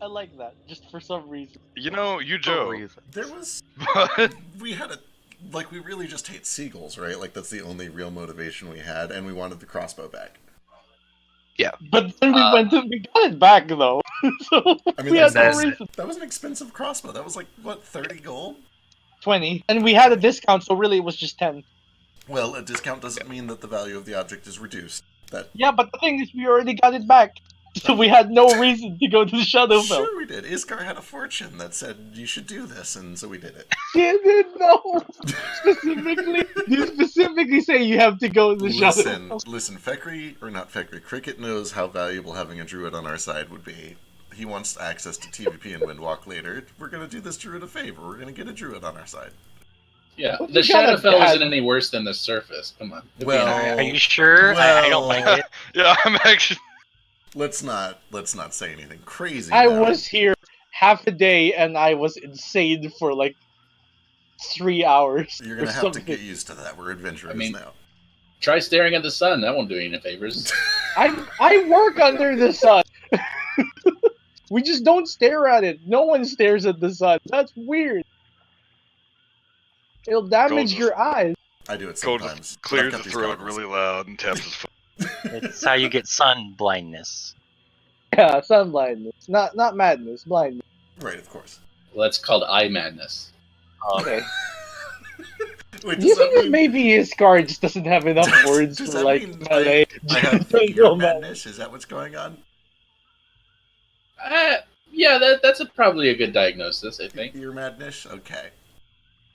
I like that, just for some reason. You know, you Joe. There was... But We had a... Like, we really just hate seagulls, right? Like, that's the only real motivation we had, and we wanted the crossbow back. Yeah. But then we we got it back though. So I mean, we had no that's- reason. that was an expensive crossbow. That was like, what, 30 gold? 20. And we had a discount, so really it was just 10. Well, a discount doesn't mean that the value of the object is reduced. That Yeah, but the thing is, we already got it back. So we had no reason to go to the Shadowfell. Sure we did. Iskar had a fortune that said you should do this, and so we did it. Didn't know. Specifically, you specifically say you have to go to the Shadowfell. Listen, Cricket knows how valuable having a druid on our side would be. He wants access to TVP and Windwalk later. We're going to do this druid a favor. We're going to get a druid on our side. Yeah, Well, the you got a Shadowfell dad. isn't any worse than the surface. Come on. Well, Are you sure? I don't like it. yeah, I'm actually. let's not say anything crazy. I now. was here half a day and I was insane for like 3 hours. You're or going to have something. to get used to that. We're adventurers now. Try staring at the sun. That won't do you any favors. I work under the sun. We just don't stare at it. No one stares at the sun. That's weird. It'll damage Gold your eyes. I do it Cole sometimes. just clears I've got the these throat goggles. really loud and taps his foot. It's how you get sun blindness. Yeah, sun blindness. Not madness, blindness. Right, of course. Well, that's called eye madness. Okay. Wait, Do you does that think that mean maybe his card just doesn't have enough words does for that like mean Malay? I have Don't your go mad. madness? Is that what's going on? Yeah, that's probably a good diagnosis, I think. Your madness? Okay.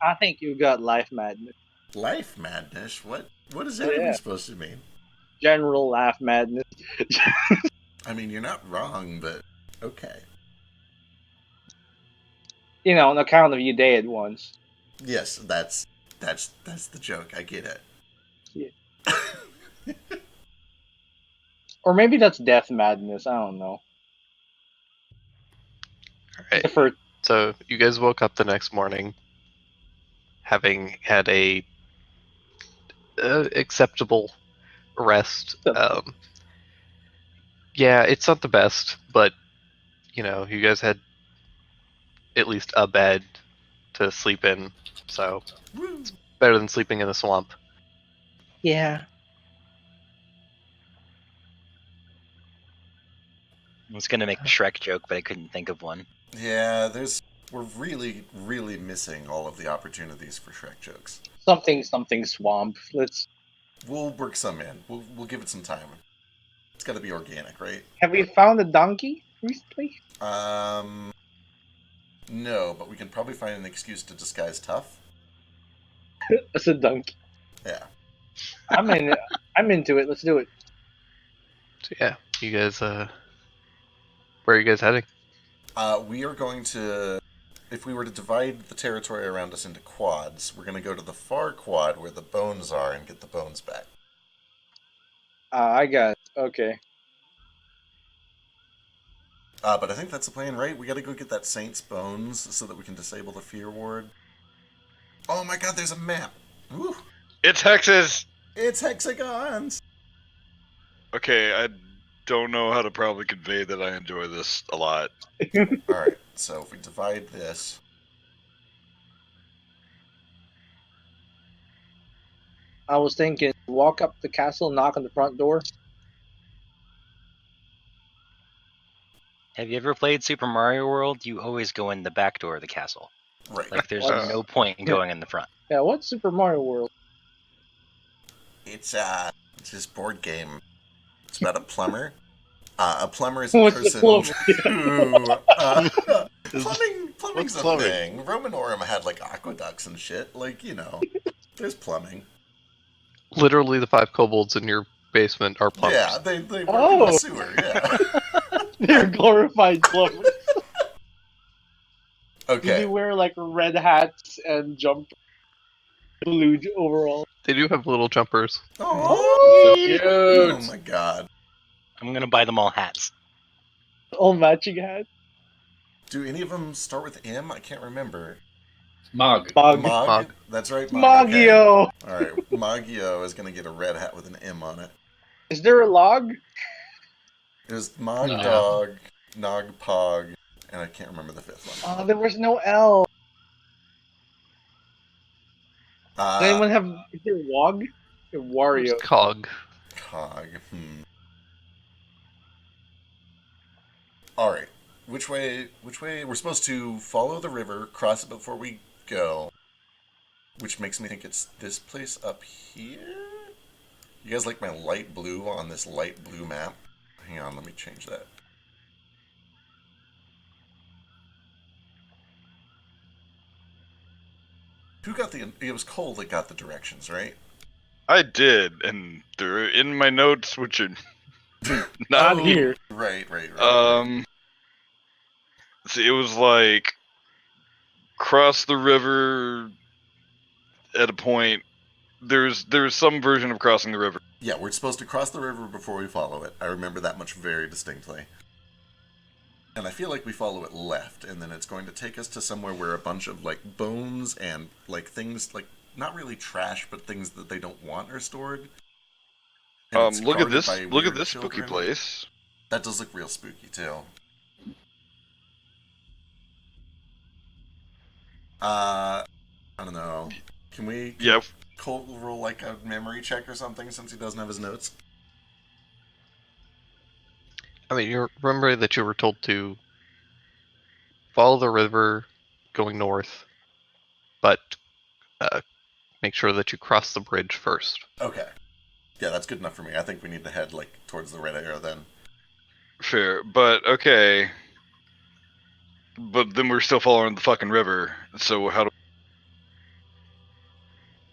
I think you got life madness. Life madness? What is that even supposed to mean? General laugh madness. I mean, you're not wrong, but okay. You know, on account of you dead once. Yes, that's the joke. I get it. Yeah. Or maybe that's death madness. I don't know. Alright. For So you guys woke up the next morning having had a acceptable rest. Yeah, it's not the best, but you know, you guys had at least a bed to sleep in, so it's better than sleeping in a swamp. yeah. I was gonna make a Shrek joke, but I couldn't think of one. Yeah, we're really, really missing all of the opportunities for Shrek jokes. Something swamp. We'll work some in. We'll give it some time. It's got to be organic, right? Have you found a donkey recently? No, but we can probably find an excuse to disguise tough. It's a donkey. Yeah. I'm in it. I'm into it. Let's do it. So yeah, you guys where are you guys heading? We are going to, if we were to divide the territory around us into quads, we're going to go to the far quad where the bones are and get the bones back. I got it. Okay. But I think that's the plan, right? We got to go get that Saint's bones so that we can disable the fear ward. Oh my god, there's a map! Woo. It's hexes! It's hexagons! Okay, I don't know how to probably convey that I enjoy this a lot. Alright, so if we divide this... I was thinking, walk up the castle, knock on the front door. Have you ever played Super Mario World? You always go in the back door of the castle. Right. Like there's What? no point in going in the front. Yeah, what's Super Mario World? It's this board game. It's about a plumber. A plumber is a What's the person plumber? who... plumbing's What's a plumbing? thing. Romanorum had, like, aqueducts and shit. Like, you know, there's plumbing. Literally the 5 kobolds in your basement are plumbers. Yeah, they work in Oh. the sewer, yeah. They're glorified plumbers. They Okay. wear like red hats and jump blue overall. They do have little jumpers. Oh, Cute. oh my god. I'm gonna buy them all hats. All matching hats. Do any of them start with M? I can't remember. Mog. Bug. Mog? Mog. That's right, Magio! Okay. Alright, Magio is going to get a red hat with an M on it. Is there a log? It was Mog No. Dog, Nog Pog, and I can't remember the fifth one. Oh, there was no L. Does anyone have... Is there Wog? Wario. Cog. Cog. Alright. Which way? We're supposed to follow the river, cross it before we go. Which makes me think it's this place up here? You guys like my light blue on this light blue map? Hang on, let me change that. Who got the... It was Cole that got the directions, right? I did, and they're in my notes, which are not Oh, here. Right. See, it was like cross the river at a point. There's some version of crossing the river. Yeah, we're supposed to cross the river before we follow it. I remember that much very distinctly. And I feel like we follow it left, and then it's going to take us to somewhere where a bunch of, like, bones and, like, things, like, not really trash, but things that they don't want are stored. And it's Look at guarded this. by Look at weird this spooky children. place. That does look real spooky, too. I don't know. Can we... Yeah. Cole roll, like, a memory check or something, since he doesn't have his notes? I mean, you remember that you were told to follow the river going north, but make sure that you cross the bridge first. Okay. Yeah, that's good enough for me. I think we need to head, like, towards the red arrow then. Fair, but okay. But then we're still following the fucking river. So how do?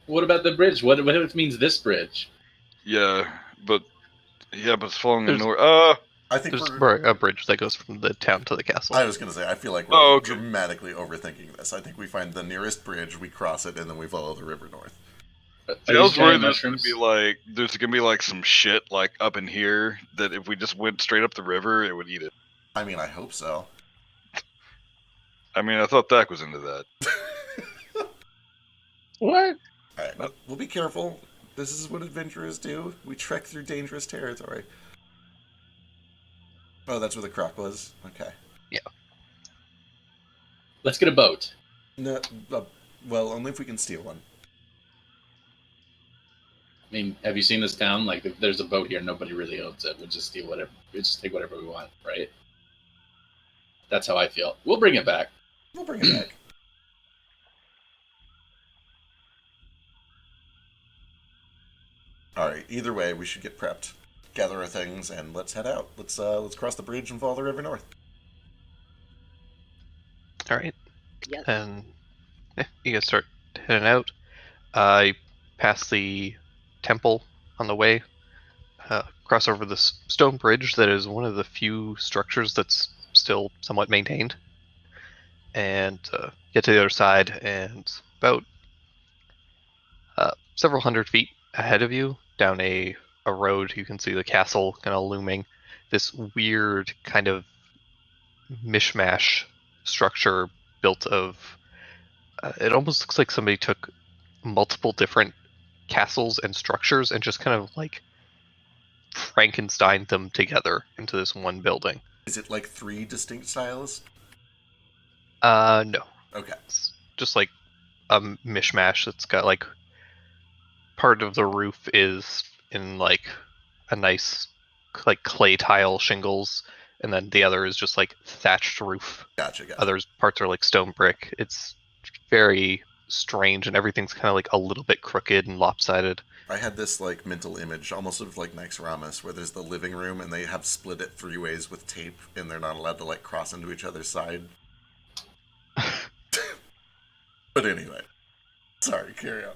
What about the bridge? What if it means this bridge? Yeah, but it's following the There's- north. I think There's we're... a bridge that goes from the town to the castle. I was going to say, I feel like we're Oh, okay. dramatically overthinking this. I think we find the nearest bridge, we cross it, and then we follow the river north. Are I these was worried giant there's gonna be like some shit like up in here that if we just went straight up the river, it would eat it. I mean, I hope so. I mean, I thought Dak was into that. What? Alright, we'll be careful. This is what adventurers do. We trek through dangerous territory. Oh, that's where the croc was? Okay. Let's get a boat. No, well, only if we can steal one. I mean, have you seen this town? Like, if there's a boat here, nobody really owns it. We'll just steal whatever. We'll just take whatever we want, right? That's how I feel. We'll bring it back. We'll bring it back. Alright, either way, we should get prepped. Gather our things, and let's head out. Let's cross the bridge and follow the river north. All right. Yes. And you guys start heading out. You pass the temple on the way. Cross over this stone bridge that is one of the few structures that's still somewhat maintained. And get to the other side, and about several hundred feet ahead of you, down a road, you can see the castle kind of looming. This weird kind of mishmash structure built of it almost looks like somebody took multiple different castles and structures and just kind of like Frankenstein them together into this one building. Is it like 3 distinct styles? No, Okay. it's just like a mishmash that's got like part of the roof is in like a nice like clay tile shingles, and then the other is just like thatched roof. Gotcha. Other parts are like stone brick. It's very strange, and everything's kind of like a little bit crooked and lopsided. I had this like mental image, almost of like Nixramas, where there's the living room and they have split it 3 ways with tape, and they're not allowed to like cross into each other's side. But anyway, sorry, carry on.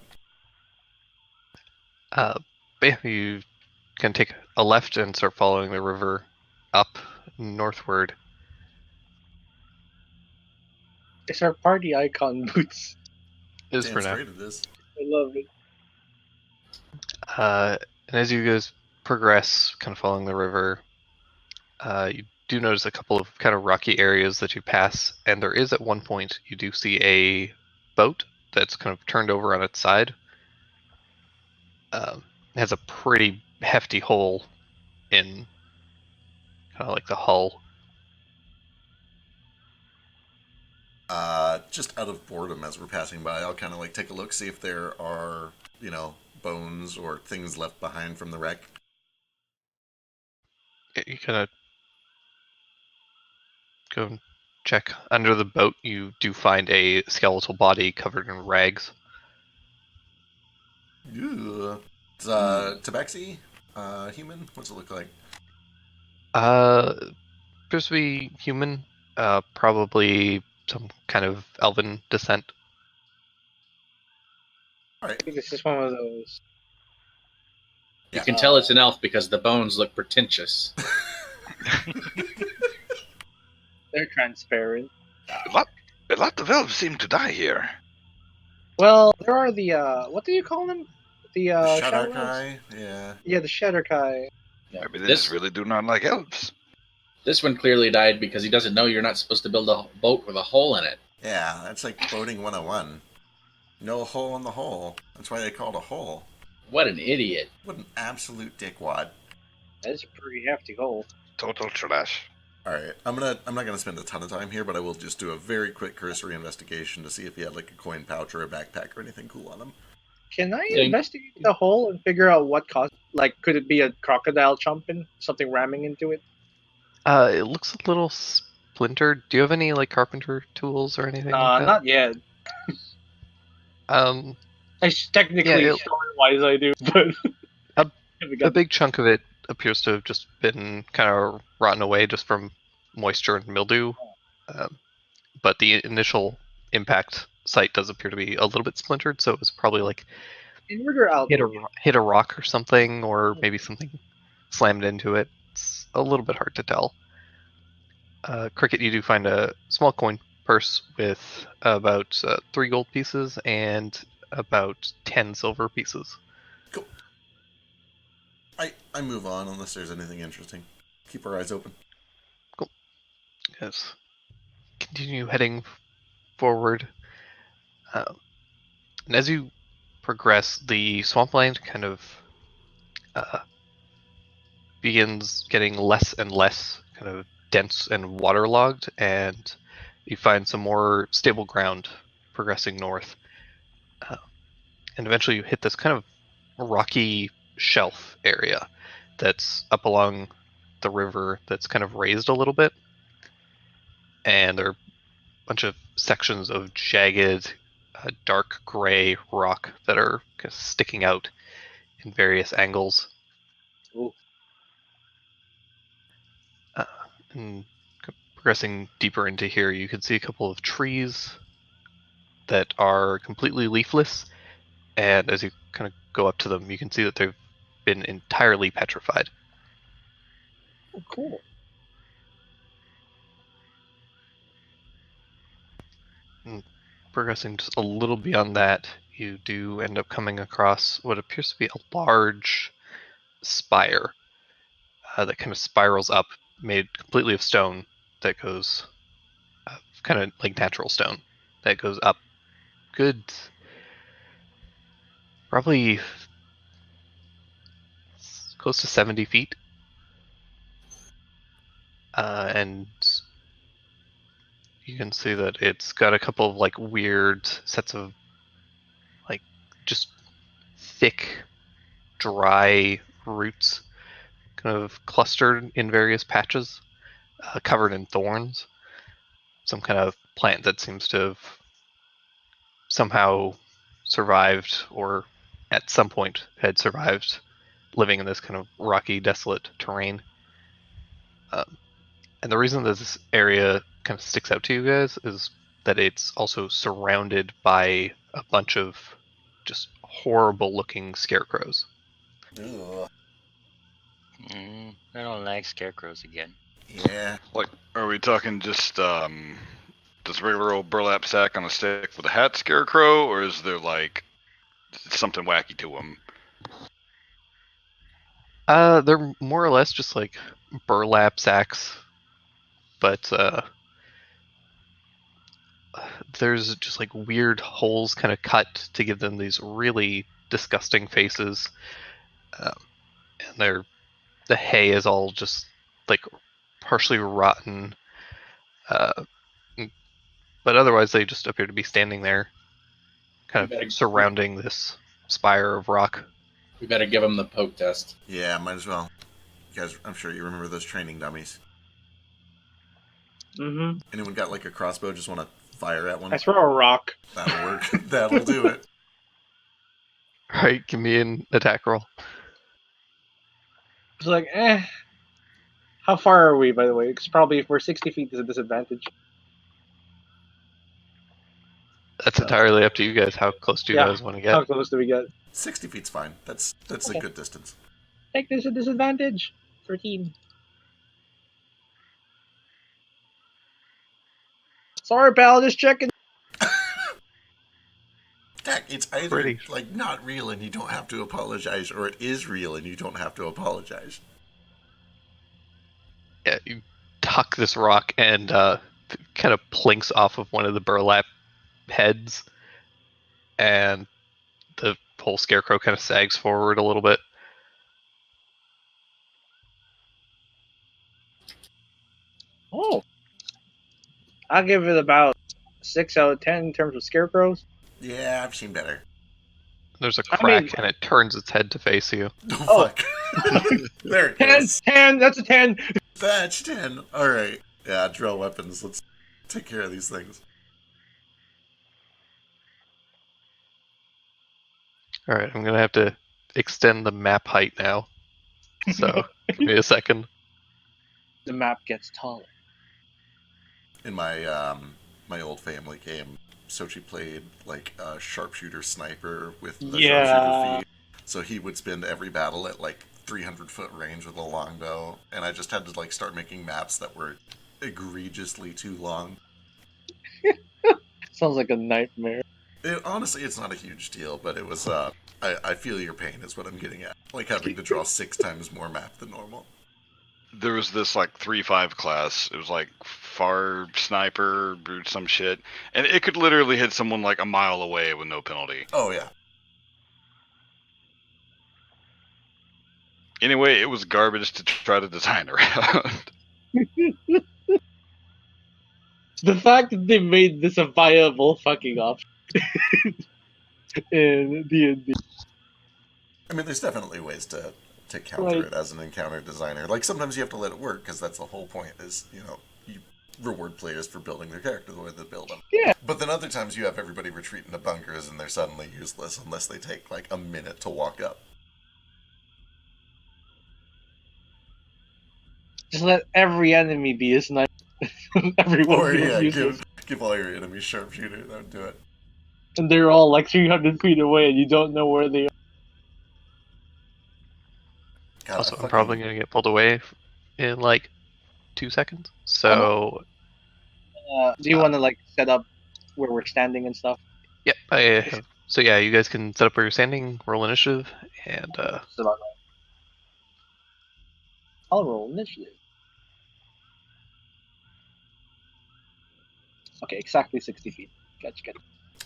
But yeah, you can take a left and start following the river up northward. It's our party icon, Boots. Is Damn for now. straight it is. I love it. And as you guys progress, kind of following the river, you do notice a couple of kind of rocky areas that you pass, and there is at one point you do see a boat that's kind of turned over on its side. Has a pretty hefty hole in kind of like the hull. Just out of boredom as we're passing by, I'll kind of like take a look, see if there are, bones or things left behind from the wreck. You kind of go and check under the boat. You do find a skeletal body covered in rags. Ew. It's, Tabaxi? Human? What's it look like? Appears to be human. Probably some kind of elven descent. All I right. think this is one of those. You can tell it's an elf because the bones look pretentious. They're transparent. A lot of elves seem to die here. Well, there are the what do you call them? The Shadow Shadows? Kai? Yeah. Yeah, the Shadowkai. Yeah. Maybe they just really do not like elves. This one clearly died because he doesn't know you're not supposed to build a boat with a hole in it. Yeah, that's like boating 101. No hole in the hole. That's why they call it a hole. What an idiot. What an absolute dickwad. That's a pretty hefty hole. Total trash. Alright, I'm not gonna spend a ton of time here, but I will just do a very quick cursory investigation to see if he had like a coin pouch or a backpack or anything cool on him. Can I Yeah. investigate the hole and figure out what caused? Like, could it be a crocodile chomping, something ramming into it? It looks a little splintered. Do you have any like carpenter tools or anything like that? Not yet. Technically, Yeah, story-wise, I do, but A- haven't a got- big chunk of it appears to have just been kind of rotten away just from moisture and mildew. But the initial impact site does appear to be a little bit splintered, so it was probably like inward or outward? hit a rock or something, or maybe something slammed into it. It's a little bit hard to tell. Cricket, you do find a small coin purse with about 3 gold pieces and about 10 silver pieces. Cool. I move on unless there's anything interesting. Keep our eyes open. Yes. Continue heading forward. And as you progress, the swampland kind of begins getting less and less kind of dense and waterlogged, and you find some more stable ground progressing north. And eventually you hit this kind of rocky shelf area that's up along the river that's kind of raised a little bit. And there are a bunch of sections of jagged, dark gray rock that are kind of sticking out in various angles. Ooh. And progressing deeper into here, you can see a couple of trees that are completely leafless, and as you kind of go up to them, you can see that they've been entirely petrified. Oh, cool. And progressing just a little beyond that, you do end up coming across what appears to be a large spire that kind of spirals up, made completely of stone, that goes kind of like natural stone, that goes up good, probably close to 70 feet. And you can see that it's got a couple of like weird sets of like just thick, dry roots kind of clustered in various patches, covered in thorns. Some kind of plant that seems to have somehow survived, or at some point had survived, living in this kind of rocky, desolate terrain. And the reason that this area kind of sticks out to you guys is that it's also surrounded by a bunch of just horrible looking scarecrows. Ugh. I don't like scarecrows again. Yeah. Like, are we talking just regular old burlap sack on a stick with a hat scarecrow, or is there like something wacky to them? They're more or less just like burlap sacks, but there's just like weird holes kind of cut to give them these really disgusting faces, and the hay is all just like partially rotten, uh, but otherwise they just appear to be standing there, kind We better- of surrounding this spire of rock. We better give him the poke test. Yeah, might as well. You guys, I'm sure you remember those training dummies. Mm-hmm. Anyone got like a crossbow? Just want to fire at one? I throw a rock. That'll work. That'll do it. All right, give me an attack roll. It's like, How far are we, by the way? Because probably if we're 60 feet, there's a disadvantage. That's entirely up to you guys. How close do you Yeah. guys want to How get? close do we get? 60 feet's fine. That's Okay. a good distance. Take this a disadvantage. 13. Sorry, pal. Just checking. Dak, it's either Pretty. like not real and you don't have to apologize, or it is real and you don't have to apologize. Yeah, you tuck this rock and kind of plinks off of one of the burlap heads, and the whole scarecrow kind of sags forward a little bit. Oh. I'll give it about 6 out of 10 in terms of scarecrows. Yeah, I've seen better. There's a I crack, mean- and it turns its head to face you. Oh, fuck. There it 10! goes. 10! That's a 10! That's 10. Alright. Yeah, draw weapons. Let's take care of these things. All right, I'm gonna have to extend the map height now. So give me a second. The map gets taller. In my my old family game, Sochi played like a sharpshooter sniper with the Yeah. sharpshooter feet. So he would spend every battle at like 300-foot range with a longbow, and I just had to like start making maps that were egregiously too long. Sounds like a nightmare. Honestly, it's not a huge deal, but it was. I feel your pain is what I'm getting at. Like having to draw 6 times more map than normal. There was this like 3-5 class. It was like far sniper or some shit, and it could literally hit someone like a mile away with no penalty. Oh yeah. Anyway, it was garbage to try to design around. The fact that they made this a viable fucking option in D&D. I mean, there's definitely ways to counter Right. it as an encounter designer. Like sometimes you have to let it work because that's the whole point. Is you reward players for building their character the way they build them. Yeah. But then other times you have everybody retreat into bunkers and they're suddenly useless unless they take like a minute to walk up. Just let every enemy be a sniper. Everyone Or feels yeah, useless. give all your enemies sharpshooter. That would do it. And they're all like 300 feet away and you don't know where they are. God, Also, I I'm fucking- probably gonna get pulled away in like 2 seconds. So, Do you want to like set up where we're standing and stuff? yep. So yeah, you guys can set up where you're standing, roll initiative, and That's about right. I'll roll initiative. Okay, exactly 60 feet. Gotcha.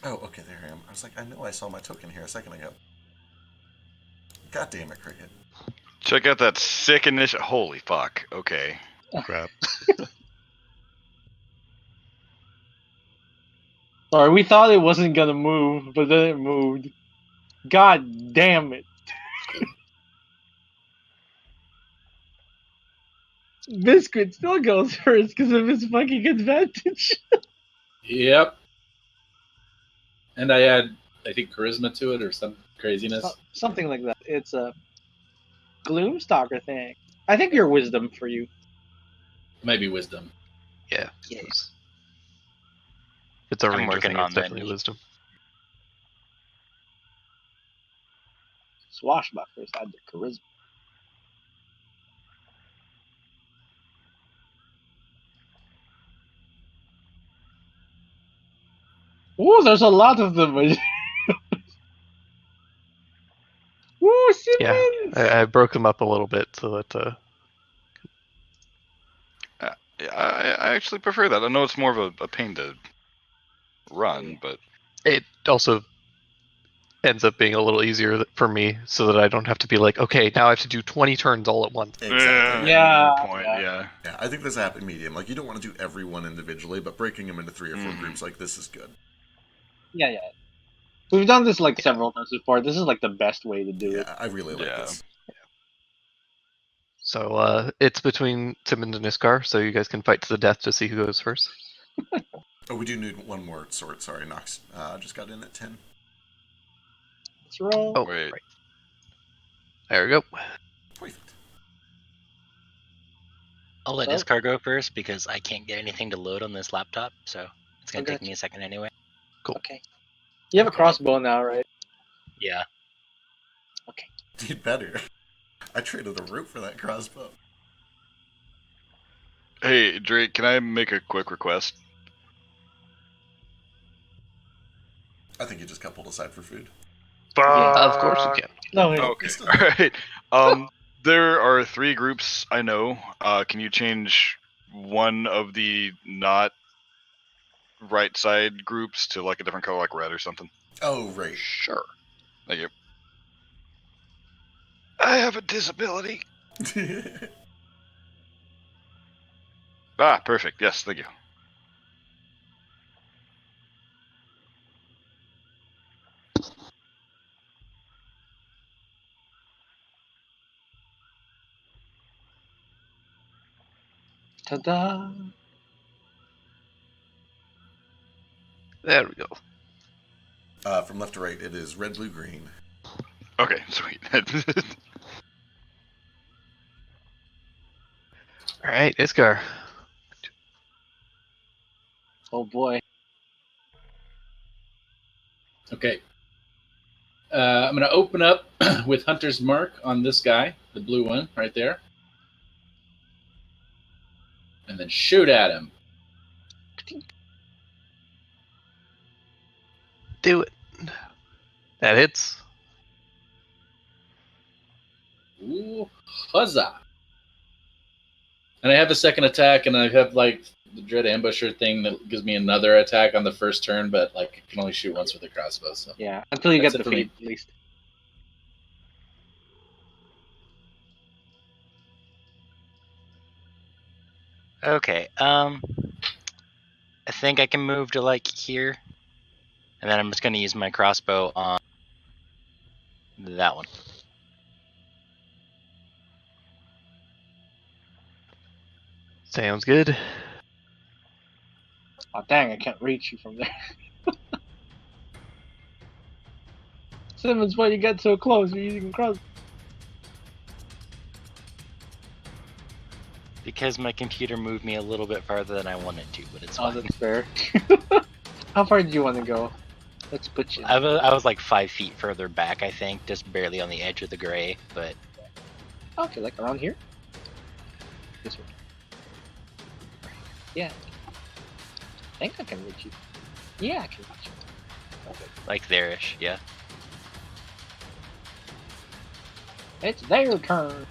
Oh, okay, there I am. I was like, I know I saw my token here a second ago. God damn it, Cricket. Check out that sick initial. Holy fuck. Okay. Crap. Sorry, we thought it wasn't gonna move, but then it moved. God damn it. Biscuit still goes first because of his fucking advantage. Yep. And I add, I think, charisma to it or some craziness. Something like that. It's a Gloomstalker thing. I think your wisdom for you. Maybe wisdom. yeah. Yeah. If it's a I'm ranger working thing, on it's that definitely knee. wisdom. Swashbucklers had the charisma. Ooh, there's a lot of them. Ooh, Yeah, Simmons! I broke them up a little bit so that Yeah, I actually prefer that. I know it's more of a pain to run, but It also ends up being a little easier for me, so that I don't have to be like, okay, now I have to do 20 turns all at once. Exactly. Yeah. Point, yeah. Yeah, I think there's a happy medium. Like, you don't want to do every one individually, but breaking them into 3 or 4 groups like this is good. Yeah. We've done this like several times before. This is like the best way to do it. Yeah, I really like Yeah. this. So it's between Simmons and Iskar, so you guys can fight to the death to see who goes first. Oh, we do need one more sword. Sorry, Nox. Just got in at 10. Let's roll. Oh, Wait. right. There we go. Perfect. I'll let Oh. Iskar go first because I can't get anything to load on this laptop, so it's gonna Okay. take me a second anyway. Okay. You have a crossbow now, right? Yeah. Dude, better. I traded a rope for that crossbow. Hey, Drake, can I make a quick request? I think you just got pulled aside for food. Of course you can. No. Okay. Alright. There are 3 groups I know. Can you change one of the not right side groups to like a different color, like red or something? Oh, right. Sure. Thank you. I have a disability. Ah, perfect. Yes, thank you. Ta-da! There we go. From left to right, it is red, blue, green. Okay, sweet. All right, Iskar. Oh boy. Okay. I'm going to open up with Hunter's Mark on this guy, the blue one right there. And then shoot at him. Do it. That hits. Ooh, huzzah. And I have a second attack, and I have like the Dread Ambusher thing that gives me another attack on the first turn, but like I can only shoot once with a crossbow. So Yeah, until you That's get it the for me. feed, at least. Okay. I think I can move to like here, and then I'm just gonna use my crossbow on that one. Sounds good. Oh dang, I can't reach you from there. Simmons, why you get so close? You're using cross. Because my computer moved me a little bit farther than I wanted to, but it's Oh, fine. that's fair. How far do you want to go? Let's put you. I was like 5 feet further back, I think, just barely on the edge of the gray, but Okay, like around here. This way. Yeah. I think I can reach you. Yeah, I can reach you. Okay. like there-ish, yeah. It's their turn.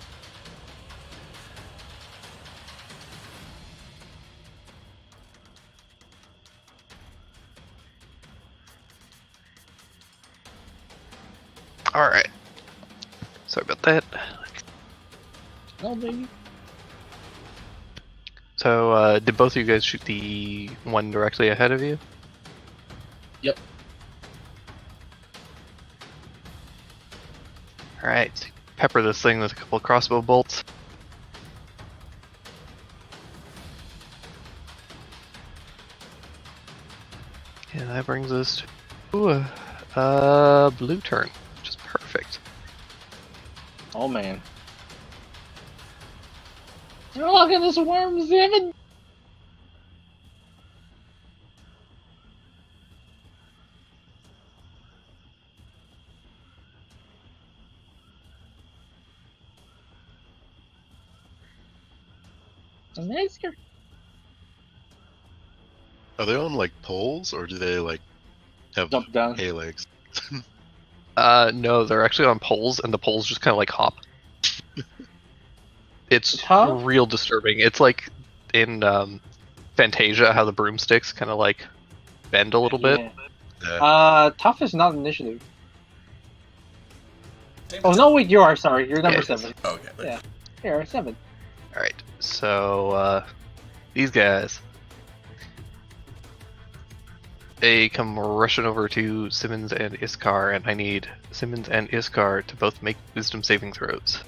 All right. Sorry about that. Oh, baby. So, did both of you guys shoot the one directly ahead of you? Yep. All right. Pepper this thing with a couple crossbow bolts. And that brings us to a blue turn, which is perfect. Oh man. Oh, look at this worm, Zimmon! Nice. Are they on like poles or do they like have Jump down. hay legs? No, they're actually on poles, and the poles just kind of like hop. It's Huh? real disturbing. It's like in Fantasia, how the broomsticks kind of like bend a little bit. Yeah. Tough is not initiative. Damn Oh it. no, wait, you are. Sorry, you're number Yeah, it is. 7. Okay. there. Yeah. Here, 7. All right, so these guys, they come rushing over to Simmons and Iskar, and I need Simmons and Iskar to both make wisdom saving throws.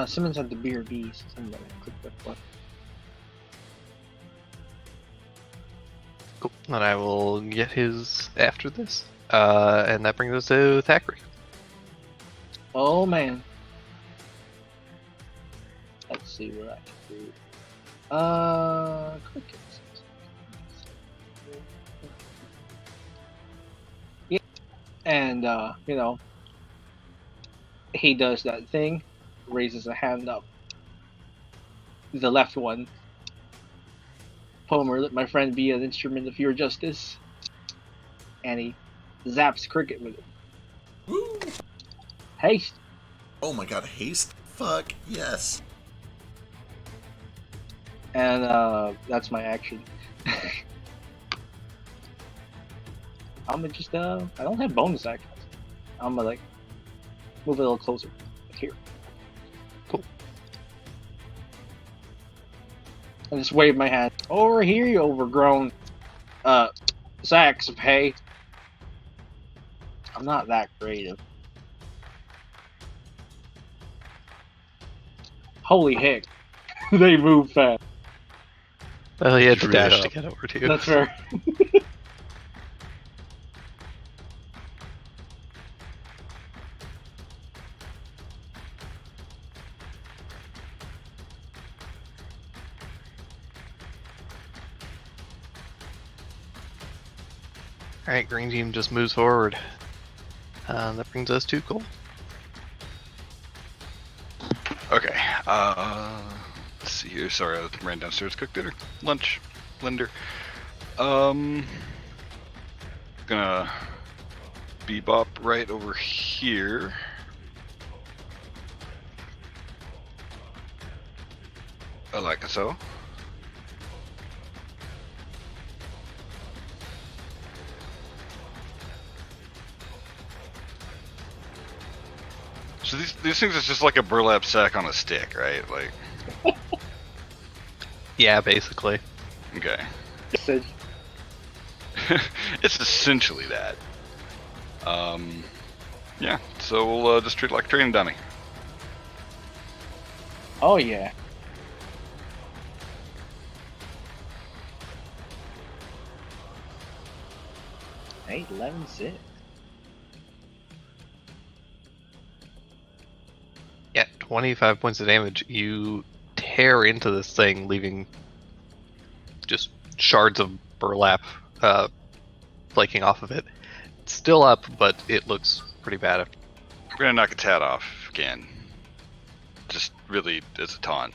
Simmons had the BRB, so somebody click that one. Cool. And I will get his after this. And that brings us to Thackeray. Oh man. Let's see what I can do. Crickets. Yeah. And you know, he does that thing, raises a hand up. The left one. Palmer, let my friend be an instrument of your justice. And he zaps Cricket with it. Woo! Haste. Oh my god, haste? Fuck, yes. And that's my action. I'm gonna just I don't have bonus actions. I'm gonna like move a little closer. Like here. Cool. I just wave my hand. Over here, you overgrown sacks of hay. I'm not that creative. Holy heck. They move fast. Well, he had to Screw it dash up. to get over to you. That's fair. Alright, green team just moves forward. That brings us to Cole. Okay. Let's see here. Sorry, I ran downstairs, cooked dinner, lunch, blender. Gonna bebop right over here. I like it so. So these things is just like a burlap sack on a stick, right? Like, Yeah, basically. okay. Said, It's essentially that. Yeah. So we'll just treat it like a training dummy. oh yeah. Eight, 11, 6. Yeah, 25 points of damage. You tear into this thing, leaving just shards of burlap flaking off of it. It's still up, but it looks pretty bad. I'm gonna knock its hat off again. Just really as a taunt.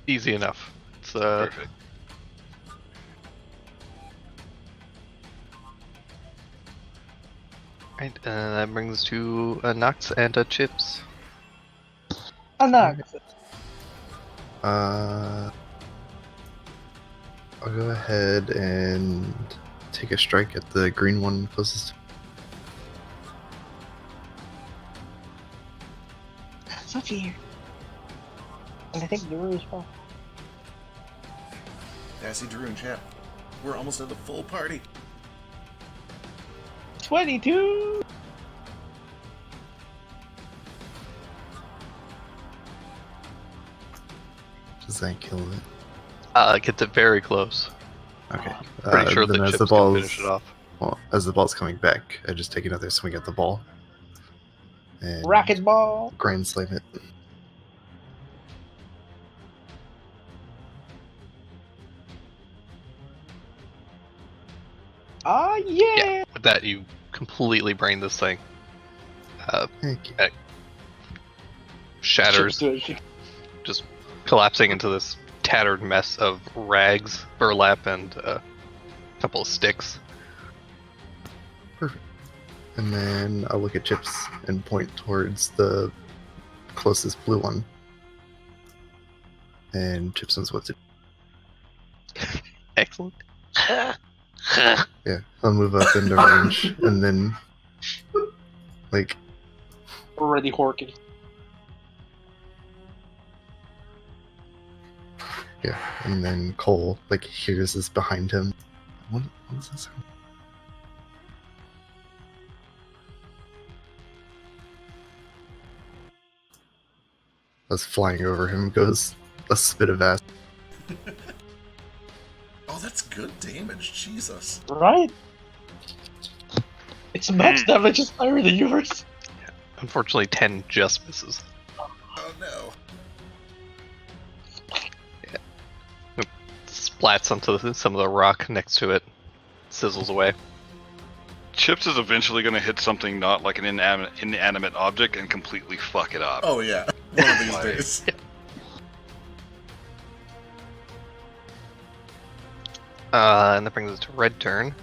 Easy enough. It's Perfect. right, and that brings us to Nox and Chips. Oh no. I'll go ahead and take a strike at the green one closest. Such here. And I think Drew as well. Yeah, I see Drew in chat. We're almost at a full party. 22! Does that kill it? Gets it very close. Okay. Pretty sure then the as Chips the can ball's finish it off. well, as the ball's coming back, I just take another swing at the ball and Rocket ball! grand slam it. Ah, yeah! With that, you completely brain this thing. Thank you. Shatters, Chips do it. just collapsing into this tattered mess of rags, burlap, and a couple of sticks. And then I'll look at Chips and point towards the closest blue one. And Chips knows what to do. Excellent. Yeah, I'll move up into range and then, like, Already horky. yeah, and then Cole, like, hears this behind him. What is this? As flying over him goes a spit of acid. Oh, that's good damage. Jesus. Right? Its max damage is higher than yours. Unfortunately, 10 just misses. Oh no. Splats onto some of the rock next to it, sizzles away. Chips is eventually going to hit something not like an inanimate object and completely fuck it up. Oh yeah. One of these days. And that brings us to red turn.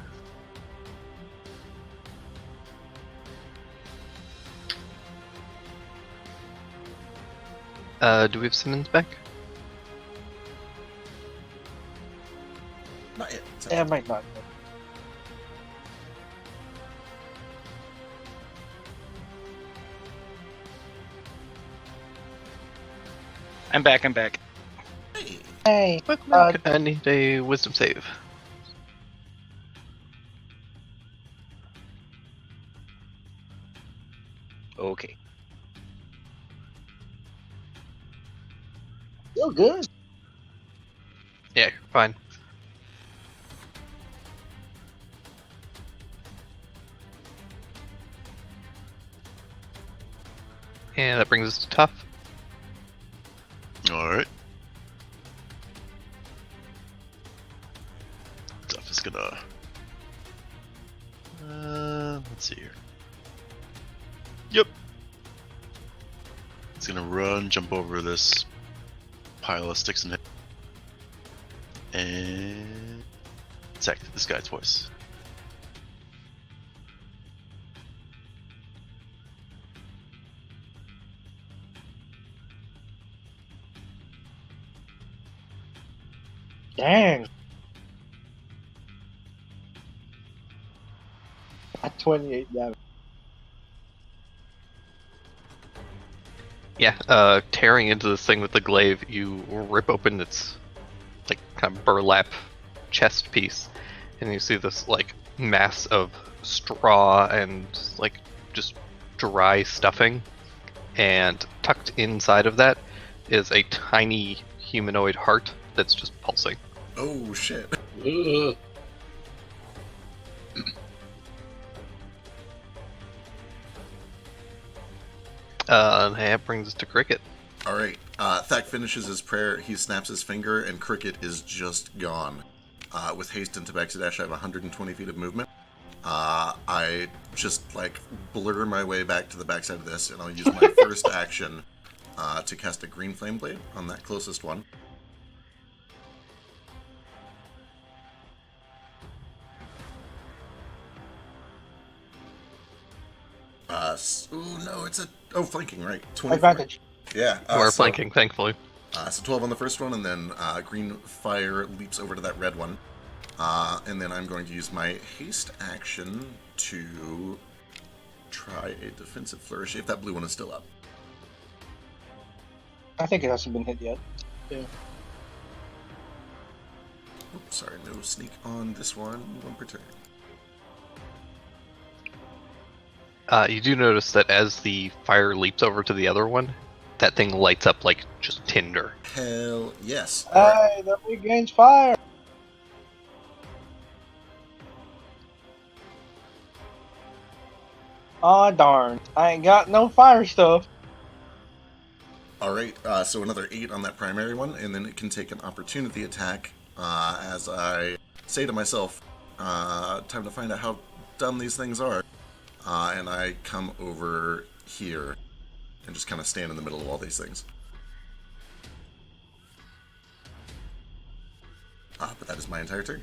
Do we have Simmons back? Not yet. Yeah, might not. I'm back. Hey. Hey, Welcome back. I need a wisdom save. Okay. still good. Yeah, you're fine. And that brings us to tough. All right. Tough is gonna. Let's see here. Yep. It's gonna run, jump over this pile of sticks and hit, and attack this guy twice. Dang. At 28 damage. Yeah, tearing into this thing with the glaive, you rip open its like kind of burlap chest piece, and you see this like mass of straw and like just dry stuffing, and tucked inside of that is a tiny humanoid heart that's just pulsing. Oh shit. Ugh. And that brings us to Cricket. Alright. Thack finishes his prayer, he snaps his finger, and Cricket is just gone. With haste and Tabaxidash, I have 120 feet of movement. I just, like, blur my way back to the backside of this, and I'll use my first action to cast a Green Flame Blade on that closest one. Ooh, no, it's a... Oh, flanking, right. 24. Advantage. Yeah. We're flanking, thankfully. So 12 on the first one, and then green fire leaps over to that red one. And then I'm going to use my haste action to try a defensive flourish, if that blue one is still up. I think it hasn't been hit yet. Yeah. Oops, sorry, no sneak on this one per turn. You do notice that as the fire leaps over to the other one, that thing lights up like just tinder. Hell yes. Alright. Hey, that regains fire. Aw, darn. I ain't got no fire stuff. Alright, so another 8 on that primary one, and then it can take an opportunity attack as I say to myself, time to find out how dumb these things are. And I come over here and just kind of stand in the middle of all these things. But that is my entire turn.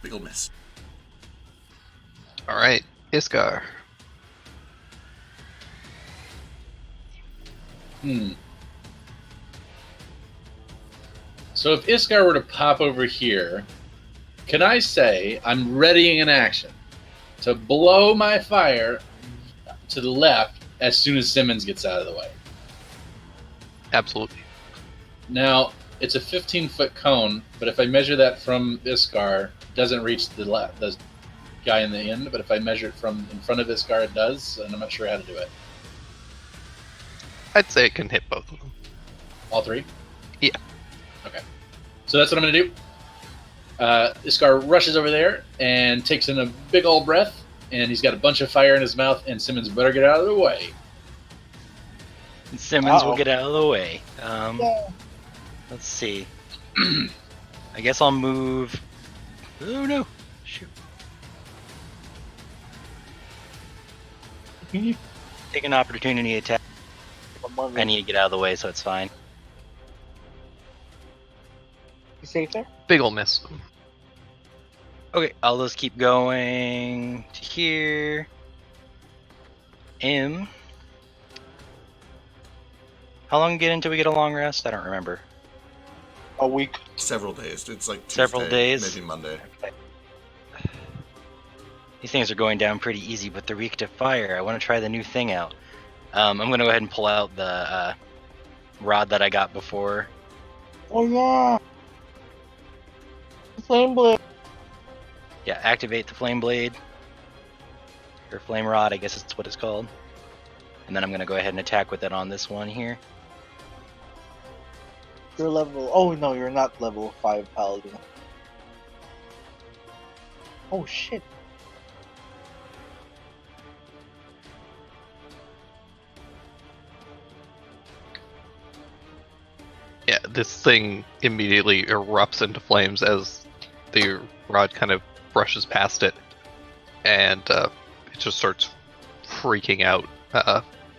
Big ol' miss. Alright, Iskar. So if Iskar were to pop over here, can I say I'm readying an action to blow my fire to the left as soon as Simmons gets out of the way? Absolutely. Now, it's a 15-foot cone, but if I measure that from Iskar, it doesn't reach the guy in the end, but if I measure it from in front of Iskar, it does, and I'm not sure how to do it. I'd say it can hit both of them. All three? Yeah. Okay. So that's what I'm going to do. Iskar rushes over there and takes in a big old breath, and he's got a bunch of fire in his mouth, and Simmons better get out of the way. Simmons will get out of the way. Let's see. I guess I'll move. Oh no! Shoot. Take an opportunity attack. I need to get out of the way, so it's fine. You safe there? Big ol' miss. Okay, I'll just keep going to here. How long until we get a long rest? I don't remember. A week. Several days. It's like Tuesday, Several days? maybe Monday. These things are going down pretty easy, but they're weak to fire. I want to try the new thing out. I'm going to go ahead and pull out the rod that I got before. Oh yeah. Flame blade. Yeah, activate the flame blade. Or flame rod, I guess it's what it's called. And then I'm going to go ahead and attack with it on this one here. You're level. Oh no, you're not level 5 paladin. Oh shit. Yeah, this thing immediately erupts into flames as the rod kind of brushes past it, and it just starts freaking out,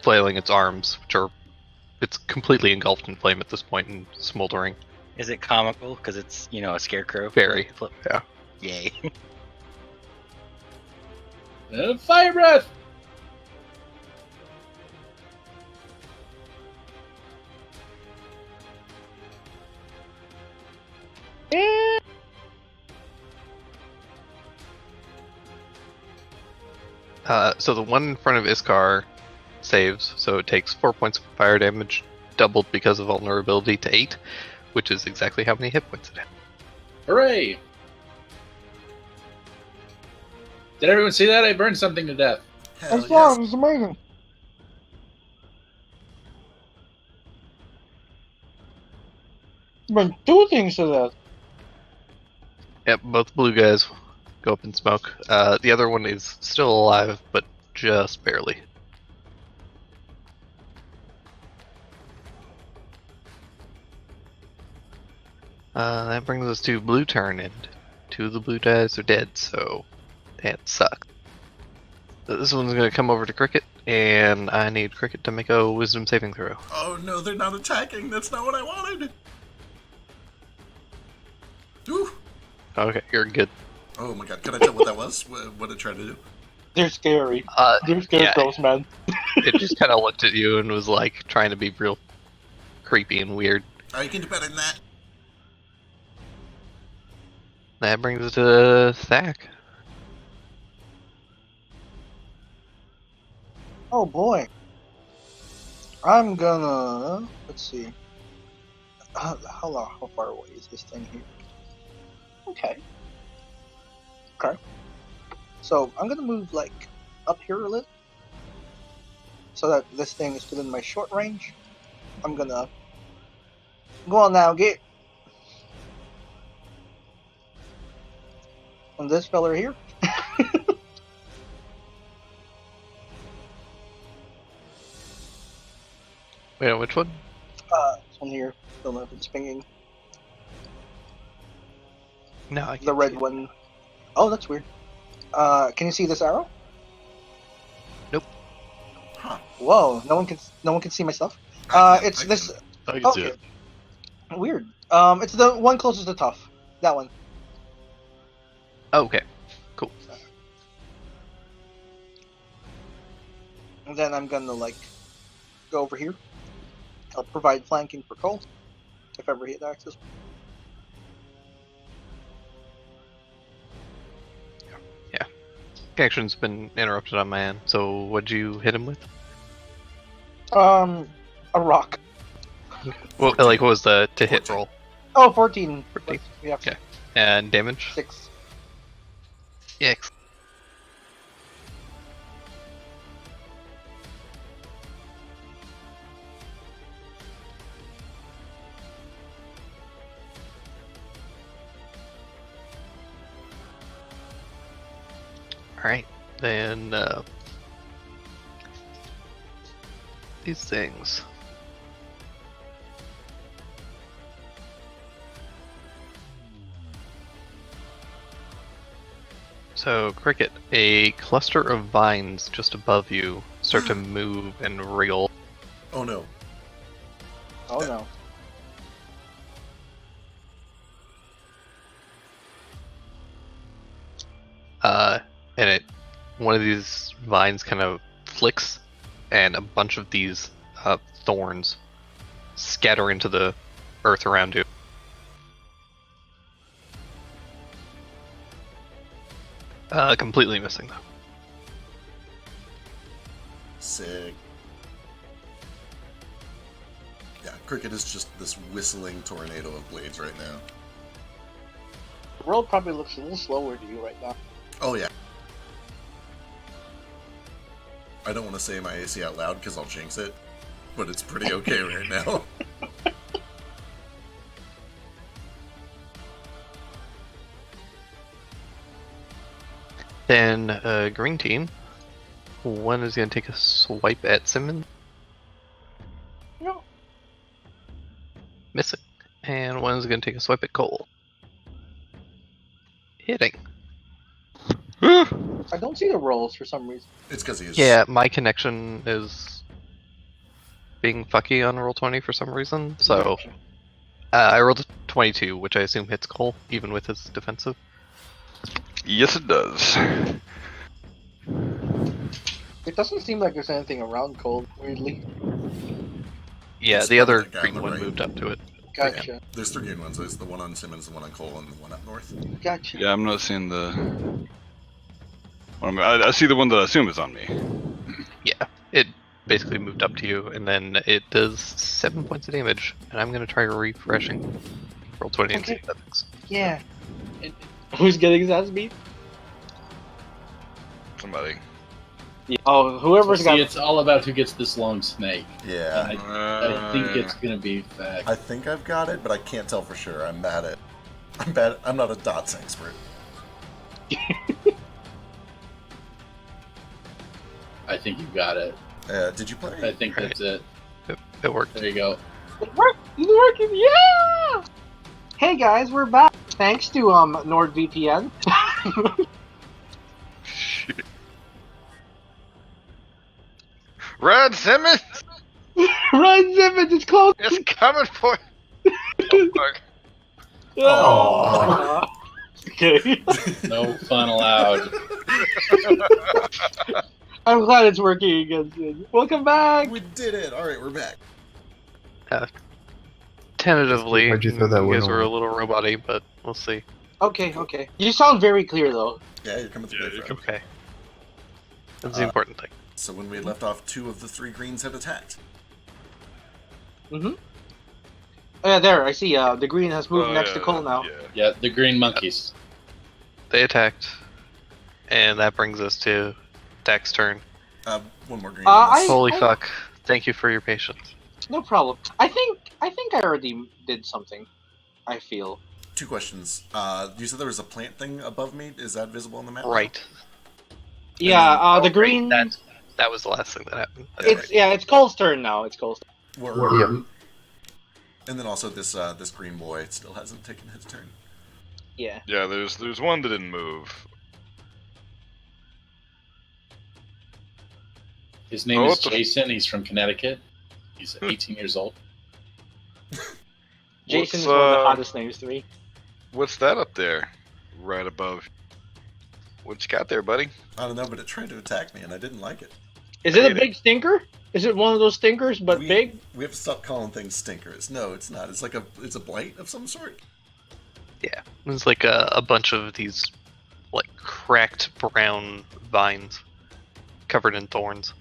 flailing its arms, which are it's completely engulfed in flame at this point and smoldering. Is it comical? Because it's, a scarecrow. Very. Yeah. Yay. Fire breath! So the one in front of Iskar saves, so it takes 4 points of fire damage, doubled because of vulnerability to 8, which is exactly how many hit points it has. Hooray! Did everyone see that? I burned something to death. Hell I saw it. yes. It was amazing. Burned 2 things to that. Yep, both blue guys go up in smoke. The other one is still alive, but just barely. That brings us to blue turn, and 2 of the blue guys are dead, so that sucks. This one's gonna come over to Cricket, and I need Cricket to make a wisdom saving throw. Oh no, they're not attacking. That's not what I wanted. Ooh. Okay, you're good. Oh my god, can I tell what that was? What it tried to do? They're scary. They're Yeah, scarecrows, man. it just kind of looked at you and was like trying to be real creepy and weird. Oh, you can do better than that. That brings us to Thack. Oh boy. I'm gonna. Let's see. How far away is this thing here? Okay. Okay. So I'm gonna move like up here a little, so that this thing is within my short range. I'm gonna go on now. Get on this fella here. Wait, which one? This one here. Don't know if it's pinging. No, I can't The red see it. one. Oh, that's weird. Can you see this arrow? Nope. Huh. Whoa! No one can see my stuff. I can, It's I this. can. I can see Okay. it. Weird. It's the one closest to tough. That one. Oh, okay. Cool. And then I'm gonna like go over here. I'll provide flanking for Cole if ever he attacks us. Action's been interrupted on my end. So what'd you hit him with? A rock. Well, like what was the to hit 14. roll? Oh, 14. 14? Yeah. Okay. And damage? 6. Yeah. Alright, then these things. So, Cricket, a cluster of vines just above you start to move and wriggle. Oh no. Oh no. And one of these vines kind of flicks, and a bunch of these thorns scatter into the earth around you. Completely missing though. Sick. Yeah, Cricket is just this whistling tornado of blades right now. The world probably looks a little slower to you right now. Oh yeah. I don't want to say my AC out loud because I'll jinx it, but it's pretty okay right now. Then, green team, one is going to take a swipe at Simmons. No. Missing. And one is going to take a swipe at Cole. Hitting. I don't see the rolls for some reason. It's because he's... Yeah, my connection is being fucky on Roll20 for some reason, so I rolled a 22, which I assume hits Cole, even with his defensive. Yes, it does. It doesn't seem like there's anything around Cold, weirdly. Yeah, It's the other probably that guy green on the one right. moved up to it. Gotcha. There's 3 green ones. There's the one on Simmons, the one on Cole, and the one up north. Gotcha. Yeah, I'm not seeing the. I see the one that I assume is on me. Yeah, it basically moved up to you, and then it does 7 points of damage, and I'm going to try refreshing Roll20 and see if that fixes. Yeah. Who's getting his ass beat? Somebody. Yeah. Oh, whoever's See, got. it's all about who gets this long snake. Yeah. I think it's gonna be fact. I think I've got it, but I can't tell for sure. I'm not a dots expert. I think you got it. Did you play? I think that's it. It worked. There you go. It worked! It's working! Yeah! Hey guys, we're back. Thanks to NordVPN. Red Simmons Run, Simmons, it's close. is coming for you. Oh, fuck. Oh. Okay. No fun allowed. I'm glad it's working again. Sid. Welcome back. We did it! Alright, we're back. Tentatively, Why'd you throw that you guys one were a away? little robot-y, but we'll see. Okay. You sound very clear though. Yeah, you're coming through. Yeah, great, you're Fred. Okay. That's the important thing. So when we had left off, 2 of the 3 greens had attacked. Mm-hmm. Oh, yeah, there. I see. The green has moved Oh, next to yeah, Cole now. Yeah. Yeah, the green monkeys. They attacked, and that brings us to Dak's turn. One more green. Holy fuck. Thank you for your patience. No problem. I think I already did something. I feel. 2 questions. You said there was a plant thing above me. Is that visible on the map? Right. Yeah. The green. That was the last thing that happened. It's Cole's turn now. It's Cole's. Word. Yep. And then also this green boy still hasn't taken his turn. Yeah. Yeah, there's one that didn't move. His name Oh, is what the- Jason. He's from Connecticut. He's 18 years old. Jason What's, is one of the hottest names to me. What's that up there? Right above. What you got there, buddy? I don't know, but it tried to attack me and I didn't like it. Is it a big stinker? Is it one of those stinkers but big? We have to stop calling things stinkers. No, it's not. It's like it's a blight of some sort. Yeah, it's like a bunch of these like cracked brown vines covered in thorns.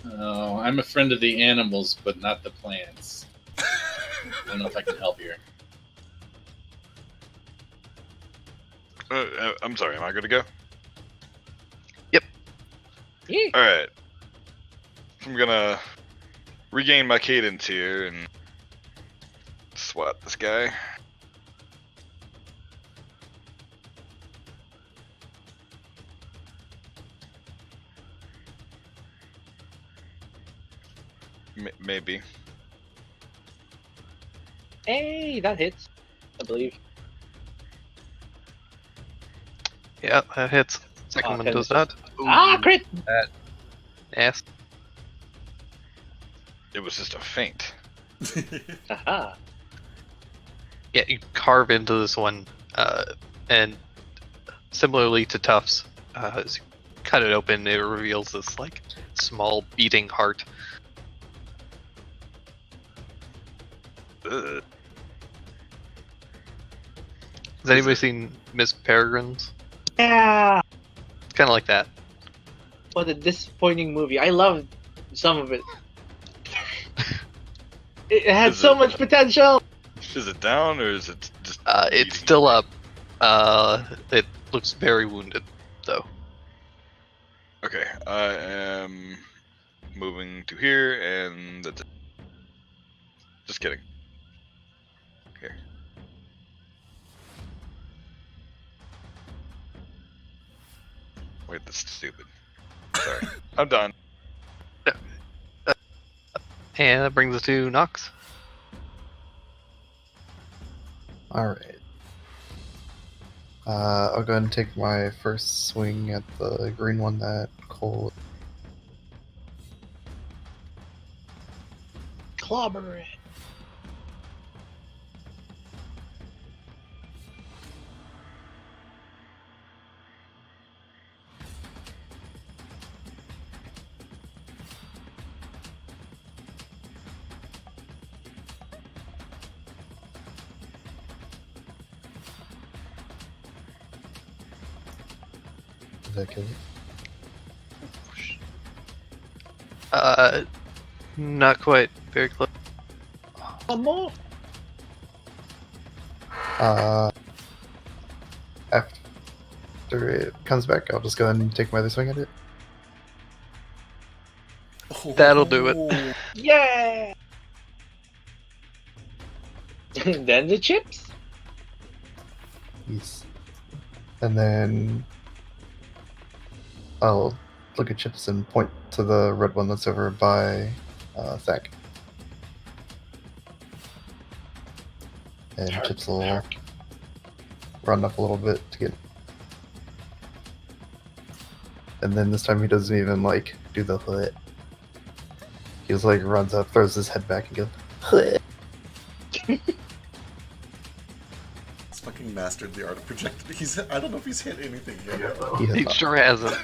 Oh, I'm a friend of the animals, but not the plants. I don't know if I can help here. I'm sorry, am I good to go? Yep. Yeah. Alright. I'm gonna regain my cadence here and swat this guy. Maybe. Hey, that hits. I believe. Yeah, that hits. Second one does that. Ah, crit! Yes. It was just a feint. Aha. Yeah, you carve into this one, and similarly to Tufts, as you cut it open, it reveals this like small beating heart. Ugh. Has anybody seen Miss Peregrine's? Yeah. It's kind of like that. What a disappointing movie. I loved some of it. It had Is so it- much potential. Is it down or is it just? It's bleeding? still up. It looks very wounded, though. Okay, I am moving to here, and that's it. Just kidding. Here. Wait, that's stupid. Sorry. I'm done. And that brings us to Nox. Alright. I'll go ahead and take my first swing at the green one that Cole. Clobber it. Did that kill it? Not quite. Very close. One more. After it comes back, I'll just go ahead and take my other swing at it. That'll do it. Yeah. Then the chips. Yes. And then I'll look at Chips and point to the red one that's over by Thack. And Chips will run up a little bit to get. And then this time he doesn't even like do the hood. He just like runs up, throws his head back, and goes hood. He's fucking mastered the art of projecting. I don't know if he's hit anything yet. He has He not. sure hasn't.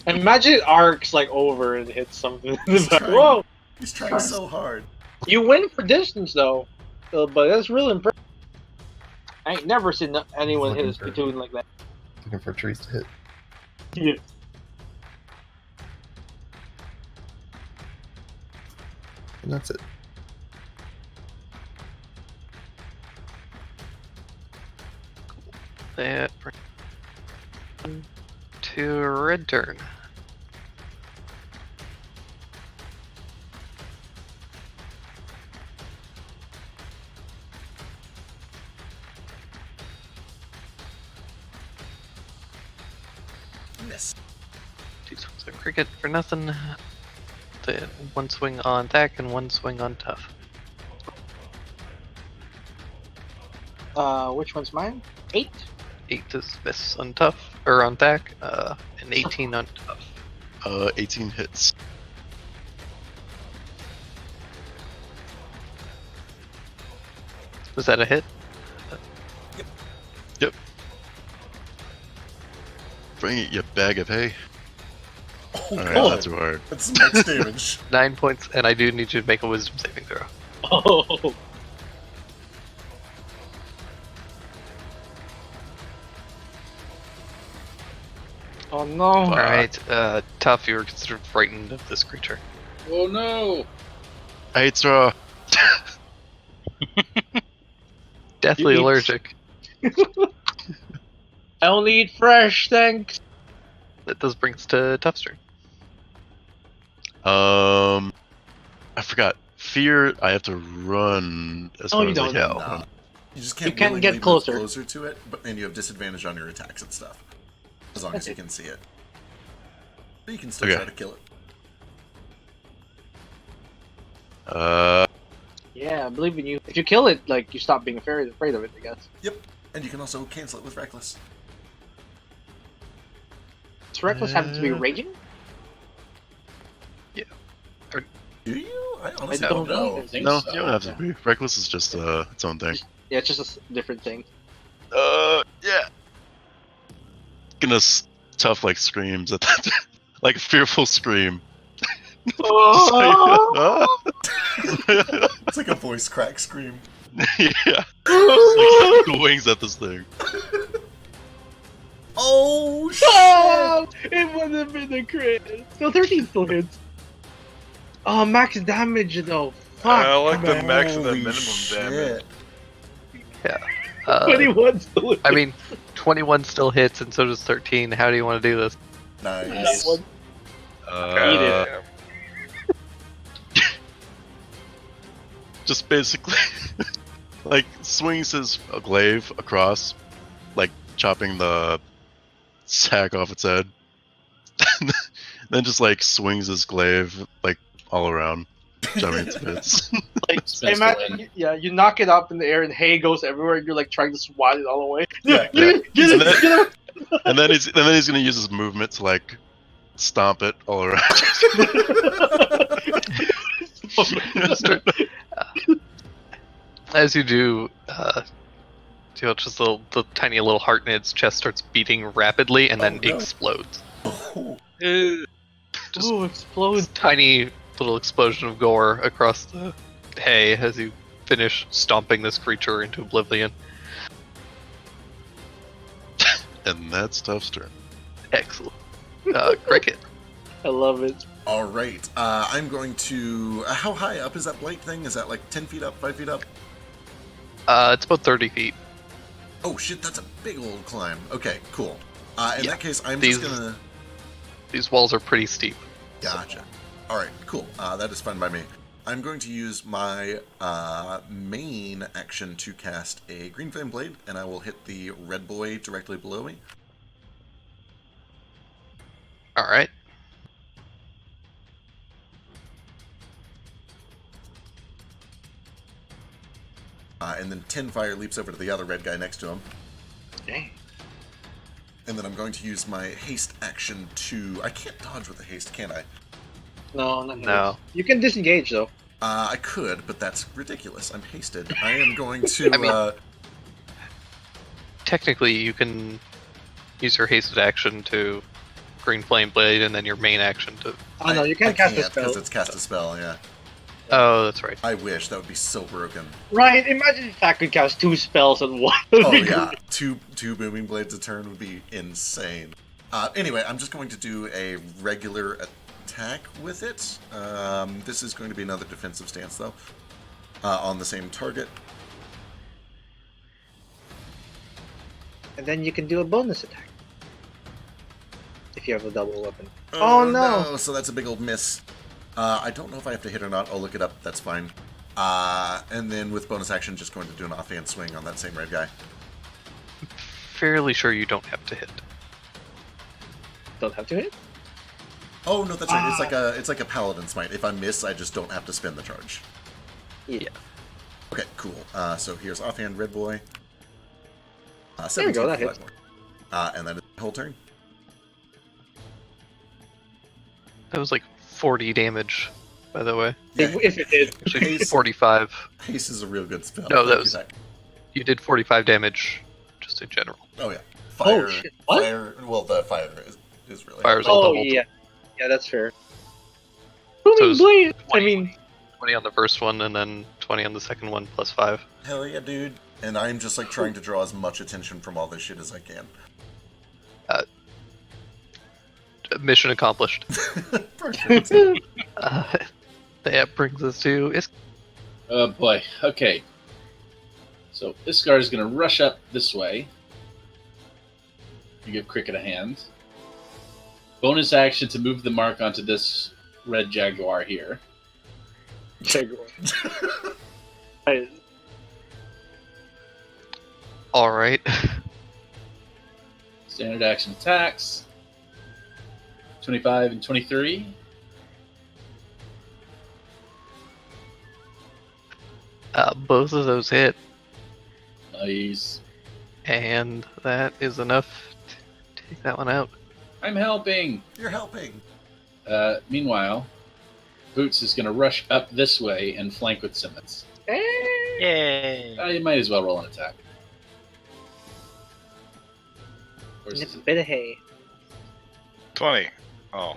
Imagine it arcs like over and hits something. He's Like, trying. whoa! He's trying so hard. You win for distance though, but that's real impressive. I ain't never seen anyone hit a spittoon like that. Looking for trees to hit. Yeah. And that's it. That brings to red turn. Miss. Two swings of cricket for nothing. Then one swing on Thack and one swing on Tough. Which one's mine? 8. 8 is miss on Tough, or on Thack, and 18 on Tough. 18 hits. Was that a hit? Yep. Bring it, you bag of hay. Oh, Alright, God. not too hard. That's some max damage. 9 points, and I do need you to make a wisdom saving throw. Oh. Oh no. Alright, Tough, you were considered frightened of this creature. Oh no! I hate straw. Deathly You eat- allergic. I only eat fresh, thanks. That does bring us to Tough's turn. I forgot. Fear, I have to run as No, far you as I don't. can. No. You just can't, You can't willingly get closer. move closer to it, and you have disadvantage on your attacks and stuff. As long as you can see it. But you can still Okay. try to kill it. Yeah, I believe in you. If you kill it, like, you stop being afraid of it, I guess. Yep. And you can also cancel it with Reckless. Does Reckless happen to be raging? Do you? I honestly I don't don't know. I think No, so. you don't have to be. Reckless is just its own thing. Yeah, it's just a different thing. Yeah. Gonna Tough like screams at that, like a fearful scream. Oh! It's like a voice crack scream. Yeah. Like the wings at this thing. Oh, shit! Oh! It would have been a crit. No, 13 still hits. Oh, max damage though. Fuck. I like the man. max and the Holy minimum shit. damage. 21 still hits. I mean, 21 still hits, and so does 13. How do you want to do this? Nice. That one. Eat it. Just basically, like swings his glaive across, like chopping the sack off its head. Then just like swings his glaive like all around, jumping its bits. Like, Spins hey, the man, win. yeah, you knock it up in the air and hay goes everywhere. And you're like trying to swat it all away. Yeah, Get it. And then he's gonna use his movement to like stomp it all around. As you do, just the tiny little heart in its chest starts beating rapidly and then Oh, no. explodes. Oh, Just Ooh, explodes. tiny little explosion of gore across the hay as you finish stomping this creature into oblivion. And that's Tough's turn. Excellent. Cricket. I love it. all right. I'm going to. How high up is that blight thing? Is that like 10 feet up, 5 feet up? It's about 30 feet. Oh shit, that's a big old climb. Okay, cool. In Yeah. that case, I'm These- just gonna. These walls are pretty steep. Gotcha. All right, cool. That is fine by me. I'm going to use my main action to cast a Green Flame Blade, and I will hit the red boy directly below me. Alright. And then 10 fire leaps over to the other red guy next to him. Dang. And then I'm going to use my haste action to. I can't dodge with the haste, can I? No, not No. You can disengage though. I could, but that's ridiculous. I'm hasted. I am going to. I mean- Technically, you can use your hasted action to Green Flame Blade and then your main action to... Oh no, you can't cast a spell. because it's cast a spell. Yeah. Oh, that's right. I wish that would be so broken. Right, imagine if I could cast 2 spells at once. Oh yeah, two booming blades a turn would be insane. Anyway, I'm just going to do a regular attack with it. This is going to be another defensive stance though, on the same target. And then you can do a bonus attack. If you have a double weapon. Oh, no. So that's a big old miss. I don't know if I have to hit or not. I'll look it up. That's fine. And then with bonus action, just going to do an offhand swing on that same red guy. Fairly sure you don't have to hit. Don't have to hit? Oh no, that's right. It's like a paladin smite. If I miss, I just don't have to spend the charge. Yeah. Okay, cool. So here's offhand red boy. There we 17 go, that for hits. Blackmore. And then the whole turn. That was like 40 damage, by the way. Yeah, If it is. Actually, Haste. 45. haste is a real good spell. No, that Thank you, was- Zach. You did 45 damage just in general. Oh yeah. Fire, Oh, shit. What? fire. Well, the fire is really. Fire's all Oh doubled. yeah, that's fair. So Booming it's blade. I 20. mean, 20 on the first one, and then 20 on the second one, plus 5. Hell yeah, dude! And I'm just like trying to draw as much attention from all this shit as I can. Mission accomplished. Perfect. That brings us to Oh boy. Okay. So Iskar is going to rush up this way. You give Cricket a hand. Bonus action to move the mark onto this red jaguar here. Jaguar. I- Alright. Standard action attacks. 25 and 23. Both of those hit, Nice. and that is enough to take that one out. I'm helping. You're helping. Meanwhile, Boots is going to rush up this way and flank with Simmons. Yay! You might as well roll an attack. Where's It's a it? bit of hay. 20. Oh.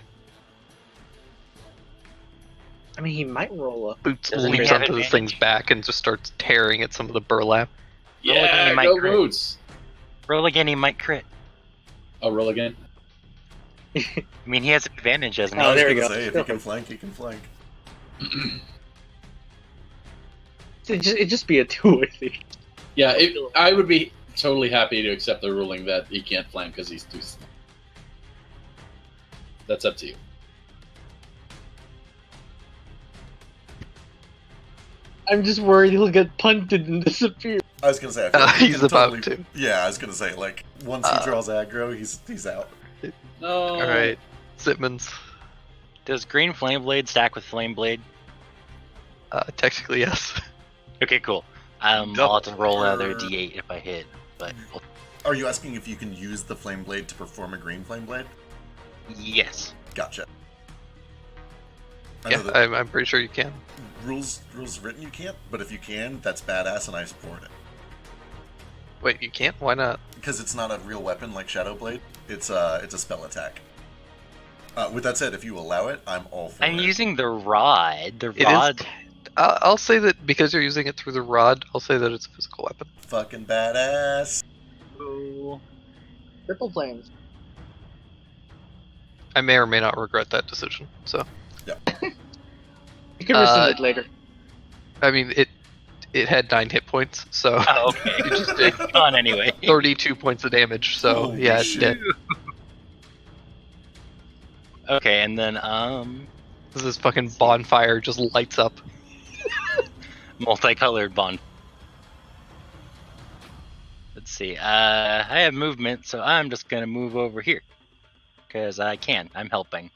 I mean, he might roll up. Boots Doesn't he leaps have onto this advantage? thing's back and just starts tearing at some of the burlap. Yeah, you might go crit. Boots. Roll again, he might crit. I'll roll again. I mean, he has advantage, doesn't he? Oh, I was there we gonna go. say, if you can flank, you can flank. It'd just be a 2, I think. Yeah, I would be totally happy to accept the ruling that he can't flank because he's too small. That's up to you. I'm just worried he'll get punted and disappear. I was gonna say, I feel like he He's can about totally- to. Yeah, I was gonna say, like, once he draws aggro, he's out. No. Alright, Simmons. Does green flame blade stack with flame blade? Technically, yes. Okay, cool. I'll have to roll another d8 if I hit, but Are you asking if you can use the flame blade to perform a green flame blade? yes. Gotcha. I Yeah, know that I'm pretty sure you can. rules written you can't, but if you can, that's badass, and I support it. Wait, you can't? Why not? Because it's not a real weapon like Shadow Blade. It's a spell attack. With that said, if you allow it, I'm all for I'm it. using the rod. The It is- rod. I'll say that because you're using it through the rod, I'll say that it's a physical weapon. Fucking badass. Ooh. Triple flames. I may or may not regret that decision. So, You can rescind it later. I mean, it had 9 hit points, so Oh, okay. you just did It's gone anyway. 32 points of damage. So Holy yeah, it's shit. dead. Okay, and then This fucking bonfire just lights up. multicolored bond. Let's see. I have movement, so I'm just gonna move over here because I can. I'm helping.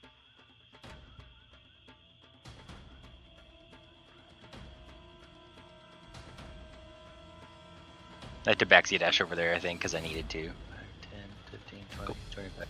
I had to backseat dash over there, I think, because I needed to. 10, 15, 20, 25.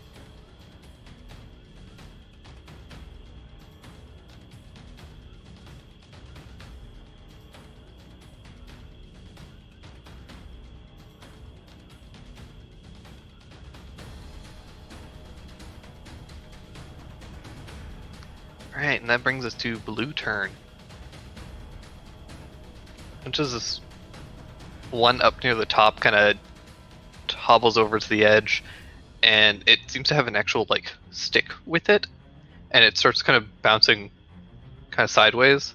Alright, and that brings us to blue turn. Which is this one up near the top, kind of hobbles over to the edge, and it seems to have an actual, like, stick with it, and it starts kind of bouncing kind of sideways,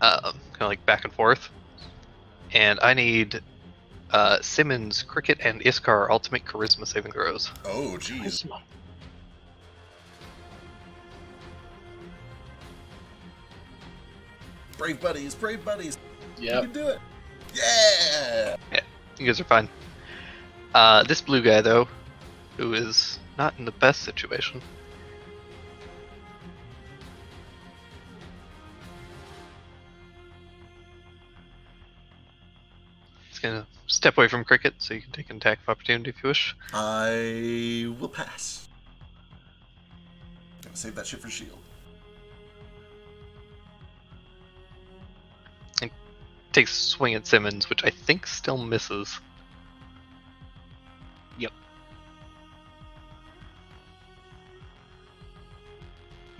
kind of like back and forth. And I need Simmons, Cricket, and Iskar all to make charisma saving throws. Oh, jeez. Brave buddies, brave buddies. You Yep. can do it. Yeah. You guys are fine. This blue guy, though, who is not in the best situation. He's gonna step away from Cricket, so you can take an attack of opportunity if you wish. I will pass. Gotta save that shit for shield. Takes a swing at Simmons, which I think still misses. Yep.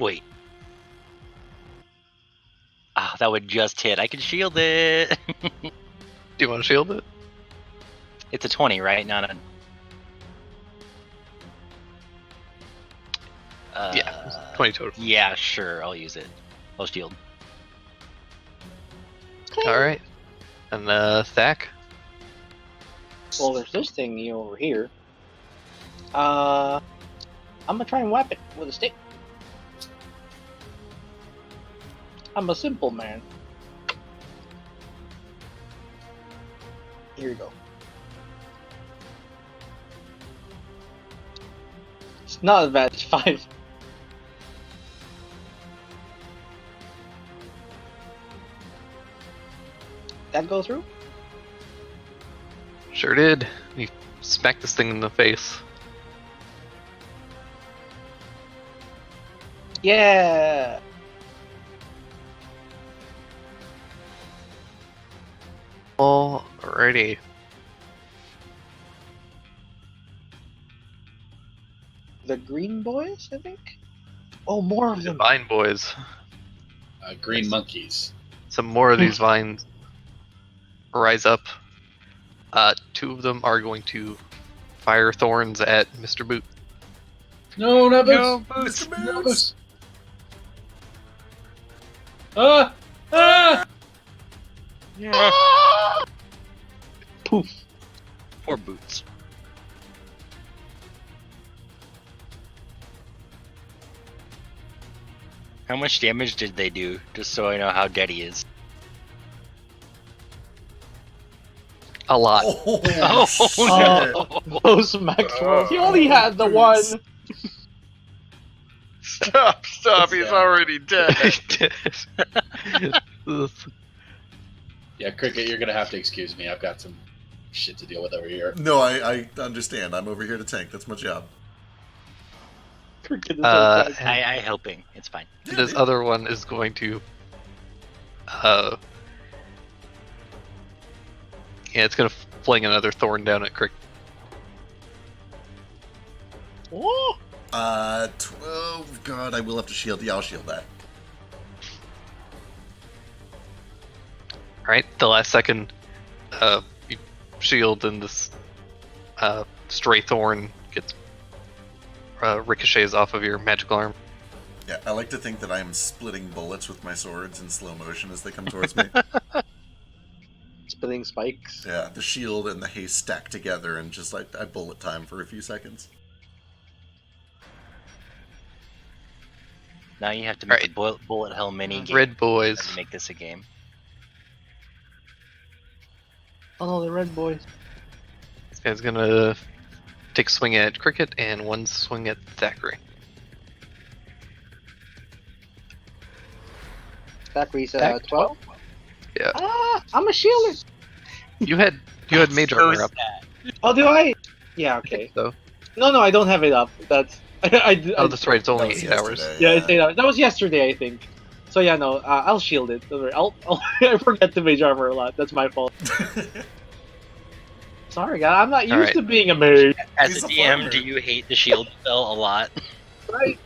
Wait. Ah, that would just hit. I can shield it. Do you want to shield it? It's a 20, right? Not a. Yeah, 20 total. Yeah, sure. I'll use it. I'll shield. All right. And Thack. Well, there's this thing over here. I'm gonna try and whap it with a stick. I'm a simple man. Here you go. It's not advantage 5. That go through? Sure did. You smacked this thing in the face. Yeah. Alrighty. The green boys, I think? Oh, more of them. Vine boys. Green monkeys. Some more of these vines rise up. 2 of them are going to fire thorns at Mr. Boot. No, not Boots. No, Boots. No, Boots. Ah! Ah! Poof. Poor Boots. How much damage did they do? Just so I know how dead he is. A lot. Oh, Oh, shit. Those Maxwell. He only had the one. Stop! He's Yeah. already dead. Yeah, Cricket, you're gonna have to excuse me. I've got some shit to deal with over here. No, I understand. I'm over here to tank. That's my job. Cricket is I helping. It's fine. This other one is going to yeah, it's gonna fling another thorn down at Crick. Oh, 12. God, I will have to shield. Yeah, I'll shield that. Alright, the last second you shield and this stray thorn gets ricochets off of your magical arm. Yeah, I like to think that I am splitting bullets with my swords in slow motion as they come towards me. spitting spikes. Yeah, the shield and the haste stack together and just like I bullet time for a few seconds. Now you have to make Alright. a bullet hell mini game. Red boys. To make this a game. Oh, the red boys. This guy's gonna take a swing at Cricket and one swing at Thackeray. Thackeray's Tack 12. Yeah. Ah, I'm a shielder. You had mage armor up, Oh, do I? Yeah, okay. so No, I don't have it up. That's oh, that's right. It's That only was 8 hours. yesterday, Yeah, it's 8 hours. That was yesterday, I think. So yeah, no, I'll shield it. Don't worry. I forget to mage armor a lot. That's my fault. Sorry, guy. I'm not used Alright. to being a mage. As He's a a DM, farmer. do you hate the shield spell a lot? Right?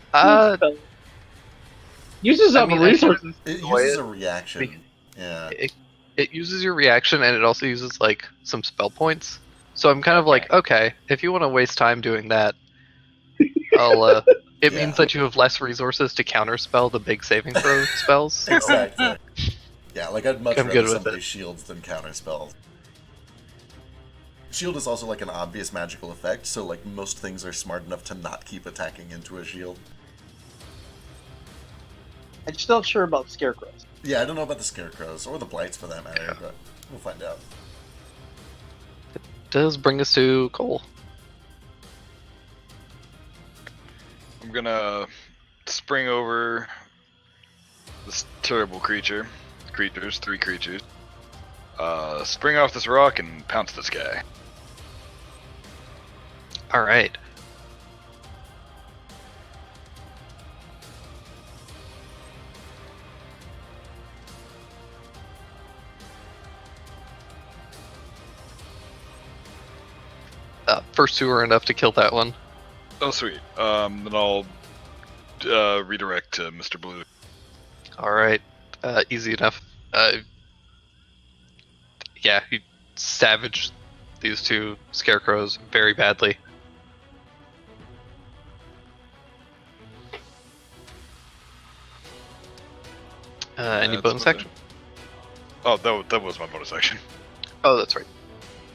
Uses I up mean, resources. It Why uses it- a reaction. Yeah. It uses your reaction and it also uses like some spell points. So I'm kind of like, okay, if you want to waste time doing that, I'll. It Yeah. means that you have less resources to counterspell the big saving throw spells. So Exactly. Yeah, like I'd much I'm rather good with somebody it. shields than counter spells. Shield is also like an obvious magical effect, so like most things are smart enough to not keep attacking into a shield. I'm just not sure about scarecrows. Yeah, I don't know about the scarecrows or the blights for that matter, Yeah. but we'll find out. does bring us to Cole. I'm gonna spring over this terrible creatures, 3 creatures. Spring off this rock and pounce this guy. All right. First 2 are enough to kill that one. Oh, sweet. Then I'll redirect to Mr. Blue. All right, easy enough. Yeah, he savaged these two scarecrows very badly. Any That's bonus what action? Oh, that was my bonus action. Oh, that's right.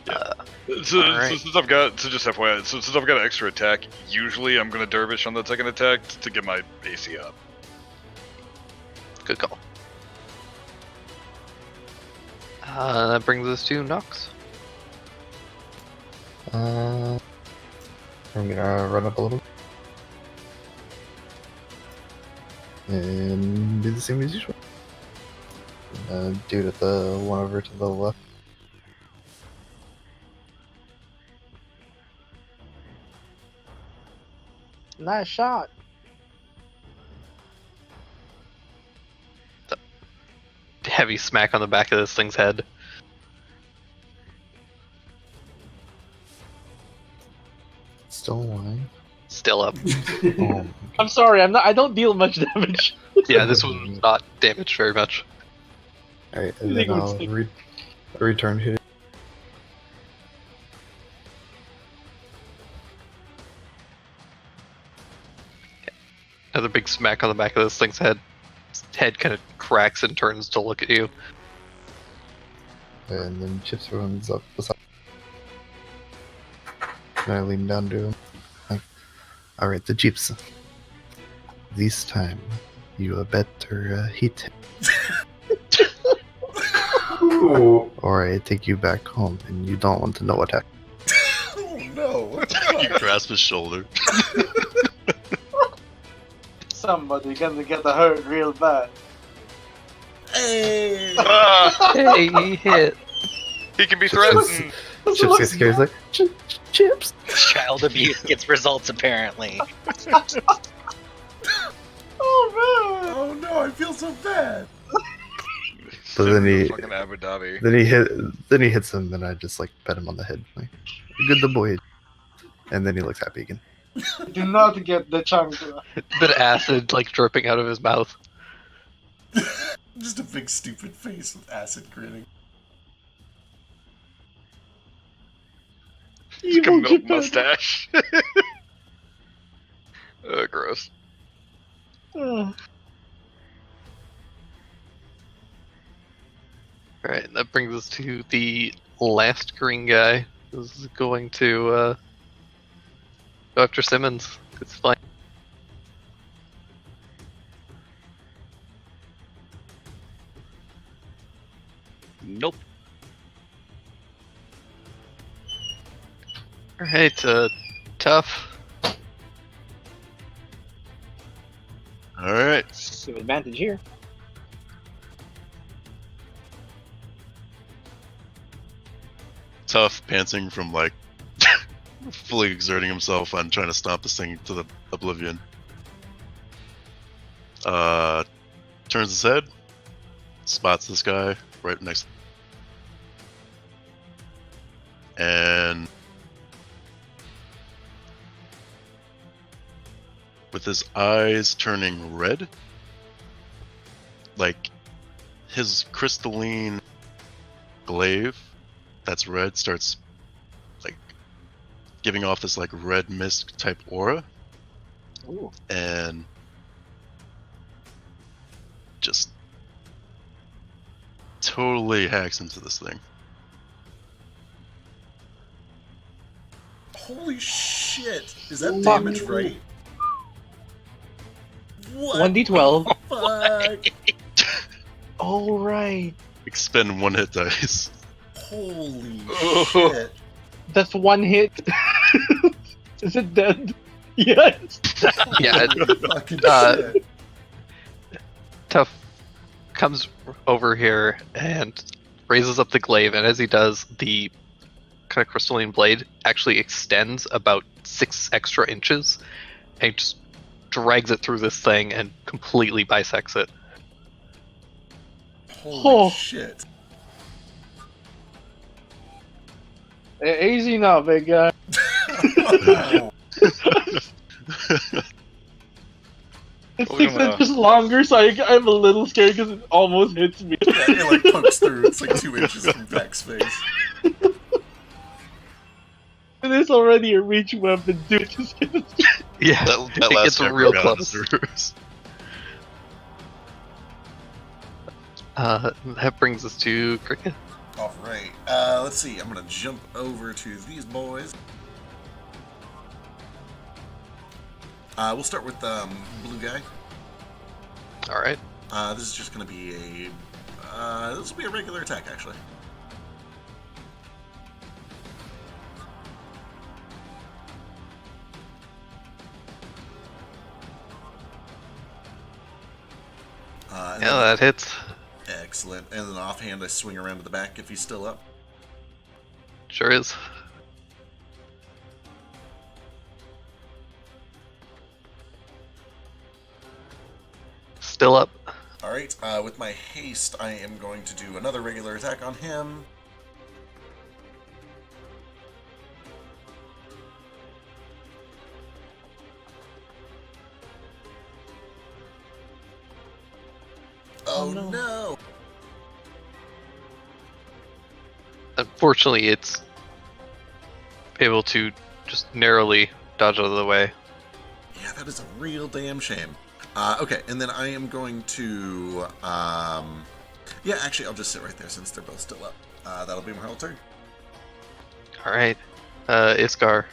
Alright. Since I've got, so just FYI, since I've got an extra attack, usually I'm gonna dervish on the second attack to get my AC up. Good call. That brings us to Nox. I'm gonna run up a little and do the same as usual. Do it at the one over to the left. Nice shot. Heavy smack on the back of this thing's head. Still alive. Still up. Oh, I'm sorry, I don't deal much damage. Yeah, this was not damaged very much. Alright, and then I'll return hit. Another big smack on the back of this thing's head. Its head kind of cracks and turns to look at you. And then Chips runs up beside. And I lean down to him. Like, alright, the Jeeps. This time, you better hit him. Or I take you back home and you don't want to know what happened. Oh no! You grasp his shoulder. Somebody gonna get hurt real bad. Hey! Hey, he hit. He can be threatened. Chips gets scared. He's like, Chips! Child abuse gets results apparently. Oh man! Oh no! I feel so bad. But then he- fucking Abu Dhabi. Then he hits him, and I just like pet him on the head. Like, good the boy. And then he looks happy again. Do not get the chancla. Bit of acid like dripping out of his mouth. Just a big stupid face with acid grinning. Like a milk mustache. Gross. Alright, that brings us to the last green guy who's going to go after Simmons. It's fine. Nope. Alright, tough. Alright. Some advantage here. Tough, panting from like fully exerting himself on trying to stomp this thing to the oblivion. Turns his head, spots this guy right next, and with his eyes turning red, like his crystalline glaive that's red starts like giving off this like red mist type aura. Ooh. And just totally hacks into this thing. Holy shit! Is that damage right? What? 1d12. Fuck! All right. Expend one hit dice. Holy Oh. shit! That's one hit. Is it dead? Yes. Yeah, Fucking Uh, shit! Tough comes over here and raises up the glaive, and as he does, the kind of crystalline blade actually extends about 6 extra inches and just drags it through this thing and completely bisects it. Holy Oh. shit! Easy now, big guy. Wow. It's We're 6 gonna- inches longer, so I'm a little scared because it almost hits me. Yeah, it like pokes through. It's like 2 inches from Vex's face. It is already a reach weapon, dude. Just gonna... Yeah, That it last gets never real got close. through. That brings us to Cricket. Alright, let's see. I'm gonna jump over to these boys. We'll start with blue guy. All right. This is just gonna be this will be a regular attack, actually. And Yeah, then- that hits. Excellent. And then offhand, I swing around to the back if he's still up. Sure is. Still up. Alright, with my haste, I am going to do another regular attack on him. Oh no! Unfortunately, it's able to just narrowly dodge out of the way. Yeah, that is a real damn shame. Okay, and then I am going to... yeah, actually, I'll just sit right there since they're both still up. That'll be my whole turn. All right. Iskar.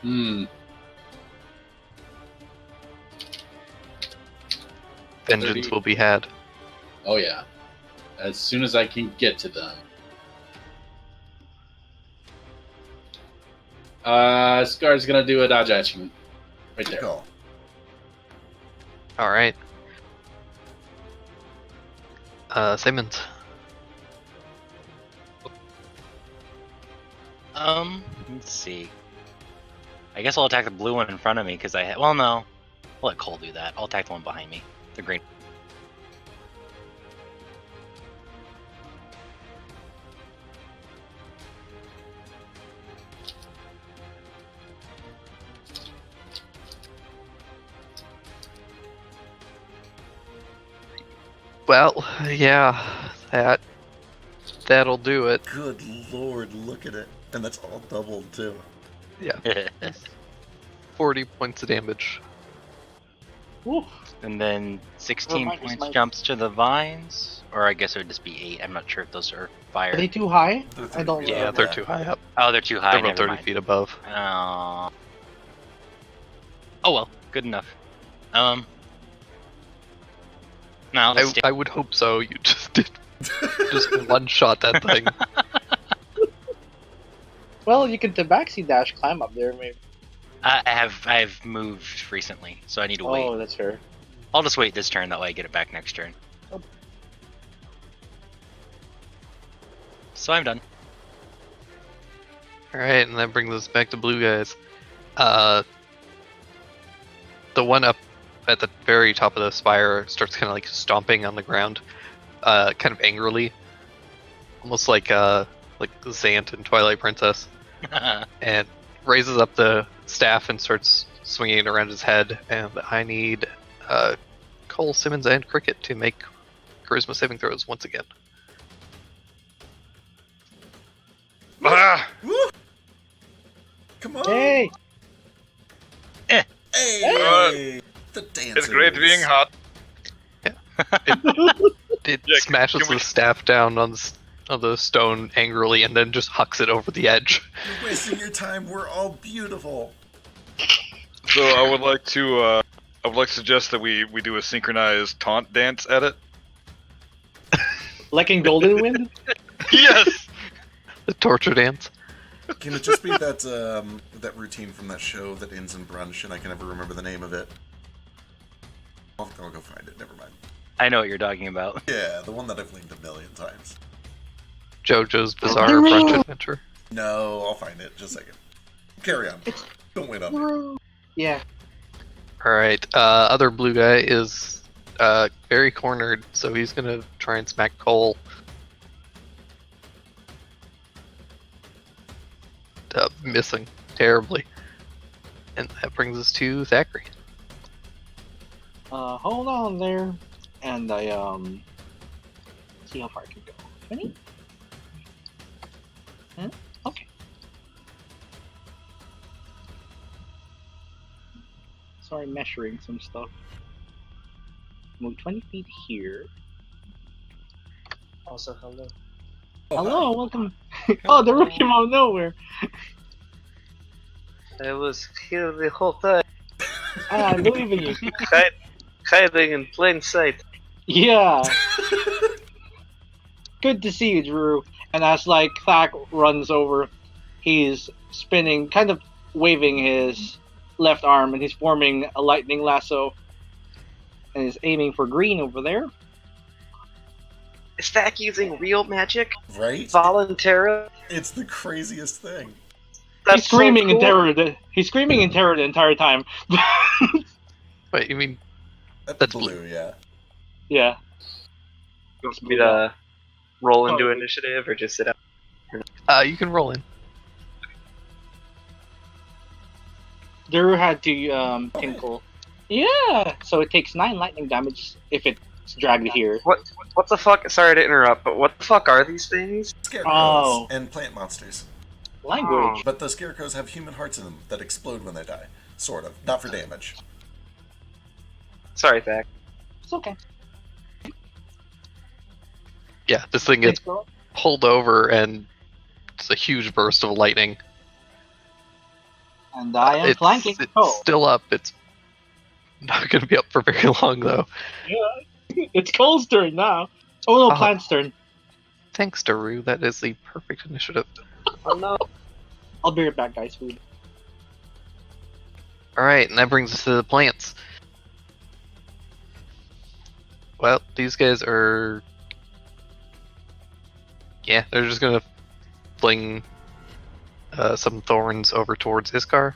Hmm. Vengeance 30. will be had. Oh yeah. As soon as I can get to them. Scar's gonna do a dodge action. Right Good there. call. All right. Simmons. Let's see. I guess I'll attack the blue one in front of me because well, no. I'll let Cole do that. I'll attack the one behind me. The green. Well, yeah, that'll do it. Good lord, look at it. And that's all doubled, too. Yeah, 40 points of damage. Woo. And then 16 Remind us, points Mike. jumps to the vines, or I guess it would just be 8. I'm not sure if those are Are fire. they too high? They're I don't 30 Yeah, know. feet they're up. too high up. Oh, they're too high. They're about Never 30 mind. feet above. Oh well, good enough. No, I'll just I would hope so. You just did just one shot that thing. Well, you can tabaxi dash climb up there, maybe. I've moved recently, so I need to wait. Oh, that's fair. I'll just wait this turn. That way, I get it back next turn. So I'm done. All right, and that brings us back to blue guys. The one up at the very top of the spire starts kind of like stomping on the ground, kind of angrily, almost like Xant in Twilight Princess, and raises up the staff and starts swinging it around his head. And I need Cole, Simmons, and Cricket to make charisma saving throws once again. Ah! Woo! Come on! Hey! Hey! The dancers. It's great being hot. It Yeah, smashes can we- the staff down on the stone angrily, and then just hucks it over the edge. You're wasting your time. We're all beautiful. So I would like to suggest that we do a synchronized taunt dance at it. Like in Golden Wind? Yes. The torture dance. Can it just be that that routine from that show that ends in brunch, and I can never remember the name of it? I'll go find it. Never mind. I know what you're talking about. Yeah, the one that I've linked a million times. JoJo's Bizarre Brunch Adventure. No, I'll find it. Just a second. Carry on. Don't wait on me. Yeah. Alright, other blue guy is very cornered, so he's gonna try and smack Cole. missing terribly. And that brings us to Thackeray. Hold on there, and I see how far I can go. 20? Okay. Sorry, measuring some stuff. Move 20 feet here. Also, hello. Hello, welcome. Oh, the roof came out of nowhere. I was here the whole time, I believe in you. hiding in plain sight. Yeah. Good to see you, Drew. And as like Thack runs over, he's spinning, kind of waving his left arm, and he's forming a lightning lasso, and he's aiming for green over there. Is Thack using real magic? Right? Voluntarily? It's the craziest thing. That's He's screaming so in cool. terror. He's screaming in terror the entire time. Wait, you mean That's blue, yeah. Yeah. You want me to roll into initiative or just sit out? you can roll in. Drew had to tinkle. Yeah. So it takes 9 lightning damage if it's dragged here. What the fuck? Sorry to interrupt, but what the fuck are these things? Scarecrows and plant monsters. Language. But the scarecrows have human hearts in them that explode when they die. Sort of. Not for damage. Sorry, Thack. It's okay. Yeah, this thing gets pulled over and it's a huge burst of lightning. And I am flanking. It's still up. It's not going to be up for very long, though. Yeah. It's Cole's turn now. Oh no, Plant's turn. Thanks, Daru. That is the perfect initiative. Oh no. I'll be right back, guys. Food. Alright, and that brings us to the plants. Well, these guys are... Yeah, they're just gonna fling some thorns over towards Iskar.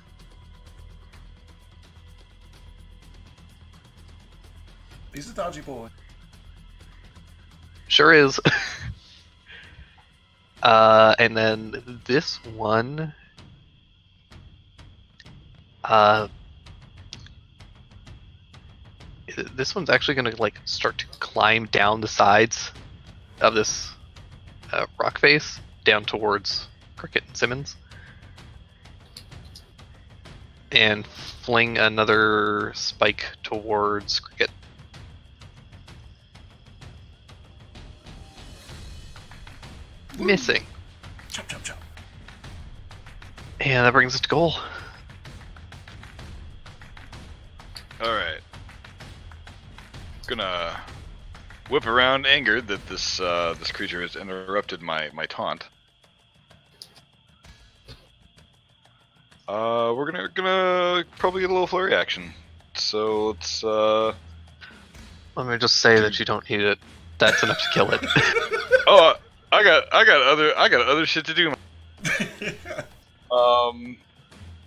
He's a dodgy boy. Sure is. And then this one... this one's actually gonna like start to climb down the sides of this rock face down towards Cricket and Simmons, and fling another spike towards Cricket. Missing. Chop, chop, chop. And that brings us to goal. Alright. Gonna whip around, angered that this this creature has interrupted my taunt. We're gonna probably get a little flurry action. So let's Let me just say that you don't need it. That's enough to kill it. Oh, I got other shit to do. So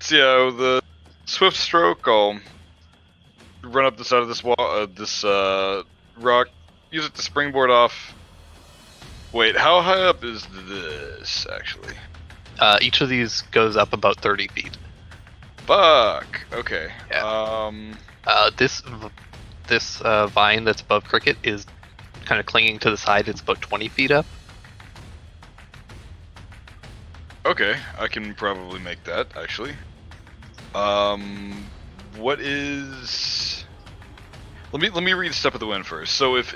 yeah, the swift stroke, I'll run up the side of this wall, this rock, use it to springboard off. Wait, how high up is this actually? Each of these goes up about 30 feet. Fuck. Okay. Yeah. This vine that's above Cricket is kind of clinging to the side. It's about 20 feet up. Okay, I can probably make that actually. What is? Let me read Step of the Wind first. So if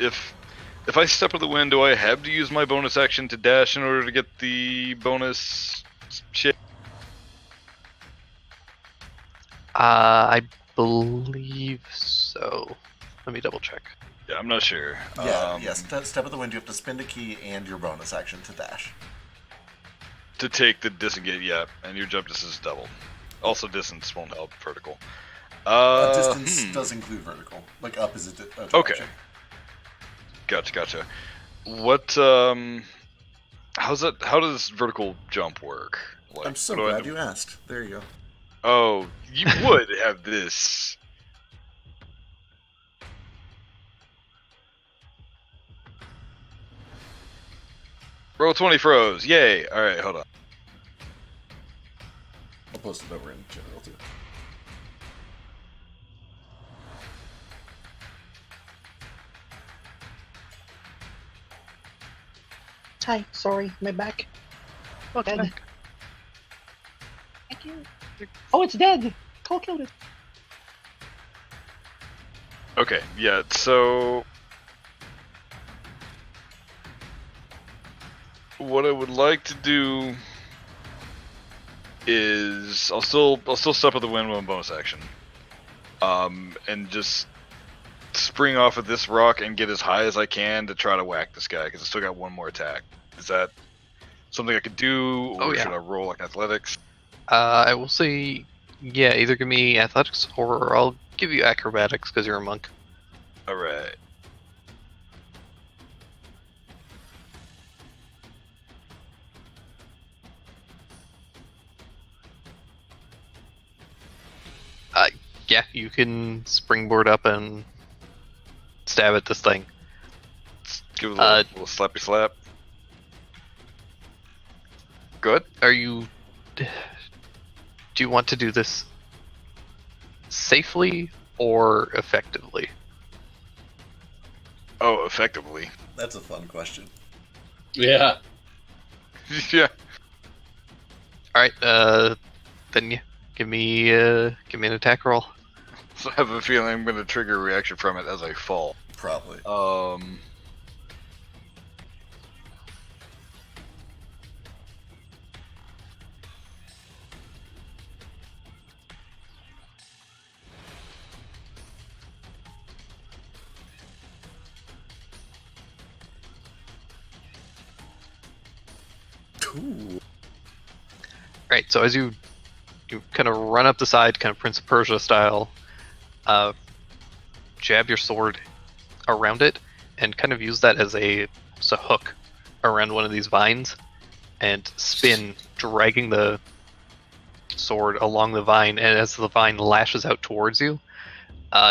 I Step of the Wind, do I have to use my bonus action to dash in order to get the bonus shit? I believe so. Let me double check. Yeah, I'm not sure. Yeah, yes. Step of the Wind, you have to spend a key and your bonus action to dash. To take the disengage, yeah, and your jump distance is doubled. Also, distance won't help vertical. Distance does include vertical. Like up is a direction. Okay. Gotcha. What? How does vertical jump work? Like, I'm so glad you asked. There you go. Oh, you would have this. Roll 20 froze. Yay. Alright, hold on. post it over in general too. Hi, sorry, my back. Welcome Dead. back. Thank you. Oh, it's dead. Cole killed it. Okay, yeah, so what I would like to do is I'll still step with the wind one bonus action. And just spring off of this rock and get as high as I can to try to whack this guy, because I still got one more attack. Is that something I could do, or Oh, yeah. should I roll like athletics? I will say, yeah, either give me athletics or I'll give you acrobatics because you're a monk. Alright. Yeah, you can springboard up and stab at this thing. Give it a little slappy slap. Good. Are you... Do you want to do this safely or effectively? Oh, effectively. That's a fun question. Yeah. Yeah. Alright, then yeah, give me an attack roll. So I have a feeling I'm going to trigger a reaction from it as I fall. Probably. Ooh. Right, so as you kind of run up the side, kind of Prince of Persia style, jab your sword around it, and kind of use that as a hook around one of these vines, and spin, dragging the sword along the vine, and as the vine lashes out towards you,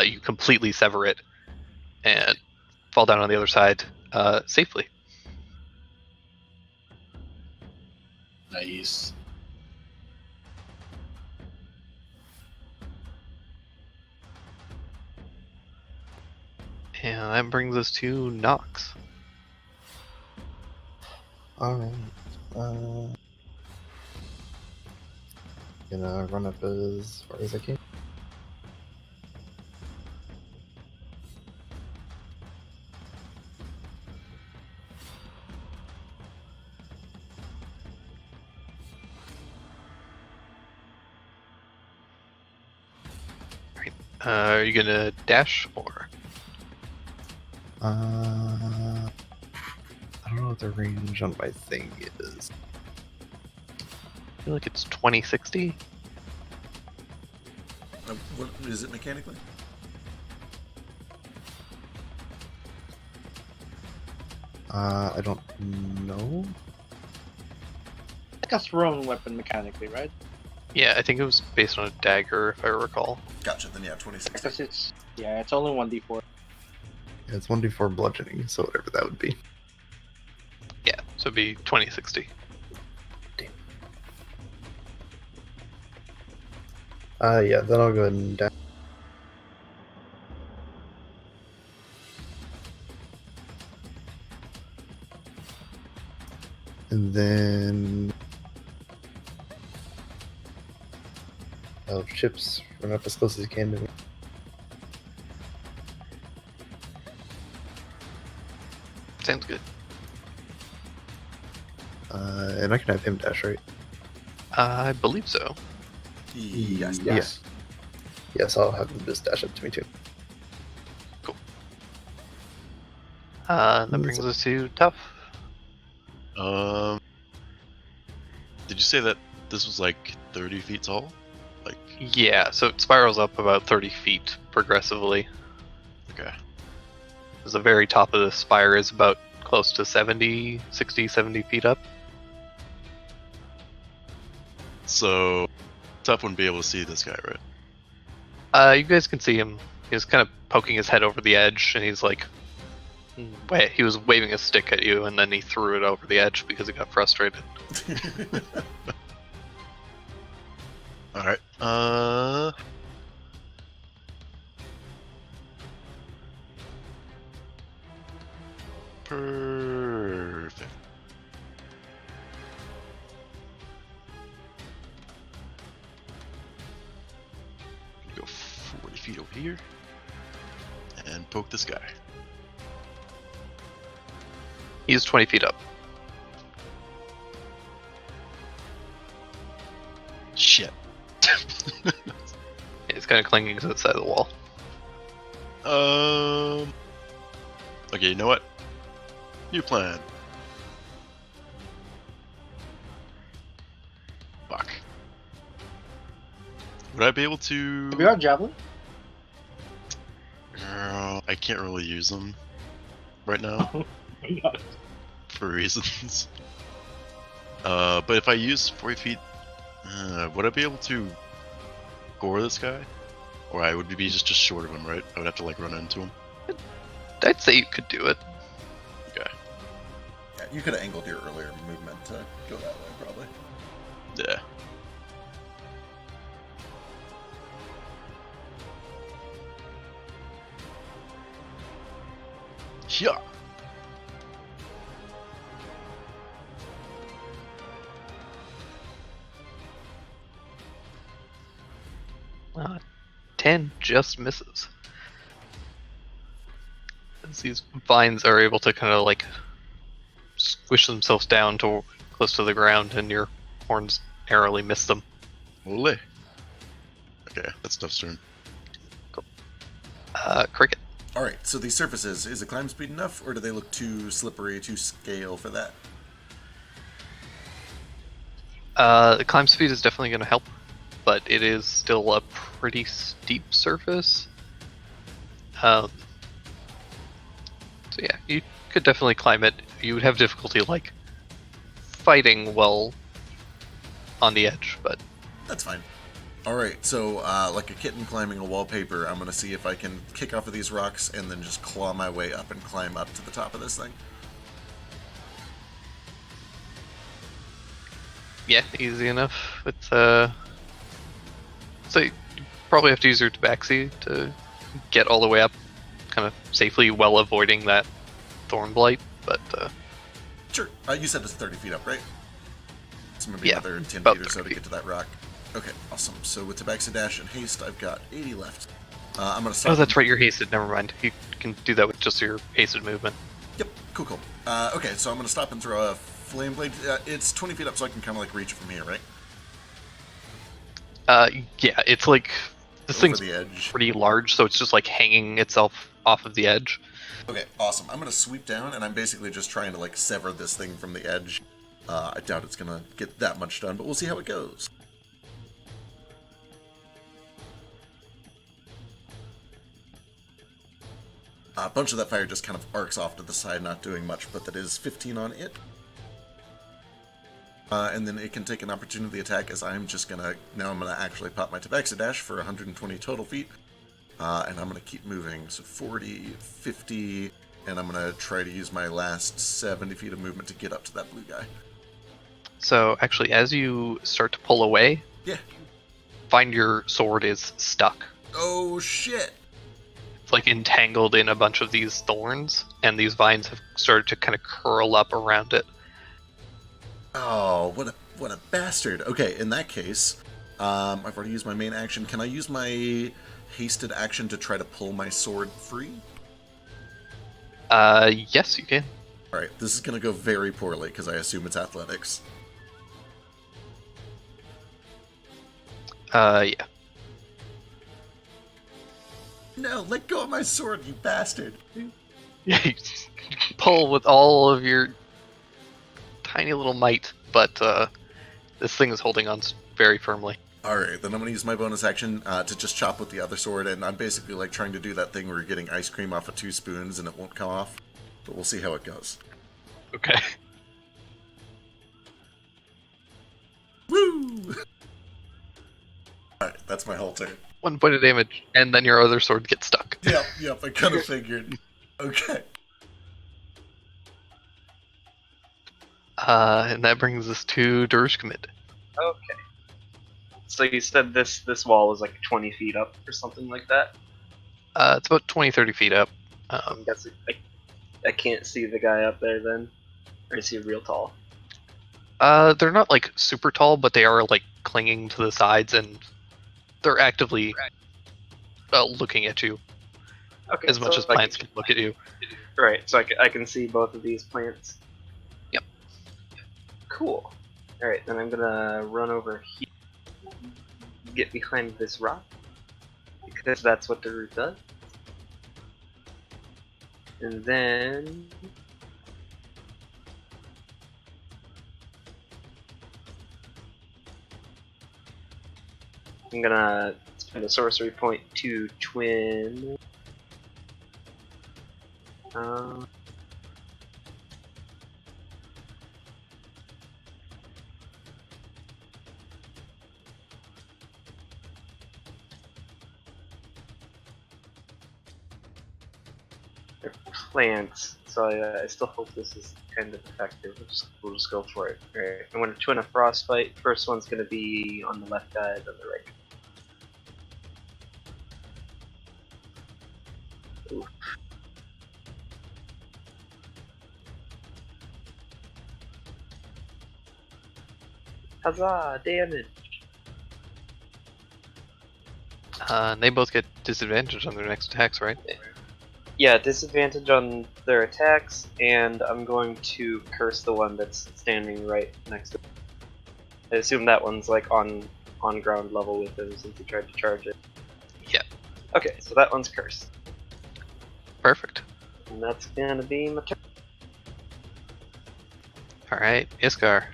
you completely sever it, and fall down on the other side safely. Nice. And that brings us to Nox. Alright. Gonna run up as far as I can. Are you gonna dash or? I don't know what the range on my thing is. I feel like it's 2060. What is it mechanically? I don't know. Like a thrown weapon mechanically, right? Yeah, I think it was based on a dagger, if I recall. Gotcha, then yeah, 26. Because it's only 1d4. Yeah, it's 1d4 bludgeoning, so whatever that would be. Yeah, so it'd be 2060. Yeah, then I'll go ahead and dash. And then chips run up as close as you can to me. Sounds good. And I can have him dash, right? I believe so. Yes. Yes. Yes, I'll have him just dash up to me too. Cool. That brings us to Tough. Did you say that this was like 30 feet tall? Like, Yeah, so it spirals up about 30 feet progressively. okay. The very top of the spire is about close to 70 feet up. So, Tough wouldn't be able to see this guy, right? You guys can see him. He's kind of poking his head over the edge, and he's like, he was waving a stick at you, and then he threw it over the edge because he got frustrated. All right. Perfect. Go 40 feet over here and poke this guy. He's 20 feet up. Shit. He's kind of clinging to the side of the wall. Okay, you know what? New plan. Fuck. Would I be able to? Have you got javelin? I can't really use them right now Oh my god. for reasons. But if I use 40 feet, would I be able to gore this guy? Or I would be just short of him, right? I would have to like run into him. I'd say you could do it. Okay. Yeah, you could have angled your earlier movement to go that way, probably. Yeah. Yeah. Uh, 10 just misses. As these vines are able to kind of like squish themselves down to close to the ground, and your horns narrowly miss them. Ole. Okay, that's Stuff's turn. Cricket. Alright, so these surfaces, is the climb speed enough, or do they look too slippery, too scale for that? The climb speed is definitely going to help, but it is still a pretty steep surface. So yeah, you could definitely climb it. You would have difficulty like fighting while on the edge, but That's fine. Alright, so like a kitten climbing a wallpaper, I'm going to see if I can kick off of these rocks and then just claw my way up and climb up to the top of this thing. yeah, easy enough. It's so you probably have to use your tabaxi to get all the way up, kind of safely, while avoiding that thorn blight. But Sure. You said it's 30 feet up, right? So maybe Yeah, another 10 about feet or so to 30 get to that rock. Okay, awesome. So with Tabaxi Dash and Haste, I've got 80 left. I'm going to stop. oh, that's right, you're hasted. Never mind. You can do that with just your hasted movement. Yep, cool. Okay, so I'm going to stop and throw a Flame Blade. It's 20 feet up, so I can kind of like reach from here, right? Yeah, it's like this Over thing's the edge. pretty large, so it's just like hanging itself off of the edge. Okay, awesome. I'm going to sweep down, and I'm basically just trying to like sever this thing from the edge. I doubt it's going to get that much done, but we'll see how it goes. A bunch of that fire just kind of arcs off to the side, not doing much, but that is 15 on it. And then it can take an opportunity attack, as I'm just gonna... Now I'm gonna actually pop my Tabaxi Dash for 120 total feet. And I'm gonna keep moving, so 40, 50, and I'm gonna try to use my last 70 feet of movement to get up to that blue guy. So actually, as you start to pull away, Yeah. find your sword is stuck. Oh, shit! It's like entangled in a bunch of these thorns, and these vines have started to kind of curl up around it. Oh, what a bastard. Okay, in that case, I've already used my main action. Can I use my hasted action to try to pull my sword free? Yes, you can. Alright, this is gonna go very poorly, because I assume it's athletics. Yeah. No, let go of my sword, you bastard! You pull with all of your tiny little might, but this thing is holding on very firmly. Alright, then I'm gonna use my bonus action to just chop with the other sword, and I'm basically like trying to do that thing where you're getting ice cream off of 2 spoons and it won't come off. But we'll see how it goes. Okay. Woo! Alright, that's my whole turn. 1 point of damage, and then your other sword gets stuck. Yep, I kind of figured. Okay. And that brings us to Durushkamid. Okay. So you said this wall is like 20 feet up or something like that? It's about 20-30 feet up. I'm guessing I can't see the guy up there then. Or is he real tall? They're not like super tall, but they are like clinging to the sides, and they're actively looking at you Okay, as much so as plants can look at you. Right, so I can see both of these plants. Yep. Cool. Alright, then I'm gonna run over here, get behind this rock, because that's what the root does. And then... I'm gonna spend a sorcery point to twin... they're plants, so I still hope this is kind of effective. We'll just go for it. Alright, I'm gonna twin a frostbite. First one's gonna be on the left guy, then the right. Oof. Huzzah! Damage! They both get disadvantage on their next attacks, right? Yeah, disadvantage on their attacks, and I'm going to curse the one that's standing right next to. I assume that one's like on ground level with him since he tried to charge it. Yeah. Okay, so that one's cursed. Perfect. And that's gonna be my turn. Alright, Iskar.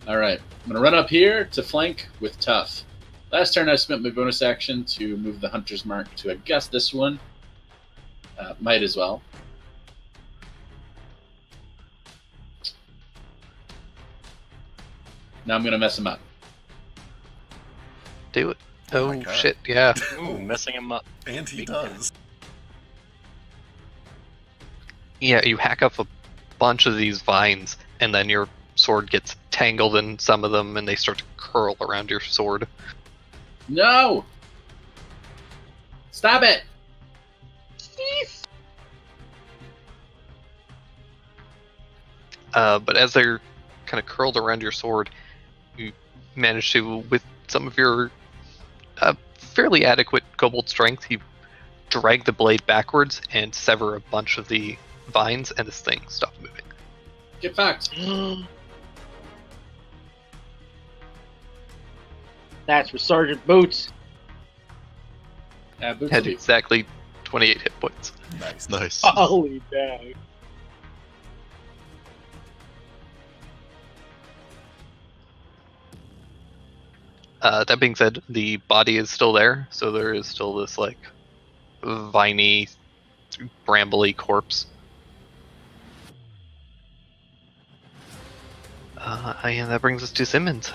Alright, I'm gonna run up here to flank with Tough. Last turn I spent my bonus action to move the Hunter's Mark to, I guess, this one. Might as well. Now I'm gonna mess him up. Do it. Oh my Oh, God. shit, yeah. Ooh, messing him up. And he Big does. Yeah, you hack up a bunch of these vines, and then your sword gets tangled in some of them, and they start to curl around your sword. No! Stop it! But as they're kind of curled around your sword, you manage to, with some of your fairly adequate kobold strength, you drag the blade backwards and sever a bunch of the vines, and this thing stops moving. Get fucked. That's for Sergeant Boots. Boots will Had be- exactly 28 hit points. Nice. Nice. Holy damn. That being said, the body is still there, so there is still this like viney, brambly corpse. And that brings us to Simmons.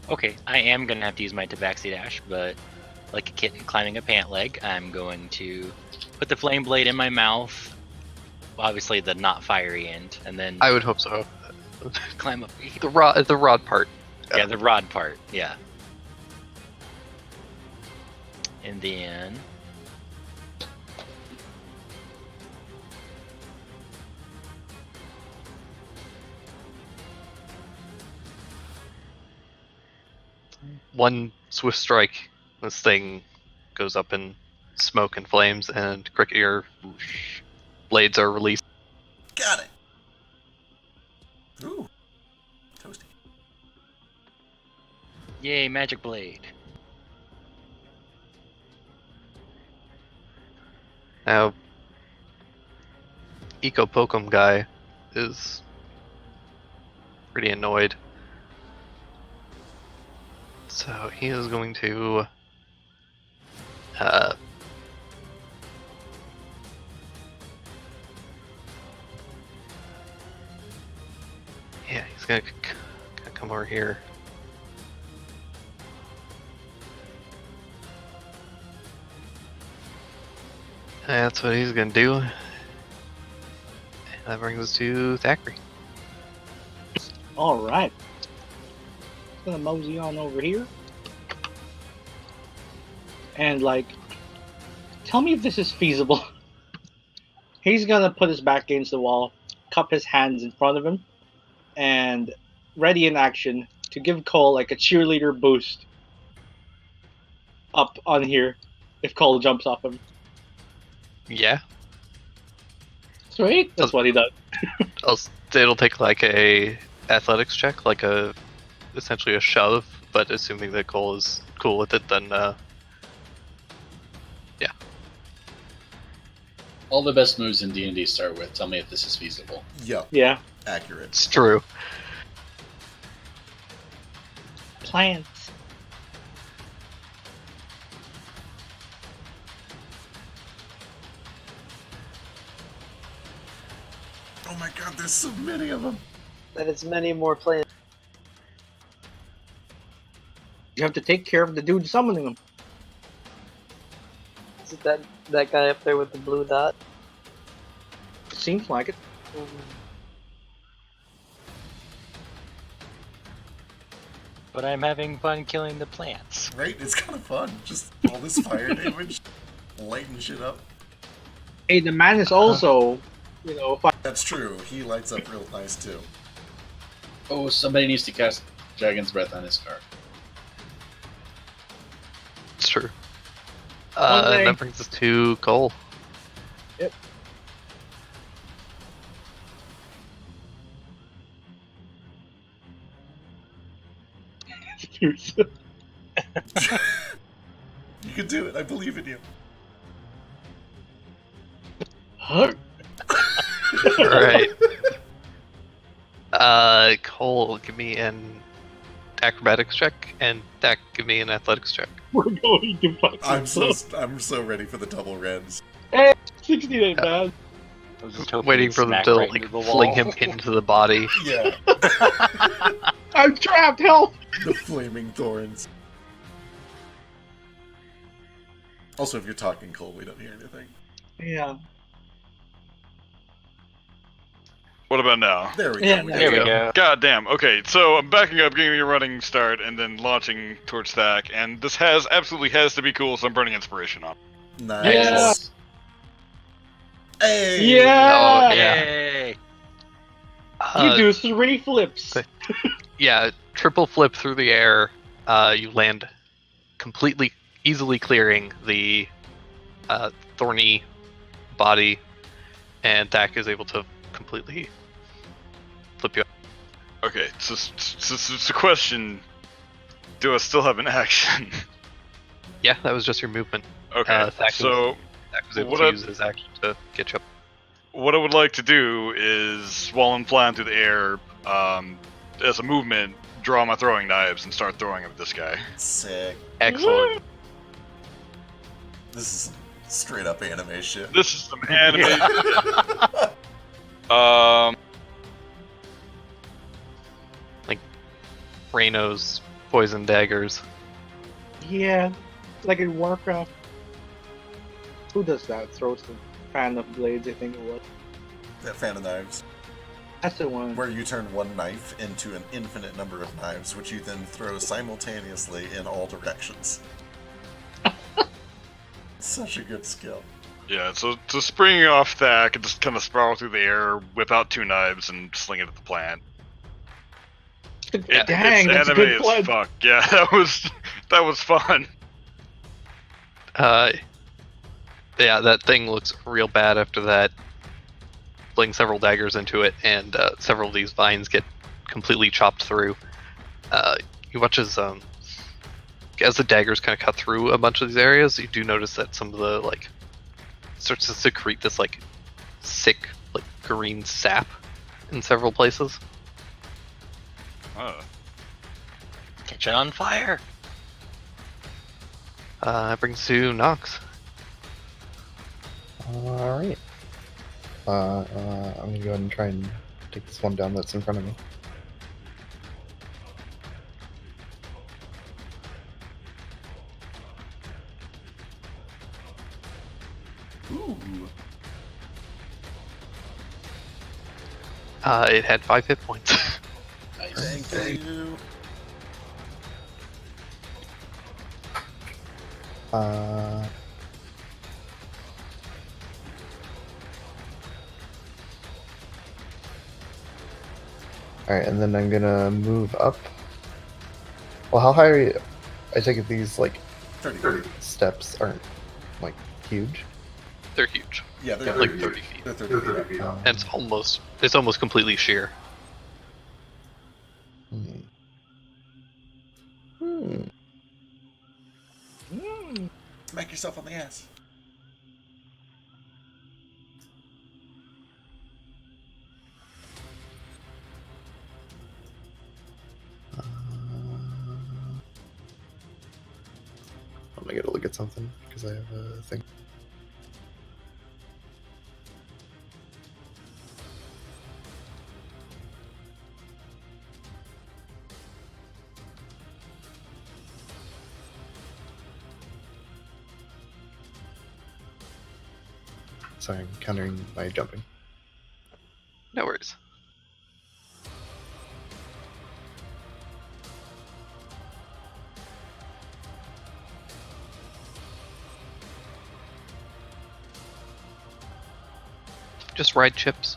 Okay, I am gonna have to use my Tabaxi Dash, but like a kitten climbing a pant leg, I'm going to put the flame blade in my mouth, obviously the not fiery end, and then I would hope so. climb up. The rod part. Yeah, the rod part. Yeah, and then One swift strike, this thing goes up in smoke and flames, and cricket, your blades are released. Got it. Ooh. Toasty. yay, magic blade. Now, Eco Pokem guy is pretty annoyed. So he is going to yeah, he's gonna come over here. That's what he's gonna do. that brings us to Thackeray. All right. Gonna mosey on over here. And, like, tell me if this is feasible. He's gonna put his back against the wall, cup his hands in front of him, and ready in action to give Cole, like, a cheerleader boost up on here if Cole jumps off him. Yeah. Sweet. That's what he does. It'll take like a athletics check, like essentially a shove, but assuming that Cole is cool with it, then yeah. All the best moves in D&D start with, tell me if this is feasible. Yep. Yeah. Accurate. It's true. Plants. Oh my god, there's so many of them. That is many more plants. You have to take care of the dude summoning them. Is it that guy up there with the blue dot? It seems like it. But I'm having fun killing the plants. Right? It's kind of fun. Just all this fire damage, lighting shit up. Hey, the man is also, you know, That's true. He lights up real nice too. Oh, somebody needs to cast Dragon's Breath on his car. It's true. One day. That brings us to Cole. Yep. You can do it. I believe in you. Alright. Cole, give me an acrobatics check, and Dak, give me an athletics check. We're going to fuck I'm so ready for the double reds. 68, man. I was just hoping Waiting you'd for them smack to right like into the fling wall. him into the body. Yeah. I'm trapped, help! The flaming thorns. Also, if you're talking, Cole, we don't hear anything. Yeah. What about now? There we Yeah, go. There we go. God damn. Okay, so I'm backing up, giving a running start, and then launching towards Thack, and this absolutely has to be cool, so I'm burning inspiration on. Nice. Yeah. Hey! Yeah! Oh, yeah. Yay! You do 3 flips. Yeah, triple flip through the air. You land completely, easily clearing the thorny body, and Dak is able to completely flip you up. Okay, so it's a question. Do I still have an action? Yeah, that was just your movement. Okay, Thack so was able what to I- use his action to get you up. what I would like to do is, while I'm flying through the air, as a movement, draw my throwing knives and start throwing at this guy. Sick. Excellent. This is straight up anime shit. This is some anime. Reno's poison daggers. Yeah, like in Warcraft. Who does that? Throws the fan of blades, I think it was. That fan of knives. That's the one. Where you turn one knife into an infinite number of knives, which you then throw simultaneously in all directions. Such a good skill. Yeah, so springing off Thack, and just kind of spiral through the air, whip out 2 knives, and sling it at the plant. Dang, It's that's a anime good as plan. fuck. Yeah, that was fun. Yeah, that thing looks real bad after that. Fling several daggers into it, and several of these vines get completely chopped through. You watch as the daggers kind of cut through a bunch of these areas, you do notice that some of the like starts to secrete this like sick like green sap in several places. Oh. Catch it on fire! That brings to Nox. Alright. I'm gonna go ahead and try and take this one down that's in front of me. Ooh. It had 5 hit points. Thank you. Alright, and then I'm gonna move up. Well, how high are you? I take it these, like, 30. steps aren't, like, huge. They're huge. Yeah, they're Like 30 30 feet. They're 30 feet. And it's almost completely sheer. Smack yourself on the ass. I'm gonna get to look at something because I have a thing. Sorry, I'm countering my jumping. No worries. Just ride chips.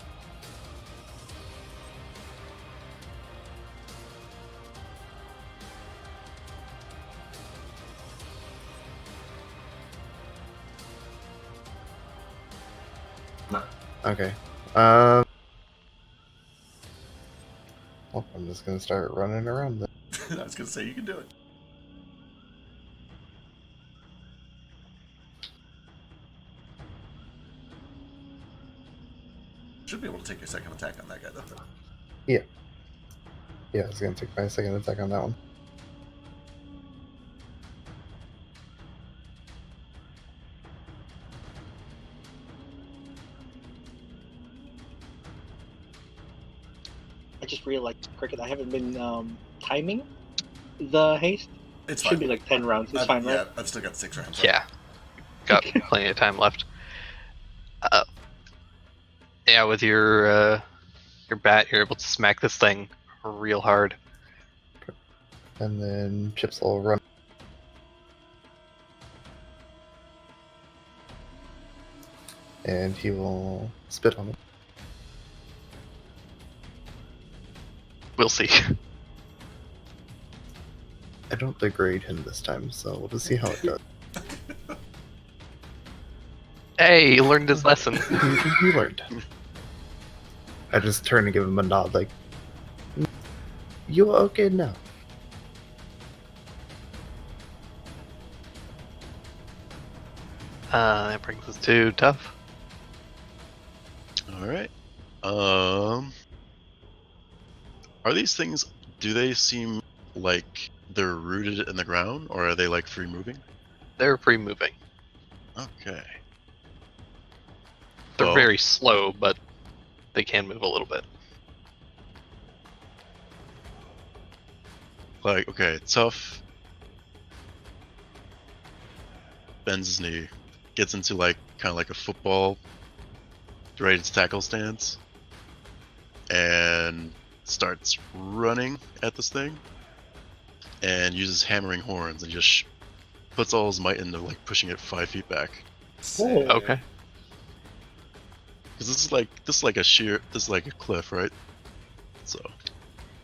Okay. Well, I'm just gonna start running around then. I was gonna say you can do it. Should be able to take your second attack on that guy, though. Yeah, I was gonna take my second attack on that one. I just realized, Cricket, I haven't been timing the haste. It's Should fine. be like 10 rounds. It's fine, yeah, right? I've still got 6 rounds. Yeah. Got plenty of time left. Yeah, with your bat, you're able to smack this thing real hard. And then Chips will run. And he will spit on it. We'll see. I don't degrade him this time, so we'll just see how it does. Hey, he learned his lesson. He learned. I just turn and give him a nod, like, you okay now? That brings us to tough. Alright. Are these things, do they seem like they're rooted in the ground, or are they like free moving? They're free moving. Okay. They're Well, very slow, but they can move a little bit. like, okay, tough. Bends his knee, gets into like kind of like a football ready to tackle stance, and starts running at this thing, and uses hammering horns and just puts all his might into like pushing it 5 feet back. Okay. Because this is like a cliff, right? So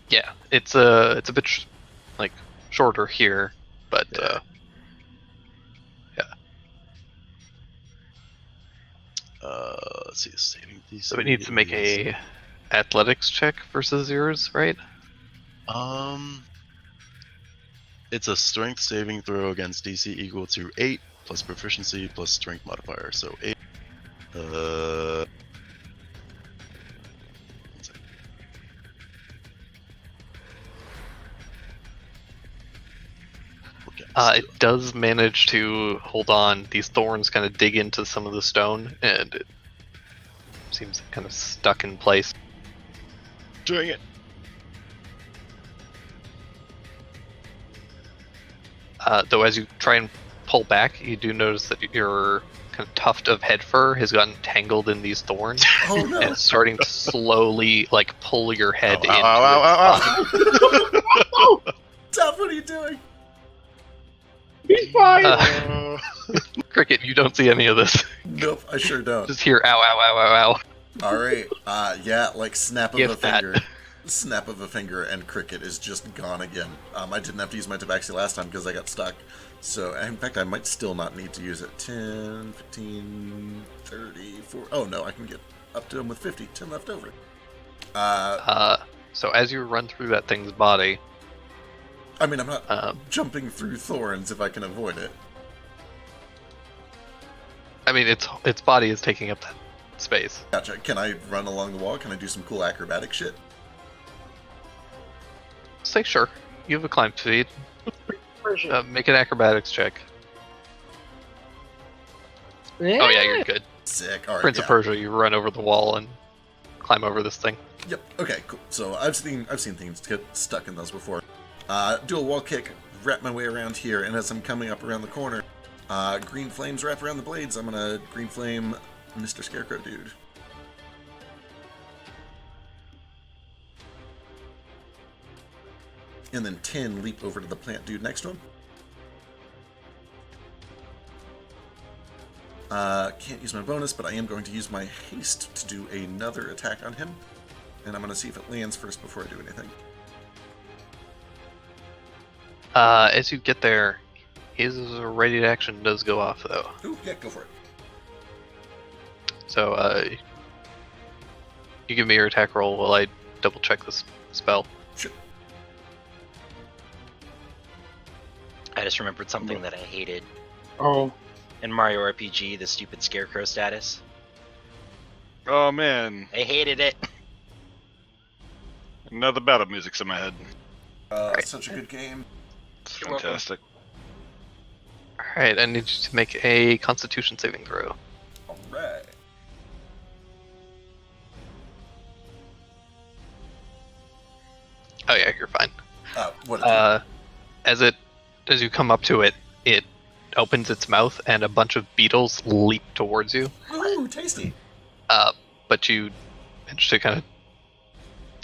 Yeah, it's a bit like shorter here, but Yeah. Let's see, saving DC. so it needs to make a athletics check versus yours, right? It's a strength saving throw against DC equal to 8 plus proficiency plus strength modifier. So 8. One second. Okay, It does manage to hold on. These thorns kind of dig into some of the stone, and it seems kind of stuck in place. doing it. Though as you try and pull back, you do notice that your kind of tuft of head fur has gotten tangled in these thorns, Oh no! and it's starting to slowly like pull your head into its ow. Duff, what are you doing? He's fine. Cricket, you don't see any of this. Nope, I sure don't. Just hear ow, ow, ow, ow, ow. Alright, yeah, like snap of Give a that. finger. Snap of a finger, and Cricket is just gone again. I didn't have to use my tabaxi last time because I got stuck. So, in fact, I might still not need to use it. 10, 15, 30, 40... Oh, no, I can get up to him with 50. 10 left over. So as you run through that thing's body... I mean, I'm not jumping through thorns if I can avoid it. I mean, its body is taking up that space. Gotcha. Can I run along the wall? Can I do some cool acrobatic shit? Say sure. You have a climb speed. Make an acrobatics check. Yeah. Oh yeah, you're good. Sick. All right. Prince of Persia, you run over the wall and climb over this thing. Yep. Okay. Cool. So I've seen things get stuck in those before. Do a wall kick, wrap my way around here, and as I'm coming up around the corner, green flames wrap around the blades. I'm gonna green flame Mr. Scarecrow dude. And then 10 leap over to the plant dude next to him. Can't use my bonus, but I am going to use my haste to do another attack on him. And I'm going to see if it lands first before I do anything. As you get there, his ready to action does go off, though. Ooh, yeah, go for it. So, you give me your attack roll while I double check this spell. Sure. I just remembered something that I hated Oh. in Mario RPG, the stupid scarecrow status. Oh man, I hated it. now the battle music's in my head. Such a good game. It's fantastic. Alright, I need you to make a Constitution saving throw. Alright. Oh yeah, you're fine. What? As you come up to it, it opens its mouth and a bunch of beetles leap towards you. Ooh, tasty. But you manage to kind of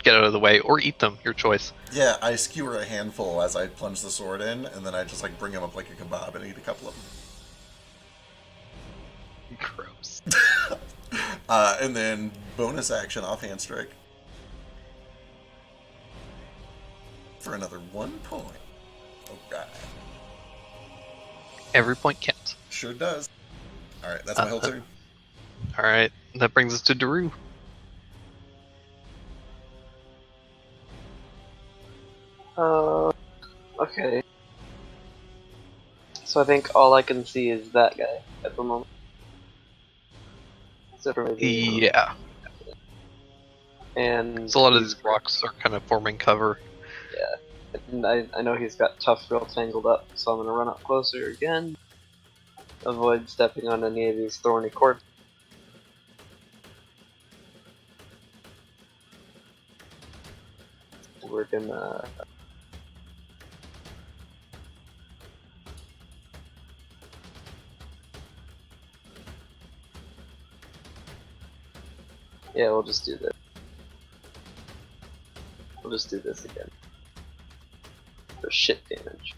get out of the way or eat them, your choice. Yeah, I skewer a handful as I plunge the sword in, and then I just like bring them up like a kebab and eat a couple of them. Gross. And then bonus action offhand strike. For another 1 point. Alright. Every point counts. Sure does. Alright, that's my whole turn. Alright, that brings us to Daru. Okay. So I think all I can see is that guy at the moment. Except for maybe. Yeah. And So a lot of these rocks are kind of forming cover. and I know he's got tough real tangled up, so I'm gonna run up closer again. Avoid stepping on any of these thorny cords. We're gonna. Yeah, we'll just do this. We'll just do this again. For shit damage.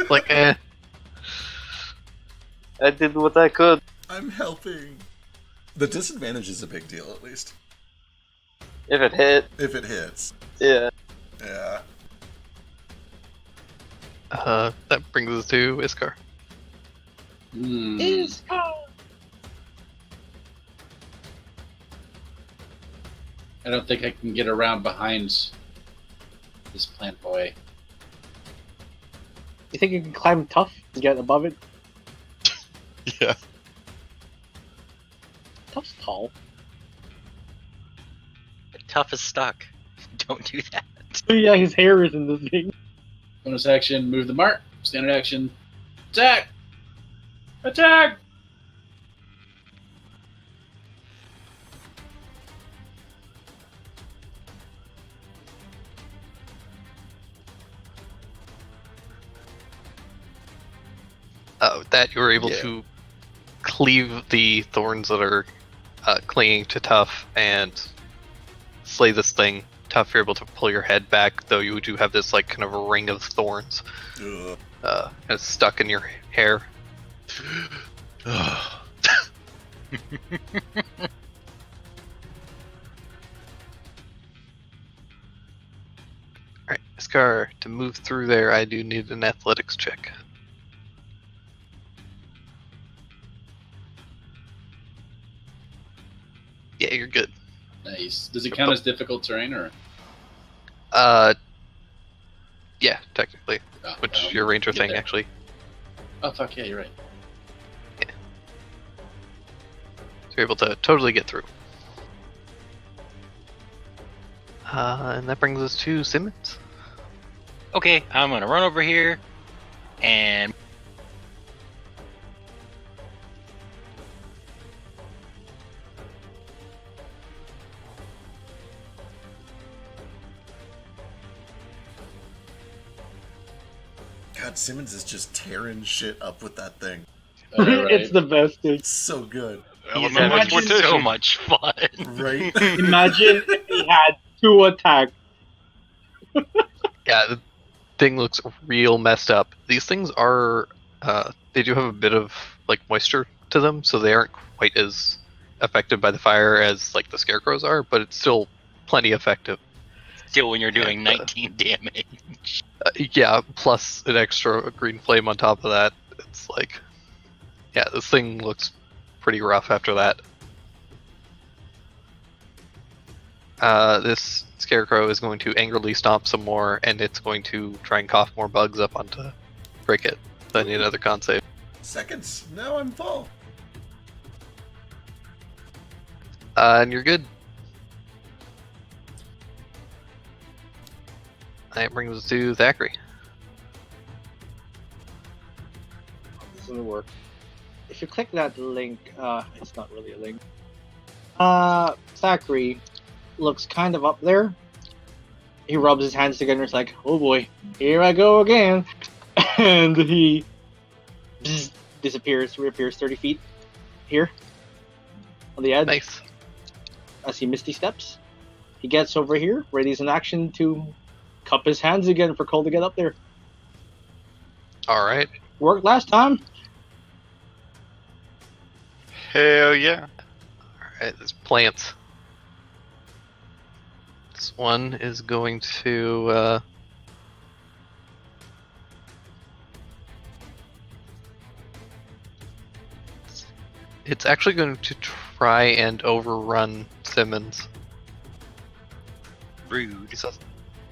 Like, I did what I could. I'm helping. The disadvantage is a big deal, at least. If it hit, If it hits. yeah. Yeah. that brings us to Iskar. I don't think I can get around behind this plant boy. You think you can climb tough and get above it? Yeah. Tough's tall. Tough is stuck. Don't do that. Oh, yeah, his hair is in this thing. Bonus action, move the mark. Standard action, attack! Attack! With that, you were able Yeah. to cleave the thorns that are clinging to Tough and slay this thing. Tough, you're able to pull your head back, though you do have this like kind of a ring of thorns Ugh. kind of stuck in your hair. Alright, Scar, to move through there, I do need an athletics check. Yeah, you're good. Nice. Does it count as difficult terrain or? Yeah, technically. Oh, Which well, your ranger get thing, there. actually. Oh fuck yeah, you're right. So you're able to totally get through. And that brings us to Simmons. Okay, I'm gonna run over here and God, Simmons is just tearing shit up with that thing. Alright. It's the best thing. It's so good. he's Elemental having so exploitation. much fun. Right? Imagine if he had 2 attacks. Yeah, the thing looks real messed up. These things are, they do have a bit of like moisture to them, so they aren't quite as affected by the fire as like the scarecrows are, but it's still plenty effective. Still, when you're doing And, 19 damage. Yeah, plus an extra green flame on top of that. It's like, yeah, this thing looks pretty rough after that. This scarecrow is going to angrily stomp some more, and it's going to try and cough more bugs up onto Cricket. So I need another con save. Seconds. Now I'm full. And you're good. That brings us to Zachary. This doesn't work. If you click that link, it's not really a link. Zachary looks kind of up there. He rubs his hands together and is like, oh boy, here I go again. And he reappears 30 feet here on the edge. Nice. As he misty steps, he gets over here, readies an action to cup his hands again for Cole to get up there. Alright. Worked last time. Hell yeah. Alright, there's plants. This one is going to, it's actually going to try and overrun Simmons. Rude.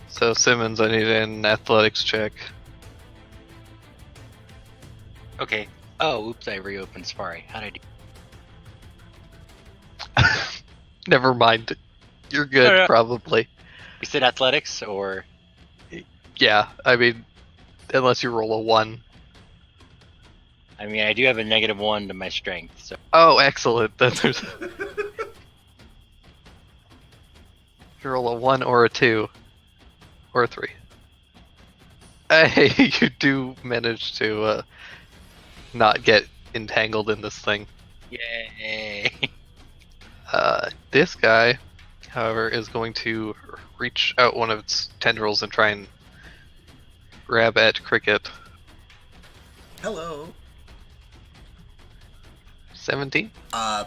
So Simmons, I need an athletics check. Okay. Oh, oops, I reopened Spire. How'd I do? Never mind. You're good, Yeah. probably. You said athletics or? Yeah, I mean, unless you roll a 1. I mean, I do have a -1 to my strength, so. Oh, excellent. Then there's you roll a 1 or a 2. Or a 3. Hey, you do manage to not get entangled in this thing. Yay! This guy, however, is going to reach out one of its tendrils and try and grab at Cricket. Hello. 17?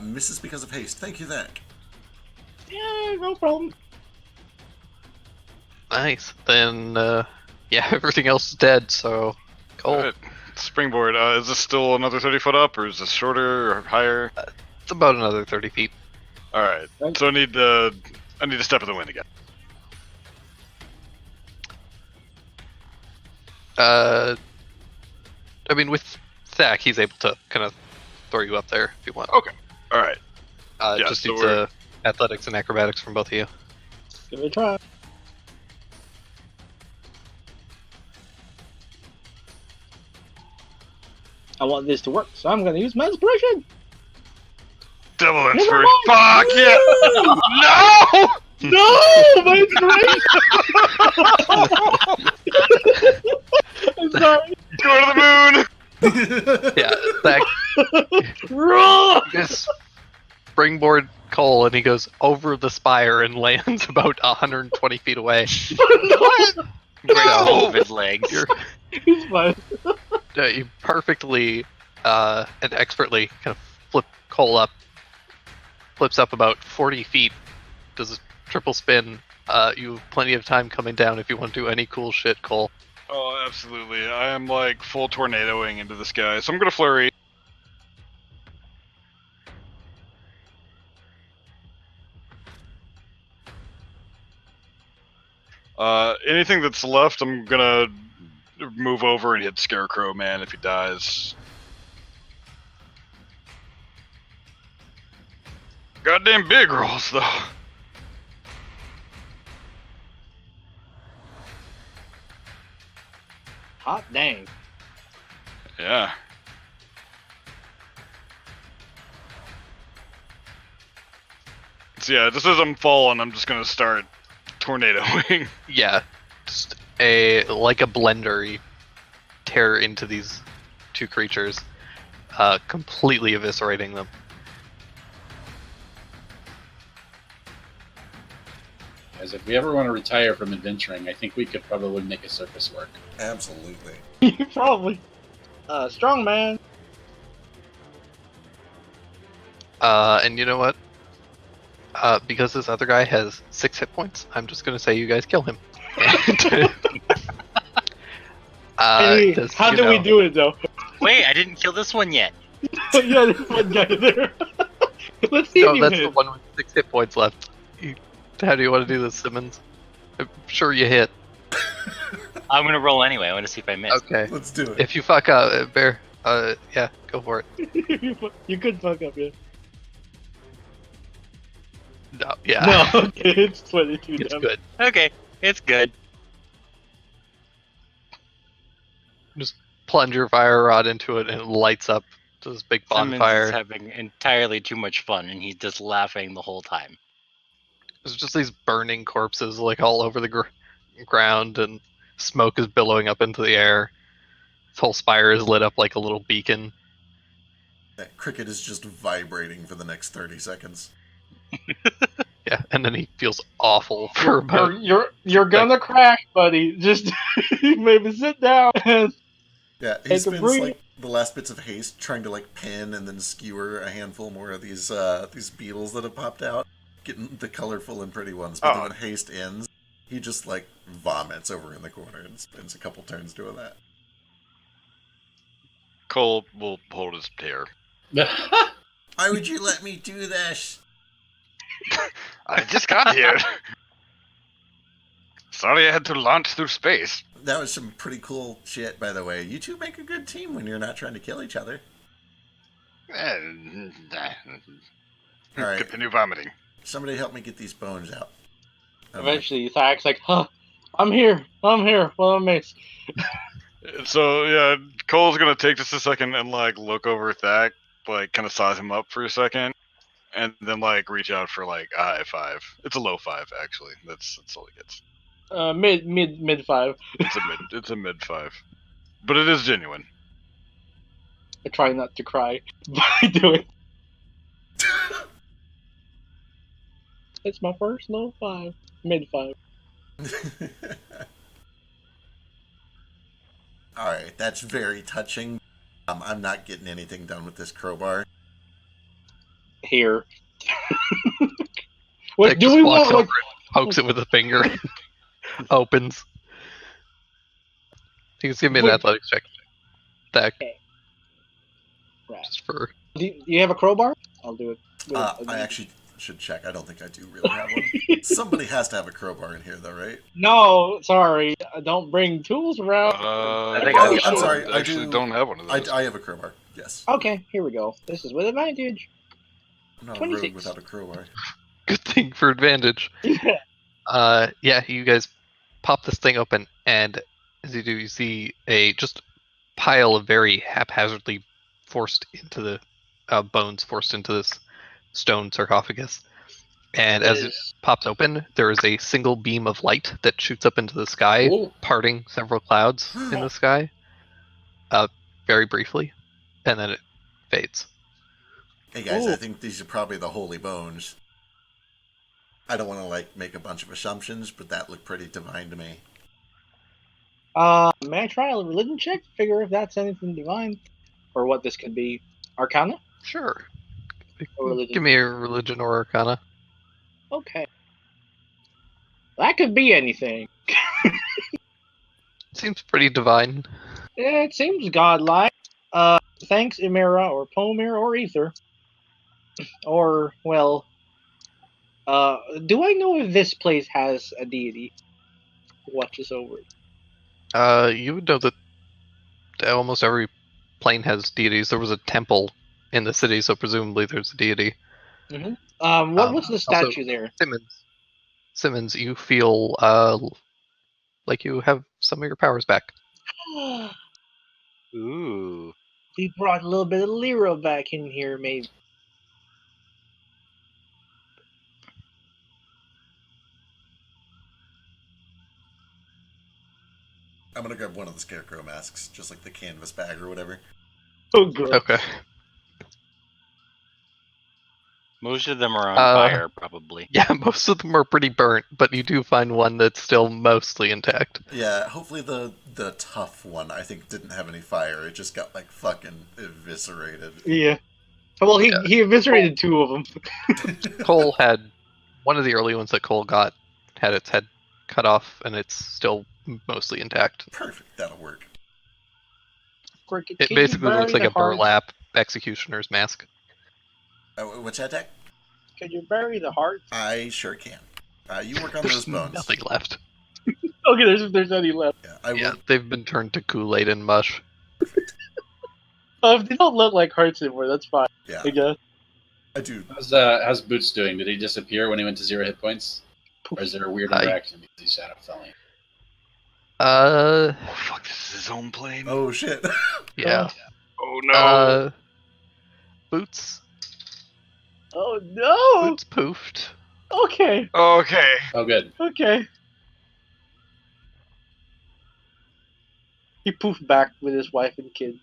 Misses because of haste. Thank you, Zach. Yeah, no problem. Nice. Then, yeah, everything else is dead, so... Cole. Alright. Springboard. Is this still another 30 foot up, or is this shorter or higher? It's about another 30 feet. Alright. So I need to step in the wind again. I mean, with Zach, he's able to kind of throw you up there if you want. Okay. Alright. Yeah, Just so needs we're- athletics and acrobatics from both of you. Give it a try. I want this to work, so I'm going to use my inspiration. Double Never inspiration. mind. Fuck yeah! No! No, my inspiration. I'm sorry. Go to the moon. Yeah, that Roll. this springboard Cole, and he goes over the spire and lands about 120 feet away. What? Breaks No! both of his legs. He's fine. You perfectly and expertly kind of flip Cole up, flips up about 40 feet, does a triple spin. You have plenty of time coming down if you want to do any cool shit, Cole. Oh, absolutely. I am like full tornadoing into this guy, so I'm gonna flurry. Anything that's left, I'm gonna move over and hit Scarecrow Man if he dies. Goddamn big rolls, though. Hot dang. Yeah. So yeah, just as I'm falling, I'm just gonna start tornadoing. Yeah, just like a blender, you tear into these two creatures, completely eviscerating them. Guys, if we ever want to retire from adventuring, I think we could probably make a circus work. Absolutely. Probably. Strong man. And you know what? Because this other guy has 6 hit points, I'm just gonna say you guys kill him. Hey, just, how you do we know, do it though? Wait, I didn't kill this one yet. Yeah, there's one guy there. Let's see if No, you that's hit. the one with 6 hit points left. How do you want to do this, Simmons? I'm sure you hit. I'm gonna roll anyway. I want to see if I miss. Okay. Let's do it. If you fuck up, Bear, yeah, go for it. You could fuck up, yeah. No, yeah. No, okay, it's 22 It's damage. good. Okay, it's good. Just plunge your fire rod into it and it lights up to this big Simmons bonfire. is having entirely too much fun, and he's just laughing the whole time. There's just these burning corpses like all over the ground, and smoke is billowing up into the air. This whole spire is lit up like a little beacon. That cricket is just vibrating for the next 30 seconds. Yeah, and then he feels awful for about. You're gonna crash, buddy. Just maybe sit down. Yeah, he Take a spends breathe. like the last bits of haste trying to like pin and then skewer a handful more of these beetles that have popped out, getting the colorful and pretty ones. But then when haste ends, he just like vomits over in the corner and spends a couple turns doing that. Cole will hold his tear. Why would you let me do this? I just got here. Sorry I had to launch through space. That was some pretty cool shit, by the way. You two make a good team when you're not trying to kill each other. All right, Continue vomiting. somebody help me get these bones out. Eventually, Thak's like, huh, I'm here. Well, I'm amazed. So yeah, Cole's gonna take just a second and like look over at Thak, like kind of size him up for a second, and then like reach out for like a high 5. It's a low 5 actually. That's all he gets. Mid 5. It's a mid 5, but it is genuine. I try not to cry, but I do it. It's my first low 5. Mid 5. Alright, that's very touching. I'm not getting anything done with this crowbar. Here. What Dick do just we walks want? over Like, and pokes it with a finger. Opens. You can give me an Wait. athletics check. That right. just for. Do you have a crowbar? I'll do it. I actually should check. I don't think I do really have one. Somebody has to have a crowbar in here, though, right? No, sorry. I don't bring tools around. I think Oh, I I'm sorry. I actually do. don't have one of those. I have a crowbar. Yes. Okay, here we go. This is with advantage. I'm not a 26. rogue without a crowbar. Good thing for advantage. Yeah. Yeah, you guys pop this thing open, and as you do, you see a just pile of very haphazardly forced into the bones forced into this stone sarcophagus. And as it pops open, there is a single beam of light that shoots up into the sky, Ooh. parting several clouds in the sky, very briefly, and then it fades. Hey guys, Ooh. I think these are probably the holy bones. I don't want to like make a bunch of assumptions, but that looked pretty divine to me. May I try a religion check to figure if that's anything divine, or what this could be? Arcana? Sure. Or religion? Give me a religion or arcana. Okay. That could be anything. Seems pretty divine. Yeah, it seems godlike. Thanks, Emira, or Pomir, or Ether. Or, well, do I know if this place has a deity who watches over it? You would know that almost every plane has deities. There was a temple in the city, so presumably there's a deity. What's the Also, statue there? Simmons, you feel like you have some of your powers back. Ooh. We brought a little bit of Lyra back in here, maybe. I'm gonna grab one of the scarecrow masks, just like the canvas bag or whatever. Oh, good. Okay. Most of them are on fire, probably. Yeah, most of them are pretty burnt, but you do find one that's still mostly intact. Yeah, hopefully the tough one, I think, didn't have any fire. It just got like fucking eviscerated. Yeah. Well, he eviscerated two of them. Cole had one of the early ones that Cole got had its head cut off, and it's still mostly intact. Perfect, that'll work. It basically looks like a burlap executioner's mask. What's that, Deck? Can you bury the heart? I sure can. You work on There's those bones. nothing left. Okay, if there's any left. Yeah, they've been turned to Kool-Aid and mush. If they don't look like hearts anymore, that's fine. Yeah. I guess. I do. How's Boots doing? Did he disappear when he went to 0 hit points? Or is there a weird interaction because he shadow felling? Fuck, this is his own plane. Oh shit. Yeah. Oh no. Boots. Oh no! Boots poofed. Okay. Okay. Oh, good. Okay. He poofed back with his wife and kids.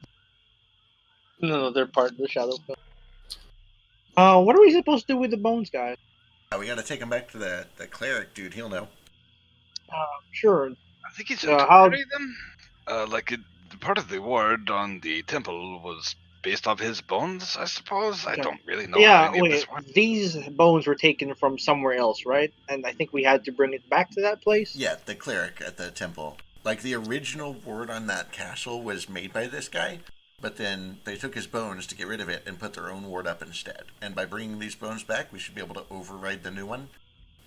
No, they're part of the shadow film. What are we supposed to do with the bones, guys? We gotta take him back to the cleric dude. He'll know. Sure. I think he's how- bury them. Part of the ward on the temple was based off his bones, I suppose. I don't really know. Yeah, any of this wait. one. These bones were taken from somewhere else, right? And I think we had to bring it back to that place? Yeah, the cleric at the temple. Like, the original ward on that castle was made by this guy, but then they took his bones to get rid of it and put their own ward up instead. And by bringing these bones back, we should be able to override the new one.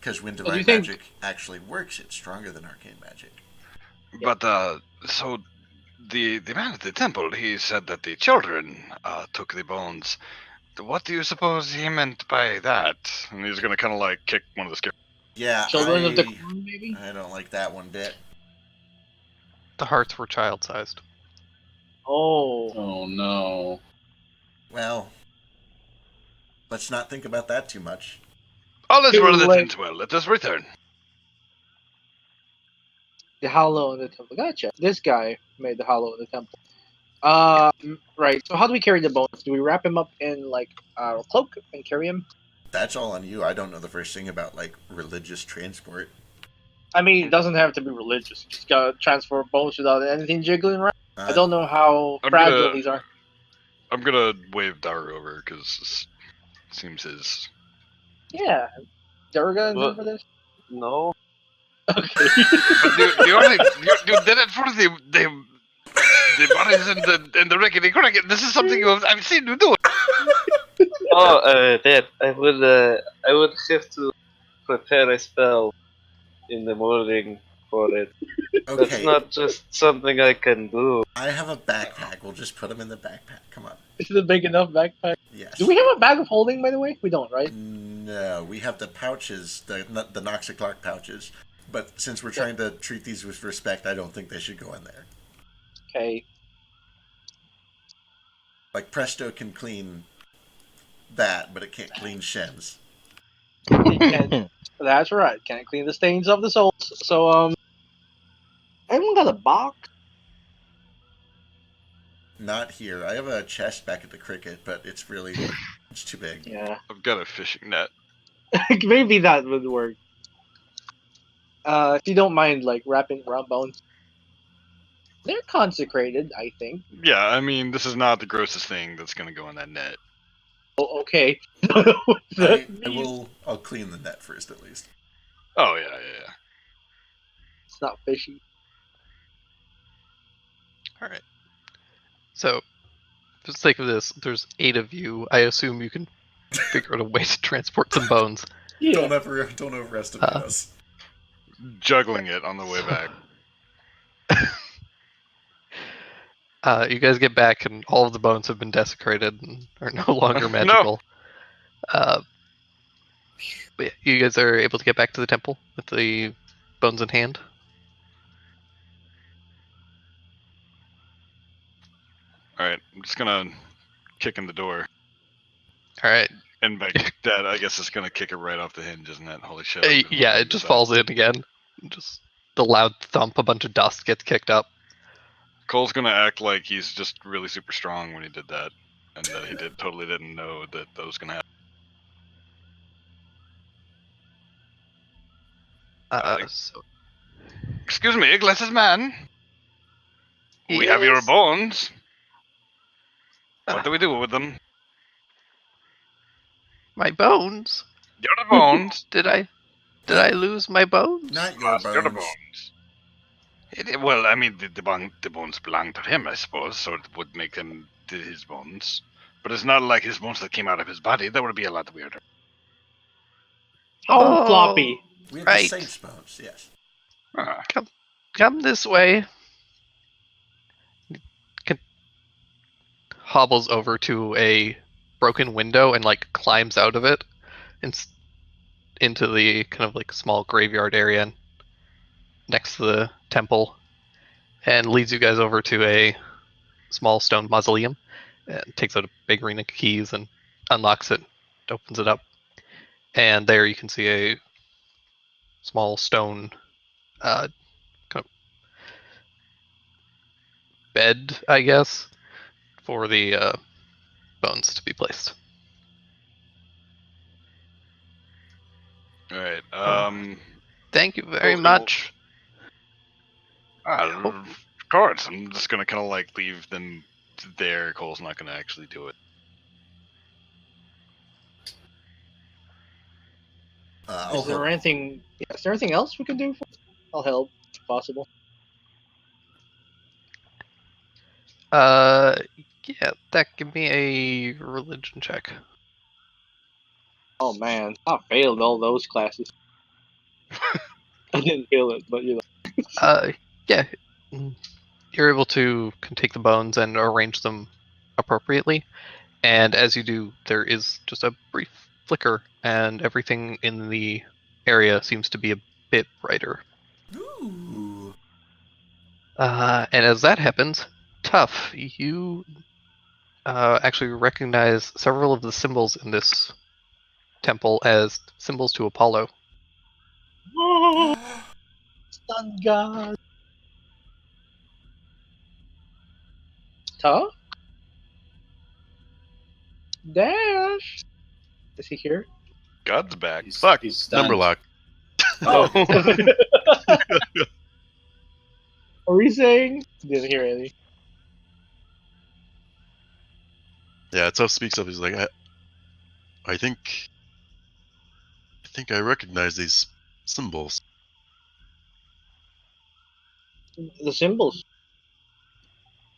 Because when divine magic actually works, it's stronger than arcane magic. But, so the man at the temple, he said that the children took the bones. What do you suppose he meant by that? And he's gonna kind of like kick one of the scarecrows. Yeah, Children of the Corn, maybe? I don't like that one bit. The hearts were child-sized. Oh. Oh no. Well, let's not think about that too much. All is Too well that late. ends well. Let us return. The hollow in the temple. Gotcha. This guy made the hollow in the temple. Right. So how do we carry the bones? Do we wrap him up in like a cloak and carry him? That's all on you. I don't know the first thing about, like, religious transport. I mean, it doesn't have to be religious. Just gotta transfer bones without anything jiggling around. I don't know how I'm fragile gonna- these are. I'm gonna wave Daru over because this seems his. Yeah. Are we gonna Well- do for this? No. Okay. But you did it for the bodies and the reckoning. This is something I've seen you do. Oh, that I would have to prepare a spell in the morning for it. Okay. That's not just something I can do. I have a backpack. We'll just put him in the backpack. Come on. Is it a big enough backpack? Yes. Do we have a bag of holding, by the way? We don't, right? No, we have the pouches, the Noxiclark pouches. But since we're trying to treat these with respect, I don't think they should go in there. Okay. Like Presto can clean that, but it can't clean Shems. That's right. Can't clean the stains of the souls. So, everyone got a box? Not here. I have a chest back at the cricket, but it's too big. Yeah. I've got a fishing net. Maybe that would work. If you don't mind, like, wrapping around bones. They're consecrated, I think. Yeah, I mean, this is not the grossest thing that's going to go in that net. Oh, okay. I'll clean the net first, at least. Oh, yeah. It's not fishy. All right. So, for the sake of this, there's 8 of you. I assume you can figure out a way to transport some bones. Yeah. Don't overestimate us. Juggling it on the way back. You guys get back, and all of the bones have been desecrated and are no longer magical. But yeah, you guys are able to get back to the temple with the bones in hand. All right, I'm just gonna kick in the door. All right. And by that, I guess it's gonna kick it right off the hinge, isn't it? Holy shit! Yeah, it just falls in again. Just the loud thump, a bunch of dust gets kicked up. Cole's gonna act like he's just really super strong when he did that, and that he totally didn't know that was gonna happen. Excuse me, glasses man. We have your bones. What do we do with them? My bones? Your bones? Did I lose my bones? Not your bones. Your bones. Well, I mean, the bones belong to him, I suppose, so it would make them his bones. But it's not like his bones that came out of his body. That would be a lot weirder. Oh, floppy. We have right. the saints' bones, yes. Come this way. Hobbles over to a broken window and like climbs out of it into the kind of like small graveyard area next to the temple, and leads you guys over to a small stone mausoleum and takes out a big ring of keys and unlocks it, opens it up, and there you can see a small stone kind of bed, I guess, for the bones to be placed. All right. Thank you very much. Of course. I'm just gonna kind of like leave them there. Cole's not gonna actually do it. Is there anything else we can do? I'll help if possible. Yeah, give me a religion check. Oh man, I failed all those classes. I didn't fail it, but you know. Yeah, you're able to take the bones and arrange them appropriately, and as you do, there is just a brief flicker, and everything in the area seems to be a bit brighter. Ooh. And as that happens, Tough, you actually recognize several of the symbols in this temple as symbols to Apollo. Sun god. Tough? Dash. Is he here? God's back. Fuck. He's stunned. Number lock. Oh. What were you saying? Didn't hear any. Yeah, Tough speaks up. He's like, I think I recognize these symbols. The symbols.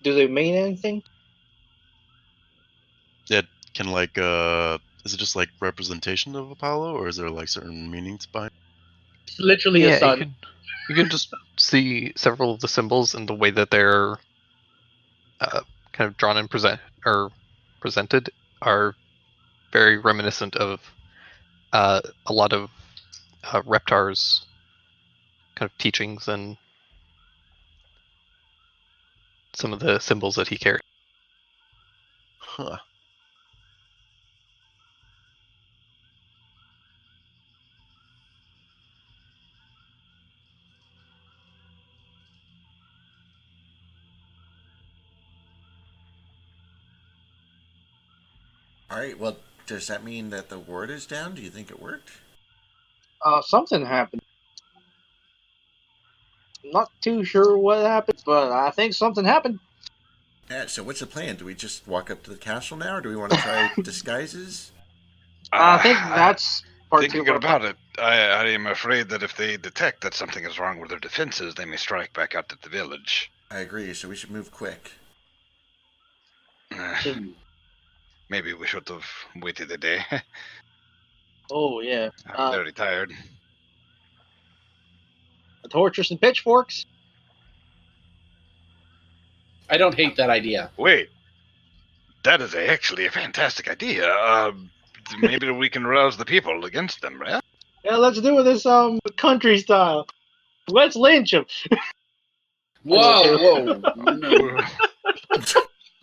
Do they mean anything? Yeah, can like is it just like representation of Apollo, or is there like certain meanings behind? It's literally a sun. You can just see several of the symbols and the way that they're kind of drawn and presented are very reminiscent of a lot of Reptar's kind of teachings and some of the symbols that he carried. Huh. All right. Well, does that mean that the ward is down? Do you think it worked? Something happened. Not too sure what happened, but I think something happened. Yeah. So what's the plan? Do we just walk up to the castle now, or do we want to try disguises? I think that's part two. Thinking about it, I am afraid that if they detect that something is wrong with their defenses, they may strike back out at the village. I agree. So we should move quick. Maybe we should have waited a day. Oh yeah. I'm very tired. Torches and pitchforks. I don't hate that idea. Wait, that is actually a fantastic idea. Maybe we can rouse the people against them, right? Yeah, let's do this country style. Let's lynch him. Whoa. No.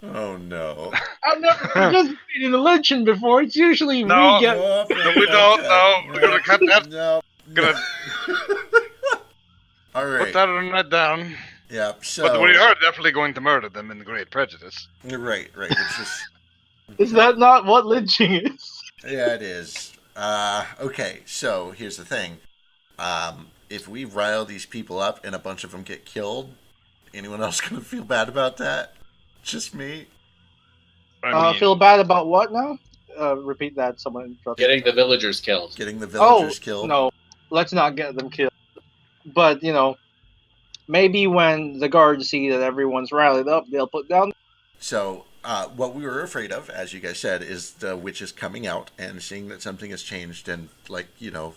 Oh no. I've never participated in a lynching before. It's usually No. we get. No, We don't. No, we're gonna cut that. No. Gonna All right. put that on that down. Yeah. So. But we are definitely going to murder them in the Great Prejudice. Right. It's just. Is that not what lynching is? Yeah, it is. Okay. So here's the thing. If we rile these people up and a bunch of them get killed, anyone else gonna feel bad about that? Just me. I mean, Feel bad about what now? Repeat that. Someone interrupted. Getting the villagers killed. Getting the villagers killed. No, let's not get them killed. But maybe when the guards see that everyone's rallied up, they'll put down. So, what we were afraid of, as you guys said, is the witches coming out and seeing that something has changed and,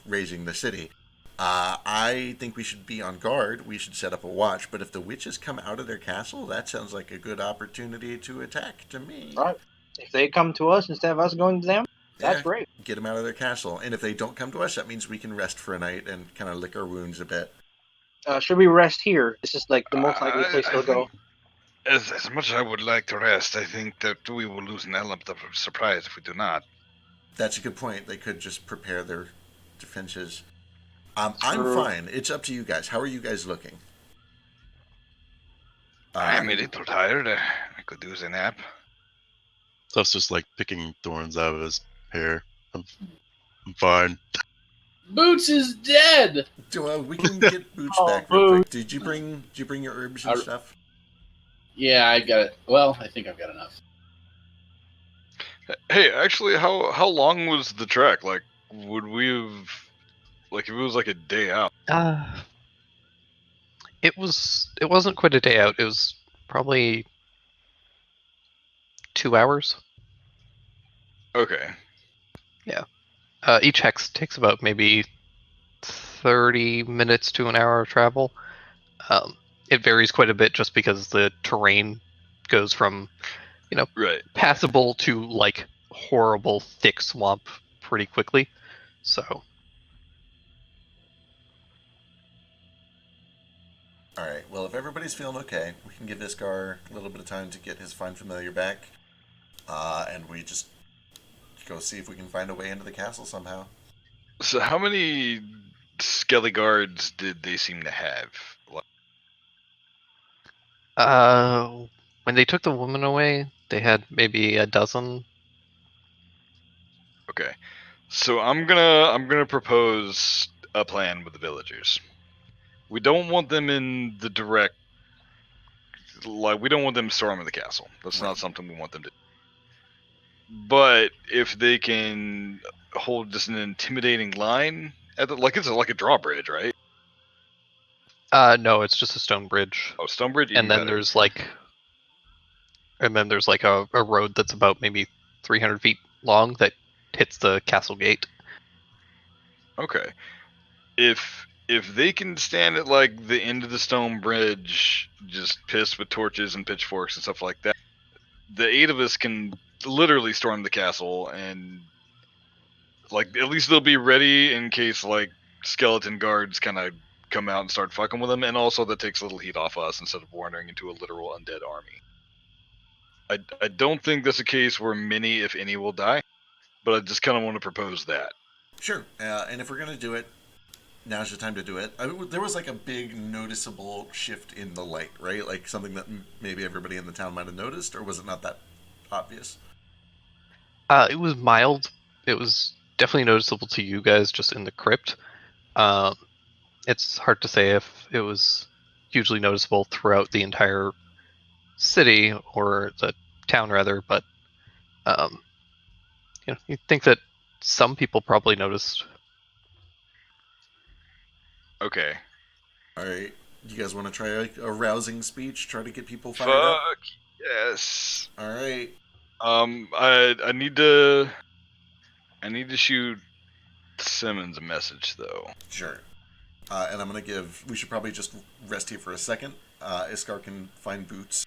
raising the city. I think we should be on guard. We should set up a watch. But if the witches come out of their castle, that sounds like a good opportunity to attack to me. All right. If they come to us instead of us going to them, that's Yeah, great. Get them out of their castle. And if they don't come to us, that means we can rest for a night and kind of lick our wounds a bit. Should we rest here? This is like the most likely place to go. As much as I would like to rest, I think that we will lose an element of surprise if we do not. That's a good point. They could just prepare their defenses. I'm True. fine. It's up to you guys. How are you guys looking? I'm a little tired. I could use a nap. Stuff's just like picking thorns out of his hair. I'm fine. Boots is dead. We can get Boots back real quick. Did you bring your herbs and stuff? Yeah, I got it. Well, I think I've got enough. Hey, actually, how long was the trek? Like, would we have, if it was like a day out? It wasn't quite a day out. It was probably 2 hours. Okay. Yeah. Each hex takes about maybe 30 minutes to an hour of travel. It varies quite a bit just because the terrain goes from, Right. passable to horrible thick swamp pretty quickly. So. All right. Well, if everybody's feeling okay, we can give Iskar a little bit of time to get his fine familiar back, and we just go see if we can find a way into the castle somehow. So, how many skelly guards did they seem to have? When they took the woman away, they had maybe a dozen. Okay. So I'm gonna propose a plan with the villagers. We don't want them in the direct. We don't want them storming the castle. That's not something we want them to do. But if they can hold just an intimidating line at it's like a drawbridge, right? No, it's just a stone bridge. Oh, stone bridge. And then there's a road that's about maybe 300 feet long that hits the castle gate. Okay. If they can stand at the end of the stone bridge, just pissed with torches and pitchforks and stuff like that, the 8 of us can literally storm the castle, and at least they'll be ready in case skeleton guards kind of come out and start fucking with them, and also that takes a little heat off us instead of wandering into a literal undead army. I don't think that's a case where many, if any, will die, but I just kind of want to propose that. Sure. And if we're gonna do it, now's the time to do it. There was like a big noticeable shift in the light, right? Like something that maybe everybody in the town might have noticed, or was it not that obvious? It was mild. It was definitely noticeable to you guys just in the crypt. It's hard to say if it was hugely noticeable throughout the entire city or the town, rather, but you think that some people probably noticed. Okay. All right. You guys want to try a rousing speech? Try to get people fired up? Fuck yes. All right. I need to shoot Simmons a message though. Sure. And I'm going to give... We should probably just rest here for a second. Iskar can find boots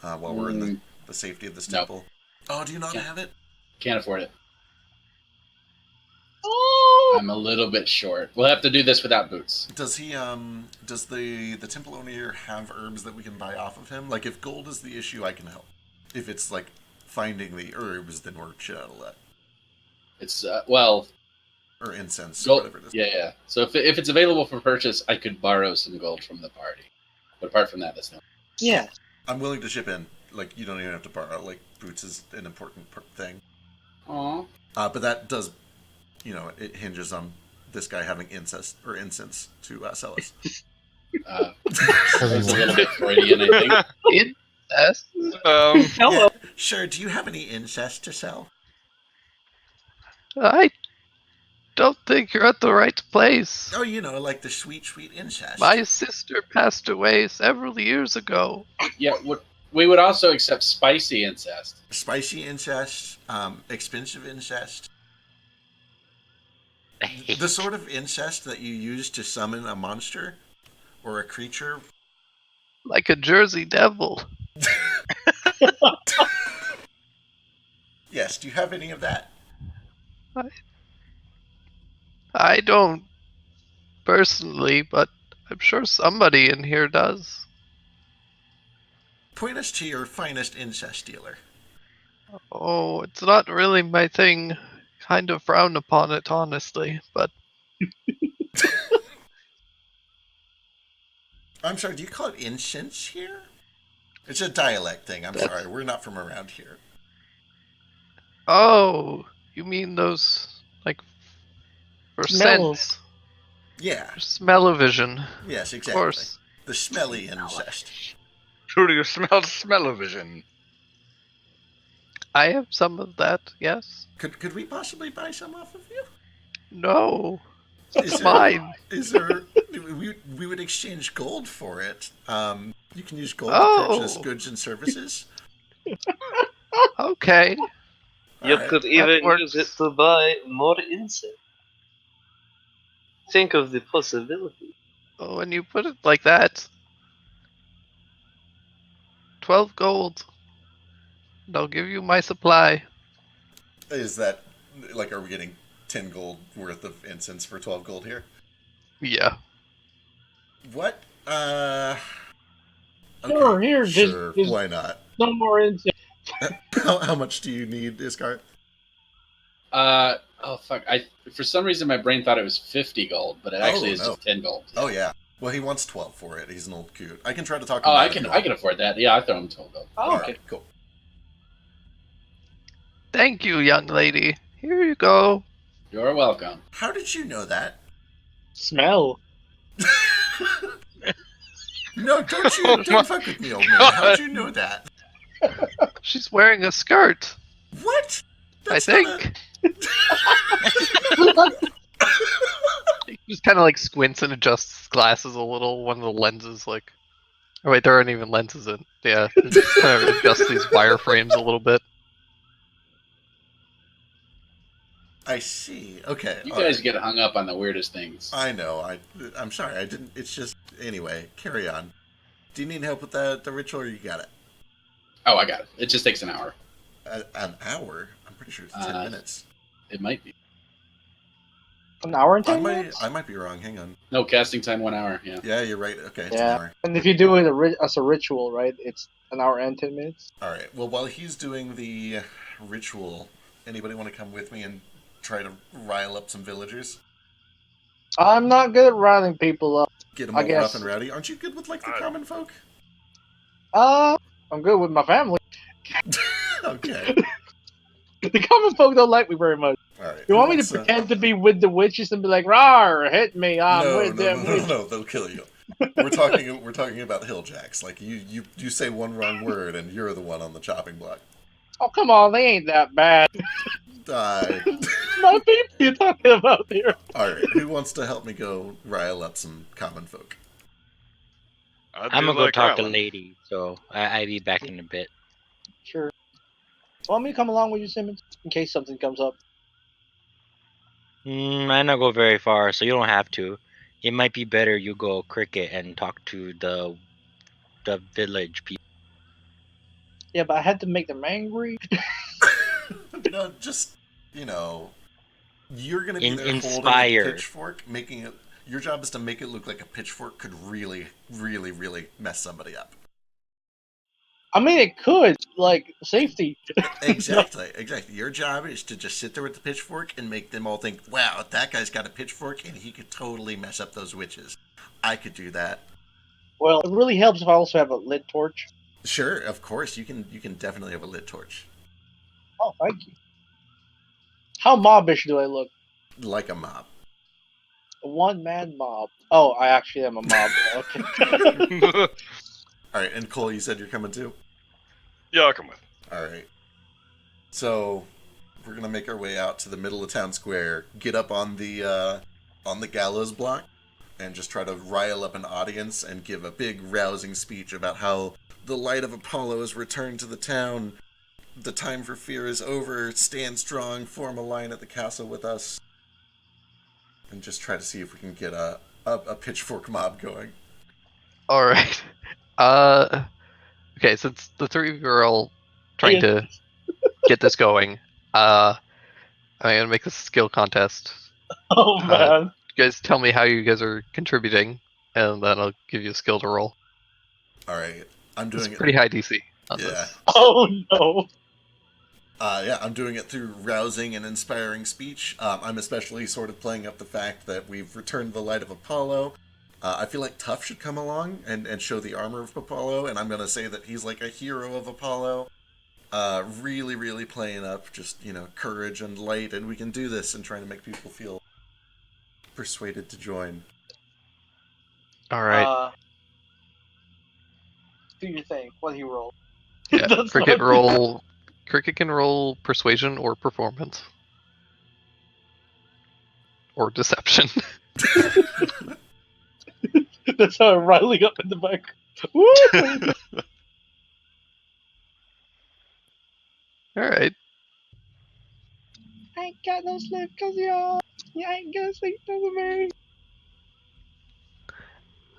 while we're in the safety of this temple. Oh, do you not have it? Can't afford it. I'm a little bit short. We'll have to do this without boots. Does he, does the temple owner here have herbs that we can buy off of him? Like, if gold is the issue, I can help. If it's, like, finding the herbs, then we're shit out of that. It's, well... Or incense, gold, whatever it is. Yeah. So if it's available for purchase, I could borrow some gold from the party. But apart from that, that's no... Yeah. I'm willing to ship in. Like, you don't even have to borrow. Like, boots is an important thing. Aww. But that does... it hinges on this guy having incense to sell us. That's a little bit Freudian, I think. Incest? Hello. Yeah, sure, do you have any incest to sell? I don't think you're at the right place. Oh, like the sweet, sweet incest. My sister passed away several years ago. Yeah, we would also accept spicy incest. Spicy incest, expensive incest. The sort of incest that you use to summon a monster or a creature. Like a Jersey devil. Yes, do you have any of that? I don't personally, but I'm sure somebody in here does. Point us to your finest incest dealer. Oh, it's not really my thing. Kind of frown upon it, honestly, but... I'm sorry, do you call it incense here? It's a dialect thing, I'm sorry, we're not from around here. Oh, you mean those, like, for scents? Yeah. For smell-o-vision. Yes, exactly. Of course. The smelly incest. Truly, you smell-o-vision. I have some of that, yes. Could we possibly buy some off of you? No. It's mine. Is there... We would exchange gold for it. You can use gold to purchase goods and services. Okay. You Alright. could even use it to buy more incense. Think of the possibility. Oh, when you put it like that... 12 gold. And I'll give you my supply. Is that... Like, are we getting 10 gold worth of incense for 12 gold here? Yeah. What? Okay. Sure, here. Sure, Just why not? no more incense. How much do you need, Iskar? Oh fuck! For some reason my brain thought it was 50 gold, but it actually is just 10 gold. Oh yeah. Well, he wants 12 for it. He's an old coot. I can try to talk him. Oh, I can afford that. Yeah, I throw him 12 gold. Oh, okay, cool. Thank you, young lady. Here you go. You're welcome. How did you know that? Smell. No, don't fuck with me, old man. How'd you know that? She's wearing a skirt. What? That's I think. He just kind of like squints and adjusts his glasses a little. One of the lenses, like, oh wait, there aren't even lenses in. Yeah, just kind of adjust these wireframes a little bit. I see. Okay. You guys get hung up on the weirdest things. I know. I'm sorry. I didn't. It's just anyway. Carry on. Do you need help with the ritual, or you got it? Oh, I got it. It just takes an hour. An hour? I'm pretty sure it's 10 minutes. It might be. An hour and I 10 minutes? might be wrong. Hang on. No, casting time 1 hour. Yeah. Yeah, you're right. Okay, it's an Yeah. hour. And if you do it as a ritual, right, it's an hour and 10 minutes. All right. Well, while he's doing the ritual, anybody want to come with me and try to rile up some villagers? I'm not good at riling people up. Get them I all guess. rough and rowdy. Aren't you good with like the common folk? I'm good with my family. Okay. The common folk don't like me very much. All right. You Who want me to wants pretend to be with the witches and be like, "Rawr, hit me, I'm No, with them witches." no, they'll kill you. We're talking about hilljacks. Like you say one wrong word and you're the one on the chopping block. Oh, come on, they ain't that bad. Die. My people you're talking about here. All right. Who wants to help me go rile up some common folk? I'm gonna go talk to Lady, so I'll be back in a bit. Sure. Want me to come along with you, Simmons, in case something comes up? I don't go very far, so you don't have to. It might be better you go Cricket and talk to the village people. Yeah, but I had to make them angry. No, just you're gonna be there holding Inspire. a pitchfork, making it. Your job is to make it look like a pitchfork could really, really, really mess somebody up. I mean, it could, like, safety. Exactly. Your job is to just sit there with the pitchfork and make them all think, wow, that guy's got a pitchfork and he could totally mess up those witches. I could do that. Well, it really helps if I also have a lit torch. Sure, of course. You can definitely have a lit torch. Oh, thank you. How mobbish do I look? Like a mob. A one-man mob. Oh, I actually am a mob. Okay. Alright, and Cole, you said you're coming too? Yeah, I'll come with. Alright. So, we're gonna make our way out to the middle of town square, get up on the gallows block, and just try to rile up an audience and give a big rousing speech about how the light of Apollo has returned to the town. The time for fear is over. Stand strong, form a line at the castle with us. And just try to see if we can get a pitchfork mob going. Alright. Okay, since the three of you are all trying to get this going, I'm gonna make this a skill contest. Oh, man. You guys tell me how you guys are contributing, and then I'll give you a skill to roll. Alright, I'm doing It's pretty high DC on Yeah. this. Oh, no. Yeah, I'm doing it through rousing and inspiring speech. I'm especially sort of playing up the fact that we've returned the light of Apollo. I feel like Tuff should come along and show the armor of Apollo, and I'm going to say that he's like a hero of Apollo. Really, really playing up just, courage and light, and we can do this and trying to make people feel persuaded to join. Alright. Do your thing. What he roll? Yeah, That's Cricket not- Cricket can roll persuasion or performance. Or deception. That's how I'm riling up in the back. Woo! Alright. I ain't got no sleep because y'all. You ain't gonna sleep over me.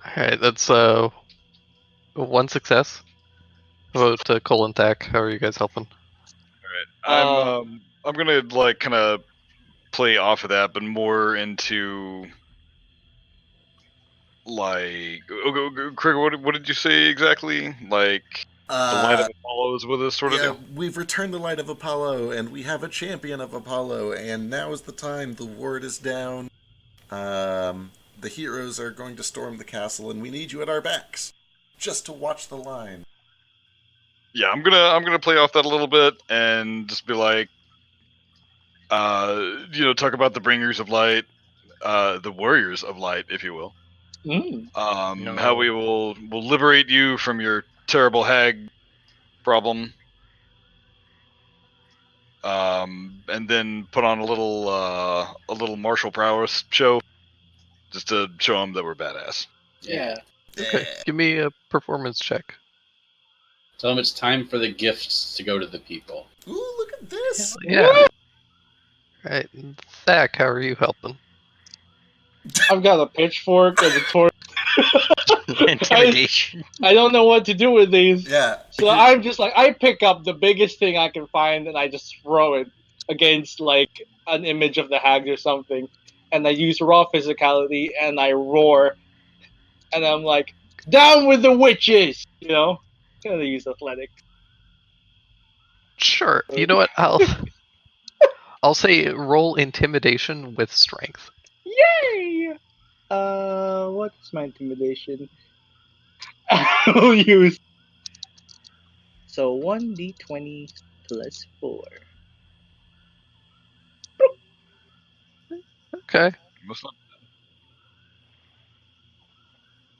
Alright, that's one success. How about Cole and Thack? How are you guys helping? I'm gonna like kind of play off of that, but more into like, Craig, what did you say exactly? Like the light of Apollo is with us, sort of Yeah, deal. we've returned the light of Apollo, and we have a champion of Apollo, and now is the time. The word is down. The heroes are going to storm the castle, and we need you at our backs, just to watch the line. Yeah, I'm gonna play off that a little bit and just be like, talk about the bringers of light, the warriors of light, if you will. How we will liberate you from your terrible hag problem, and then put on a little martial prowess show, just to show them that we're badass. Yeah. Okay, give me a performance check. Tell them it's time for the gifts to go to the people. Ooh, look at this! Yeah. Alright, Thack, how are you helping? I've got a pitchfork and a torch. Intimidation. I don't know what to do with these. Yeah. So I'm just like, I pick up the biggest thing I can find and I just throw it against like an image of the hag or something. and I use raw physicality, and I roar, and I'm like, "Down with the witches!" You know, gonna use athletics. Sure. You know what? I'll say roll intimidation with strength. Yay! What's my intimidation? I'll use. So 1d20 plus 4. Okay.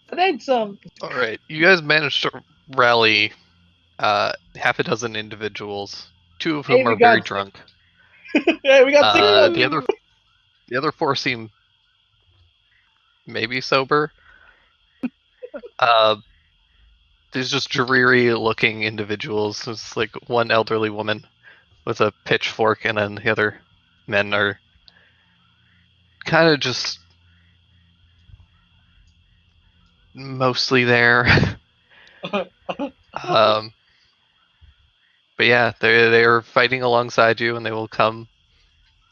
And then some. All right. You guys managed to rally half a dozen individuals, 2 of Hey, whom we are very got drunk. Hey, we got 6 of The them. other 4 seem maybe sober. Uh, There's just dreary-looking individuals. There's like one elderly woman with a pitchfork, and then the other men are kind of just mostly there. But yeah, they're fighting alongside you, and they will come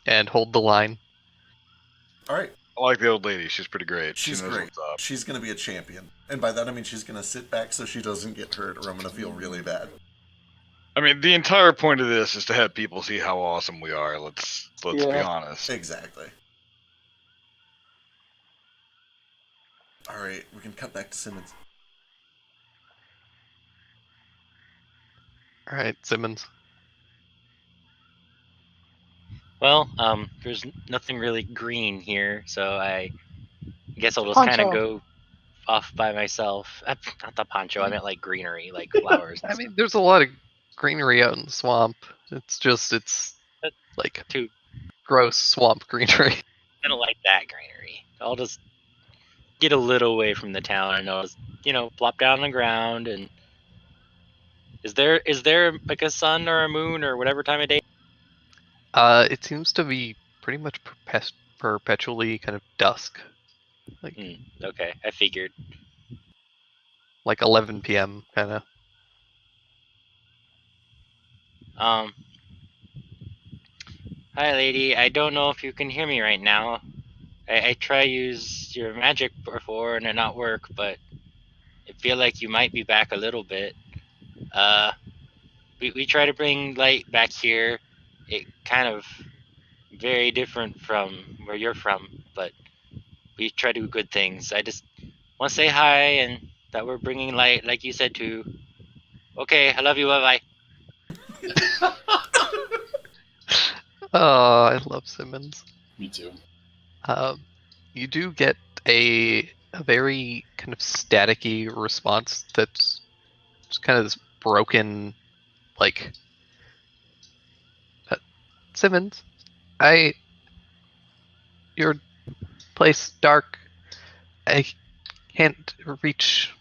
and hold the line. All right. I like the old lady. She's pretty great. She's she knows great. what's up. She's going to be a champion. And by that I mean she's going to sit back so she doesn't get hurt or I'm going to feel really bad. I mean, the entire point of this is to have people see how awesome we are. Let's be honest. Exactly. All right, we can cut back to Simmons. All right, Simmons. Well, there's nothing really green here, so I guess I'll just kind of go off by myself. Not the poncho, I meant like greenery, like flowers. I mean, there's a lot of greenery out in the swamp. It's like too gross swamp greenery. I don't like that greenery. I'll just get a little away from the town, and I'll just, plop down on the ground. And is there like a sun or a moon or whatever time of day? It seems to be pretty much perpetually kind of dusk. Like okay, I figured. Like 11 p.m. kind of. Hi, lady. I don't know if you can hear me right now. I try use your magic before and it not work, but I feel like you might be back a little bit. We try to bring light back here. It kind of very different from where you're from, but we try to do good things. I just want to say hi and that we're bringing light, like you said too. Okay, I love you. Bye bye. Oh, I love Simmons. Me too. You do get a very kind of staticky response that's just kind of this broken, like, Simmons, your place dark. I can't reach.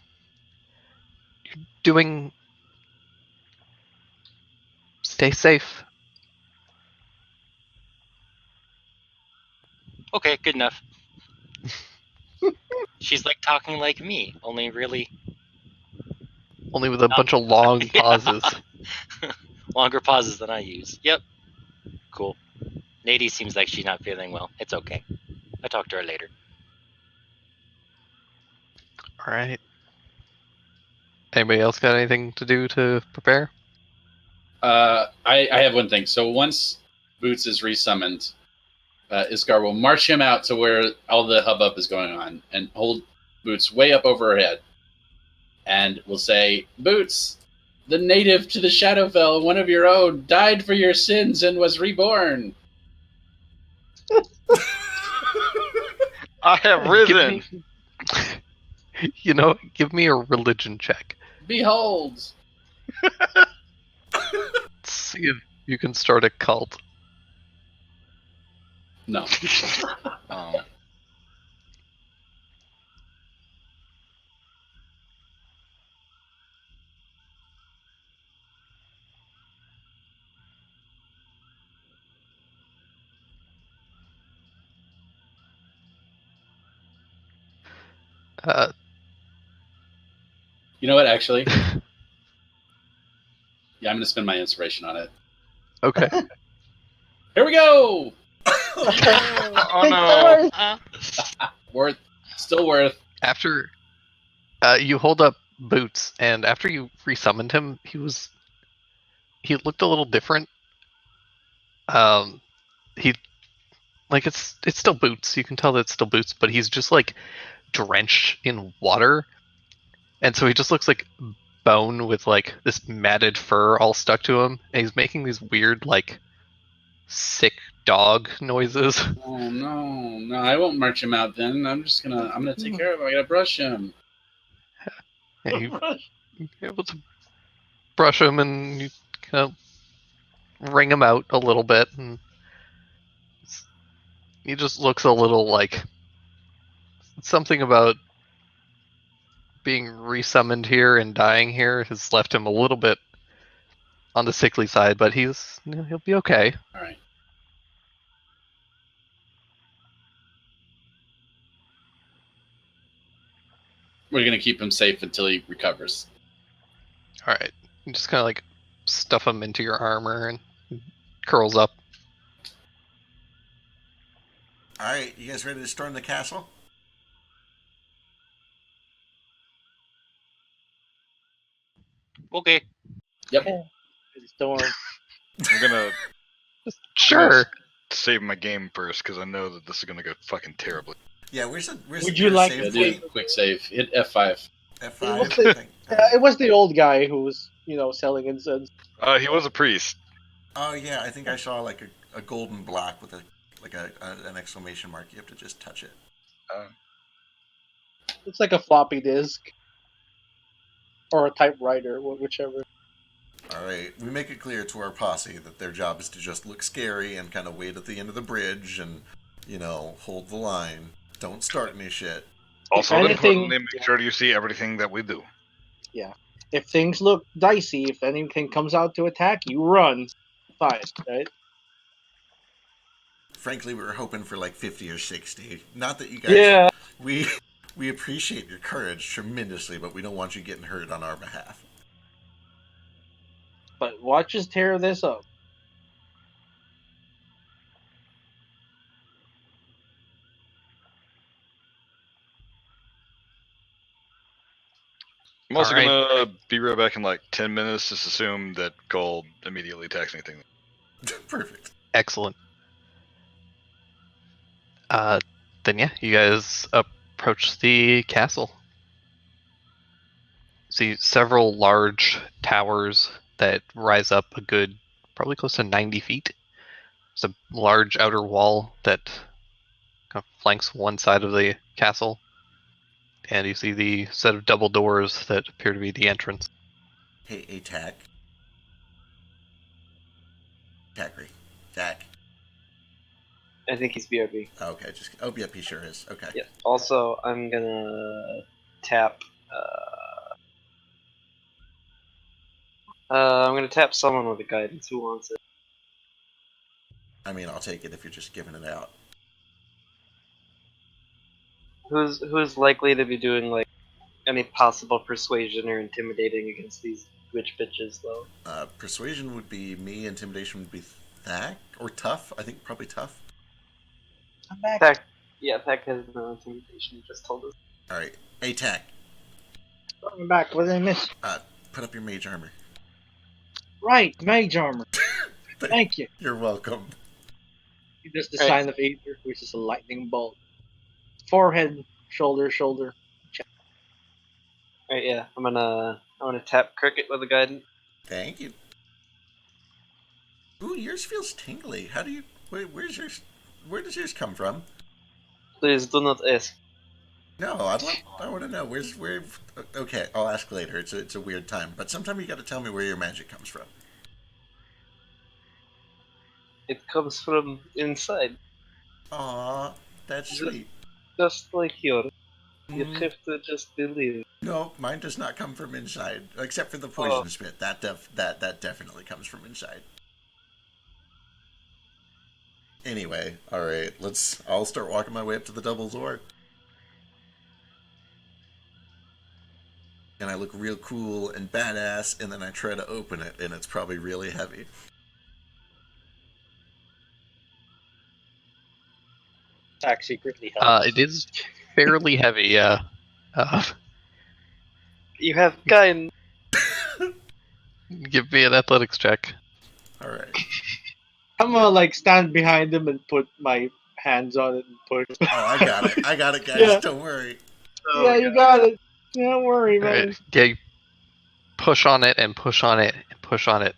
You're doing. Stay safe. Okay, good enough. She's like talking like me, only really. Only with a bunch of long pauses. Longer pauses than I use. Yep. Cool. Nadie seems like she's not feeling well. It's okay. I'll talk to her later. Alright. Anybody else got anything to do to prepare? I have one thing. So once Boots is resummoned, Iskar will march him out to where all the hubbub is going on and hold Boots way up over her head. And will say, Boots, the native to the Shadowfell, one of your own, died for your sins and was reborn. I have risen. Give me a religion check. Behold. Let's see if you can start a cult. No. You know what, actually? Yeah, I'm going to spend my inspiration on it. Okay. Here we go! Oh Take no! the Worth, still worth. After you hold up Boots, and after you resummoned him, he looked a little different. He like it's still Boots. You can tell that it's still Boots, but he's just like drenched in water, and so he just looks like bone with like this matted fur all stuck to him, and he's making these weird like sick dog noises. Oh no, I won't march him out then. I'm gonna take care of him. I gotta brush him. And you able to brush him, and you kind of wring him out a little bit, and he just looks a little like something about being resummoned here and dying here has left him a little bit on the sickly side, but he'll be okay. All right. We're gonna keep him safe until he recovers. All right, you just kind of like stuff him into your armor and curls up. Alright, you guys ready to storm the castle? Okay. Yep. storm. I'm gonna Sure. save my game first because I know that this is gonna go fucking terribly. Yeah, where's Would you like save Yeah, to do point? a quick save. Hit F5. F5? What's the- Thing. It was the old guy who was, selling incense. He was a priest. Oh yeah, I think I saw like a golden block with an exclamation mark. You have to just touch it. It's like a floppy disk. Or a typewriter, whichever. Alright, we make it clear to our posse that their job is to just look scary and kind of wait at the end of the bridge and, hold the line. Don't start any shit. Also, If anything- importantly, make sure you see everything that we do. Yeah. If things look dicey, if anything comes out to attack, you run. Fine, right? Frankly, we were hoping for like 50 or 60. Not that you guys... We appreciate your courage tremendously, but we don't want you getting hurt on our behalf. But watch us tear this up. I'm also Alright. gonna be right back in like 10 minutes. Just assume that Gold immediately attacks anything. Perfect. Excellent. Then yeah, you guys approach the castle. See several large towers that rise up a good, probably close to 90 feet. There's a large outer wall that kind of flanks one side of the castle, and you see the set of double doors that appear to be the entrance. Hey, Tack. Tackery. Tack. I think he's BRB. Okay, oh, yep, he sure is. Okay. Yeah. Also, I'm gonna tap. I'm gonna tap someone with a guidance. Who wants it? I mean, I'll take it if you're just giving it out. Who's likely to be doing like any possible persuasion or intimidating against these witch bitches, though? Persuasion would be me. Intimidation would be Thack or Tough. I think probably Tough. I'm back. Thack has no intimidation. He just told us. All right. Hey, Tack. I'm back. What did I miss? Put up your mage armor. Right, mage armor. Thank you. You're welcome. Just the Right. sign of Aether, which is a lightning bolt. Forehead, shoulder. Chest. Alright, yeah. I'm gonna tap Cricket with a guidance. Thank you. Ooh, yours feels tingly. How do you? Where's yours? Where does yours come from? Please do not ask. No, I want to know. Where? Okay, I'll ask later. It's a weird time, but sometime you got to tell me where your magic comes from. It comes from inside, Aw, that's sweet. just like yours. You Mhm. have to just believe. No, mine does not come from inside, except for the poison spit. That definitely comes from inside. Anyway, all right, I'll start walking my way up to the double door. And I look real cool and badass, and then I try to open it, and it's probably really heavy. attack secretly helps. It is fairly heavy, yeah. You have kind. Give me an athletics check. All right. I'm gonna like stand behind him and put my hands on it and push. Oh, I got it. I got it, guys. Yeah. Don't worry. Yeah, you got it. Don't worry, man. Alright, yeah, you push on it and push on it and push on it.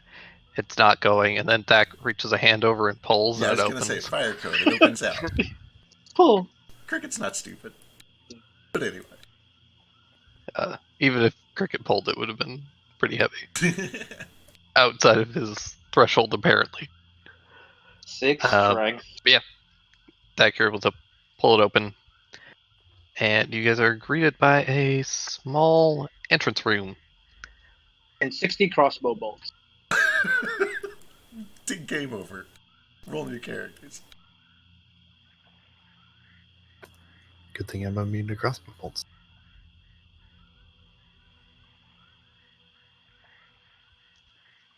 It's not going, and then Dak reaches a hand over and pulls, Yeah, I and was it gonna opens. say fire code. It opens out. Pull. Cricket's not stupid. But anyway. Even if Cricket pulled, it would have been pretty heavy. Outside of his threshold, apparently. 6 strength. Dak, you're able to pull it open. And you guys are greeted by a small entrance room. And 60 crossbow bolts. Game over. Roll new characters. Good thing I'm immune to crossbow bolts.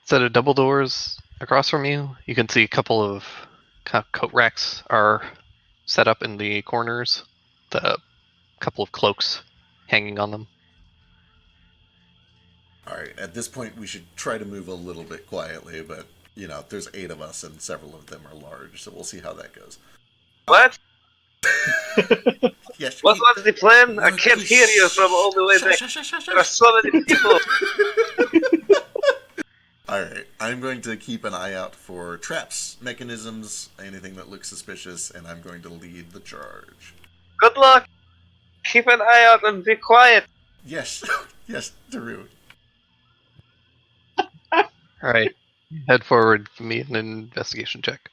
Set of double doors across from you. You can see a couple of kind of coat racks are set up in the corners. The couple of cloaks hanging on them. Alright, at this point we should try to move a little bit quietly, but, you know, there's 8 of us and several of them are large, so we'll see how that goes. What? Yes. What was the plan? I can't hear you from all the way back. There are so many people. Alright, I'm going to keep an eye out for traps, mechanisms, anything that looks suspicious, and I'm going to lead the charge. Good luck. Keep an eye out and be quiet. Yes, yes, Daru. Alright. Head forward, give me an investigation check.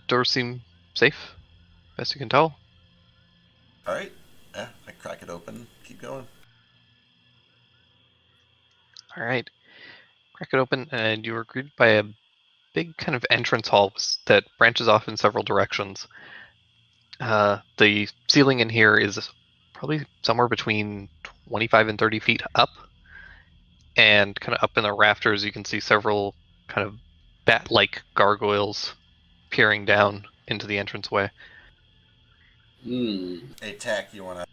Doors seem safe, best you can tell. Alright, yeah, I crack it open, keep going. Alright. Crack it open, and you are greeted by a big kind of entrance hall that branches off in several directions. The ceiling in here is probably somewhere between 25 and 30 feet up. And kind of up in the rafters, you can see several kind of bat-like gargoyles peering down into the entranceway. Hey, Tack, you want to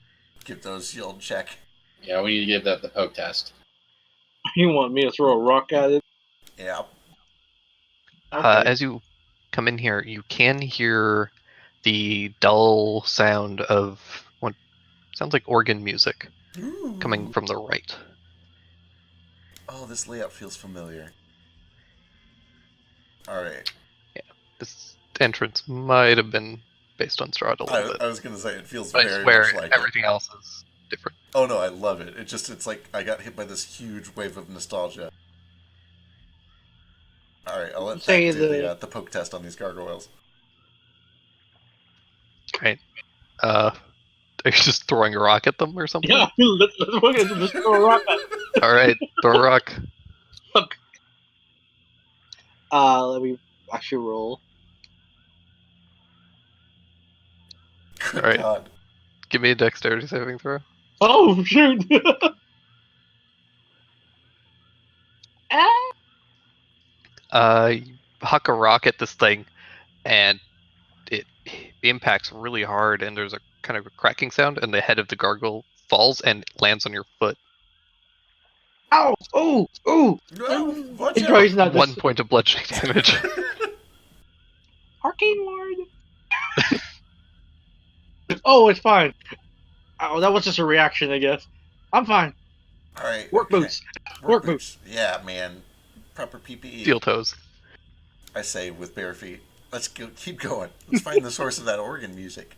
give those the old check? Yeah, we need to give that the poke test. You want me to throw a rock at it? Yeah. Okay. As you come in here, you can hear the dull sound of what sounds like organ music coming from the right. Oh, this layout feels familiar. Alright. Yeah, this entrance might have been based on Strahd a little bit. I was going to say, it feels But I very swear much like everything else is different. Oh no, I love it. It's like I got hit by this huge wave of nostalgia. Alright, I'll let Say Tack do the- the poke test on these gargoyles. Right. Are you just throwing a rock at them or something? Yeah, let's throw a rock at it. Alright, throw a rock. Let me actually roll. Good Alright. God. Give me a dexterity saving throw. Oh, shoot! You huck a rock at this thing, and it impacts really hard, and there's a kind of a cracking sound, and the head of the gargoyle falls and lands on your foot. Ow! Ooh! Ooh! No, watch Enjoy, he's out. not One point of bludgeoning damage. Arcane Ward! Oh, it's fine. Oh, that was just a reaction, I guess. I'm fine. Alright. Work boots. Work boots. Yeah, man. Proper PPE. Steel toes. I say with bare feet. Let's go, keep going. Let's find the source of that organ music.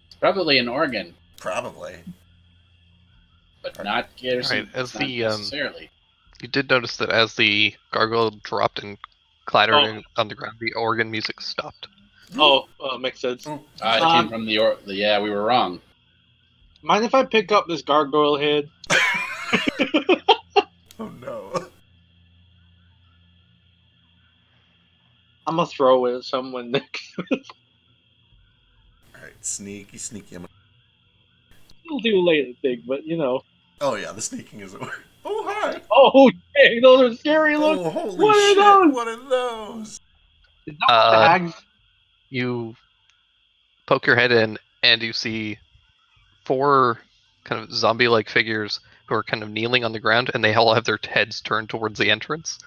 It's probably an organ, Probably. but not Garrison. Right, as not the, necessarily. You did notice that as the gargoyle dropped and clattered on the ground, the organ music stopped. Oh, makes sense. Oh, It came from the yeah, we were wrong. Mind if I pick up this gargoyle head? oh no. I'm gonna throw it at someone next. Alright, sneaky, sneaky. little too late, I think, but you know. Oh yeah, the sneaking is over. Oh hi! Oh, dang, those are scary looking. Oh holy What are shit! those? What are those? Is that what the hags? You poke your head in, and you see 4 kind of zombie-like figures who are kind of kneeling on the ground, and they all have their heads turned towards the entrance,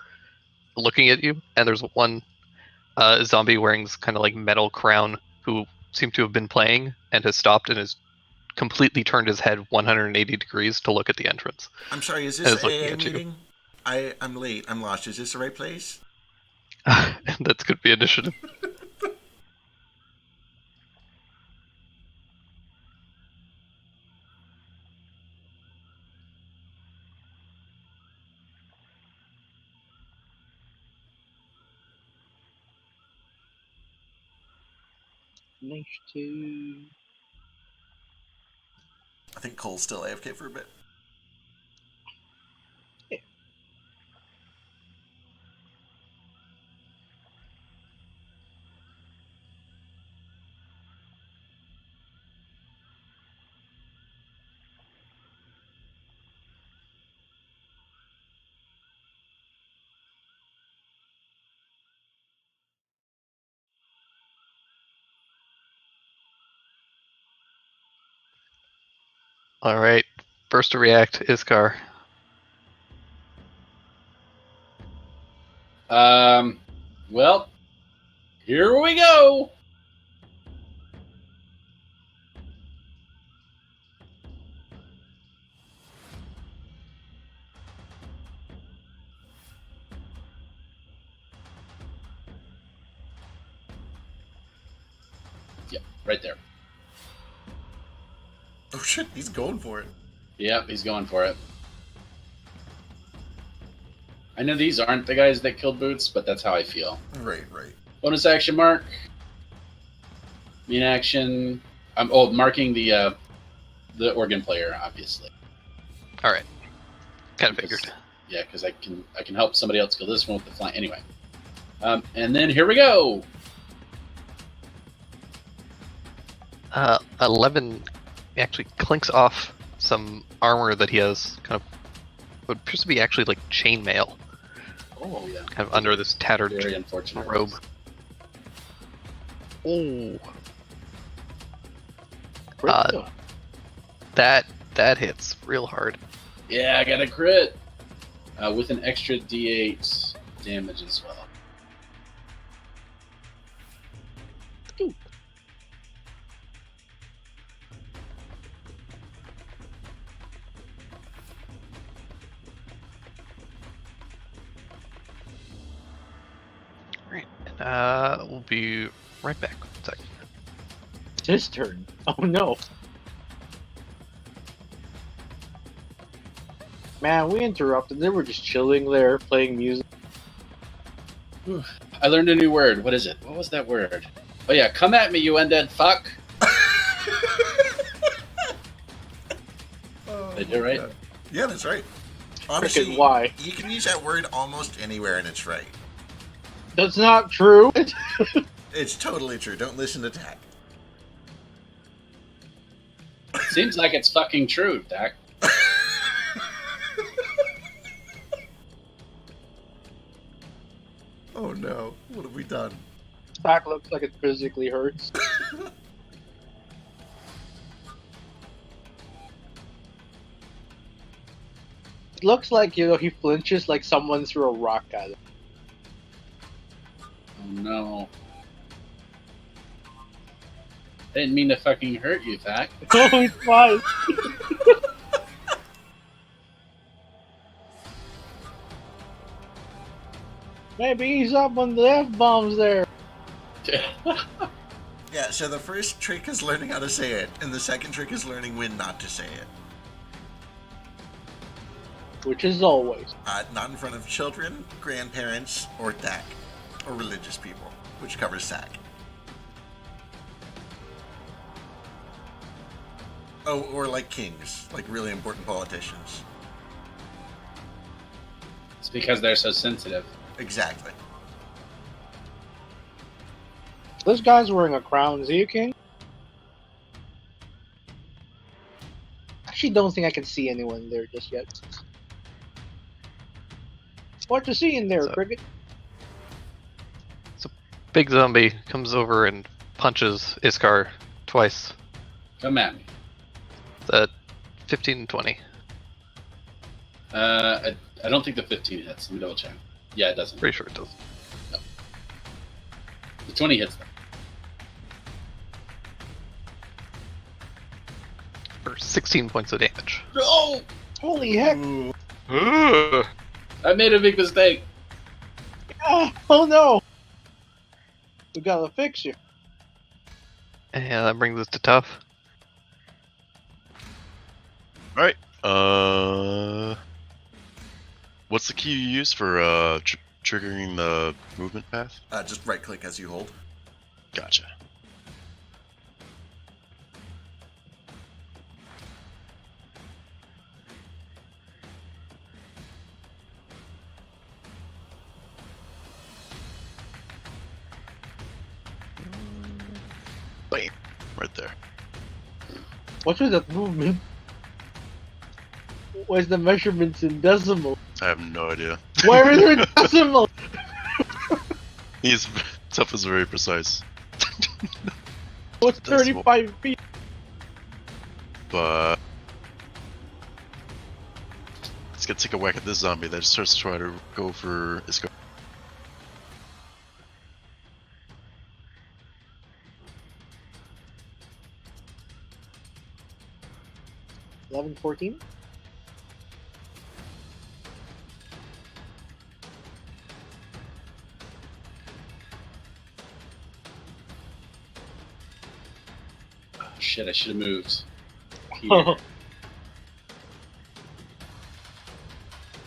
looking at you. And there's one zombie wearing this kind of like metal crown who seemed to have been playing and has stopped and has completely turned his head 180 degrees to look at the entrance. I'm sorry, is And this is looking AA at you. meeting? I'm late. I'm lost. Is this the right place? That's could be initiative. Initiative. I think Cole's still AFK for a bit. All right, first to react, Iskar. Well, here we go. Yep, right there. Oh shit, he's going for it. Yep, he's going for it. I know these aren't the guys that killed Boots, but that's how I feel. Right, right. Bonus action mark. Main action. I'm marking the organ player, obviously. All right, kind of figured. Yeah, because I can help somebody else kill this one with the flank. Anyway, and then here we go. 11 actually clinks off some armor that he has, kind of what appears to be actually like chainmail, Oh yeah. kind of under this tattered Very unfortunate. robe. Oh, that hits real hard. Yeah, I got a crit with an extra D8 damage as well. Ooh. Right, we'll be right back. 1 second. It's his turn. Oh no. Man, we interrupted. They were just chilling there, playing music. I learned a new word. What is it? What was that word? Oh yeah, come at me, you undead fuck. Did I do it right? God. Yeah, that's right. Honestly, Frickin' why? you can use that word almost anywhere and it's right. That's not true. It's totally true. Don't listen to Dak. Seems like it's fucking true, Dak. Oh no, what have we done? Back looks like it physically hurts. It looks like, he flinches like someone threw a rock at him. Oh no. I didn't mean to fucking hurt you, Dak. Oh, he's fine. Maybe ease up on the F-bombs there. Yeah, so the first trick is learning how to say it, and the second trick is learning when not to say it. Which is always. Not in front of children, grandparents, or Dak, or religious people, which covers SAC. Oh, or like kings, like really important politicians. It's because they're so sensitive. Exactly. This guy's wearing a crown. Is he a king? actually don't think I can see anyone there just yet. What you see in there, So- Cricket? Big zombie comes over and punches Iskar twice. Come at me. At 15 and 20. I don't think the 15 hits. Let me double check. Yeah, it doesn't. Pretty sure it does. The 20 hits them. For 16 points of damage. No! Holy heck! Ugh. I made a big mistake. Oh no! We gotta fix you. And that brings us to tough. Alright. What's the key you use for triggering the movement path? Just right click as you hold. Gotcha. Bam. Right there. What was that movement? Where's the measurements in decimal? I have no idea. Why are there decimals? Tough is very precise. What's Decimal. 35 feet? But let's get take a whack at this zombie that starts to try to go for Iskar. Eleven, 14? Oh, shit, I should have moved. Here. Oh,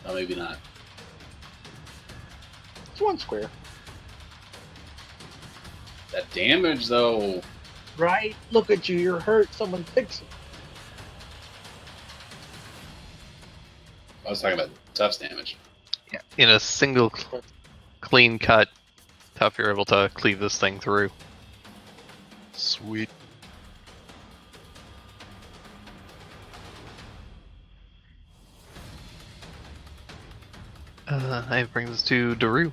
Oh, maybe not. it's one square. That damage, though. Right? Look at you, you're hurt. Someone fix it. I was talking about Tough's damage. In a single clean cut, Tough, you're able to cleave this thing through. Sweet. That brings us to Daru.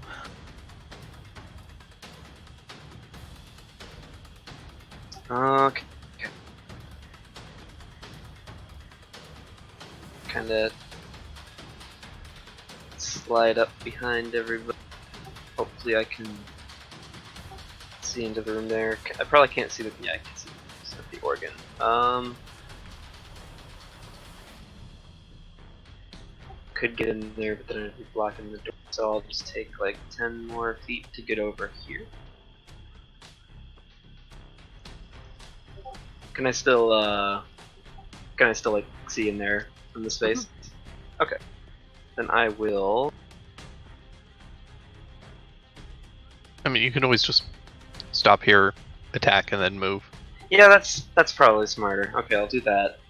Okay. Kinda slide up behind everybody. Hopefully I can see into the room there. I probably can't see the, yeah, I can see the organ. Could get in there, but then I'd be blocking the door, so I'll just take like 10 more feet to get over here. Can I still like see in there from the space? Okay. Then I will. I mean, you can always just stop here, attack, and then move. Yeah, that's probably smarter. Okay, I'll do that.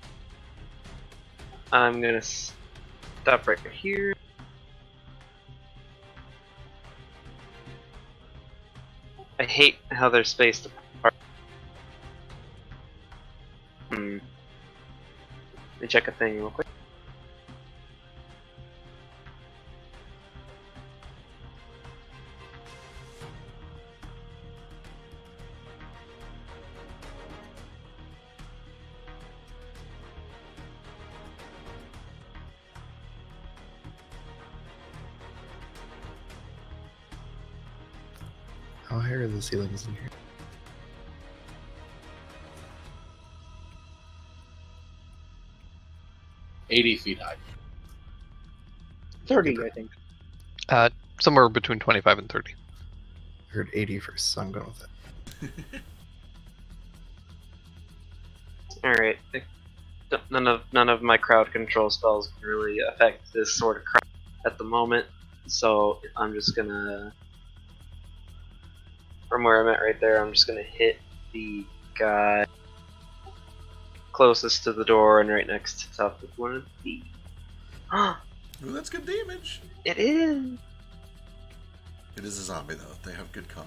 I'm gonna stop right here. I hate how they're spaced apart. Let me check a thing real quick. How high are the ceilings in here? $80 high. 30, I think. Somewhere between 25 and 30. I heard 80 first, so I'm going with it. Alright. None of my crowd control spells can really affect this sort of crowd at the moment, so I'm just gonna, from where I'm at right there, I'm just gonna hit the guy closest to the door and right next to top with one of the. Ooh, that's good damage. It is. It is a zombie though. They have good con.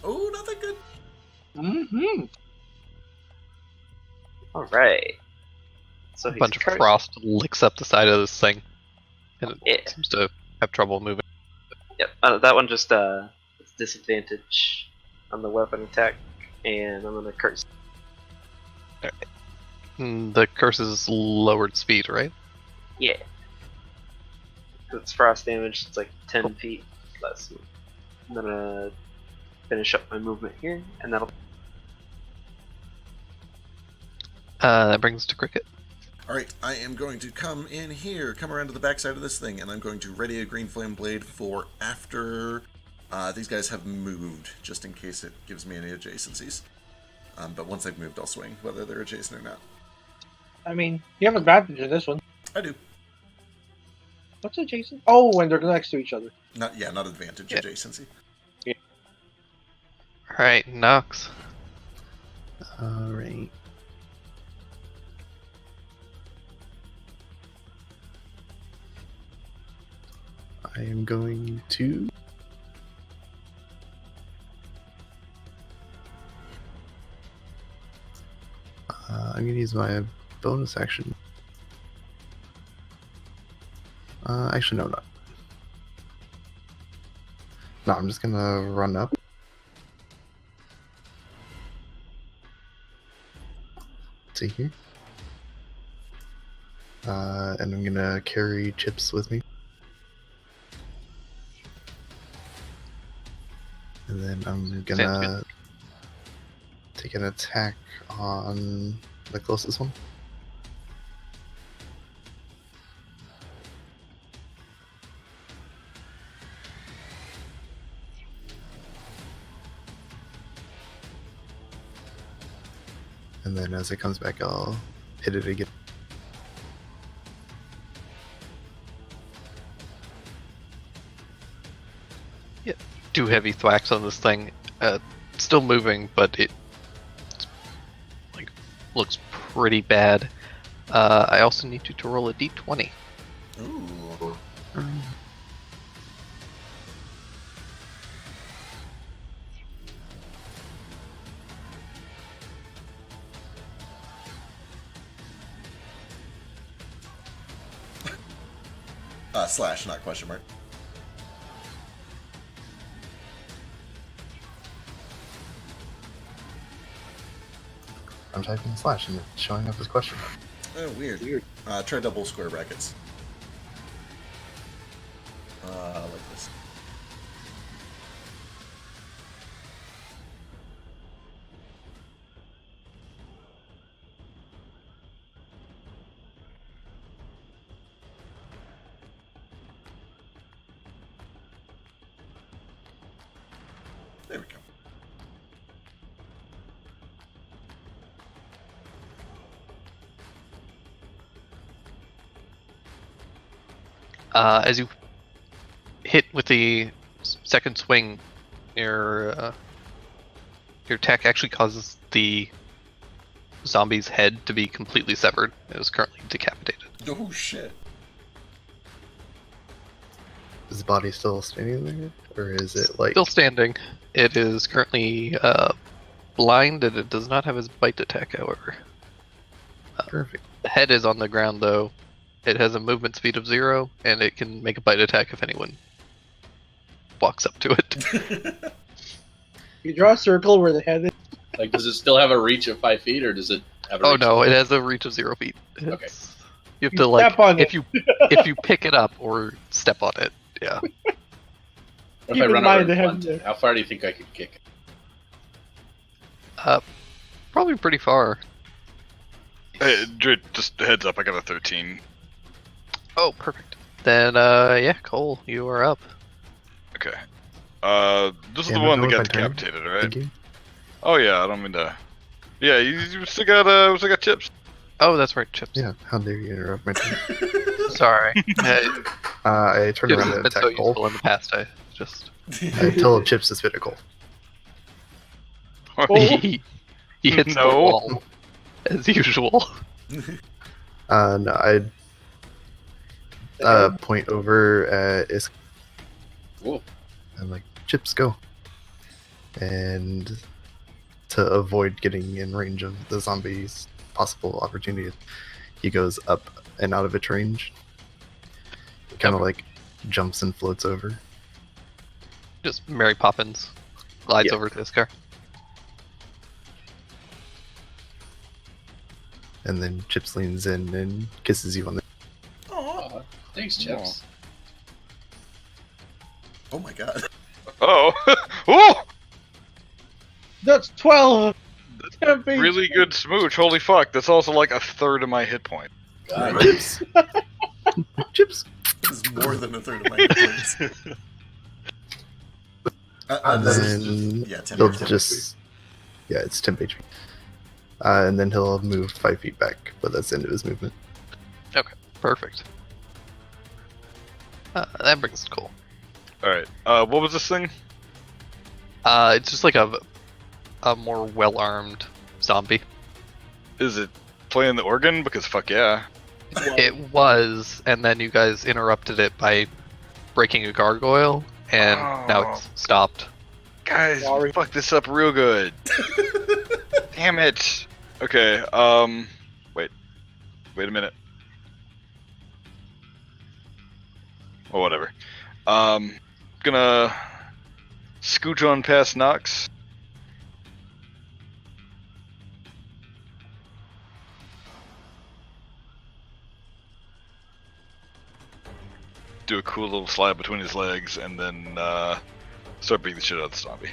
Oh, not that good. Mm-hmm. All right. So A he's bunch of cursed. frost licks up the side of this thing, and it Yeah. seems to have trouble moving. Yep. That one just it's disadvantage on the weapon attack, and I'm gonna curse. The curse is lowered speed, right? Yeah. It's frost damage. It's like 10 feet less. I'm gonna finish up my movement here, and that'll. That brings us to Cricket. Alright, I am going to come in here, come around to the backside of this thing, and I'm going to ready a green flame blade for after these guys have moved, just in case it gives me any adjacencies. But once they've moved, I'll swing, whether they're adjacent or not. I mean, you have advantage in this one. I do. What's adjacent? Oh, when they're next to each other. Not advantage, Yeah. adjacency. Alright, Nox. Alright. I am going to... I'm going to use my bonus action. Actually, no, not. No, I'm just going to run up. See here. And I'm going to carry Chips with me. And then I'm gonna take an attack on the closest one. And then as it comes back, I'll hit it again. Two heavy thwacks on this thing. Still moving, but it looks pretty bad. I also need you to roll a d20. Ooh. Slash, not question mark. I'm typing slash and it's showing up as question mark. Oh, weird. Try double square brackets. Like this. There we go. As you hit with the second swing, your attack actually causes the zombie's head to be completely severed. It is currently decapitated. Oh shit. Is the body still standing there? Or is it like... Still standing. It is currently blind, and it does not have his bite attack, however. Perfect. The head is on the ground, though. It has a movement speed of 0, and it can make a bite attack if anyone walks up to it. You draw a circle where the head is. Like, does it still have a reach of 5 feet, or does it have a Oh reach no, it has a reach of 0 feet. Okay. You have You to like step on if it. you pick it up or step on it. Yeah. If Keep I in run mind over the and head- punt it, how far do you think I could kick it? Probably pretty far. Hey, Drid, just a heads up, I got a 13. Oh, perfect. Then yeah, Cole, you are up. Okay. This is Yeah, the no, one go that with got my turn. decapitated, right? Thank you. Oh yeah, I don't mean to. Yeah, you still got chips. Oh, that's right, Chips. Yeah, how dare you interrupt my turn. Sorry. I turn Chips around has and been so attack Cole. useful in the past. I just I tell Chips to spit at Cole. he hits the No. wall as usual. No, I point over at Isk. Cool. I'm like, Chips, go. And to avoid getting in range of the zombies' possible opportunities, he goes up and out of its range. Kind of like jumps and floats over. Just Mary Poppins glides Yeah. over to this car. And then Chips leans in and kisses you on the. Aw, thanks, Chips. Oh my god. Oh, oh, That's 12. really good smooch. Holy fuck, that's also like a third of my hit point. God. Chips! Chips! This is more than a third of my hit points. And this then is just, 10 he'll HP. just. Yeah, it's 10 HP. And then he'll move 5 feet back, but that's the end of his movement. Perfect. That brings us to Cole. Alright, what was this thing? It's just like a more well-armed zombie. Is it playing the organ? Because fuck yeah. It was, and then you guys interrupted it by breaking a gargoyle, and now it's stopped. Guys, Sorry. we fucked this up real good. Damn it. Okay, wait a minute. Well, whatever. Gonna scooch on past Nox. Do a cool little slide between his legs, and then start beating the shit out of the zombie.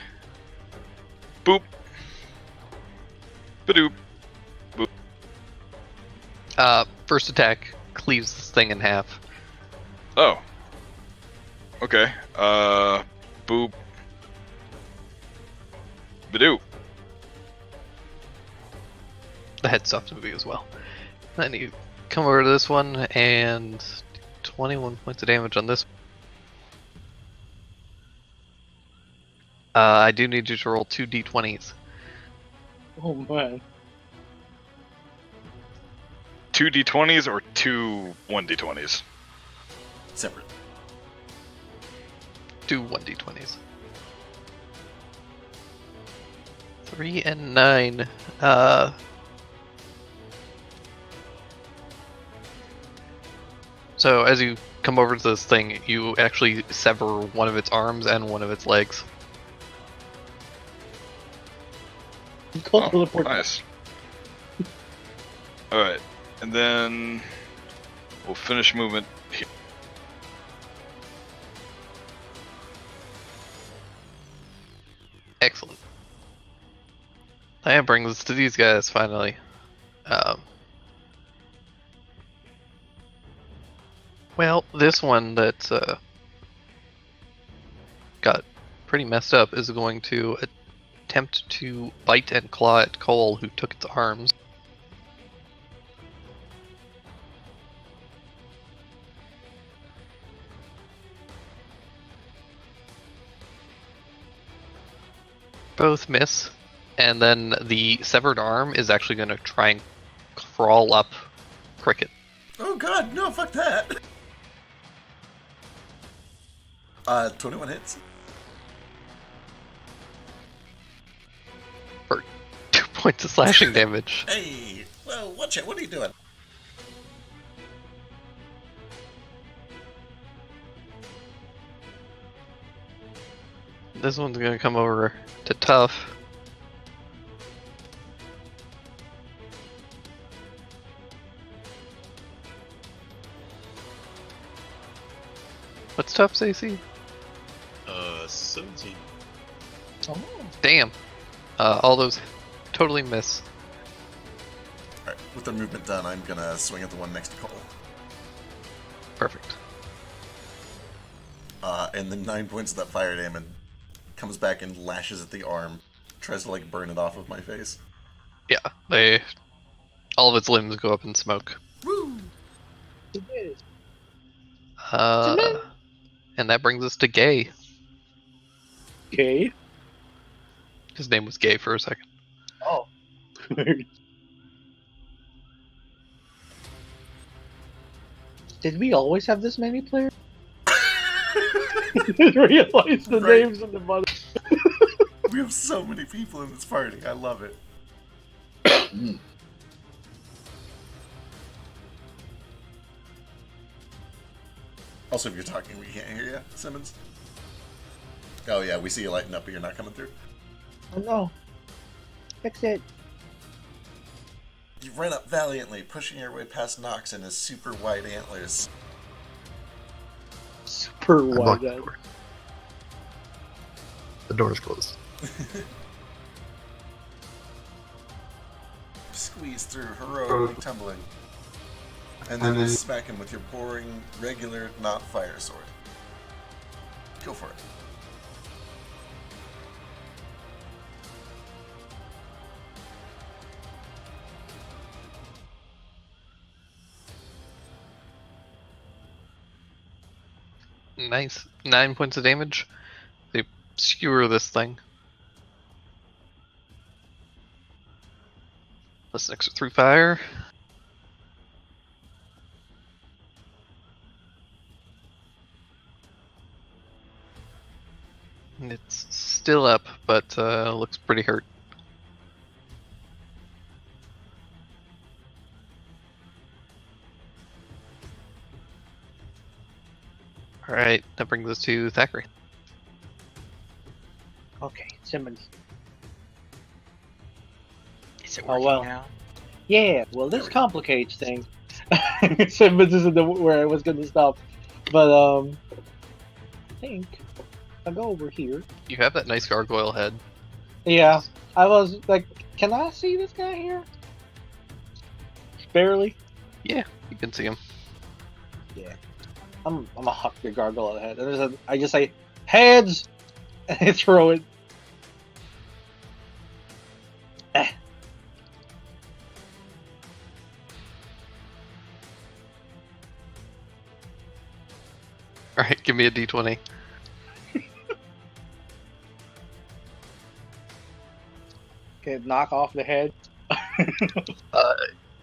Boop. Badoop. First attack cleaves this thing in half. Oh. Okay. Boop. Badoop. The head stops moving as well. Then you come over to this one, and 21 points of damage on this. I do need you to roll 2 d20s. Oh man. 2 d20s or 2 1d20s? Separate. Do 1d20s. 3 and 9. So as you come over to this thing, you actually sever one of its arms and one of its legs. Go Oh, teleport. nice. Alright, and then we'll finish movement here. Excellent. That brings us to these guys finally. Well, this one that got pretty messed up is going to attempt to bite and claw at Cole, who took its arms. Both miss, and then the severed arm is actually going to try and crawl up Cricket. Oh god, no, fuck that! 21 hits. For 2 points of slashing damage. Hey, well, watch it, what are you doing? This one's going to come over to Tough. What's Tough's AC? 17. Damn. All those totally miss. Alright, with their movement done, I'm gonna swing at the one next to Cole. Perfect. And then 9 points of that fire damage comes back and lashes at the arm. Tries to, like, burn it off of my face. Yeah, all of its limbs go up in smoke. Woo! And that brings us to Gay. Okay. His name was Gay for a second. Oh. Did we always have this many players? Didn't realize the Right. names of the mother. We have so many people in this party, I love it. Also, if you're talking, we can't hear you, Simmons. Oh yeah, we see you lighting up, but you're not coming through. Oh no. Fix it. You run up valiantly, pushing your way past Nox and his super wide antlers. Super I blocked wide. the door. The door's closed. Squeeze through, heroically tumbling. And then just smack him with your boring, regular, not fire sword. Go for it. Nice. 9 points of damage. They skewer this thing. Plus an extra 3 fire. And it's still up, but looks pretty hurt. Alright, that brings us to Thackeray. Okay, Simmons. Is it Oh, working well. now? Yeah, well, this complicates things. Simmons isn't where I was going to stop. But, I think I'll go over here. You have that nice gargoyle head. Yeah, I was like, can I see this guy here? Barely. Yeah, you can see him. Yeah. I'm a huck your gargoyle head. And I just say, heads! And I throw it. Alright, give me a d20. Okay, knock off the head.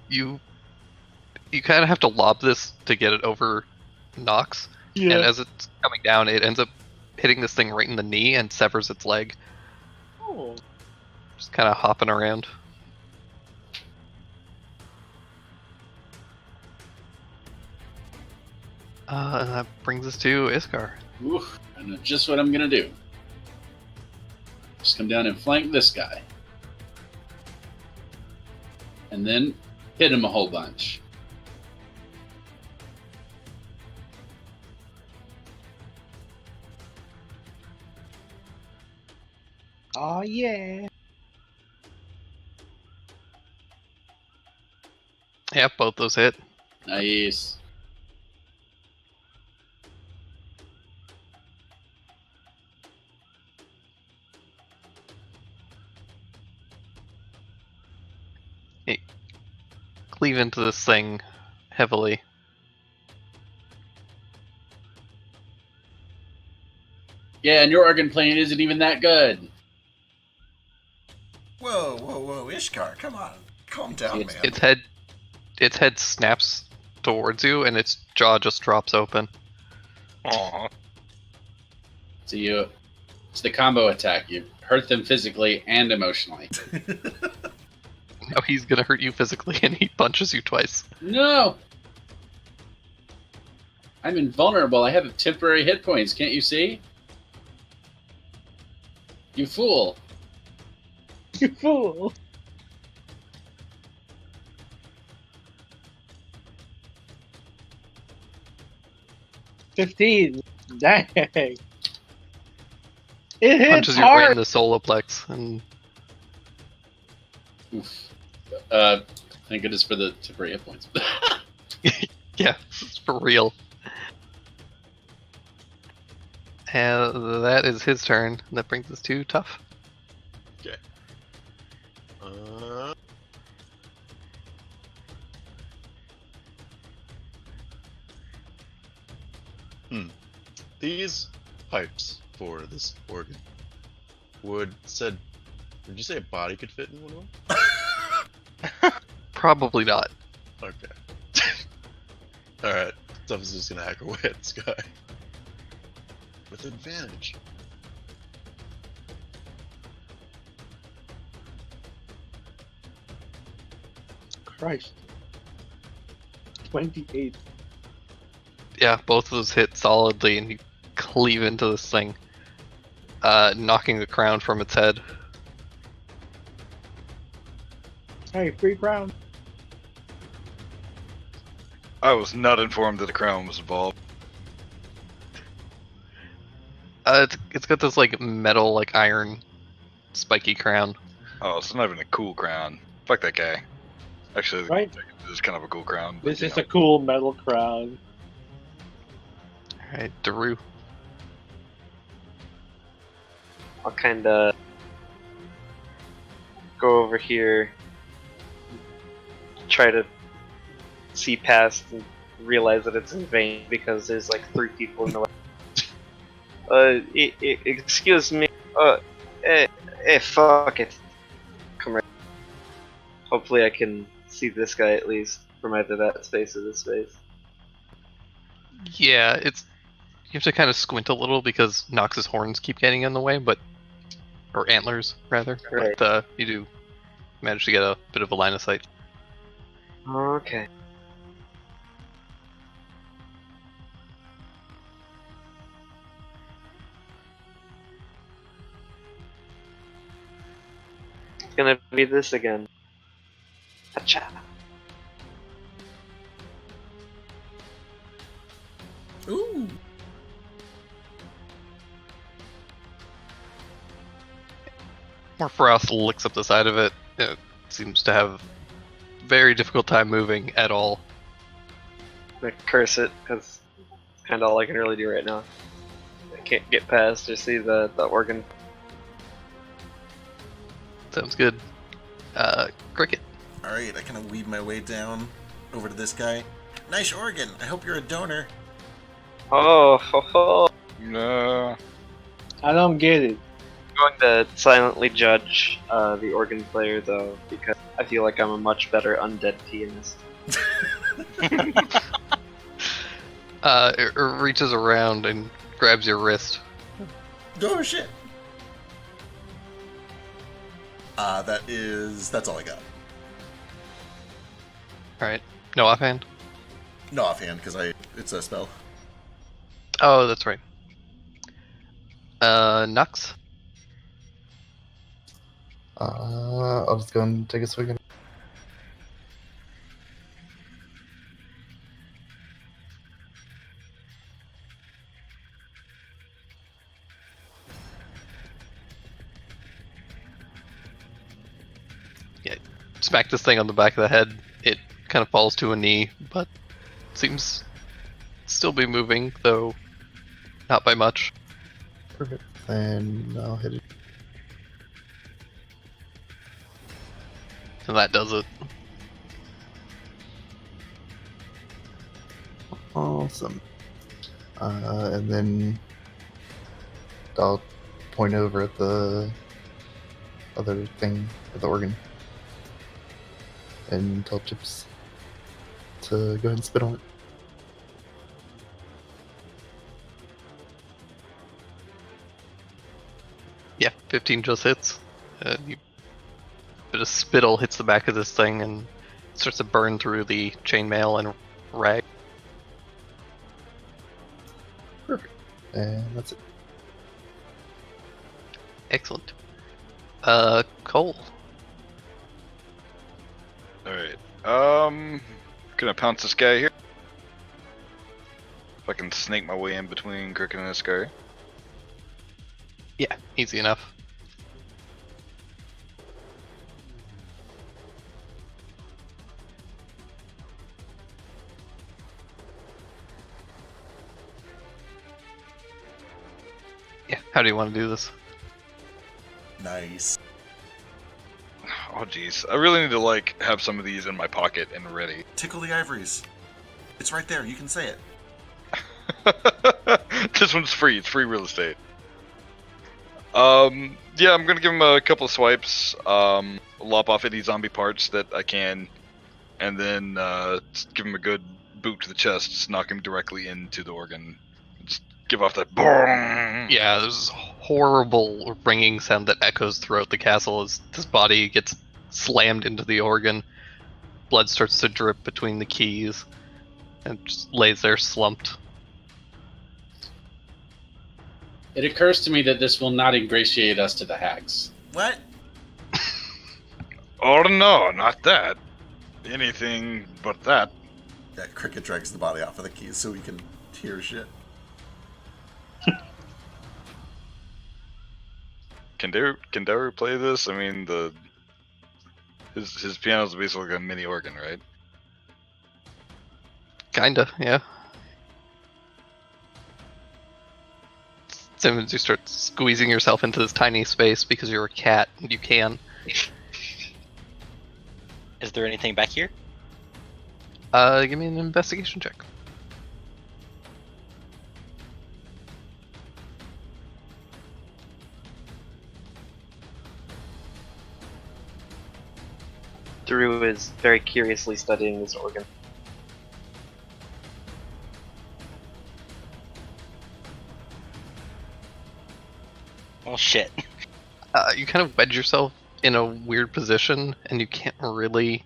You kind of have to lob this to get it over Nox. Yeah. And as it's coming down, it ends up hitting this thing right in the knee and severs its leg. Oh. Just kind of hopping around. And that brings us to Iskar. Ooh, I know just what I'm gonna do. Just come down and flank this guy. And then hit him a whole bunch. Oh, yeah. Yeah, both those hit. Nice. Cleave into this thing heavily. Yeah, and your organ playing isn't even that good. Whoa, whoa, whoa, Ishkar, come on. Calm down, man. Its head snaps towards you, and its jaw just drops open. Aw. So it's the combo attack. You hurt them physically and emotionally. Now he's gonna hurt you physically, and he punches you twice. No! I'm invulnerable. I have temporary hit points. Can't you see? You fool. You fool. $15. Dang. It hits Punches you right in hard. the solar plex, and Oof. Thank goodness for the temporary hit points. yeah, it's for real. And that is his turn. That brings us to Tough. Okay. These pipes for this organ would you say a body could fit in one of them? Probably not. Okay. Alright. Stuff is just gonna hack away at this guy. With advantage. Christ. 28. Yeah, both of those hit solidly, and you cleave into this thing, knocking the crown from its head. Hey, free crown. I was not informed that a crown was involved. It's got this like metal, like iron, spiky crown. Oh, it's not even a cool crown. Fuck that guy. Actually, Right. this is kind of a cool crown. but, This you is know. a cool metal crown. Alright, Daru. I'll kind of go over here, try to see past and realize that it's in vain because there's like 3 people in the way. Excuse me. Fuck it. Come right. Hopefully I can see this guy at least from either that space or this space. Yeah, you have to kind of squint a little because Nox's horns keep getting in the way, or antlers rather. Right. But you do manage to get a bit of a line of sight. Okay. It's gonna be this again. Acha. Ooh. Morfrost licks up the side of it. It seems to have very difficult time moving at all. I'm gonna curse it because it's kind of all I can really do right now. I can't get past or see the organ. Sounds good. Cricket. Alright, I kind of weave my way down over to this guy. Nice organ. I hope you're a donor. Oh, ho, ho. No. I don't get it. I'm going to silently judge the organ player though because I feel like I'm a much better undead pianist. It reaches around and grabs your wrist. Oh shit. That's all I got. Alright. No offhand? No offhand, because it's a spell. Oh, that's right. Nux? I'll just go and take a swig. Smack this thing on the back of the head. It kind of falls to a knee, but seems still be moving, though not by much. Perfect. And I'll hit it. And that does it. Awesome. And then I'll point over at the other thing, at the organ, and tell Chips to go ahead and spit on it. Yeah, 15 just hits. Bit of spittle hits the back of this thing and starts to burn through the chainmail and rag. Perfect. And that's it. Excellent. Cole. Alright. Gonna pounce this guy here. If I can snake my way in between Cricket and this guy. Yeah, easy enough. Yeah, how do you want to do this? Nice. Oh jeez. I really need to like have some of these in my pocket and ready. Tickle the ivories. It's right there. You can say it. This one's free. It's free real estate. Yeah, I'm gonna give him a couple of swipes. Lop off any zombie parts that I can, and then just give him a good boot to the chest. Just knock him directly into the organ. Just give off that boom. Yeah, there's this horrible ringing sound that echoes throughout the castle as this body gets slammed into the organ. Blood starts to drip between the keys and just lays there slumped It occurs to me that this will not ingratiate us to the hags. What? Oh no, not that. Anything but that. Yeah, Cricket drags the body off of the keys so we can hear shit. Can Daru play this? I mean, his piano's basically like a mini organ, right? Kinda, yeah. Simmons, you start squeezing yourself into this tiny space because you're a cat and you can. Is there anything back here? Give me an investigation check. Drew is very curiously studying this organ. Well, shit. You kind of wedge yourself in a weird position and you can't really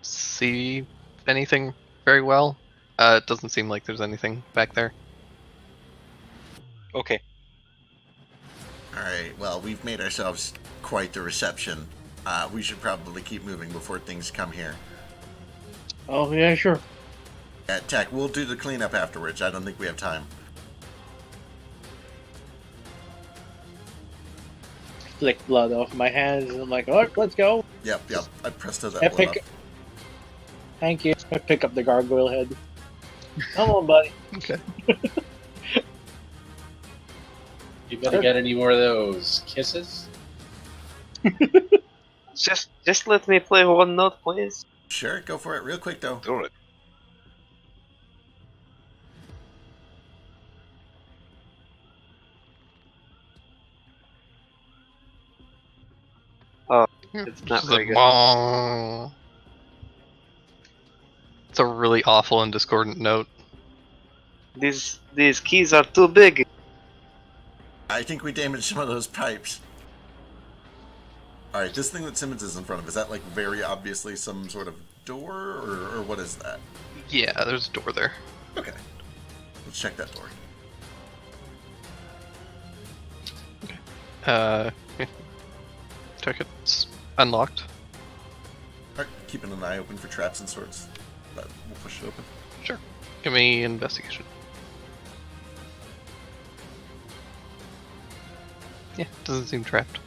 see anything very well. It doesn't seem like there's anything back there. Okay. Alright, well, we've made ourselves quite the reception. We should probably keep moving before things come here. Oh yeah, sure. Tech, we'll do the cleanup afterwards. I don't think we have time. Flick blood off my hands, and I'm like, all right, let's go. Yep. I pressed that Epic. one off. Thank you. I pick up the gargoyle head. Come on, buddy. Okay. You better get any more of those kisses? Just let me play one note, please. Sure, go for it real quick, though. Do it. It's not Just very like, good. "Wah." It's a really awful and discordant note. These keys are too big. I think we damaged some of those pipes. Alright, this thing that Simmons is in front of, is that like very obviously some sort of door, or what is that? Yeah, there's a door there. Okay. Let's check that door. Yeah. Check it's unlocked. Alright, keeping an eye open for traps and sorts. But we'll push it open. Sure. Give me investigation. Yeah, doesn't seem trapped.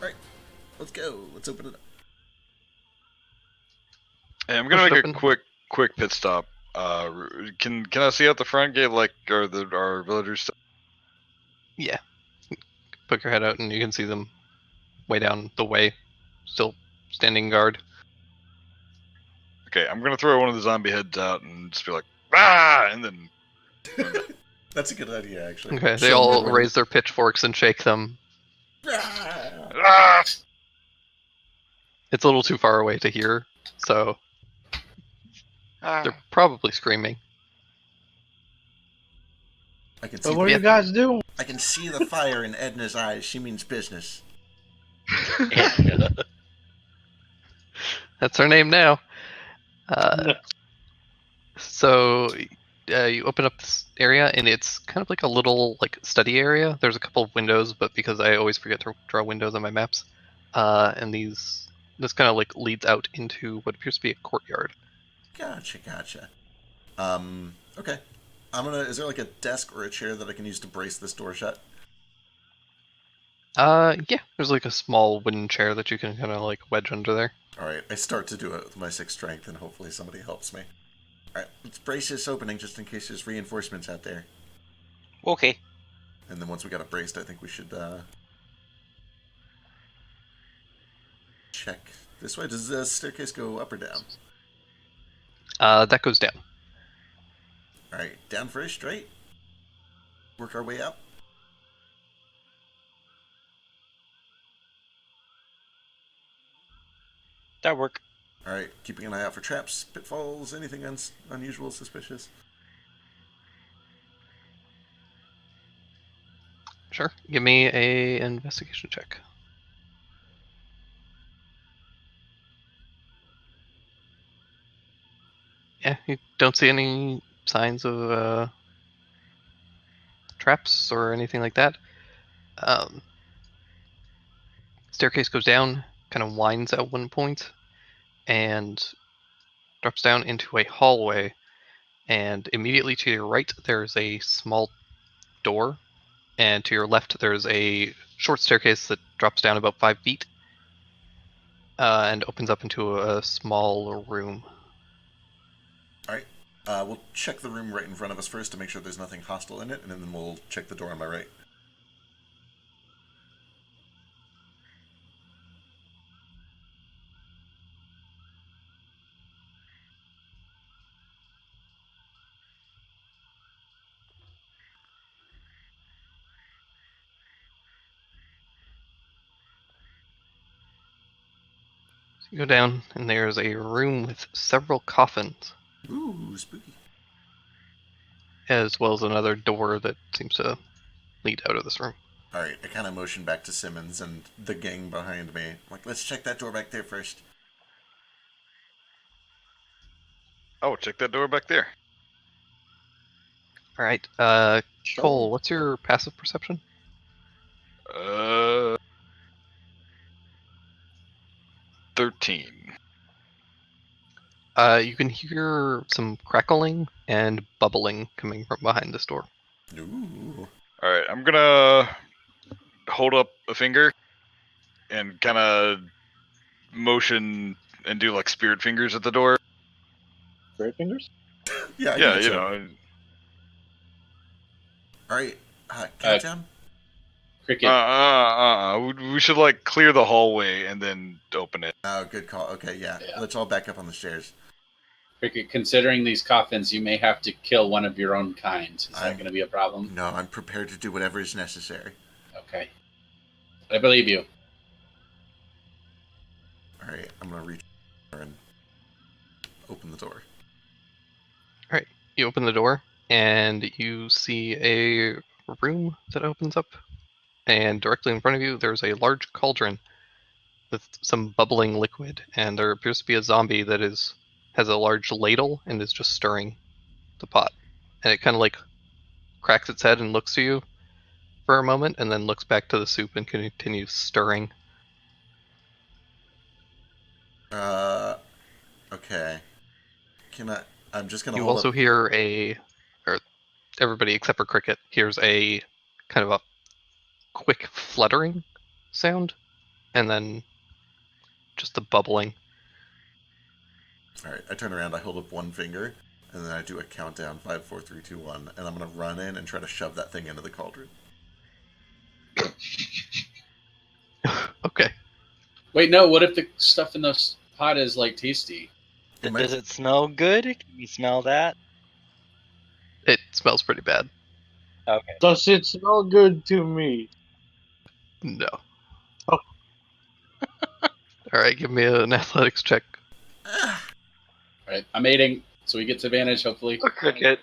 Alright, let's go. Let's open it up. Hey, I'm gonna Push it make a open. quick pit stop. Can I see out the front gate, like, are our villagers? Yeah. Poke your head out and you can see them way down the way, still standing guard. Okay, I'm gonna throw one of the zombie heads out and just be like, ah, and then. That's a good idea, actually. Okay, they Show all them raise their pitchforks and shake them. Ah! Ah! It's a little too far away to hear, so they're probably screaming. I can So see. what do Yeah. you guys do? I can see the fire in Edna's eyes. She means business. That's her name now. So you open up this area, and it's kind of like a little study area. There's a couple of windows, but because I always forget to draw windows on my maps, and this kind of leads out into what appears to be a courtyard. Gotcha. Okay. Is there like a desk or a chair that I can use to brace this door shut? Yeah, there's like a small wooden chair that you can kind of wedge under there. Alright, I start to do it with my 6 strength, and hopefully somebody helps me. Alright, let's brace this opening just in case there's reinforcements out there. Okay. And then once we got it braced, I think we should, check this way. Does the staircase go up or down? That goes down. Alright, down first, straight. Work our way up. That work. Alright, keeping an eye out for traps, pitfalls, anything unusual, suspicious. Sure. Give me a investigation check. Yeah, you don't see any signs of traps or anything like that. Staircase goes down, kind of winds at one point, and drops down into a hallway. And immediately to your right, there's a small door, and to your left, there's a short staircase that drops down about 5 feet and opens up into a small room. All right. We'll check the room right in front of us first to make sure there's nothing hostile in it, and then we'll check the door on my right. So you go down, and there's a room with several coffins, Ooh, spooky. as well as another door that seems to lead out of this room. All right, I kind of motion back to Simmons and the gang behind me. I'm like, let's check that door back there first. Oh, check that door back there. All right, Cole, what's your passive perception? 13. You can hear some crackling and bubbling coming from behind this door. Ooh. All right, I'm gonna hold up a finger and kind of motion and do like spirit fingers at the door. Spirit fingers? Yeah, I Yeah, gotcha. you know. All right, countdown? Cricket. We should like clear the hallway and then open it. Oh, good call. Okay, yeah. Let's all back up on the stairs. Cricket, considering these coffins, you may have to kill one of your own kind. Is that going to be a problem? No, I'm prepared to do whatever is necessary. Okay. I believe you. All right, I'm going to reach and open the door. All right, you open the door, and you see a room that opens up. And directly in front of you, there's a large cauldron with some bubbling liquid. And there appears to be a zombie that has a large ladle and is just stirring the pot. And it kind of like cracks its head and looks to you for a moment, and then looks back to the soup and continues stirring. Okay. I'm just going to You hold also up. hear everybody except for Cricket hears a kind of a quick fluttering sound, and then just the bubbling. All right, I turn around, I hold up one finger, and then I do a countdown, 5, 4, 3, 2, 1, and I'm going to run in and try to shove that thing into the cauldron. Okay. Wait, no, what if the stuff in the pot is, like, tasty? Does it smell good? Can you smell that? It smells pretty bad. Okay. Does it smell good to me? No. Oh. Alright, give me an athletics check. Alright, I'm aiding, so he gets advantage, hopefully. Cricket.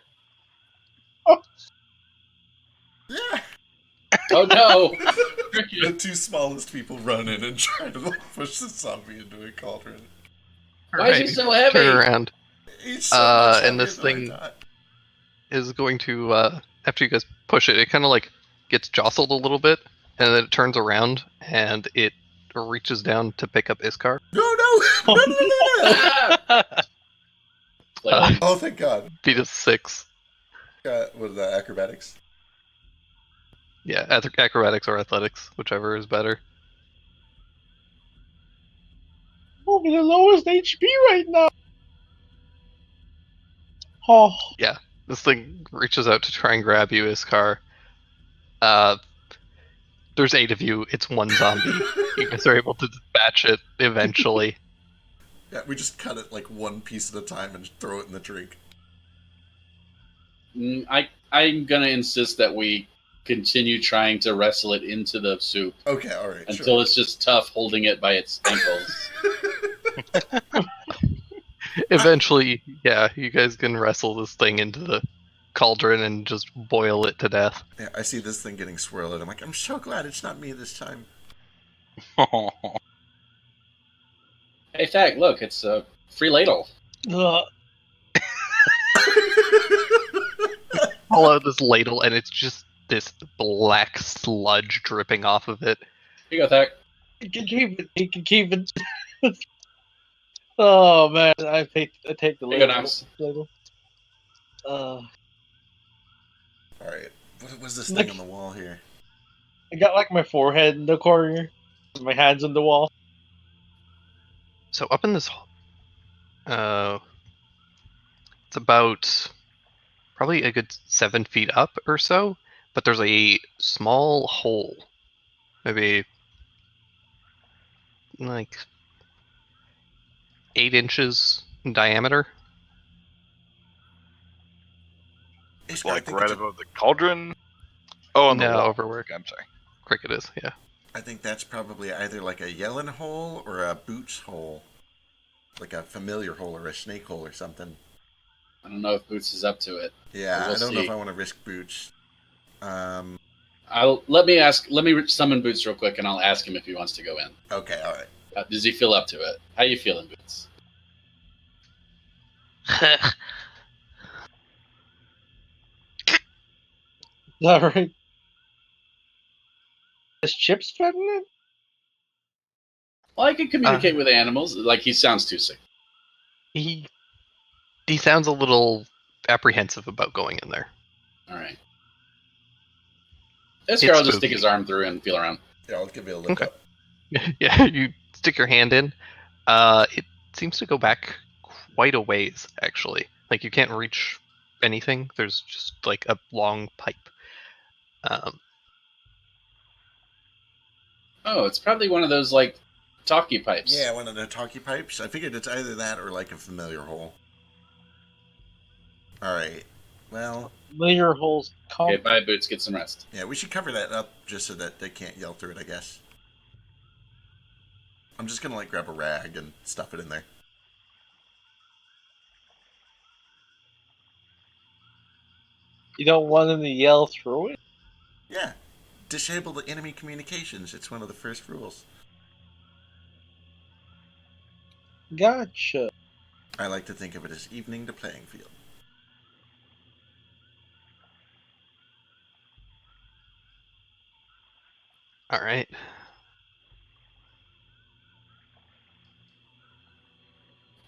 Yeah! Oh no! The two smallest people run in and try to push the zombie into a cauldron. Why is he so heavy? Turn around. He's so much and this heavier than thing I thought. is going to, after you guys push it, it kind of like gets jostled a little bit, and then it turns around, and it reaches down to pick up Iskar. No! Oh, thank God. Beat a 6. What is that, acrobatics? Yeah, acrobatics or athletics, whichever is better. I'm the lowest HP right now. Oh. Yeah, this thing reaches out to try and grab you, Iskar. There's 8 of you. It's one zombie. You guys are able to dispatch it eventually. Yeah, we just cut it like one piece at a time and throw it in the drink. I'm gonna insist that we continue trying to wrestle it into the soup. Okay, alright, until it's just tough holding it by its ankles. Eventually, yeah, you guys can wrestle this thing into the cauldron and just boil it to death. Yeah, I see this thing getting swirled, and I'm like, I'm so glad it's not me this time. Hey, Thag, look, it's a free ladle. Pull out this ladle, and it's just this black sludge dripping off of it. Here you go, Thack. He can keep it. He can keep it. Oh man, I take the Here you go, label. Knox. All right. What was this Look. thing on the wall here? I got like my forehead in the corner, my hands on the wall. So up in this, it's about probably a good 7 feet up or so, but there's a small hole, maybe like 8 inches in diameter. Ishka, I Like think right it's a- above the cauldron. Oh, on the No, wall. over where Okay, I'm sorry. Cricket is, yeah. I think that's probably either like a yelling hole or a boots hole. Like a familiar hole or a snake hole or something. I don't know if Boots is up to it. Yeah, We'll I don't know if see. I want to risk boots. Let me summon Boots real quick, and I'll ask him if he wants to go in. Okay, all right. Does he feel up to it? How you feeling, Boots? Is that right? Is Chips threatening it? Well, I can communicate with animals. Like, he sounds too sick. He sounds a little apprehensive about going in there. All right. Iskar will just stick spooky. his arm through and feel around. Yeah, I'll give you a look Okay. up. Yeah, you stick your hand in. It seems to go back quite a ways, actually. Like you can't reach anything. There's just like a long pipe. Oh, it's probably one of those, like, talkie pipes. Yeah, one of the talkie pipes. I figured it's either that or like a familiar hole. All right. Well, Layer holes. Okay, bye, Boots. Get some rest. yeah, we should cover that up just so that they can't yell through it, I guess. I'm just gonna like grab a rag and stuff it in there. You don't want them to yell through it? Yeah. Disable the enemy communications. It's one of the first rules. Gotcha. I like to think of it as evening to playing field. All right.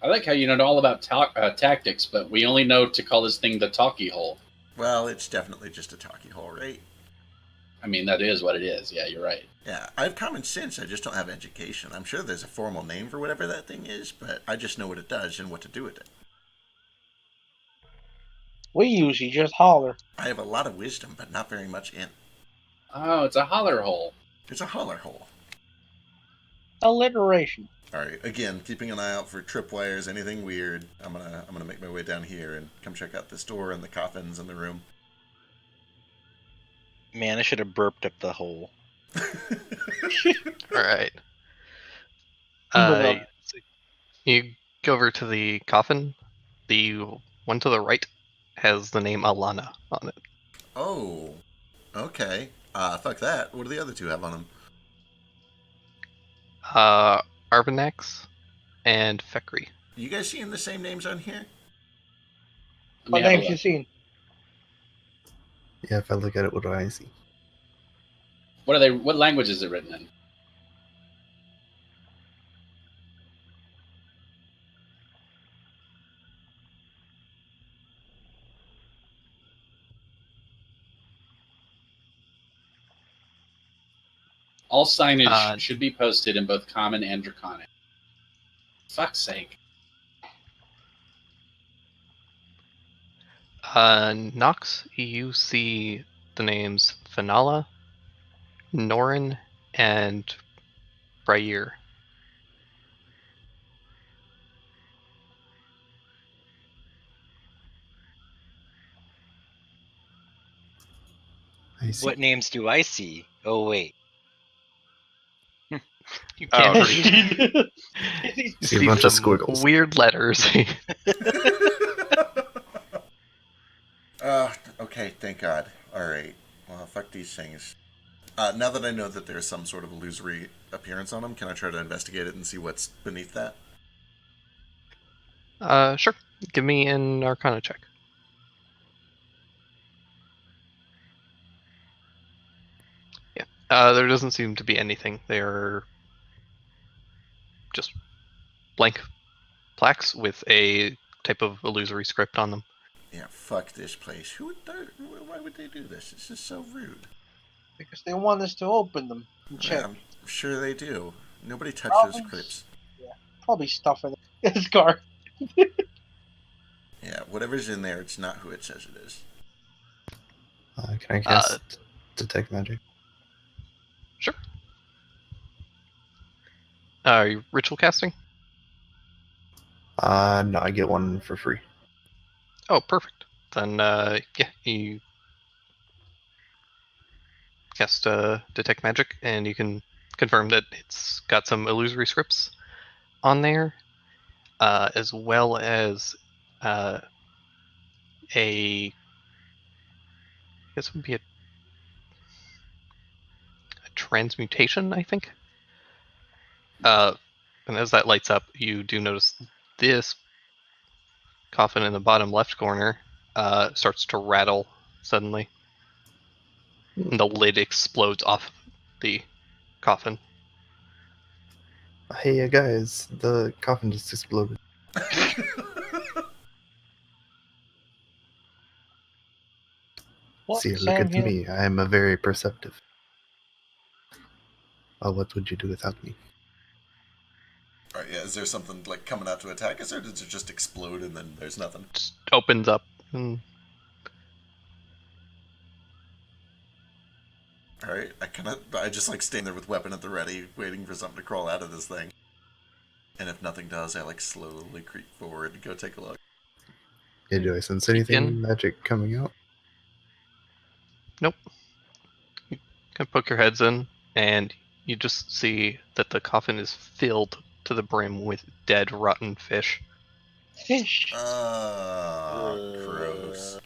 I like how you know all about tactics, but we only know to call this thing the talkie hole. Well, it's definitely just a talkie hole, right? I mean, that is what it is. Yeah, you're right. Yeah, I have common sense, I just don't have education. I'm sure there's a formal name for whatever that thing is, but I just know what it does and what to do with it. We usually just holler. I have a lot of wisdom, but not very much in. Oh, it's a holler hole. It's a holler hole. Alliteration. All right, again, keeping an eye out for tripwires, anything weird. I'm gonna make my way down here and come check out this door and the coffins in the room. Man, I should have burped up the hole. All right. Well, So you go over to the coffin. The one to the right has the name Alana on it. Oh, okay. Fuck that. What do the other two have on them? Arvanax and Fekri. You guys seeing the same names on here? Let me what have a names look. you seen? Yeah, if I look at it, what do I see? What are they? What language is it written in? All signage should be posted in both Common and Draconic. Fuck's sake. Nox, you see the names Finala, Norin, and Brayer. I see. What names do I see? Oh wait. You Oh, can't great. read. You See a bunch of some squiggles. weird letters. Okay, thank God. Alright. Well, fuck these things. Now that I know that there's some sort of illusory appearance on them, can I try to investigate it and see what's beneath that? Sure. Give me an Arcana check. There doesn't seem to be anything. They're just blank plaques with a type of illusory script on them. Yeah, fuck this place. Why would they do this? This is so rude. Because they want us to open them and check. Yeah, I'm sure they do. Nobody touch those crypts. Yeah, probably stuff in his car. Yeah, whatever's in there, it's not who it says it is. Can I cast detect magic? Sure. Are you ritual casting? No, I get one for free. Oh, perfect. Then, yeah, you cast detect magic, and you can confirm that it's got some illusory scripts on there, as well as a, I guess it would be a transmutation, I think. And as that lights up, you do notice this coffin in the bottom left corner starts to rattle suddenly. And the lid explodes off the coffin. Hey, guys, the coffin just exploded. What? See, look Sam at here? me. I am a very perceptive. What would you do without me? Alright, yeah, is there something like coming out to attack us, or does it just explode and then there's nothing? Just opens up. And Alright, I just like stand there with weapon at the ready, waiting for something to crawl out of this thing. And if nothing does, I like slowly creep forward and go take a look. Yeah, do I sense Peek anything in. magic coming out? Nope. You can poke your heads in, and you just see that the coffin is filled to the brim with dead, rotten fish. Fish. Gross.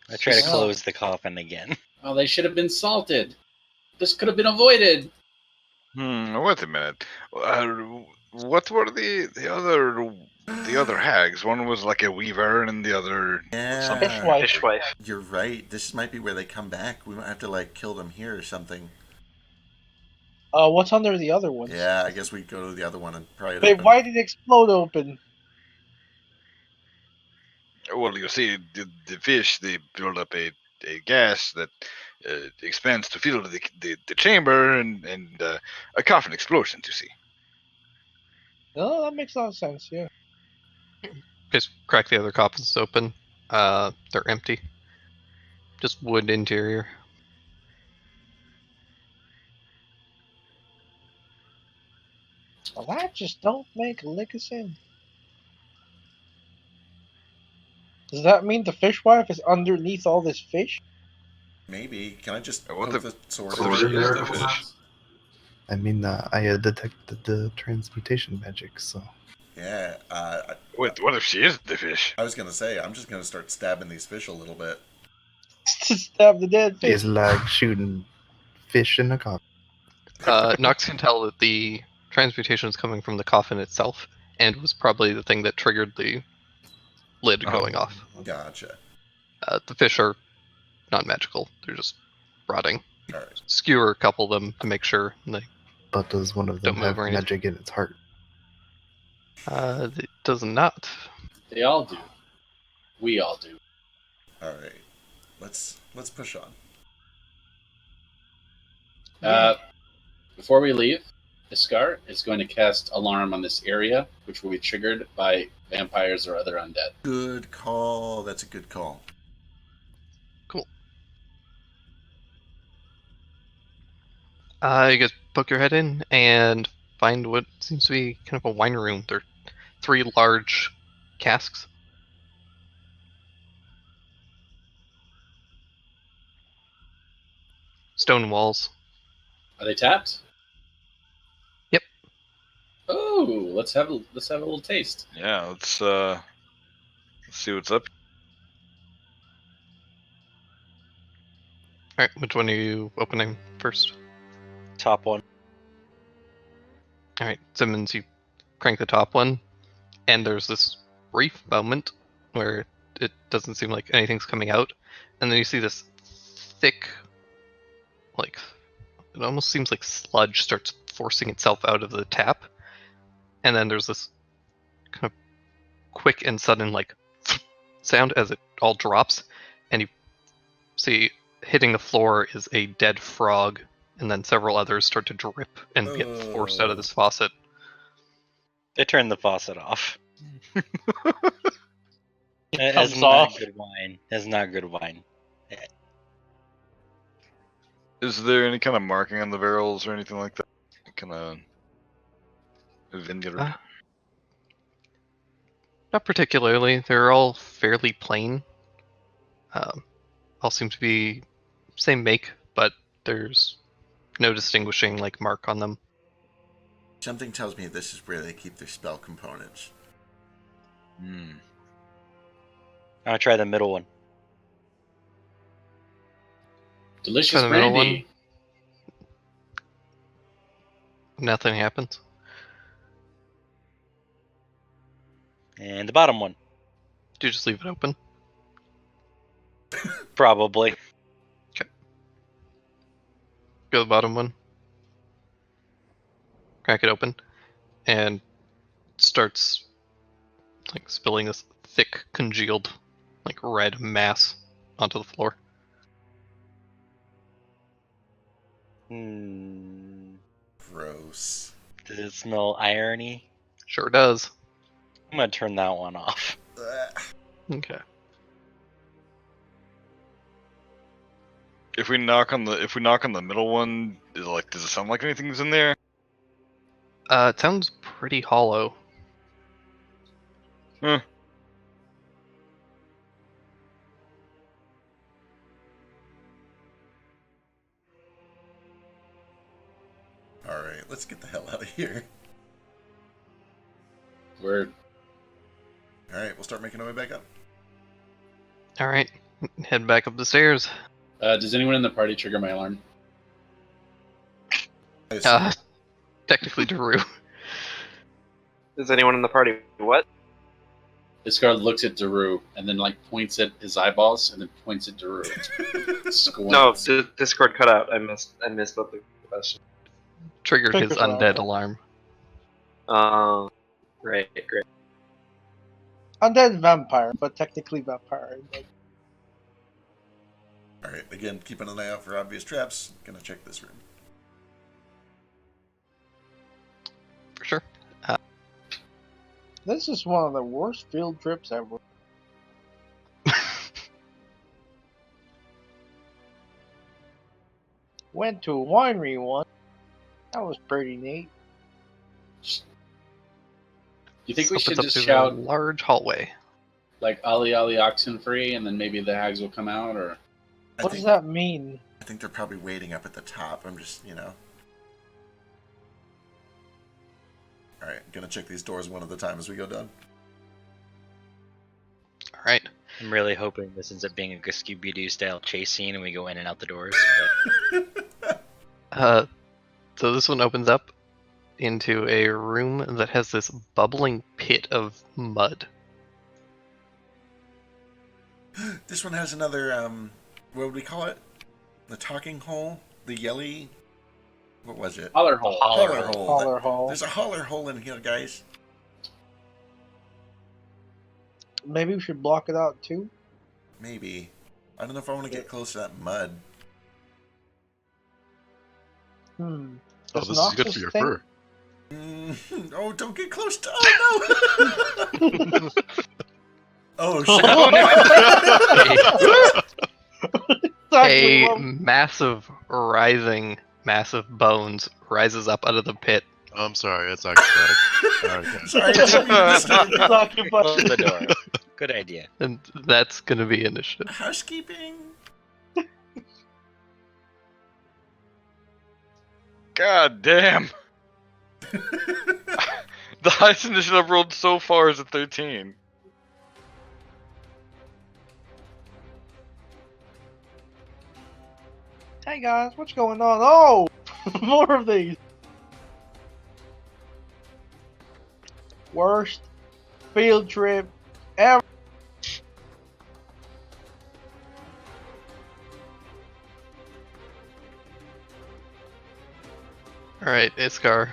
I try to Yeah. close the coffin again. Oh, they should have been salted. This could have been avoided. Wait a minute. What were the other hags? One was like a weaver, and the other something. Yeah, Fishwife. you're right. This might be where they come back. We might have to like kill them here or something. What's under the other ones? Yeah, I guess we go to the other one and pry it Wait, open. why did it explode open? Well, you see, the fish, they build up a gas that expands to fill the chamber, and a coffin explosion, you see. Oh, that makes a lot of sense. Yeah. Just crack the other coffins open. They're empty. Just wood interior. Well, that just don't make a lick of sense. Does that mean the fishwife is underneath all this fish? Maybe. Can I just What poke the the sword? source in? is the fish? I mean, I detected the transmutation magic, so... Yeah. What if she is the fish? I was gonna say, I'm just gonna start stabbing these fish a little bit. To stab the dead fish. It's like shooting fish in a coffin. Nox can tell that the transmutation is coming from the coffin itself, and was probably the thing that triggered the lid going off. Gotcha. The fish are not magical; they're just rotting. All right. Skewer a couple of them to make sure they. But does one of them Don't move have or anything. magic in its heart? It does not. They all do. We all do. All right. Let's push on. Before we leave, Iskar is going to cast alarm on this area, which will be triggered by vampires or other undead. Good call. That's a good call. Cool. You guys poke your head in and find what seems to be kind of a wine room. There are 3 large casks. Stone walls. Are they tapped? Yep. Oh, let's have a little taste. Yeah, let's see what's up. Alright, which one are you opening first? Top one. Alright, Simmons, you crank the top one, and there's this brief moment where it doesn't seem like anything's coming out, and then you see this thick like, it almost seems like sludge starts forcing itself out of the tap, and then there's this kind of quick and sudden like sound as it all drops, and you see hitting the floor is a dead frog, and then several others start to drip and get forced out of this faucet. They turned the faucet off. It That's comes not off. good wine. That's not good wine. Is there any kind of marking on the barrels or anything like that? Kind of vinegar. Not particularly. They're all fairly plain. All seem to be same make, but there's no distinguishing like mark on them. Something tells me this is where they keep their spell components. I'm gonna try the middle one. Delicious Try the middle brandy. Nothing happens. And the bottom one. Do you just leave it open? Probably. Go to the bottom one. Crack it open, and starts like spilling this thick, congealed, like red mass onto the floor. Gross. Does it smell irony? Sure does. I'm gonna turn that one off. Okay. If we knock on the middle one, does it sound like anything's in there? It sounds pretty hollow. Huh. Alright, let's get the hell out of here. Word. Alright, we'll start making our way back up. All right, head back up the stairs. Does anyone in the party trigger my alarm? Technically, Drew. Is anyone in the party? What? Iskar looks at Daru and then like points at his eyeballs and then points at Daru. No, Discord cut out. I missed what the question. Triggered his Triggered undead alarm. Right, great. Undead vampire, but technically vampire. Alright, again, keeping an eye out for obvious traps. Gonna check this room. For sure. This is one of the worst field trips ever. Went to a winery once. That was pretty neat. You think we Opens should up just to a shout large hallway. like "Ali Ali oxen free" and then maybe the hags will come out? Or What does that mean? I think they're probably waiting up at the top. I'm just, Alright, gonna check these doors one at a time as we go down. All right. I'm really hoping this ends up being a Scooby-Doo style chase scene and we go in and out the doors. So this one opens up into a room that has this bubbling pit of mud. This one has another, what would we call it? The talking hole? The yelly? What was it? holler hole. Holler hole. Holler hole. There's a holler hole in here, guys. Maybe we should block it out too. Maybe. I don't know if I want to get close to that mud. Oh, Does this is good Noxus for your think- fur. Oh, don't get close to. Oh no! Oh shit! A massive massive bones rises up out of the pit. I'm sorry, it's occupied. Alright, Sorry, It's occupied. Close the door. Good idea. And that's going to be initiative. Housekeeping. God damn! The highest initiative I've rolled so far is a 13. Hey guys, what's going on? Oh! More of these! Worst field trip ever. Alright, Iskar.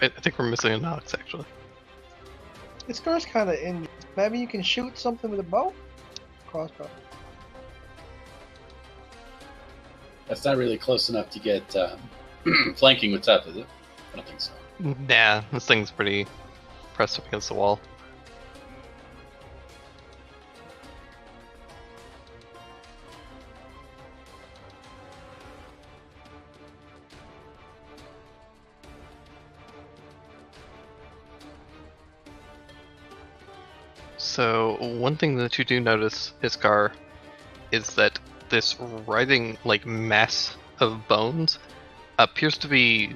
I think we're missing a Nox, actually. This car's kind of in. Maybe you can shoot something with a bow? Crossbow. That's not really close enough to get flanking with tough, is it? I don't think so. Nah, this thing's pretty pressed up against the wall. So, one thing that you do notice, Iskar, is that this writhing, like, mass of bones appears to be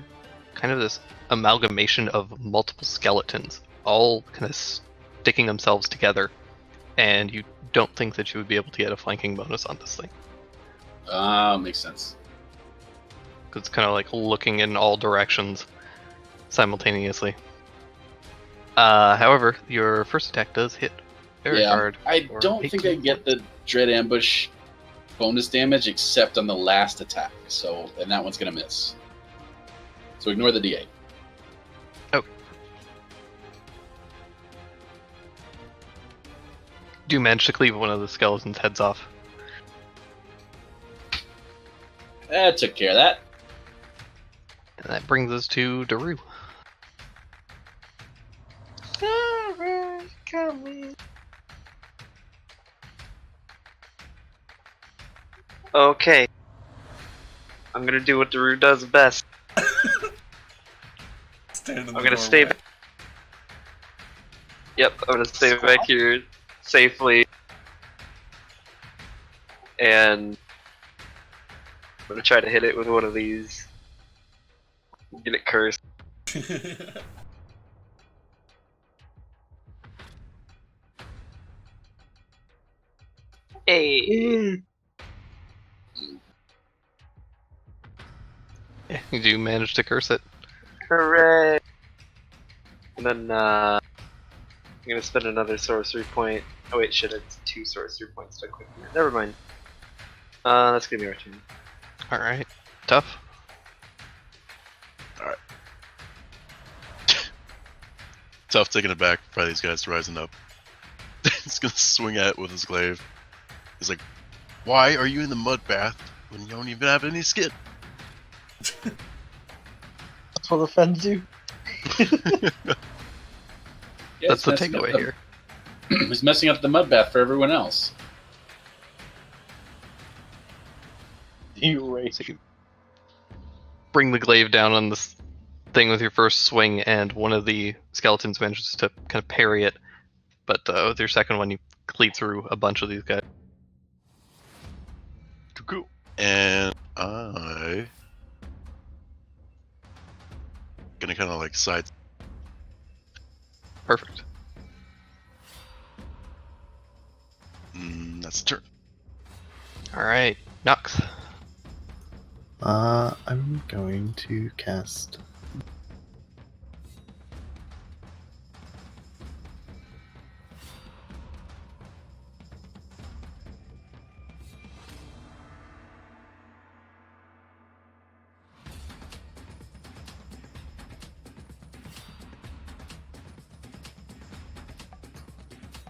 kind of this amalgamation of multiple skeletons, all kind of sticking themselves together, and you don't think that you would be able to get a flanking bonus on this thing. Makes sense. Because it's kind of like looking in all directions simultaneously. However, your first attack does hit very hard. I don't think I get the Dread Ambush bonus damage except on the last attack, and that one's going to miss. So ignore the D8. Okay. Do you manage to cleave one of the skeletons' heads off? That took care of that. And that brings us to Daru. Okay. I'm gonna do what Daru does best. I'm gonna stay back. Yep, I'm gonna stay back here safely. And I'm gonna try to hit it with one of these. Get it cursed. Hey! Yeah, you do manage to curse it. Hooray! And then, I'm gonna spend another sorcery point. Oh wait, shit, it's 2 sorcery points to quick. Never mind. That's gonna be our turn. Alright. Tough. Alright. Tough taking it back by these guys rising up. He's gonna swing at it with his glaive. He's like, why are you in the mud bath when you don't even have any skin? That's what offends you. Yeah, That's the takeaway here. He's messing up the mud bath for everyone else. You rage. So you bring the glaive down on this thing with your first swing, and one of the skeletons manages to kind of parry it. But with your second one, you cleave through a bunch of these guys. Cool. And I gonna kind of like side. Perfect. That's the turn. Alright, Nox. I'm going to cast.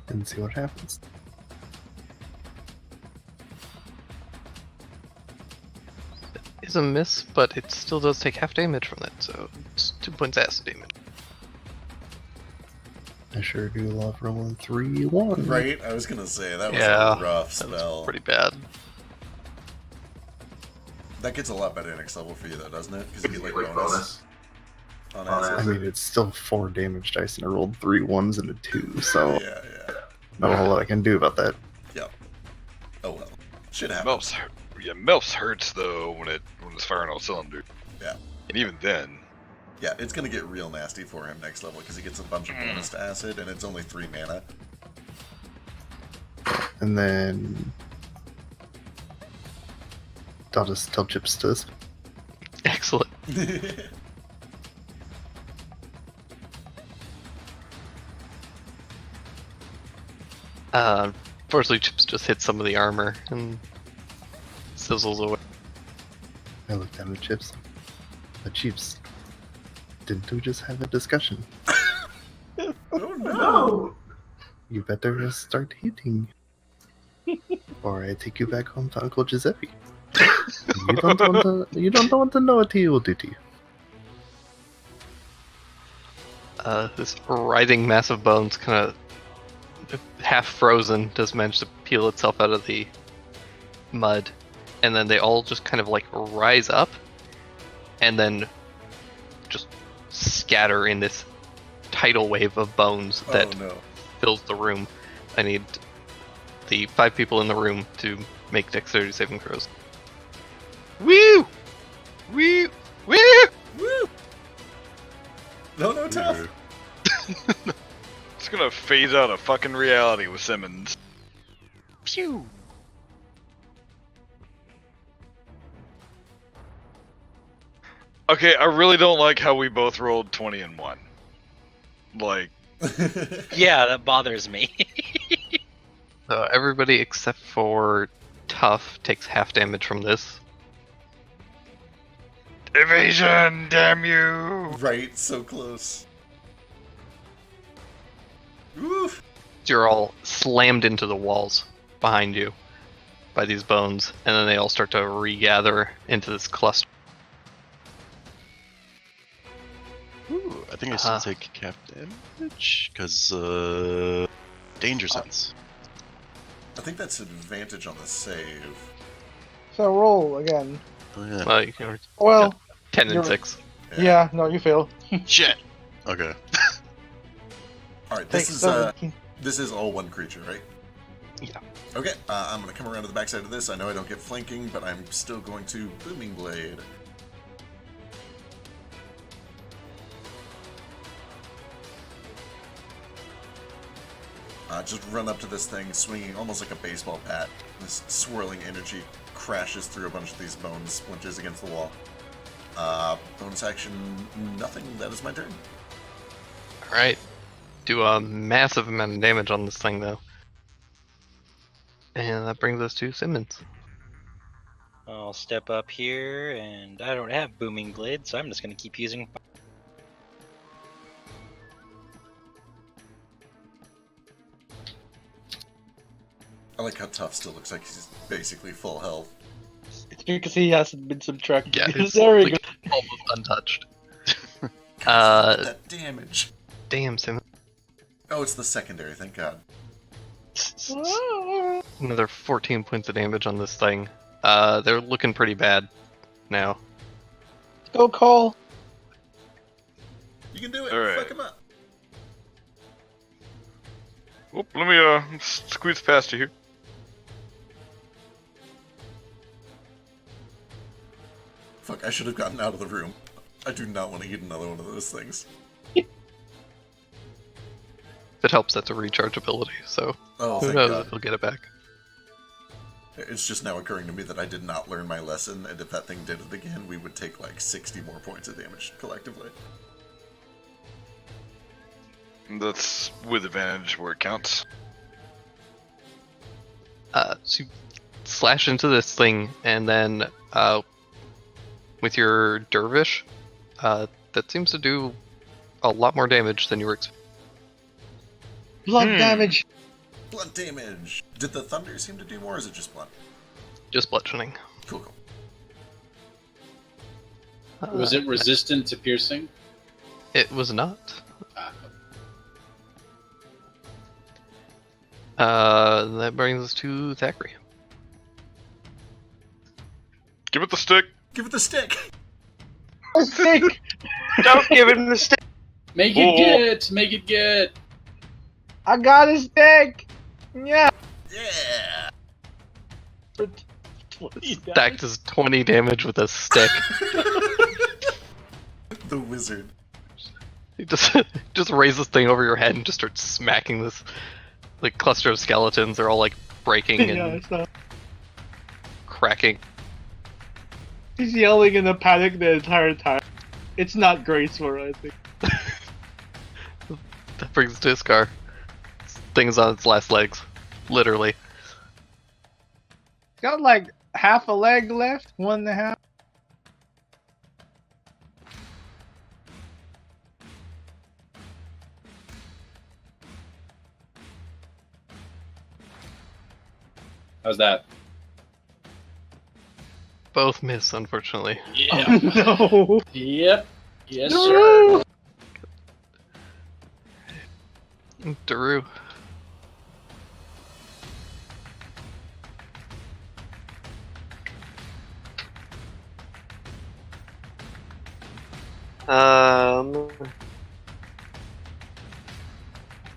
And see what happens. Is a miss, but it still does take half damage from that, so it's 2 points acid damage. I sure do love rolling 3-1. Right? I was gonna say, that was Yeah, a rough That spell. was pretty bad. That gets a lot better next level for you though, doesn't it? Because you get like bonus on acid. I mean, it's still 4 damage dice, and I rolled 3 1s and a 2, so Yeah. not a whole lot I can do about that. Yep. Oh well. Shit Melf's, happens. Melf's hurts though when it's firing all cylinders. Yeah. And even then, Yeah, it's gonna get real nasty for him next level because he gets a bunch of bonus to acid, and it's only 3 mana. And then I'll just tell Chips to this. Excellent. Fortunately, Chips just hit some of the armor and sizzles away. I looked down at Chips. But Chips, didn't we just have a discussion? Oh no! You better start eating. Or I take you back home to Uncle Giuseppe. You don't want to know what he will do to you. This writhing mass of bones, kind of half frozen, does manage to peel itself out of the mud, and then they all just kind of like rise up, and then just scatter in this tidal wave of bones that Oh no. fills the room. I need the 5 people in the room to make dexterity saving throws. Woo! Woo! Woo! Woo! No, tough. It's gonna phase out of fucking reality with Simmons. Pew! Okay, I really don't like how we both rolled 20 and 1. Like, Yeah, that bothers me. Everybody except for Tough takes half damage from this. evasion, damn you! Right, so close. Oof. You're all slammed into the walls behind you by these bones, and then they all start to regather into this cluster. Ooh, I think I still take cap damage because danger sense. I think that's advantage on the save. So roll again. Oh yeah. Well, you can, Well, 10 and you're- 6. yeah, no, you fail. Shit. Okay. All right, Take this is all one creature, right? Yeah. Okay, I'm gonna come around to the backside of this. I know I don't get flanking, but I'm still going to Booming Blade. Just run up to this thing, swinging almost like a baseball bat. This swirling energy crashes through a bunch of these bones, splinters against the wall. Bonus action, nothing. That is my turn. Alright. Do a massive amount of damage on this thing, though. And that brings us to Simmons. I'll step up here, and I don't have Booming Blade, so I'm just going to keep using. I like how Tough still looks like he's basically full health. It's because he hasn't been subtracted. Yeah, it's There we like go. almost untouched. That damage. Damn, Simmons. Oh, it's the secondary, thank God. Another 14 points of damage on this thing. They're looking pretty bad now. Go, Cole. You can do it. All right. Fuck him up. Whoop, let me squeeze past you here. Fuck, I should have gotten out of the room. I do not want to eat another one of those things. If it helps, that's a recharge ability, so Oh, who thank knows God. if he'll get it back. It's just now occurring to me that I did not learn my lesson, and if that thing did it again, we would take like 60 more points of damage collectively. That's with advantage where it counts. So you slash into this thing, and then with your dervish, that seems to do a lot more damage than you were expecting. Blood damage. Blunt damage! Did the thunder seem to do more, or is it just blunt? Just bludgeoning. Cool, cool. Was it resistant to piercing? It was not. Ah, That brings us to Thackeray. Give it the stick. Give it the stick! Stick. Don't give him the stick. make it get! Make it get! I got his stick. Yeah. Yeah! Stacked does 20 damage with a stick. The wizard. You just raise this thing over your head and just start smacking this like cluster of skeletons. They're all like breaking and Yeah, it's not. cracking. He's yelling in a panic the entire time. It's not graceful, I think. That brings us to Iskar. This thing's on its last legs. Literally. It's got like half a leg left, 1.5. How's that? Both miss, unfortunately. Yeah. No. Yep. Yes, No. sir. Daru.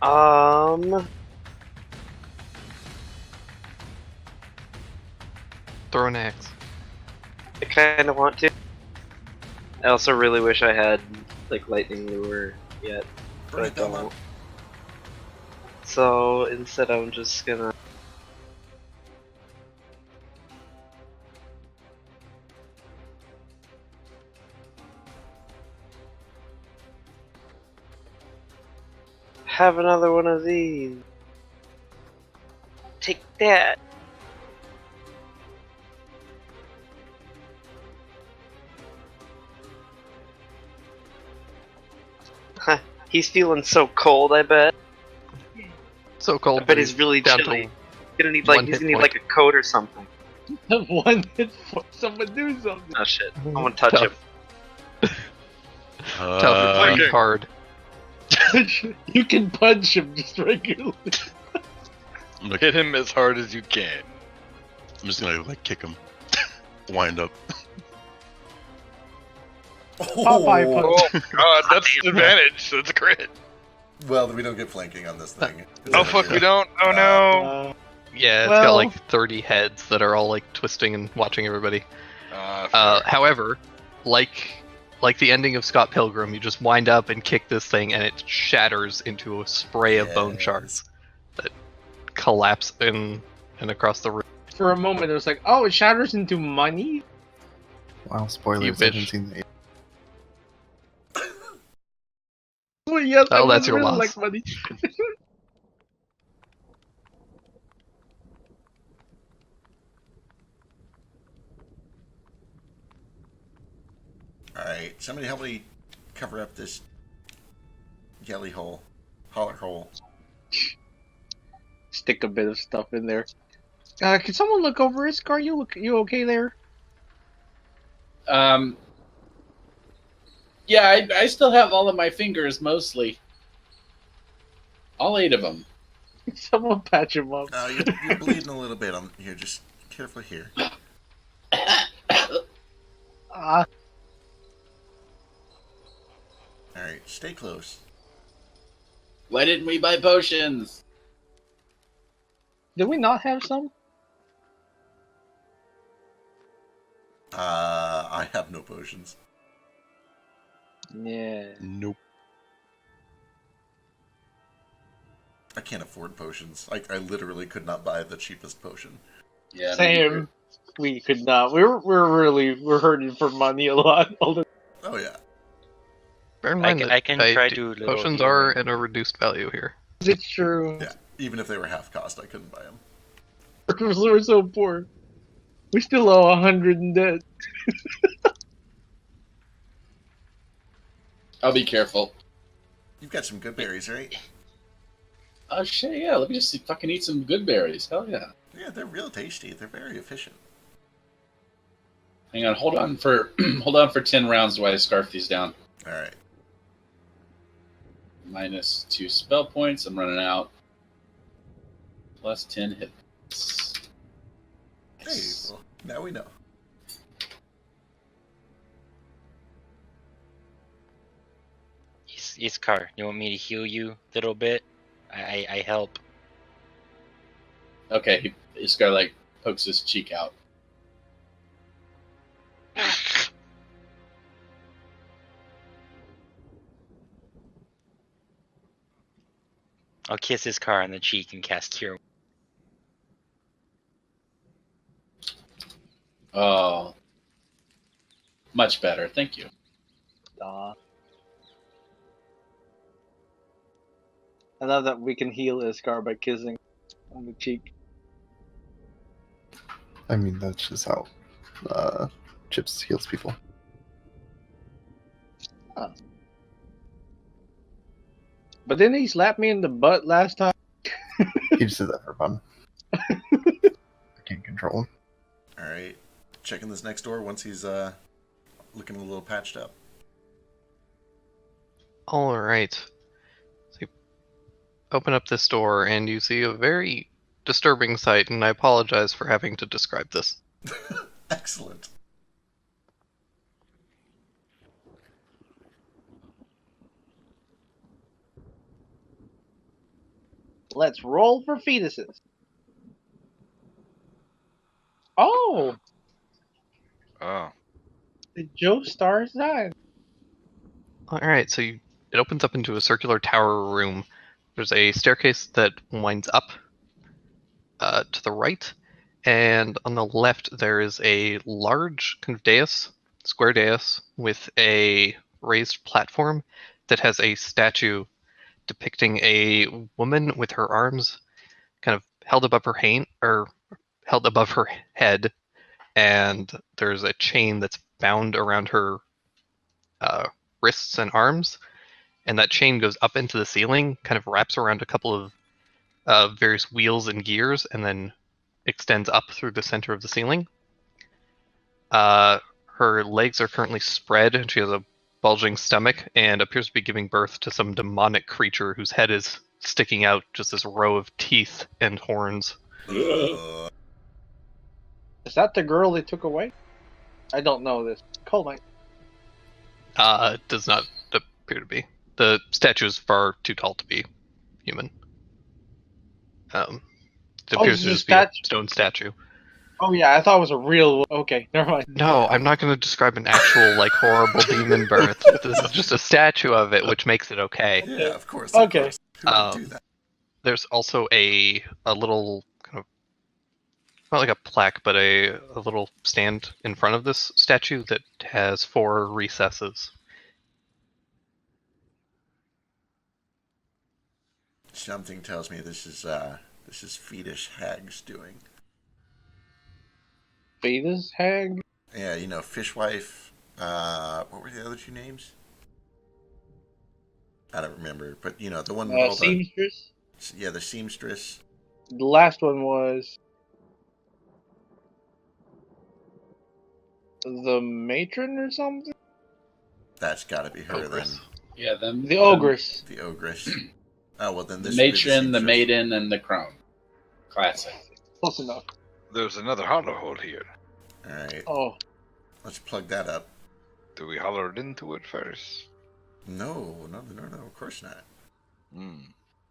Um. Throw an axe. I kind of want to. I also really wish I had like lightning lure yet, but I Right, Belmont. don't. So instead, I'm just gonna. Have another one of these. Take that. Huh, he's feeling so cold, I bet. So cold. I bet he's really down chilly. to He's gonna need one he's hit gonna need point. like a coat or something. 1 hit point. Someone do something. Oh shit. I wanna touch him. tough Flanking. and hard. You can punch him just regularly. Hit him as hard as you can. I'm just gonna like kick him. Wind up. Popeye punch. Oh god, that's an advantage. That's a crit. Well, we don't get flanking on this thing. Oh fuck, we don't. Oh no. Yeah, it's Well- got like 30 heads that are all like twisting and watching everybody. However, like the ending of Scott Pilgrim, you just wind up and kick this thing, and it shatters into a spray of bone Yes. shards that collapse in and across the room. For a moment, it was like, oh, it shatters into money? Wow, spoilers. You I haven't bitch. seen the. Well, yes, Oh, I that's would your really loss. like money. Alright, somebody help me cover up this jelly hole. Holler hole. Stick a bit of stuff in there. Can someone look over it, Scar? You okay there? Yeah, I still have all of my fingers mostly. All 8 of them. Someone patch him up. You're bleeding a little bit on here. Just careful here. Ah, Alright, stay close. Why didn't we buy potions? did we not have some? I have no potions. Yeah. Nope. I can't afford potions. I literally could not buy the cheapest potion. Yeah. Same. We could not. We're hurting for money a lot. All the Oh yeah. Bear in I mind can- that I can try to little potions healing. are at a reduced value here. It's true. Yeah. Even if they were half cost, I couldn't buy them. We're so poor. We still owe 100 in debt. I'll be careful. You've got some good berries, right? Oh shit, yeah, let me just fucking eat some good berries. Hell yeah. Yeah, they're real tasty. They're very efficient. Hang on, hold on for hold on for 10 rounds while I scarf these down. Alright. -2 spell points, I'm running out. Plus 10 hit points. Hey, well, now we know. Iskar, you want me to heal you a little bit? I help. Okay, this guy like pokes his cheek out. I'll kiss Iskar on the cheek and cast Cure. Oh. Much better, thank you. I love that we can heal Iskar by kissing on the cheek. I mean, that's just how Chips heals people. But didn't he slap me in the butt last time? He just did that for fun. I can't control him. Alright. Checking this next door once he's looking a little patched up. Alright. So you open up this door and you see a very disturbing sight, and I apologize for having to describe this. Excellent. Let's roll for fetuses. Oh, Oh. the Joe Star's died. Alright, so it opens up into a circular tower room. There's a staircase that winds up to the right, and on the left there is a large kind of dais, square dais, with a raised platform that has a statue depicting a woman with her arms kind of held above her head, and there's a chain that's bound around her wrists and arms, and that chain goes up into the ceiling, kind of wraps around a couple of various wheels and gears, and then extends up through the center of the ceiling. Her legs are currently spread, and she has a bulging stomach, and appears to be giving birth to some demonic creature whose head is sticking out, just this row of teeth and horns. Uh, Is that the girl they took away? I don't know this. Call my. Does not appear to be. The statue is far too tall to be human. It appears it's to a just be a statue. stone statue. Oh yeah, I thought it was a real. Okay, never mind. No, I'm not going to describe an actual, like, horrible demon birth. This is just a statue of it, which makes it okay. yeah, of course. Okay. Of course. Who would do that? There's also a little kind of, not like a plaque, but a little stand in front of this statue that has 4 recesses. Something tells me this is Fetish Hag's doing. Fetus hag. Yeah, you know, Fishwife. What were the other 2 names? I don't remember, but you know the one with all Seamstress. the seamstress. The last one was the matron or something. That's got to be her Ogress. then. Yeah, them. The ogress. The ogress. Oh well, then The this would be matron, the seamstress. maiden, and the crone. Classic. Close enough. There's another hollow hole here. All right, Oh, let's plug that up. Do we holler into it first? No, of course not. Hmm.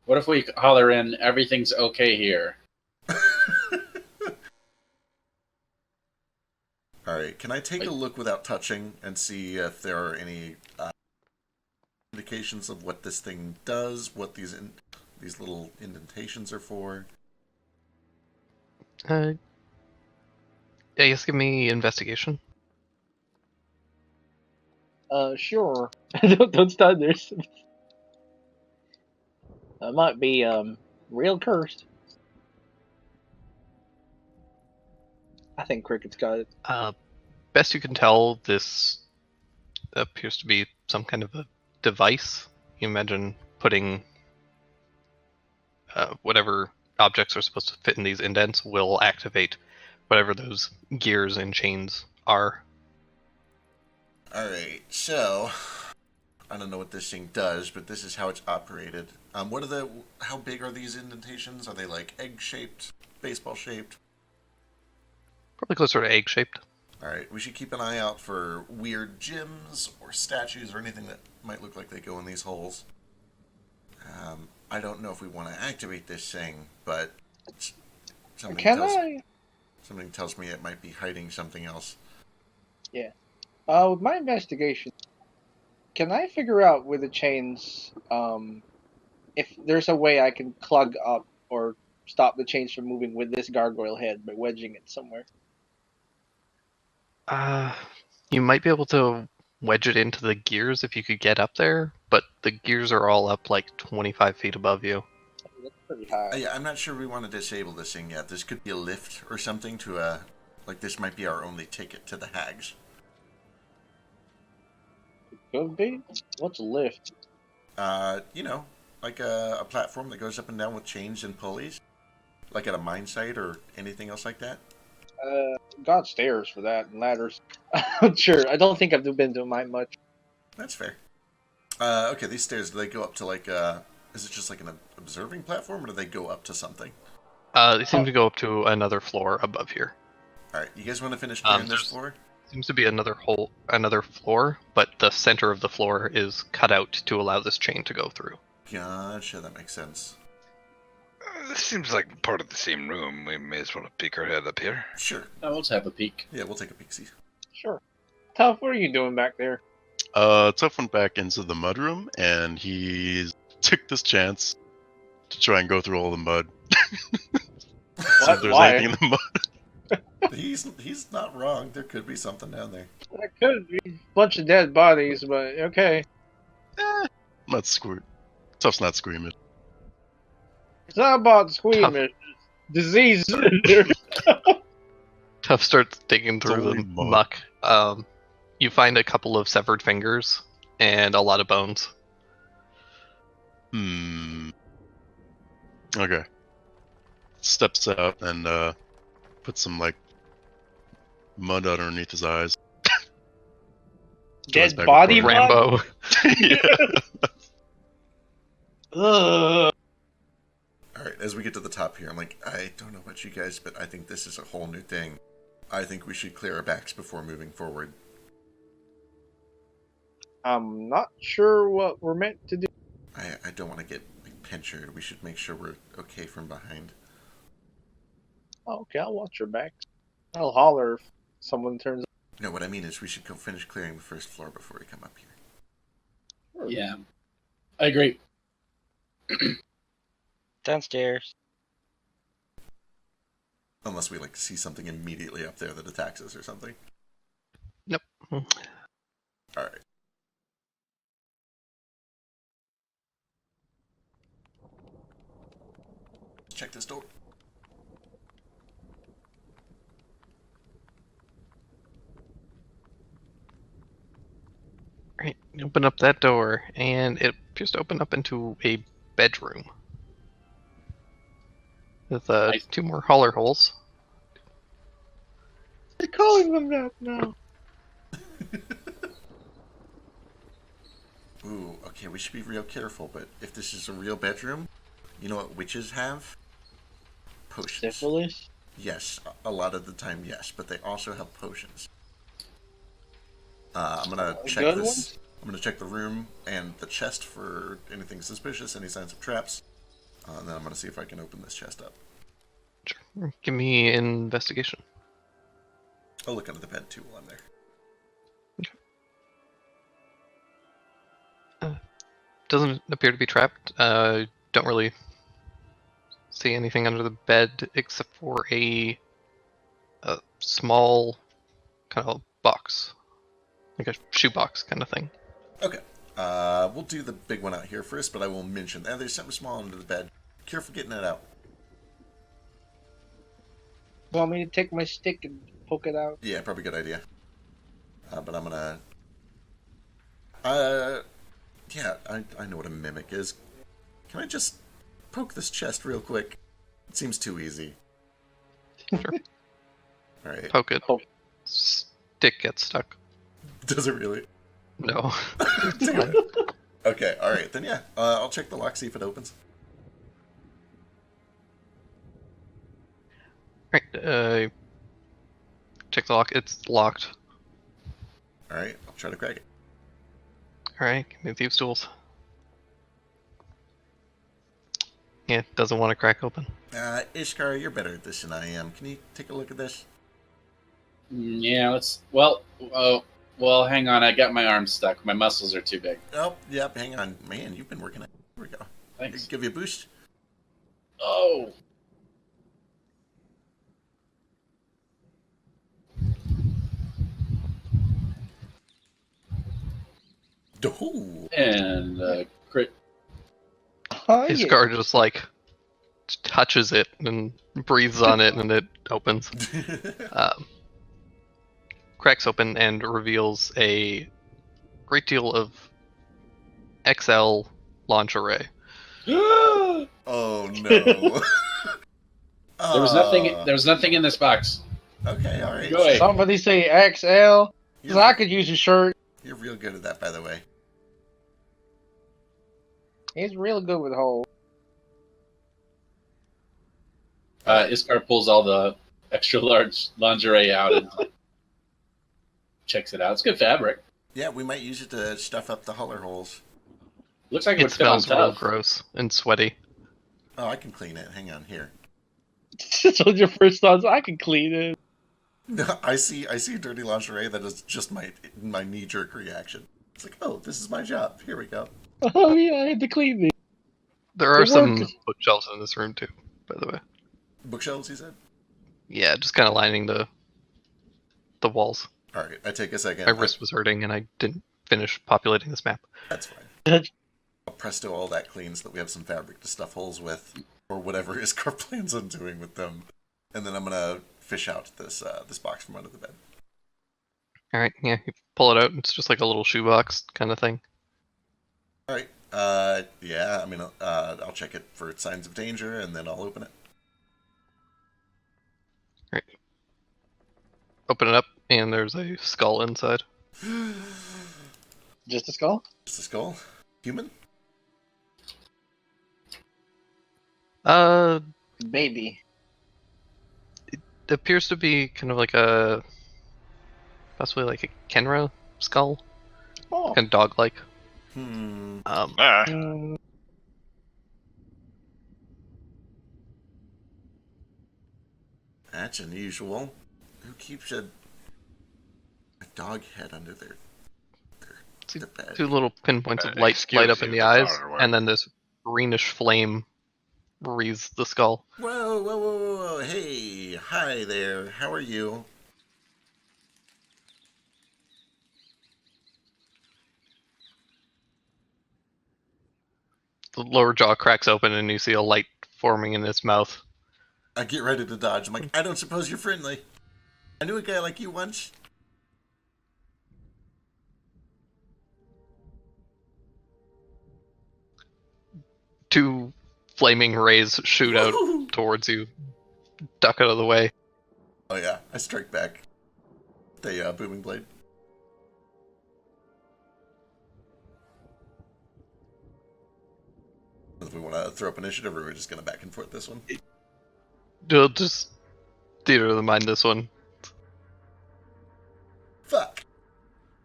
What if we holler in, everything's okay here? All right, can I take a look without touching and see if there are any indications of what this thing does, what these little indentations are for? I guess give me investigation. sure. don't stun this. That might be real cursed. I think Cricket's got it. Best you can tell, this appears to be some kind of a device. You imagine putting whatever objects are supposed to fit in these indents will activate whatever those gears and chains are. All right, so I don't know what this thing does, but this is how it's operated. How big are these indentations? Are they like egg-shaped, baseball-shaped? Probably closer to egg-shaped. All right, we should keep an eye out for weird gems or statues or anything that might look like they go in these holes. I don't know if we want to activate this thing, but something tells me it might be hiding something else. Yeah. With my investigation, can I figure out with the chains, if there's a way I can clog up or stop the chains from moving with this gargoyle head by wedging it somewhere? You might be able to wedge it into the gears if you could get up there, but the gears are all up like 25 feet above you. That's pretty high. Yeah, I'm not sure we want to disable this thing yet. This could be a lift or something to Like, this might be our only ticket to the hags. Could be. What's a lift? You know, like a platform that goes up and down with chains and pulleys. Like at a mine site or anything else like that. Got stairs for that and ladders. Sure. I don't think I've been to mine much. That's fair. Okay, these stairs, do they go up to like, is it just like an observing platform, or do they go up to something? They seem to go up to another floor above here. Alright, you guys want to finish clearing this there's- floor? Seems to be another floor, but the center of the floor is cut out to allow this chain to go through. Gotcha, that makes sense. This seems like part of the same room. We may as well peek our head up here. Sure. Let's have a peek. Yeah, we'll take a peek-see. Sure. Tough, what are you doing back there? Tough went back into the mudroom, and he took this chance to try and go through all the mud. See if there's Why? anything in the mud. He's not wrong. There could be something down there. That could be a bunch of dead bodies, but okay. Not squirt. Tough's not screaming. It's not about squeamish. Disease in there. Tough starts digging through Holy the muck. muck. You find a couple of severed fingers and a lot of bones. Okay. Steps out and puts some like mud underneath his eyes. Dead back body before- mud? Rambo. Yeah. Ugh. Alright, as we get to the top here, I'm like, I don't know about you guys, but I think this is a whole new thing. I think we should clear our backs before moving forward. I'm not sure what we're meant to do. I don't want to get like, pinchered. We should make sure we're okay from behind. Okay, I'll watch your back. I'll holler if someone turns up. No, what I mean is we should go finish clearing the first floor before we come up here. Yeah, I agree. Downstairs. Unless we like see something immediately up there that attacks us or something. Nope. Alright. Check this door. Right, open up that door, and it appears to open up into a bedroom. With Nice. 2 more holler holes. They're calling them that now. Ooh, okay, we should be real careful, but if this is a real bedroom, you know what witches have? Potions. Syphilis? Yes, a lot of the time, yes, but they also have potions. I'm gonna check good this. ones? I'm gonna check the room and the chest for anything suspicious, any signs of traps. And then I'm gonna see if I can open this chest up. Sure. Give me an investigation. I'll look under the bed too while I'm there. Doesn't appear to be trapped. Don't really see anything under the bed except for a small kind of box, like a shoebox kind of thing. Okay. We'll do the big one out here first, but I will mention that there's something small under the bed. Careful getting it out. Want me to take my stick and poke it out? Yeah, probably a good idea. But I'm gonna... yeah, I know what a mimic is. Can I just poke this chest real quick? It seems too easy. Sure. Alright. Poke it. Poke. Stick gets stuck. Does it really? No. Damn it. Okay, alright, then yeah. I'll check the lock, see if it opens. Right. Check the lock. It's locked. Alright, I'll try to crack it. Alright, give me thieves' tools. Yeah, doesn't want to crack open. Ishkar, you're better at this than I am. Can you take a look at this? Yeah, let's. Well, hang on. I got my arm stuck. My muscles are too big. Oh, yep, hang on. Man, you've been working it. Here we go. Thanks. Give you a boost. Oh. Oh. And crit. Oh, His yeah. guard just like touches it and breathes on it, and it opens. Cracks open and reveals a great deal of XL lingerie. Oh no. There was nothing in this box. Okay, alright. Go ahead. Somebody say XL. Cause I could use a shirt. You're real good at that, by the way. He's real good with holes. Iskar pulls all the extra large lingerie out and checks it out. It's good fabric. Yeah, we might use it to stuff up the holler holes. Looks like It smells real gross and sweaty. Oh, I can clean it. Hang on, here. That's what your first thoughts. I can clean it. No, I see dirty lingerie. That is just my knee-jerk reaction. It's like, oh, this is my job. Here we go. Oh yeah, I had to clean it. There are some bookshelves in this room too, by the way. Bookshelves, you said? Yeah, just kind of lining the walls. All right, I take a second. My wrist was hurting, and I didn't finish populating this map. That's fine. I'll presto all that clean so that we have some fabric to stuff holes with, or whatever Iskar plans on doing with them. And then I'm gonna fish out this box from under the bed. All right, yeah, you pull it out. It's just like a little shoebox kind of thing. All right. Yeah. I mean, I'll check it for signs of danger, and then I'll open it. Right. Open it up, and there's a skull inside. Just a skull? Just a skull? Human? Baby. It appears to be kind of like possibly like a Kenra skull. Oh. Kind of dog-like. That's unusual. Who keeps a dog head under their bed? Two little pinpoints of light up in the eyes, and then this greenish flame wreathes the skull. Whoa, whoa, whoa, whoa, whoa. Hey, hi there. How are you? The lower jaw cracks open, and you see a light forming in its mouth. I get ready to dodge. I'm like, I don't suppose you're friendly. I knew a guy like you once. Two flaming rays shoot out towards you. Duck out of the way. Oh yeah, I strike back. The booming blade. If we want to throw up initiative, or we're just going to back and forth this one? You'll just theater of the mind this one. Fuck!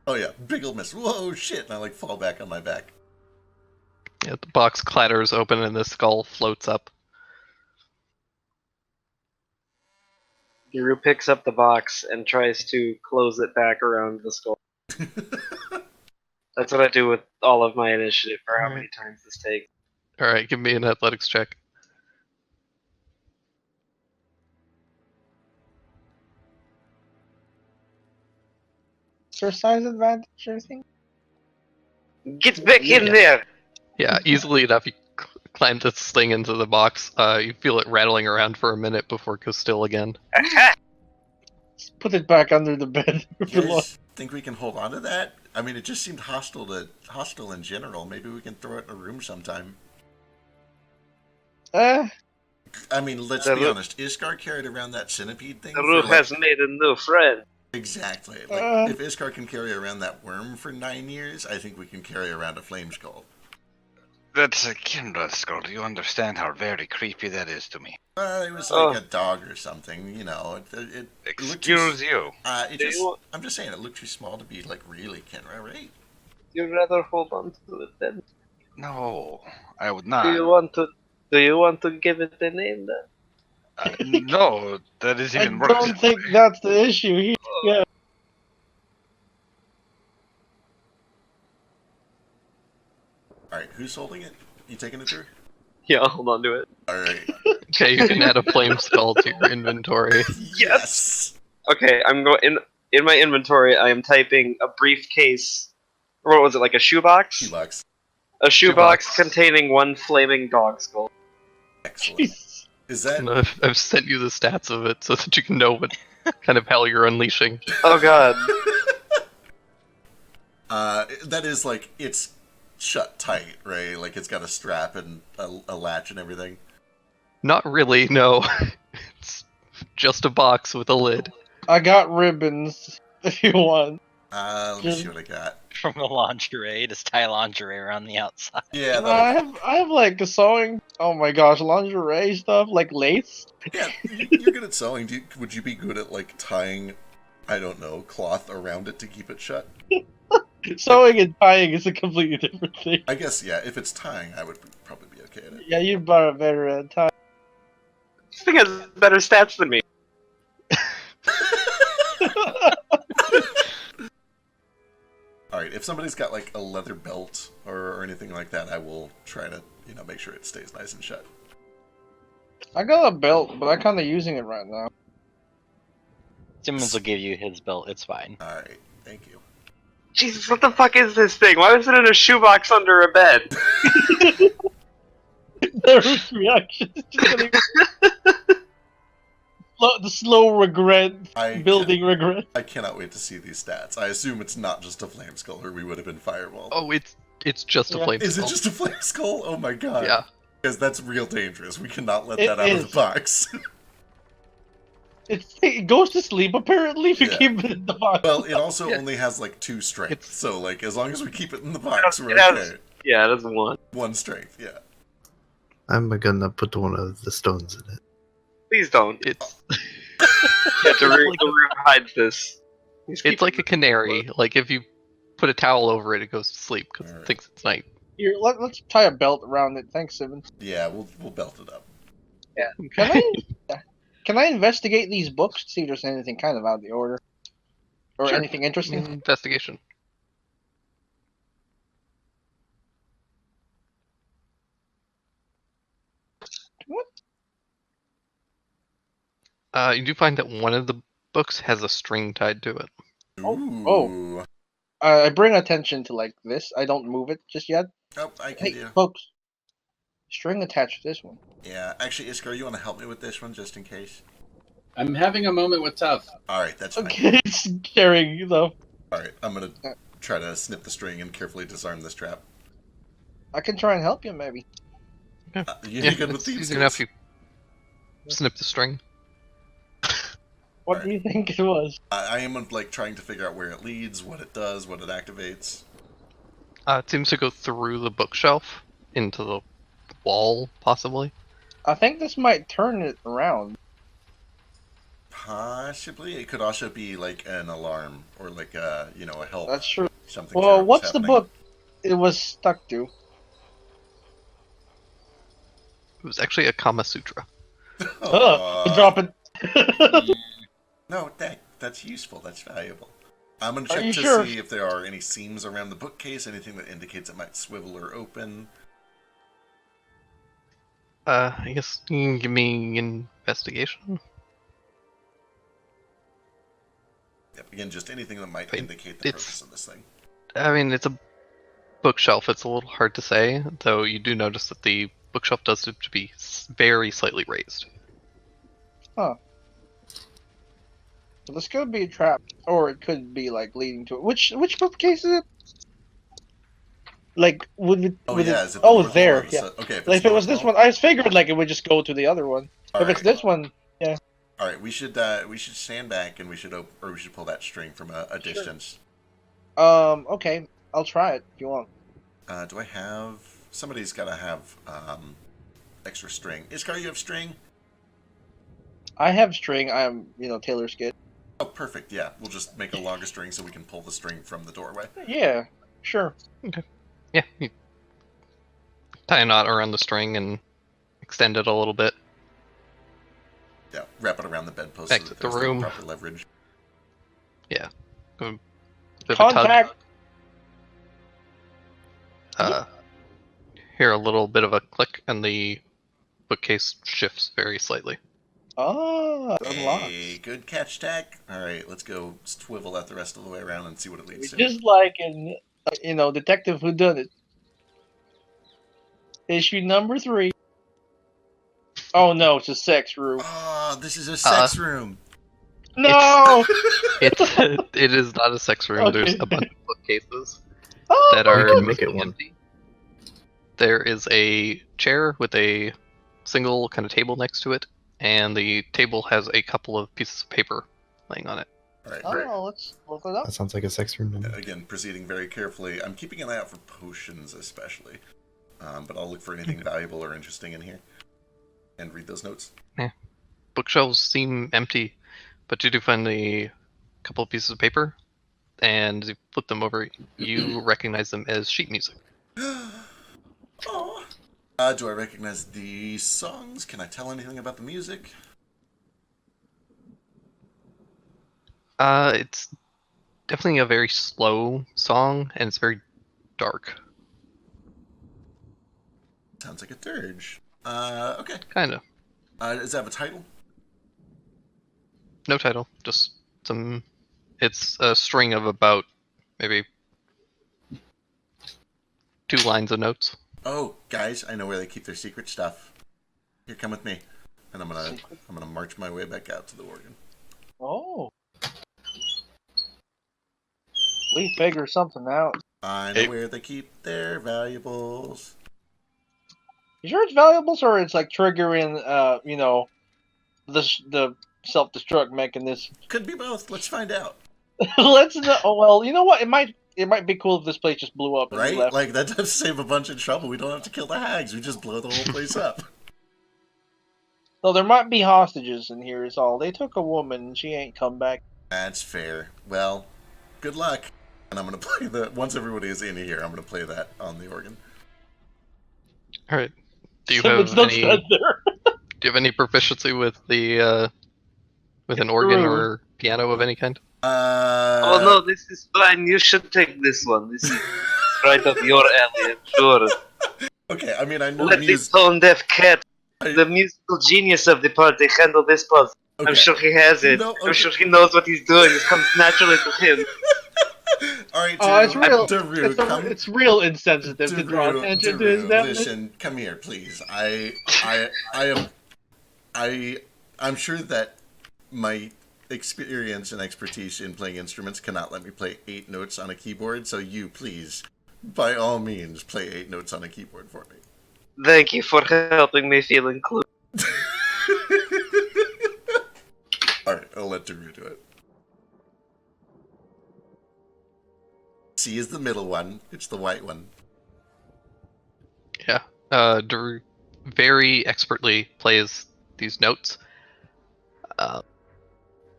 Oh yeah, big ol' miss. Whoa, shit! And I fall back on my back. Yeah, the box clatters open and the skull floats up. Giru picks up the box and tries to close it back around the skull. That's what I do with all of my initiative for how many times this takes. Alright, give me an athletics check. Exercise advantage or anything? Get back in there! Yeah, easily enough you climb this thing into the box. You feel it rattling around for a minute before it goes still again. Just put it back under the bed. You guys think we can hold on to that? I mean, it just seemed hostile in general. Maybe we can throw it in a room sometime. I mean, let's be honest. Iskar carried around that centipede thing. The roof has made a new friend. Exactly. Like, if Iskar can carry around that worm for 9 years, I think we can carry around a flame skull. That's a Kindra skull. Do you understand how very creepy that is to me? Well, it was like a dog or something, you know. Excuse you. I'm just saying, it looked too small to be like really Kenra, right? You'd rather hold on to it then? No, I would not. Do you want to give it a name then? No, that is even worse. I don't think that's the issue. Yeah. Alright, who's holding it? You taking it, Drew? Yeah, I'll hold on to it. Alright. Okay, you can add a flame skull to your inventory. Yes! Okay, I'm going in my inventory. I am typing a briefcase. Or what was it, like a shoebox? Shoebox. A shoebox containing one flaming dog skull. Excellent. Is that And I've sent you the stats of it so that you can know what kind of hell you're unleashing. Oh god. that is like it's shut tight, right? Like it's got a strap and a latch and everything. Not really, no. It's just a box with a lid. I got ribbons if you want. Let me see what I got. From the lingerie to tie lingerie around the outside. Yeah, No, I have like a sewing. Oh my gosh, lingerie stuff like lace. yeah. You're good at sewing. Would you be good at like tying, I don't know, cloth around it to keep it shut? Sewing and tying is a completely different thing. I guess yeah. If it's tying, I would probably be okay at it. Yeah, you bought a better at tying. This thing has better stats than me. All right. If somebody's got like a leather belt or anything like that, I will try to make sure it stays nice and shut. I got a belt, but I'm kind of using it right now. Simmons will give you his belt. It's fine. All right. Thank you. Jesus, what the fuck is this thing? Why was it in a shoebox under a bed? There's reaction. The slow regret, building regret. I cannot wait to see these stats. I assume it's not just a flame skull, or we would have been fireball. Oh, it's just a flame skull. Is it just a flame skull? Oh my god. Yeah. Because that's real dangerous. We cannot let It that out of is. the box. It goes to sleep apparently if you Yeah. keep it in the box. Well, it also Yeah. only has like 2 strength. It's- So like as long as we keep it in the box, we're It has- okay. Yeah, that's one. 1 strength, yeah. I'm gonna put one of the stones in it. Please don't. It's You have to hide this. it's like a canary. Like if you put a towel over it, it goes to sleep because it Alright. thinks it's night. Here, let's tie a belt around it. Thanks, Simmons. Yeah, we'll belt it up. Can I investigate these books to see if there's anything kind of out of the order? Or Sure. anything interesting? Investigation. What? You do find that one of the books has a string tied to it. Ooh. I bring attention to like this. I don't move it just yet. Oh, I can Hey, do. folks. String attached to this one. Yeah, actually, Iskar, you want to help me with this one just in case? I'm having a moment with Tough. Alright, that's fine. Okay, it's carrying though. Alright, I'm gonna try to snip the string and carefully disarm this trap. I can try and help you maybe. You're good with it's these easy enough. You snip the string. What do you think it was? I am like trying to figure out where it leads, what it does, what it activates. It seems to go through the bookshelf into the wall, possibly. I think this might turn it around. Possibly. It could also be like an alarm or like a help. That's true. Something. Well, terrible's what's the happening. book it was stuck to? It was actually a Kama Sutra. Drop it. No, that's useful. That's valuable. I'm gonna Are check you to sure? see if there are any seams around the bookcase, anything that indicates it might swivel or open. I guess you can give me investigation. Yep, again, just anything that might Wait, indicate the it's- purpose of this thing. I mean, it's a bookshelf. It's a little hard to say, though you do notice that the bookshelf does seem to be very slightly raised. So this could be a trap, or it could be like leading to it. Which bookcase is it? Like would it? Oh would yeah, it, is it the oh north there, wall or the yeah. south? Okay, if, Like, it's if it was north this wall- one, I figured like it would just go to the other one. If it's Alright. this one, yeah. All right, we should stand back and we should pull that string from a distance. Okay, I'll try it if you want. Do I have? Somebody's got to have extra string. Iskar, you have string? I have string. I'm Taylor's kid. Oh, perfect. Yeah, we'll just make a longer string so we can pull the string from the doorway. Yeah, sure. Yeah, you tie a knot around the string and extend it a little bit. Yeah, wrap it around the bedpost Back so to that the there's room. proper leverage. A bit of a tug. Contact. Hear a little bit of a click, and the bookcase shifts very slightly. Ah, unlocked. Hey, good catch, Tack. All right, let's go swivel that the rest of the way around and see what it leads to. Just like in Detective Whodunit. Issue number 3. Oh no, it's a sex room. Oh, this is a sex room. No! It is not a sex room. Okay. There's a bunch of bookcases Oh, that are can make it mostly one. empty. There is a chair with a single kind of table next to it, and the table has a couple of pieces of paper laying on it. All right, great. Oh, let's look it up. That sounds like a sex room to me. Again, proceeding very carefully. I'm keeping an eye out for potions, especially. But I'll look for anything valuable or interesting in here. And read those notes. Bookshelves seem empty, but you do find a couple of pieces of paper, and as you flip them over, you recognize them as sheet music. Oh. Do I recognize the songs? Can I tell anything about the music? It's definitely a very slow song, and it's very dark. Sounds like a dirge. Okay. Kinda. Does that have a title? No title, just some. It's a string of about maybe 2 lines of notes. Oh, guys, I know where they keep their secret stuff. Here, come with me, and I'm gonna march my way back out to the organ. Oh. We figure something out. I know where they keep their valuables. You sure it's valuables or it's like triggering, the self-destruct mechanism? Could be both. Let's find out. Let's know. Oh, well, you know what? It might be cool if this place just blew up and we Right? left. Like, that does save a bunch of trouble. We don't have to kill the hags. We just blow the whole place up. So there might be hostages in here is all. They took a woman and she ain't come back. That's fair. Well, good luck. And I'm gonna play once everybody is in here, I'm gonna play that on the organ. Alright. Do you Someone's have not any dead there. do you have any proficiency with the with an organ or piano of any kind? Oh no, this is fine. You should take this one. This is right up your alley, I'm sure. Okay, I mean, I know Let the music. tone deaf cat, the musical genius of the party, handle this puzzle. Okay. I'm sure he has it. No, I'm sure he knows what he's doing. It comes naturally to him. Alright, Oh, it's real. Daru, come. It's real insensitive to draw attention to his deafness. Listen, come here, please. I'm sure that my experience and expertise in playing instruments cannot let me play 8 notes on a keyboard, so you, please, by all means, play 8 notes on a keyboard for me. Thank you for helping me feel included. Alright, I'll let Daru do it. C is the middle one. It's the white one. Yeah. Drew very expertly plays these notes. I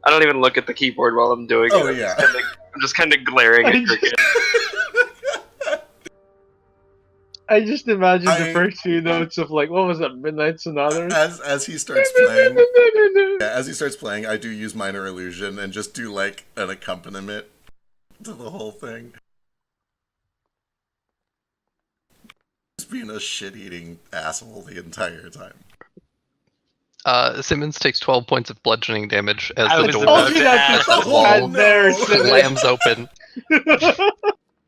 don't even look at the keyboard while I'm doing Oh, it. yeah. I'm just kind of glaring at Cricket. I just imagine the first few notes of like, what was that, Midnight Sonata? As he starts playing, as he starts playing, I do use minor illusion and just do like an accompaniment to the whole thing. Just being a shit-eating asshole the entire time. Simmons takes 12 points of bludgeoning damage as I the was door about to at ask. the wall There, Simmons. slams open.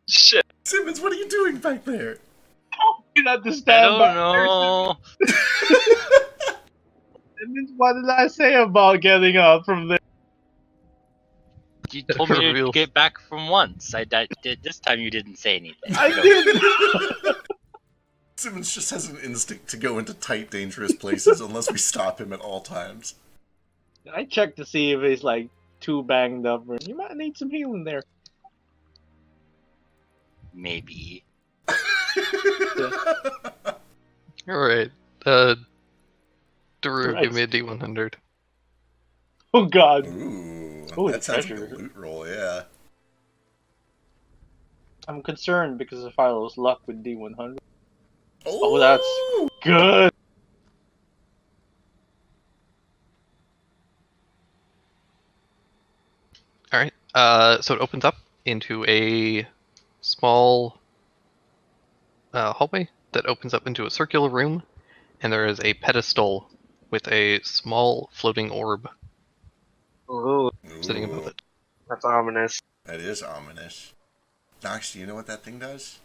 Shit. Simmons, what are you doing back there? You have to I stand don't by. know. Simmons, what did I say about getting up from there? You told me to Reveal. get back from once. I did. This time you didn't say anything. I did. Simmons just has an instinct to go into tight, dangerous places unless we stop him at all times. I checked to see if he's like too banged up. You might need some healing there. Maybe. Alright. Daru, Right. give me a D100. Oh God. Ooh, Ooh, that sounds like treasure. a loot roll, yeah. I'm concerned because if I lose luck with D100. Oh, Oh, that's good. Alright. So it opens up into a small hallway that opens up into a circular room, and there is a pedestal with a small floating orb Ooh, sitting above it. that's ominous. That is ominous. Nox, do you know what that thing does?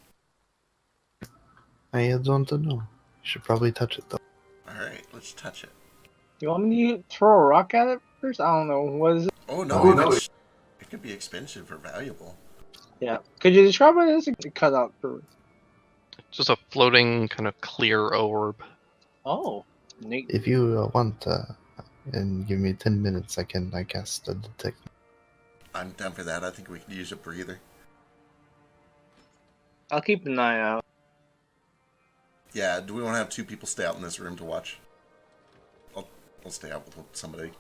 I don't know. You should probably touch it though. Alright. Alright, let's touch it. You want me to throw a rock at it first? I don't know. What is it? Oh no, it could be expensive or valuable. Yeah. Could you describe what it is? Cut out for. Just a floating kind of clear orb. Oh, neat. If you want, and give me 10 minutes, I cast a detect. I'm down for that. I think we could use a breather. I'll keep an eye out. Yeah, do we want to have two people stay out in this room to watch? I'll stay out with somebody.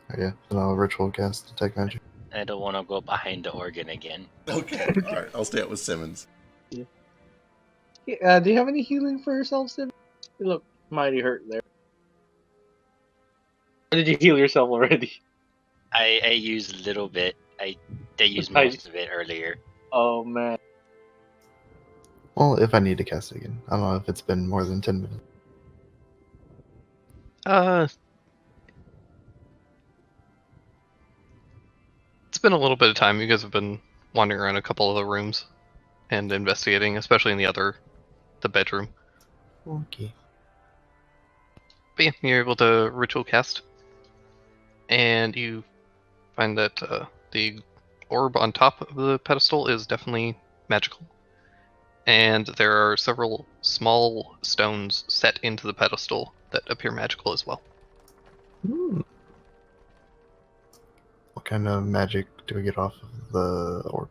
Oh, yeah, then I'll ritual cast detect magic. I don't want to go behind the organ again. Okay, alright, I'll stay out with Simmons. Yeah, do you have any healing for yourself, Sim? You look mighty hurt there. Or did you heal yourself already? I used a little bit. I used Nice. most of it earlier. Oh man. Well, if I need to cast it again. I don't know if it's been more than 10 minutes. It's been a little bit of time. You guys have been wandering around a couple of the rooms and investigating, especially in the bedroom. Okay. But yeah, you're able to ritual cast, and you find that the orb on top of the pedestal is definitely magical. And there are several small stones set into the pedestal that appear magical as well. What kind of magic do we get off of the orb?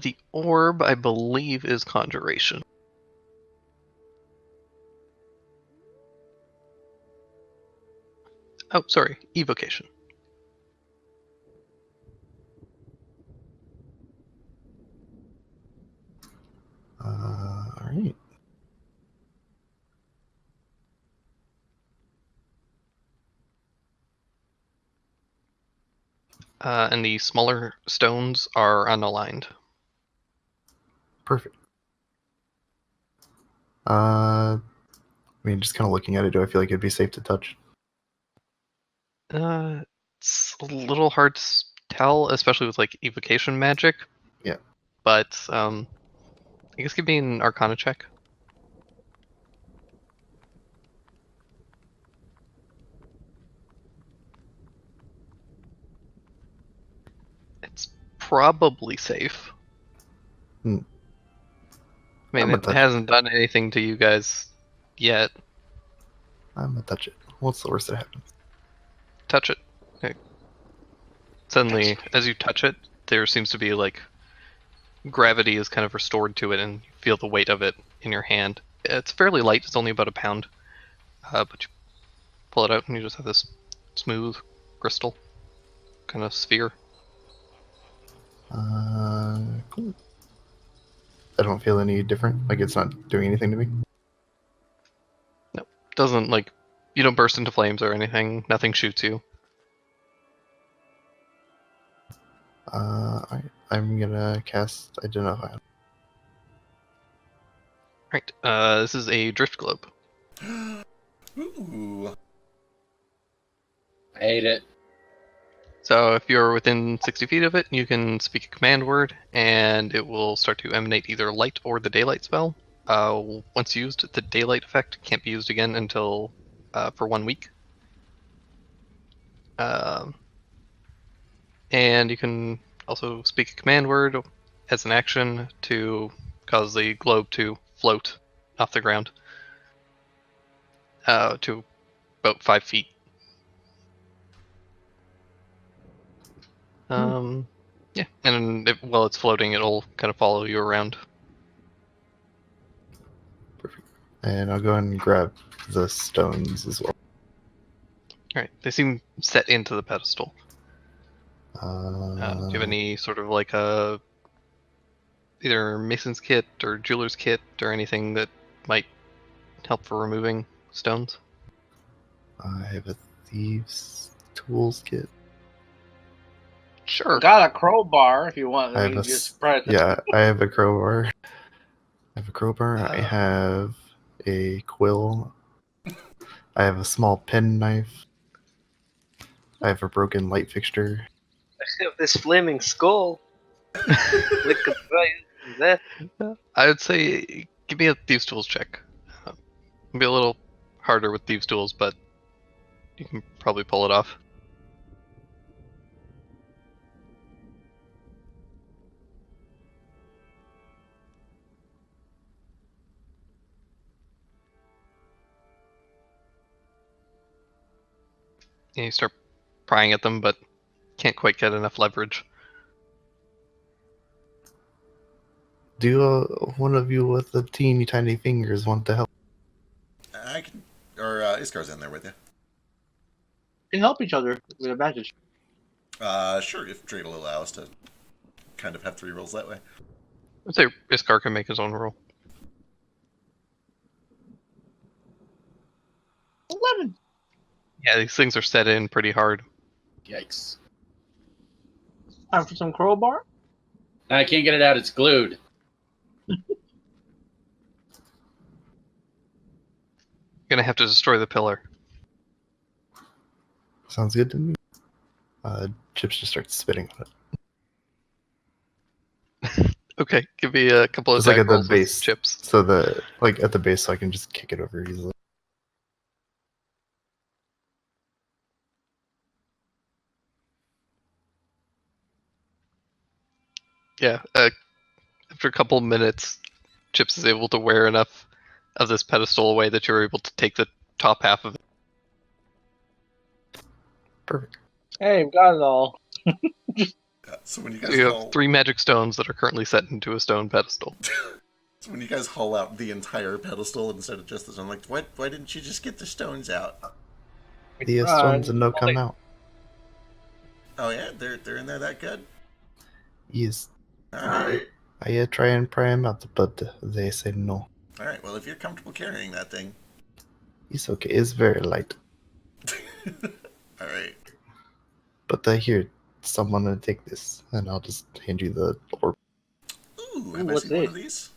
The orb, I believe, is conjuration. Oh, sorry, evocation. Alright. And the smaller stones are unaligned. Perfect. I mean, just kind of looking at it, do I feel like it'd be safe to touch? It's a little hard to tell, especially with like evocation magic. Yeah. But I guess give me an Arcana check. It's probably safe. Hmm. I mean, I'm it gonna touch hasn't done anything to you guys yet. I'm gonna touch it. What's the worst that happens? Touch it. Okay. Suddenly, as you touch it, there seems to be like gravity is kind of restored to it, and you feel the weight of it in your hand. It's fairly light. It's only about a pound. But you pull it out, and you just have this smooth crystal kind of sphere. Cool. I don't feel any different. Like it's not doing anything to me. No, doesn't like you don't burst into flames or anything. Nothing shoots you. I'm gonna cast Identify. Right. This is a drift globe. Ooh. I hate it. So if you're within 60 feet of it, you can speak a command word, and it will start to emanate either light or the daylight spell. Once used, the daylight effect can't be used again until for 1 week. And you can also speak a command word as an action to cause the globe to float off the ground to about 5 feet. Yeah, and while it's floating, it'll kind of follow you around. Perfect. And I'll go ahead and grab the stones as well. Alright, they seem set into the pedestal. Do you have Uh, any sort of like a either mason's kit or jeweler's kit or anything that might help for removing stones? I have a thieves tools kit. Sure. Got a crowbar if you want. I have Me a just spread. yeah. I have a crowbar. I have a quill. I have a small pen knife. I have a broken light fixture. I have this flaming skull. We could try that. I would say give me a thieves tools check. It'll be a little harder with thieves tools, but you can probably pull it off. And you start prying at them, but can't quite get enough leverage. Do one of you with the teeny tiny fingers want to help? I can, or Iskar's in there with you. Can help each other with advantage. Sure, if Trade will allow us to kind of have 3 rolls that way. I'd say Iskar can make his own roll. 11. Yeah, these things are set in pretty hard. Yikes. Time for some crowbar. I can't get it out. It's glued. Gonna have to destroy the pillar. Sounds good to me. Chips just starts spitting on it. Okay, give me a couple of Just like attack at the rolls with base. chips. So at the base, so I can just kick it over easily. Yeah, after a couple minutes, Chips is able to wear enough of this pedestal away that you're able to take the top half of it. Perfect. Hey, we've got it all. So when you So guys you haul, have 3 magic stones that are currently set into a stone pedestal. so when you guys haul out the entire pedestal instead of just the stone, like why didn't you just get the stones out? The stones and no come out. Oh yeah, they're in there that good. Yes. All right. I try and pry them out, but they say no. All right. Well, if you're comfortable carrying that thing, It's okay. It's very light. all right. But here, someone to take this, and I'll just hand you the orb. Ooh, have I what's seen one it? of these?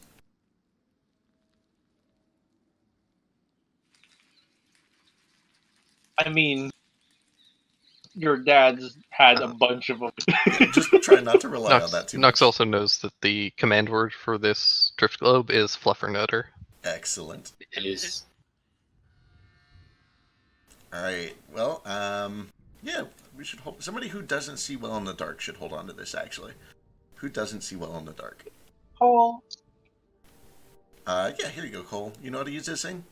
I mean, your dad's had a bunch of them. Yeah, just try not to rely on that too much. Nux also knows that the command word for this drift globe is fluffernutter. Excellent. It is. All right. Well, yeah, we should hold. Somebody who doesn't see well in the dark should hold on to this. Actually, who doesn't see well in the dark? Cole. Yeah. Here you go, Cole. You know how to use this thing?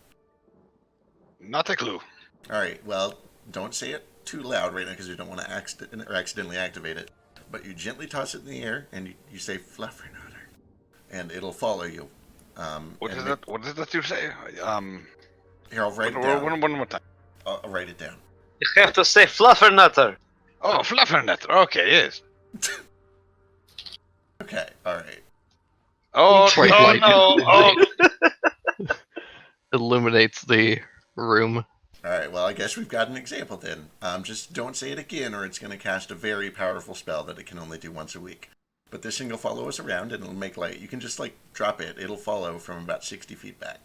Not a clue. All right. Well, don't say it too loud right now because you don't want to accidentally activate it. But you gently toss it in the air and you say fluffernutter, and it'll follow you. What is that? What is that you say? Here, I'll write it down. One more time. I'll write it down. You have to say fluffernutter. Oh, fluffernutter. Okay, yes. Okay. All right. Oh, Bright oh light. no! Oh, Illuminates the room. All right. Well, I guess we've got an example then. Just don't say it again, or it's going to cast a very powerful spell that it can only do once a week. But this thing will follow us around, and it'll make light. You can just drop it. It'll follow from about 60 feet back.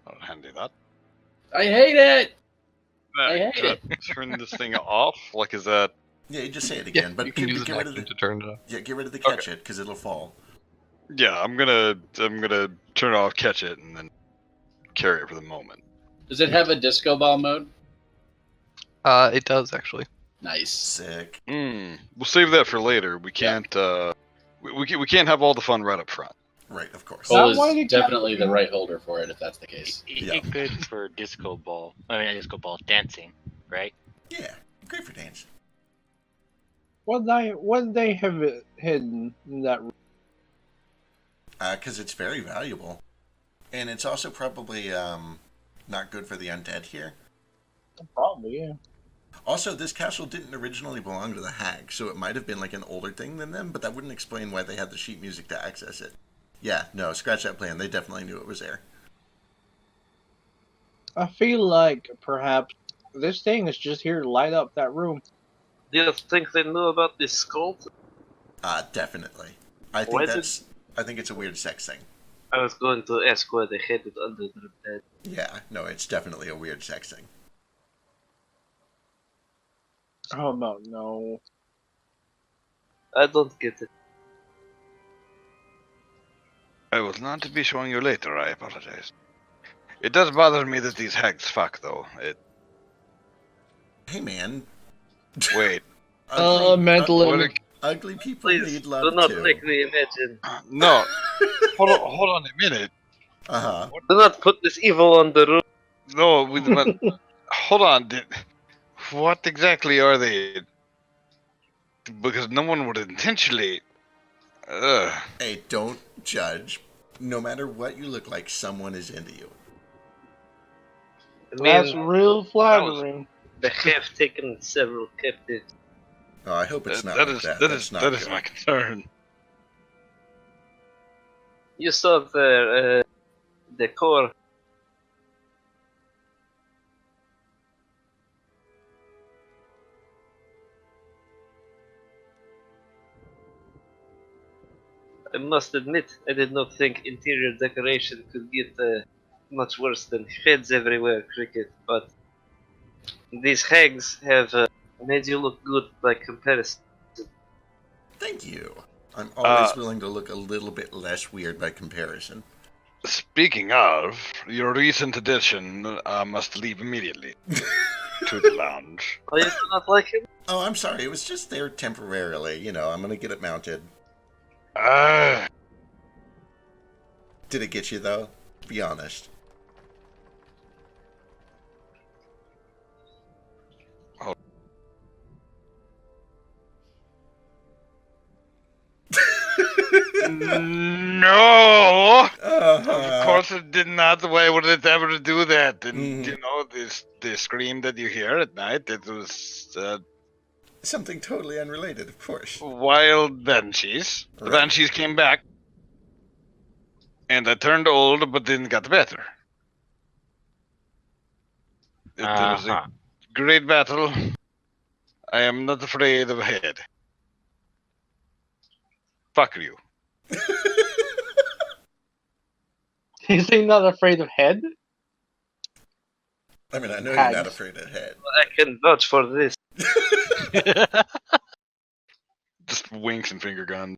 oh handy that. I hate it. I hate Can I turn this thing off? Like, is that? Yeah, you just say it Yeah, again, but you can use get an rid of action the to turn it off. get rid of the catch it because it'll fall. Yeah, I'm gonna turn it off, catch it, and then carry it for the moment. Does it have a disco ball mode? It does actually. Nice. Sick. We'll save that for later. We can't. We can't have all the fun right up front. Right, of course. Cole Why did is you- definitely the right holder for it if that's the case. Yeah. Good for disco ball. I mean, not disco ball, dancing, right? Yeah, great for dancing. What they have it hidden in that room? Because it's very valuable, and it's also probably not good for the undead here. Probably, yeah. Also, this castle didn't originally belong to the hags, so it might have been an older thing than them, but that wouldn't explain why they had the sheet music to access it. Yeah, no, scratch that plan. They definitely knew it was there. I feel like perhaps this thing is just here to light up that room. Do you think they knew about this cult? Definitely. I Why think it's a weird sex thing. I was going to ask why they hid it under their bed. Yeah, no, it's definitely a weird sex thing. Oh no. I don't get it. I will not be showing you later, I apologize. It does bother me that these hags fuck, though. Hey, man. Wait. Mental Ugly people Please need do love not too. make me imagine. No. hold on a minute. Uh-huh. Do not put this evil on the roof. No, hold on. What exactly are they? Because no one would intentionally. Ugh. Hey, don't judge. No matter what you look like, someone is into you. I That's mean, real flattering. they have taken several captives. Oh, I hope it's not That like is that. that That's is not that good. is my concern. You saw their decor. I must admit, I did not think interior decoration could get much worse than heads everywhere, Cricket, but these hags have made you look good by comparison. Thank you. I'm always willing to look a little bit less weird by comparison. Speaking of, your recent addition must leave immediately to the lounge. Oh, you do not like him? Oh, I'm sorry. It was just there temporarily. You know, I'm going to get it mounted. Did it get you, though? Be honest. No! Uh-huh. Of course it did not. Why would it ever do that? And, you know, the scream that you hear at night, it was Something totally unrelated, of course. wild banshees. The Right. banshees came back. And I turned old, but then got better. There was a great battle. I am not afraid of a head. Fuck you. Is he not afraid of head? I mean, I know Hags. you're not afraid of head. I can vouch for this. Just winks and finger gun.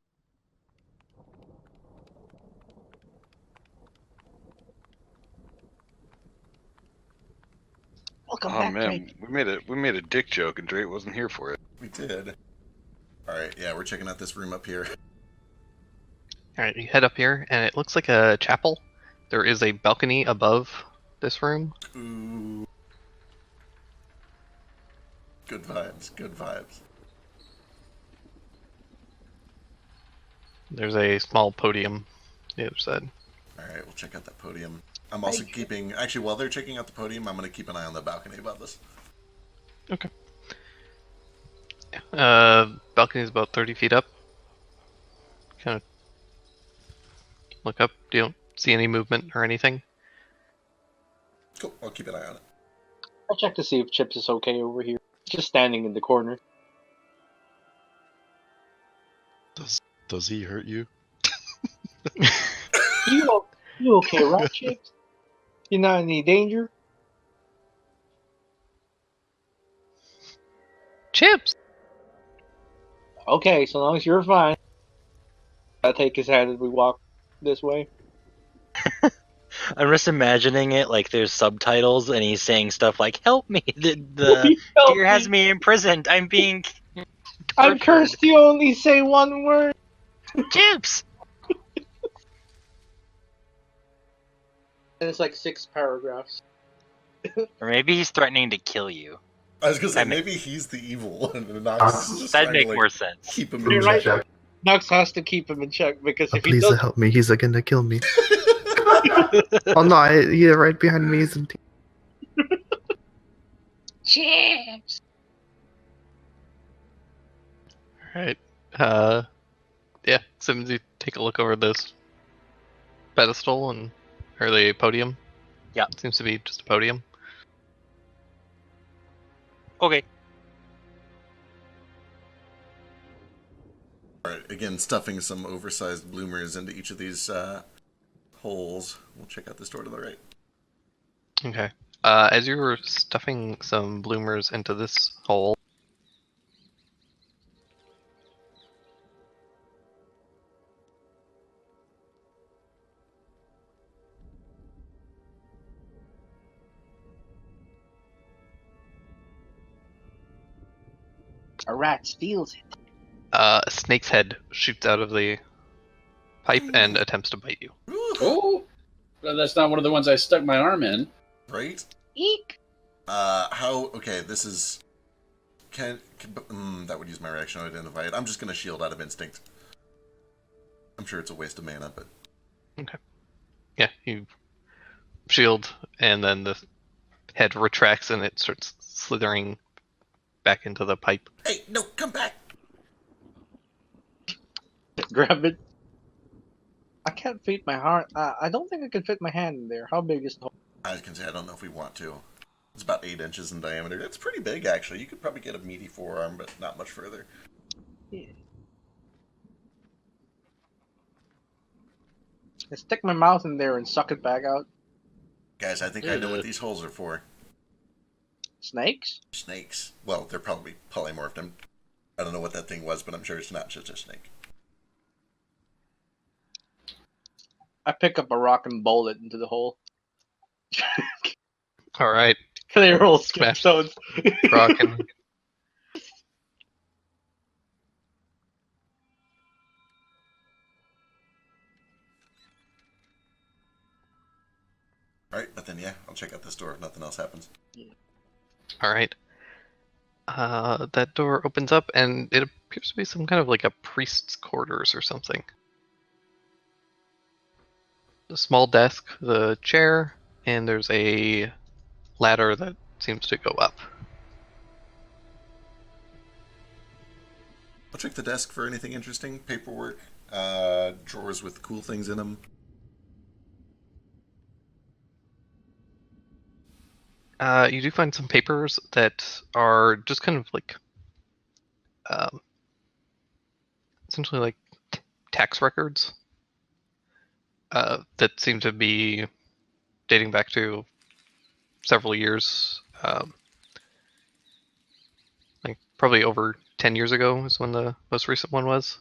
Welcome Oh back, man, Drake. we made a dick joke and Drake wasn't here for it. We did. Alright, yeah, we're checking out this room up here. Alright, you head up here, and it looks like a chapel. There is a balcony above this room. Ooh. Good vibes, good vibes. There's a small podium on the other side. Alright, we'll check out that podium. I'm also keeping... Actually, while they're checking out the podium, I'm going to keep an eye on the balcony above us. Okay. Balcony is about 30 feet up. Kind of look up. You don't see any movement or anything. Cool, I'll keep an eye on it. I'll check to see if Chips is okay over here. Just standing in the corner. Does he hurt you? You okay, right, Chips? You're not in any danger? Chips! Okay, so long as you're fine. I take his hand as we walk this way. I'm just imagining it like there's subtitles and he's saying stuff like, "Help me! The Help deer has me imprisoned. I'm being I'm cursed. You only say one word. Chips." And it's like 6 paragraphs. Or maybe he's threatening to kill you. I was going to say, That maybe he's the evil, and Nox is just That'd trying make to, like, more sense. keep him You're in right. check. Nux has to keep him in check because if he Please doesn't, help me. He's gonna kill me. Oh no, yeah, right behind me isn't he? Chips. Alright. Yeah, Simmons, you take a look over this pedestal or the podium. Yeah. It seems to be just a podium. Okay. Alright, again, stuffing some oversized bloomers into each of these holes. We'll check out this door to the right. Okay. As you were stuffing some bloomers into this hole, A rat steals it. A snake's head shoots out of the pipe and attempts to bite you. Oh, but that's not one of the ones I stuck my arm in. Right? Eek. How? Okay, this is. That would use my reaction to identify it. I'm just gonna shield out of instinct. I'm sure it's a waste of mana, but. Okay. Yeah, you shield, and then the head retracts and it starts slithering back into the pipe. Hey, no, come back! Grab it. I can't fit my heart. I don't think I can fit my hand in there. How big is the hole? I was gonna say, I don't know if we want to. It's about 8 inches in diameter. It's pretty big, actually. You could probably get a meaty forearm, but not much further. Yeah. I stick my mouth in there and suck it back out. Guys, I think I know what these holes are for. Snakes? Snakes. Well, they're probably polymorphed. I don't know what that thing was, but I'm sure it's not just a snake. I pick up a rock and bowl it into the hole. All right. They roll skip Smash. stones. Rock and Alright, but then yeah, I'll check out this door if nothing else happens. all right. That door opens up, and it appears to be some kind of like a priest's quarters or something. A small desk, the chair, and there's a ladder that seems to go up. I'll check the desk for anything interesting. Paperwork, drawers with cool things in them. You do find some papers that are just kind of like, essentially like tax records that seem to be dating back to several years. Like probably over 10 years ago is when the most recent one was.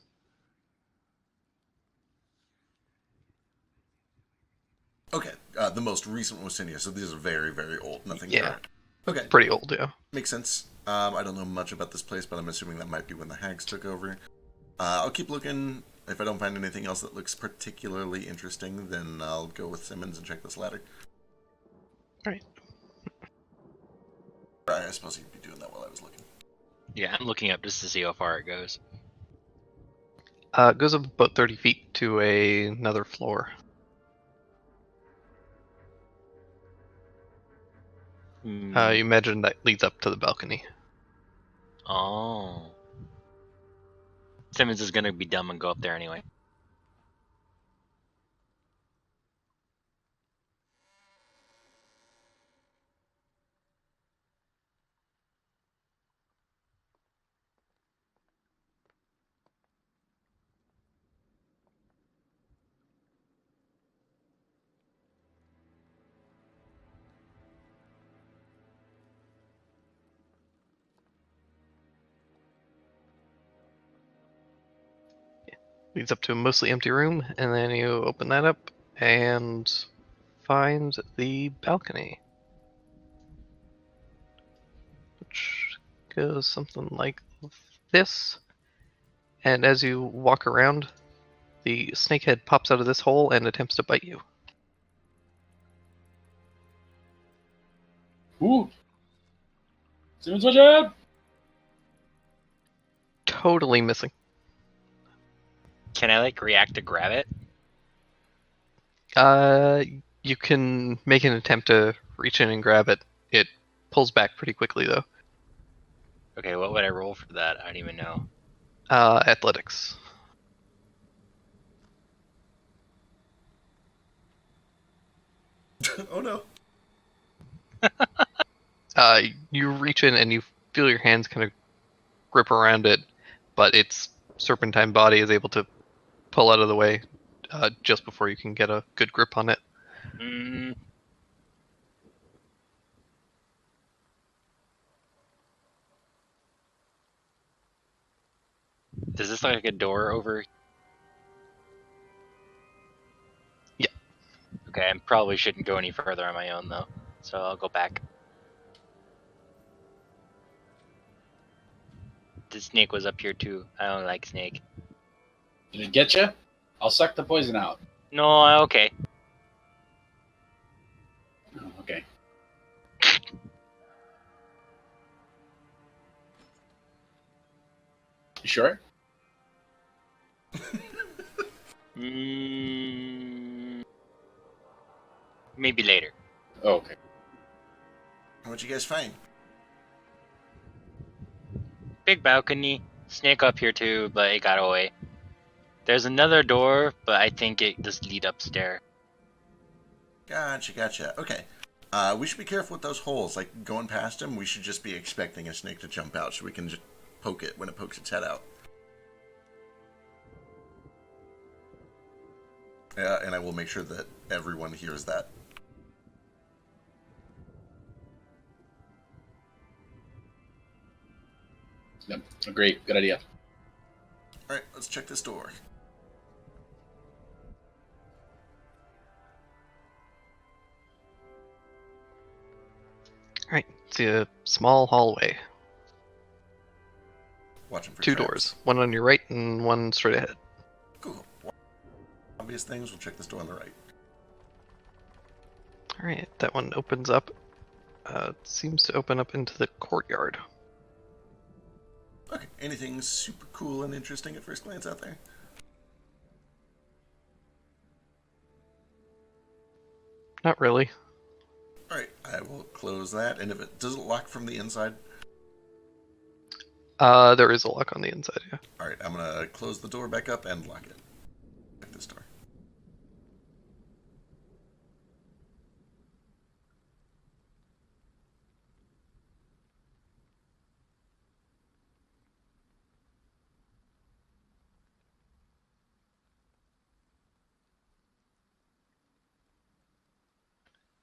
Okay, the most recent one was 10 years, so these are very, very old. Nothing Yeah. current. Okay. Pretty old, yeah. Makes sense. I don't know much about this place, but I'm assuming that might be when the hags took over. I'll keep looking. If I don't find anything else that looks particularly interesting, then I'll go with Simmons and check this ladder. Right. I suppose he'd be doing that while I was looking. Yeah, I'm looking up just to see how far it goes. It goes up about 30 feet to another floor. Hmm. You imagine that leads up to the balcony. Oh. Simmons is gonna be dumb and go up there anyway. Leads up to a mostly empty room, and then you open that up and find the balcony, which goes something like this. And as you walk around, the snakehead pops out of this hole and attempts to bite you. Ooh. Simmons, watch out! Totally missing. Can I like react to grab it? You can make an attempt to reach in and grab it. It pulls back pretty quickly, though. Okay, what would I roll for that? I don't even know. Athletics. Oh no. You reach in and you feel your hands kind of grip around it, but its serpentine body is able to pull out of the way just before you can get a good grip on it. Mm. Does this look like a door over? Yeah. Okay, I probably shouldn't go any further on my own though, so I'll go back. the snake was up here too. I don't like snake. Did it get you? I'll suck the poison out. No, okay. Oh, okay. You sure? Maybe later. Oh, okay. What'd you guys find? Big balcony. Snake up here too, but it got away. There's another door, but I think it just lead upstairs. Gotcha. Okay. We should be careful with those holes. Like, going past them, we should just be expecting a snake to jump out so we can just poke it when it pokes its head out. Yeah, and I will make sure that everyone hears that. Yep. Great. Good idea. Alright, let's check this door. Alright, see a small hallway. Watching for Two traps. doors. One on your right and one straight ahead. Cool. Obvious things, we'll check this door on the right. Alright, that one opens up. It seems to open up into the courtyard. Okay, anything super cool and interesting at first glance out there? Not really. Alright, I will close that, and if it doesn't lock from the inside? There is a lock on the inside, yeah. Alright, I'm gonna close the door back up and lock it. Check this door.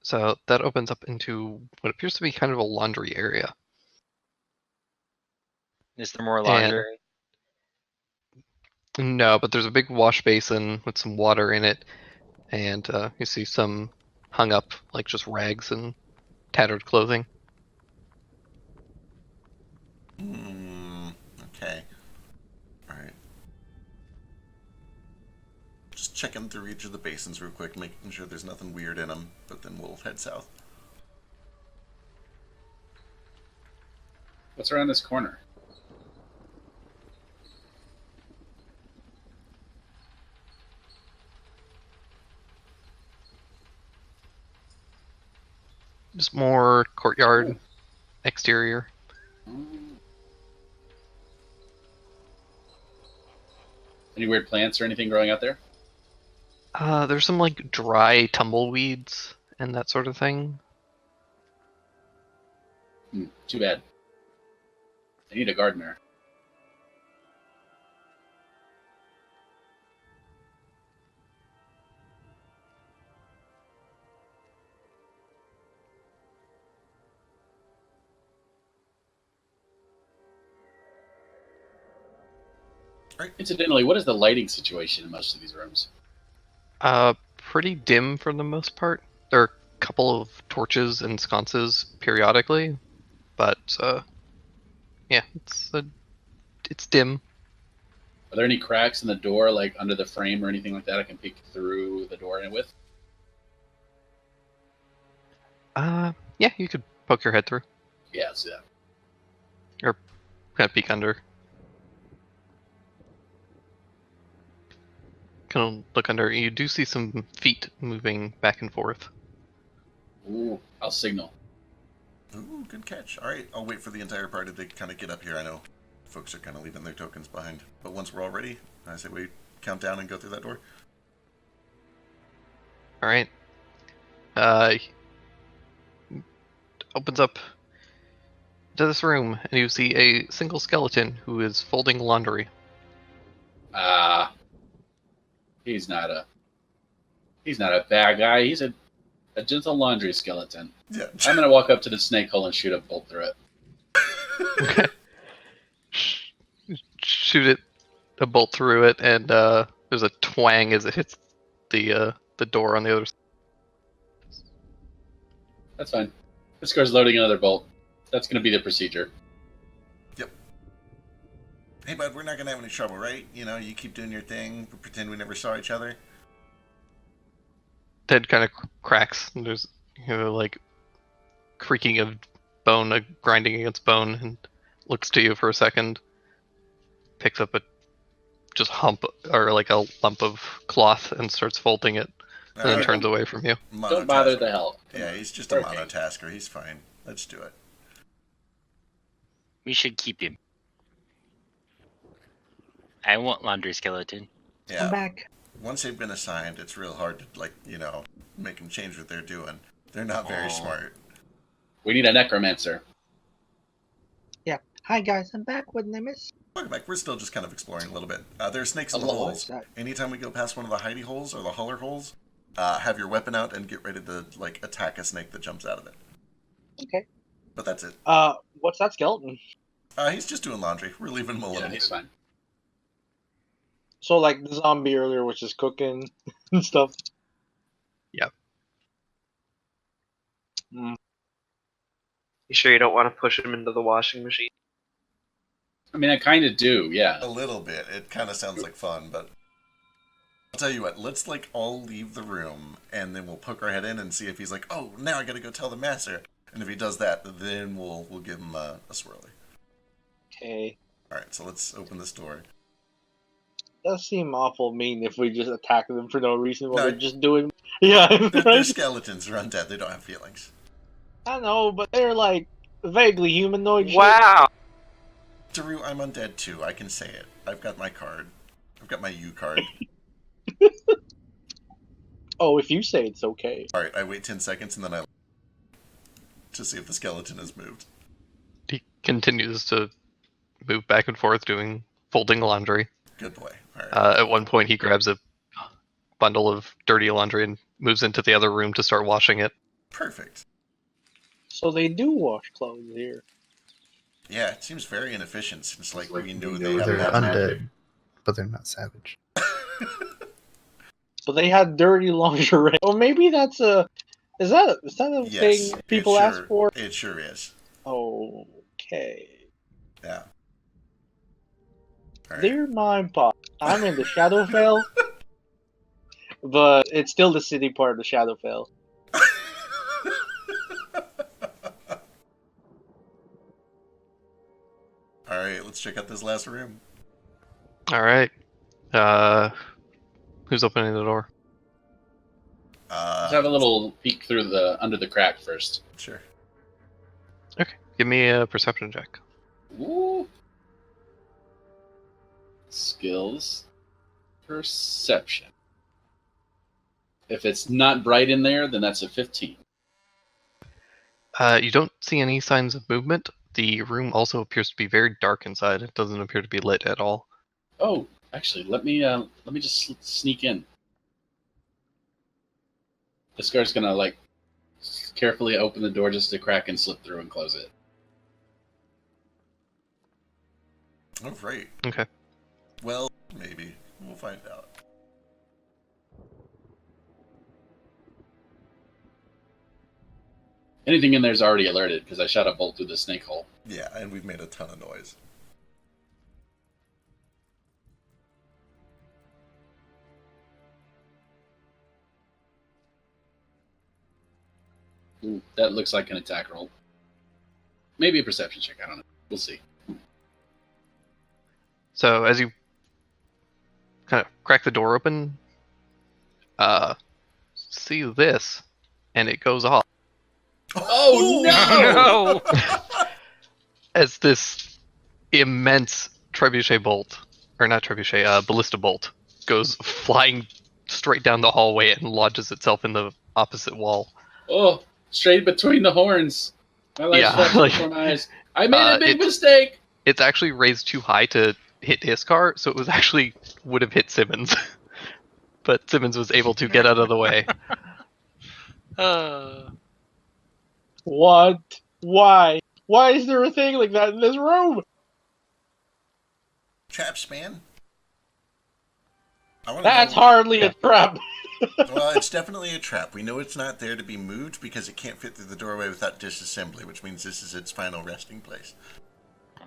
So that opens up into what appears to be kind of a laundry area. Is there more laundry? No, but there's a big wash basin with some water in it, and you see some hung up, like just rags and tattered clothing. Okay. Alright. Just checking through each of the basins real quick, making sure there's nothing weird in them, but then we'll head south. What's around this corner? Just more courtyard exterior. Any weird plants or anything growing out there? There's some like dry tumbleweeds and that sort of thing. Too bad. I need a gardener. Right. Incidentally, what is the lighting situation in most of these rooms? Pretty dim for the most part. There are a couple of torches and sconces periodically, but yeah, it's dim. Are there any cracks in the door, like under the frame or anything like that I can peek through the door in with? Yeah, you could poke your head through. Yeah, let's do that. Or kind of peek under. Kind of look under. You do see some feet moving back and forth. Ooh, I'll signal. Ooh, good catch. Alright, I'll wait for the entire party to kind of get up here. I know folks are kind of leaving their tokens behind. But once we're all ready, I say we count down and go through that door. Alright. Opens up to this room, and you see a single skeleton who is folding laundry. He's not a bad guy. He's a gentle laundry skeleton. Yeah. I'm gonna walk up to the snake hole and shoot a bolt through it. Okay. Shoot a bolt through it, and there's a twang as it hits the door on the other side. That's fine. This guy's loading another bolt. That's gonna be the procedure. Yep. Hey, bud, we're not gonna have any trouble, right? You know, you keep doing your thing, pretend we never saw each other. Ted kind of cracks. And there's like creaking of bone, grinding against bone, and looks to you for a second. Picks up a just hump or like a lump of cloth and starts folding it, and then turns away from you. Don't bother the help. Yeah, he's just a monotasker. He's fine. Let's do it. We should keep him. I want laundry skeleton. Yeah. I'm back. Once they've been assigned, it's real hard to, like, you know, make them change what they're doing. They're not very smart. We need a necromancer. Yeah. Hi guys, I'm back. What did I miss? Welcome back. We're still just kind of exploring a little bit. There are snakes in the Oh, holes. Anytime we go past one of the hidey holes or the holler holes, have your weapon out and get ready to, like, attack a snake that jumps out of it. Okay. But that's it. What's that skeleton? He's just doing laundry. We're leaving him alone. Yeah, he's fine. So like the zombie earlier was just cooking and stuff. Yep. You sure you don't want to push him into the washing machine? I mean, I kind of do, yeah. A little bit. It kind of sounds like fun, but I'll tell you what. Let's like all leave the room, and then we'll poke our head in and see if he's like, "Oh, now I got to go tell the master." And if he does that, then we'll give him a swirly. Okay. All right, so let's open this door. Does seem awful mean if we just attack them for no reason while No. they're just doing. Yeah. They're Right? skeletons. They're undead. They don't have feelings. I know, but they're like vaguely humanoid. shit. Wow! Daru, I'm undead too. I can say it. I've got my card. I've got my U card. Oh, if you say it's okay. All right, I wait 10 seconds and then I to see if the skeleton has moved. He continues to move back and forth, folding laundry. Good boy. All right. At one point, he grabs a bundle of dirty laundry and moves into the other room to start washing it. Perfect. So they do wash clothes here. Yeah, it seems very inefficient since like we know They're they have undead, but they're not savage. So they had dirty lingerie. Or maybe that's a. Is that a Yes, thing people it ask sure, for? It sure is. Okay. Yeah. All right. Dear Mind Pop, I'm in the Shadowfell, but it's still the city part of the Shadowfell. All right, let's check out this last room. All right. Who's opening the door? Let's have a little peek through under the crack first. Sure. Okay. Give me a perception check. Ooh. Skills. Perception. If it's not bright in there, then that's a 15. You don't see any signs of movement. The room also appears to be very dark inside. It doesn't appear to be lit at all. Oh, actually, let me just sneak in. This guy's gonna like carefully open the door just to crack and slip through and close it. Oh, right. Okay. Well, maybe. We'll find out. Anything in there is already alerted because I shot a bolt through the snake hole. Yeah, and we've made a ton of noise. Ooh, that looks like an attack roll. Maybe a perception check. I don't know. We'll see. So as you kind of crack the door open, see this, and it goes off. Oh no! As this immense trebuchet bolt, or not trebuchet, ballista bolt, goes flying straight down the hallway and lodges itself in the opposite wall. Oh, straight between the horns. My life Yeah, flashed like, before my eyes. I made a big mistake. It's actually raised too high to hit Iskar, so it was actually would have hit Simmons, but Simmons was able to get out of the way. What? Why? Why is there a thing like that in this room? Traps, man. That's hardly a trap. Well, it's definitely a trap. We know it's not there to be moved because it can't fit through the doorway without disassembly, which means this is its final resting place.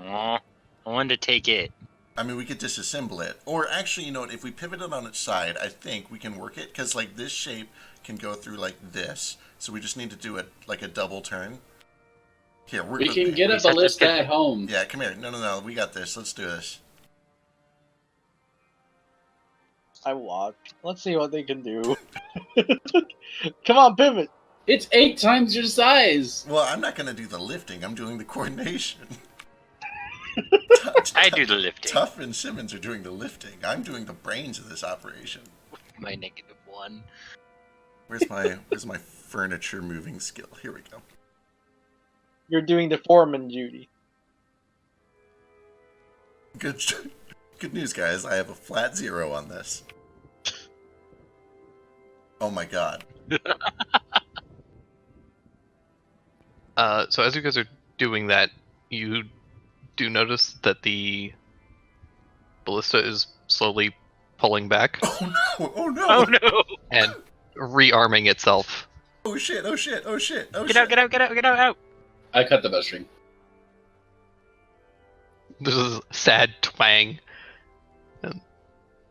Aw, I wanted to take it. I mean, we could disassemble it. Or actually, you know what? If we pivot it on its side, I think we can work it. Because, like, this shape can go through like this. So we just need to do it like a double turn. Here, work We with can me. get a ballista at home. Yeah, come here. No. We got this. Let's do this. I watch. Let's see what they can do. Come on, pivot. It's 8 times your size. Well, I'm not going to do the lifting. I'm doing the coordination. I do the lifting. Tuff and Simmons are doing the lifting. I'm doing the brains of this operation. My -1. Where's my furniture moving skill? Here we go. You're doing the foreman duty. Good news, guys. I have a flat 0 on this. Oh my god. So as you guys are doing that, you do notice that the ballista is slowly pulling back. Oh no! Oh no! And rearming itself. Oh shit! Get out! I cut the bowstring. This is a sad twang. And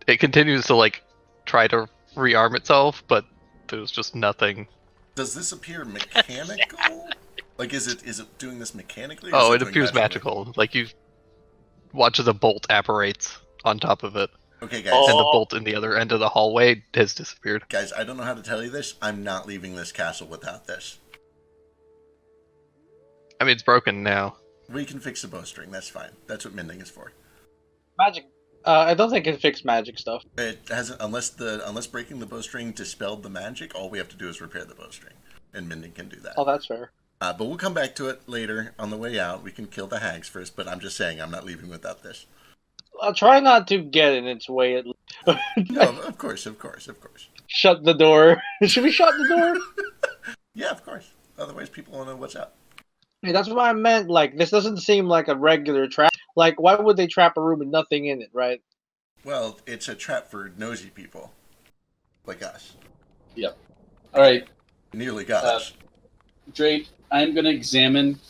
it continues to like try to rearm itself, but there's just nothing. Does this appear mechanical? Like, is it doing this mechanically? Oh, it appears magical. Like you watch as a bolt apparates on top of it. Okay, guys. And the bolt in the other end of the hallway has disappeared. Guys, I don't know how to tell you this. I'm not leaving this castle without this. I mean, it's broken now. We can fix the bowstring. That's fine. That's what mending is for. Magic. I don't think it can fix magic stuff. It hasn't, unless breaking the bowstring dispelled the magic. All we have to do is repair the bowstring, and mending can do that. Oh, that's fair. But we'll come back to it later on the way out. We can kill the hags first, but I'm just saying I'm not leaving without this. I'll try not to get in its way. No, of course. Shut the door. Should we shut the door? Yeah, of course. Otherwise, people won't know what's up. Hey, that's what I meant. Like, this doesn't seem like a regular trap. Like, why would they trap a room with nothing in it, right? Well, it's a trap for nosy people. Like us. Yep. Alright. Nearly got us. Drake, I'm going to examine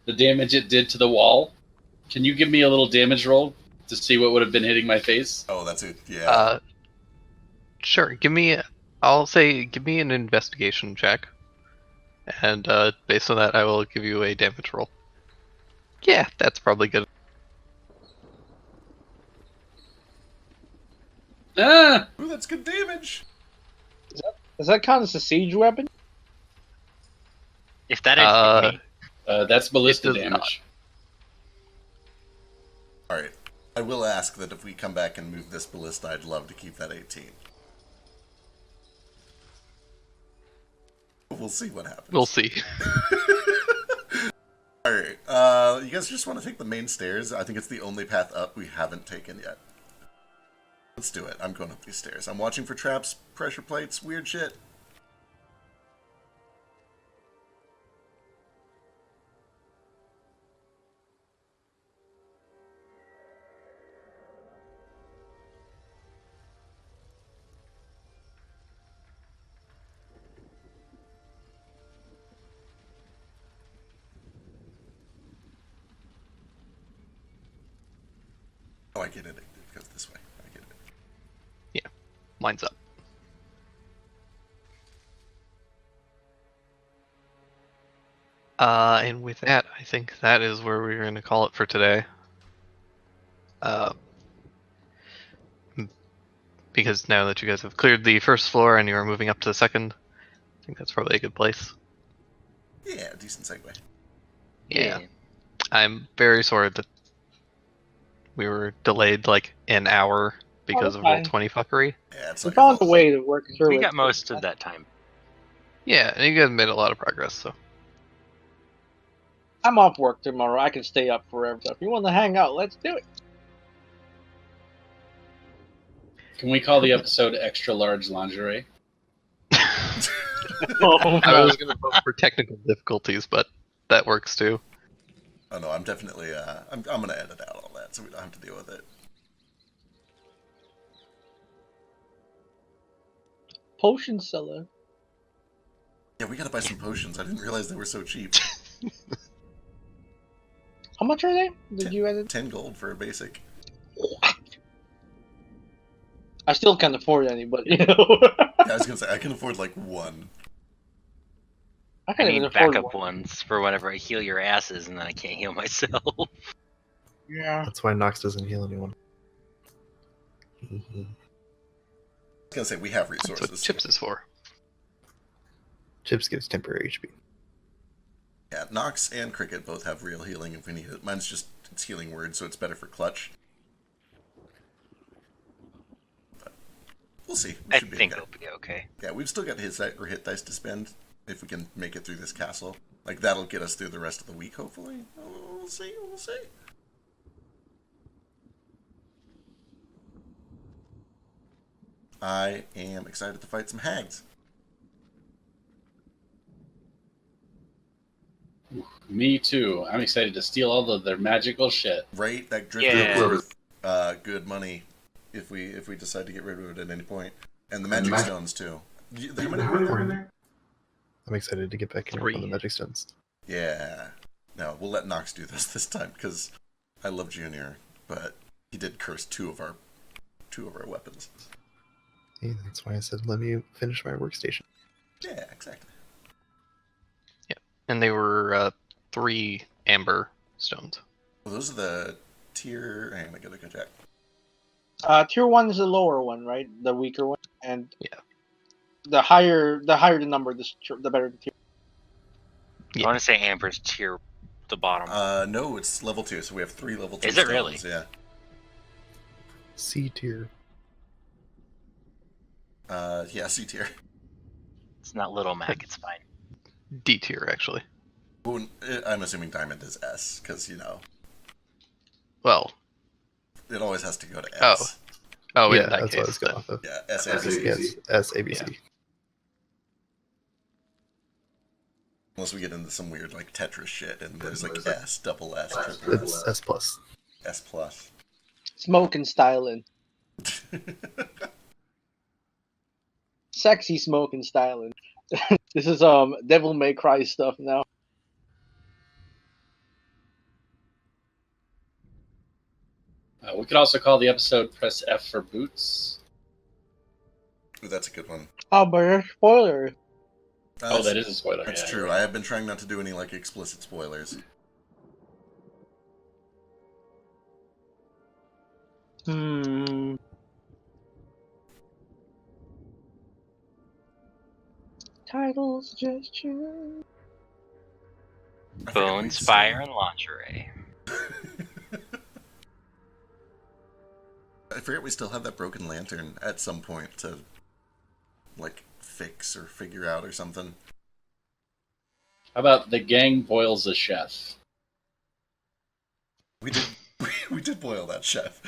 the damage it did to the wall. Can you give me a little damage roll to see what would have been hitting my face? Oh, that's it. Yeah. Sure. Give me an investigation check. And based on that, I will give you a damage roll. Yeah, that's probably good. Ah! Ooh, that's good damage. Does that count as a siege weapon? If that hit me. That's ballista damage. Alright. I will ask that if we come back and move this ballista, I'd love to keep that 18. We'll see what happens. We'll see. Alright, you guys just want to take the main stairs? I think it's the only path up we haven't taken yet. Let's do it. I'm going up these stairs. I'm watching for traps, pressure plates, weird shit. Oh, I get it. It goes this way. I get it. Yeah, mine's up. And with that, I think that is where we're going to call it for today. Because now that you guys have cleared the first floor and you are moving up to the second, I think that's probably a good place. Yeah, decent segue. Yeah. I'm very sorry that we were delayed like an hour because of Roll20 fuckery. Yeah, it's We like found a way to work through We it. got most of that time. Yeah, and you guys made a lot of progress, so. I'm off work tomorrow. I can stay up forever. So if you want to hang out, let's do it. Can we call the episode Extra Large Lingerie? Oh, I was going to vote for technical difficulties, but that works too. Oh no, I'm definitely, I'm gonna edit out all that so we don't have to deal with it. Potion seller. Yeah, we gotta buy some potions. I didn't realize they were so cheap. How much are they? Did you edit? 10 gold for a basic. I still can't afford any, but Yeah, I was gonna say I can afford like one. I I can't even need afford backup one. ones for whenever I heal your asses, and then I can't heal myself. Yeah. That's why Nox doesn't heal anyone. I was gonna say we have That's what resources. Chips is for. Chips gives temporary HP. Yeah, Nox and Cricket both have real healing if we need it. Mine's just it's healing word, so it's better for clutch. But we'll see. We I should be think okay. it'll be okay. Yeah, we've still got hit dice to spend if we can make it through this castle. Like that'll get us through the rest of the week, hopefully. We'll see. We'll see. I am excited to fight some hags. Me too. I'm excited to steal all of their magical shit. Right? That drift Yeah. is worth good money if we decide to get rid of it at any point. And the magic stones too. How many are in there? I'm excited to get back in on the 3. magic stones. Yeah. No, we'll let Nox do this time because I love Junior, but he did curse two of our weapons. Yeah, that's why I said let me finish my workstation. Yeah, exactly. And they were 3 amber stones. Well, those are the tier. Hang on, I gotta go check. Tier 1 is the lower one, right? The weaker one, and Yeah. the higher the number, the better the tier. Yeah. I want to say Amber's tier the bottom. No, it's level 2, so we have 3 level 2 Is it stones. really? Yeah. C tier. Yeah, C tier. It's not Little Mac. It's fine. D tier, actually. Well, I'm assuming diamond is S, because, Well, it always has to go to S. oh, Yeah, in that that's what I was case. going off of. Yeah, S, A, Yeah, B, C. it's S A B C. Unless we get into some weird, like, Tetris shit, and there's, like, S, double S, triple S. It's S plus. S plus. Smoke and styling. Sexy smoke and styling. This is Devil May Cry stuff now. We could also call the episode "Press F for Boots." Ooh, that's a good one. Oh, but a spoiler. Oh, that is a spoiler. That's yeah, true. you're I right. have been trying not to do any, like, explicit spoilers. Title suggestion. Bone, spire, and lingerie. I forget we still have that broken lantern at some point to, like, fix or figure out or something. How about the gang boils a chef? We did we did boil that chef.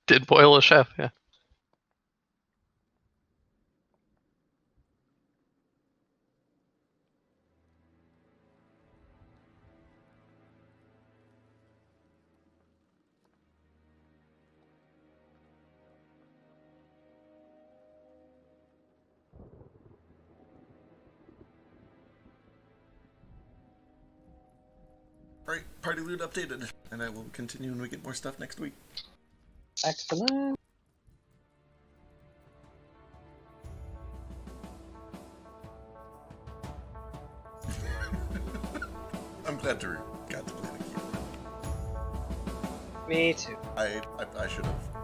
Did boil a chef, yeah. Right, party loot updated, and I will continue when we get more stuff next week. Excellent. I'm glad to got to play the game. Me too. I should have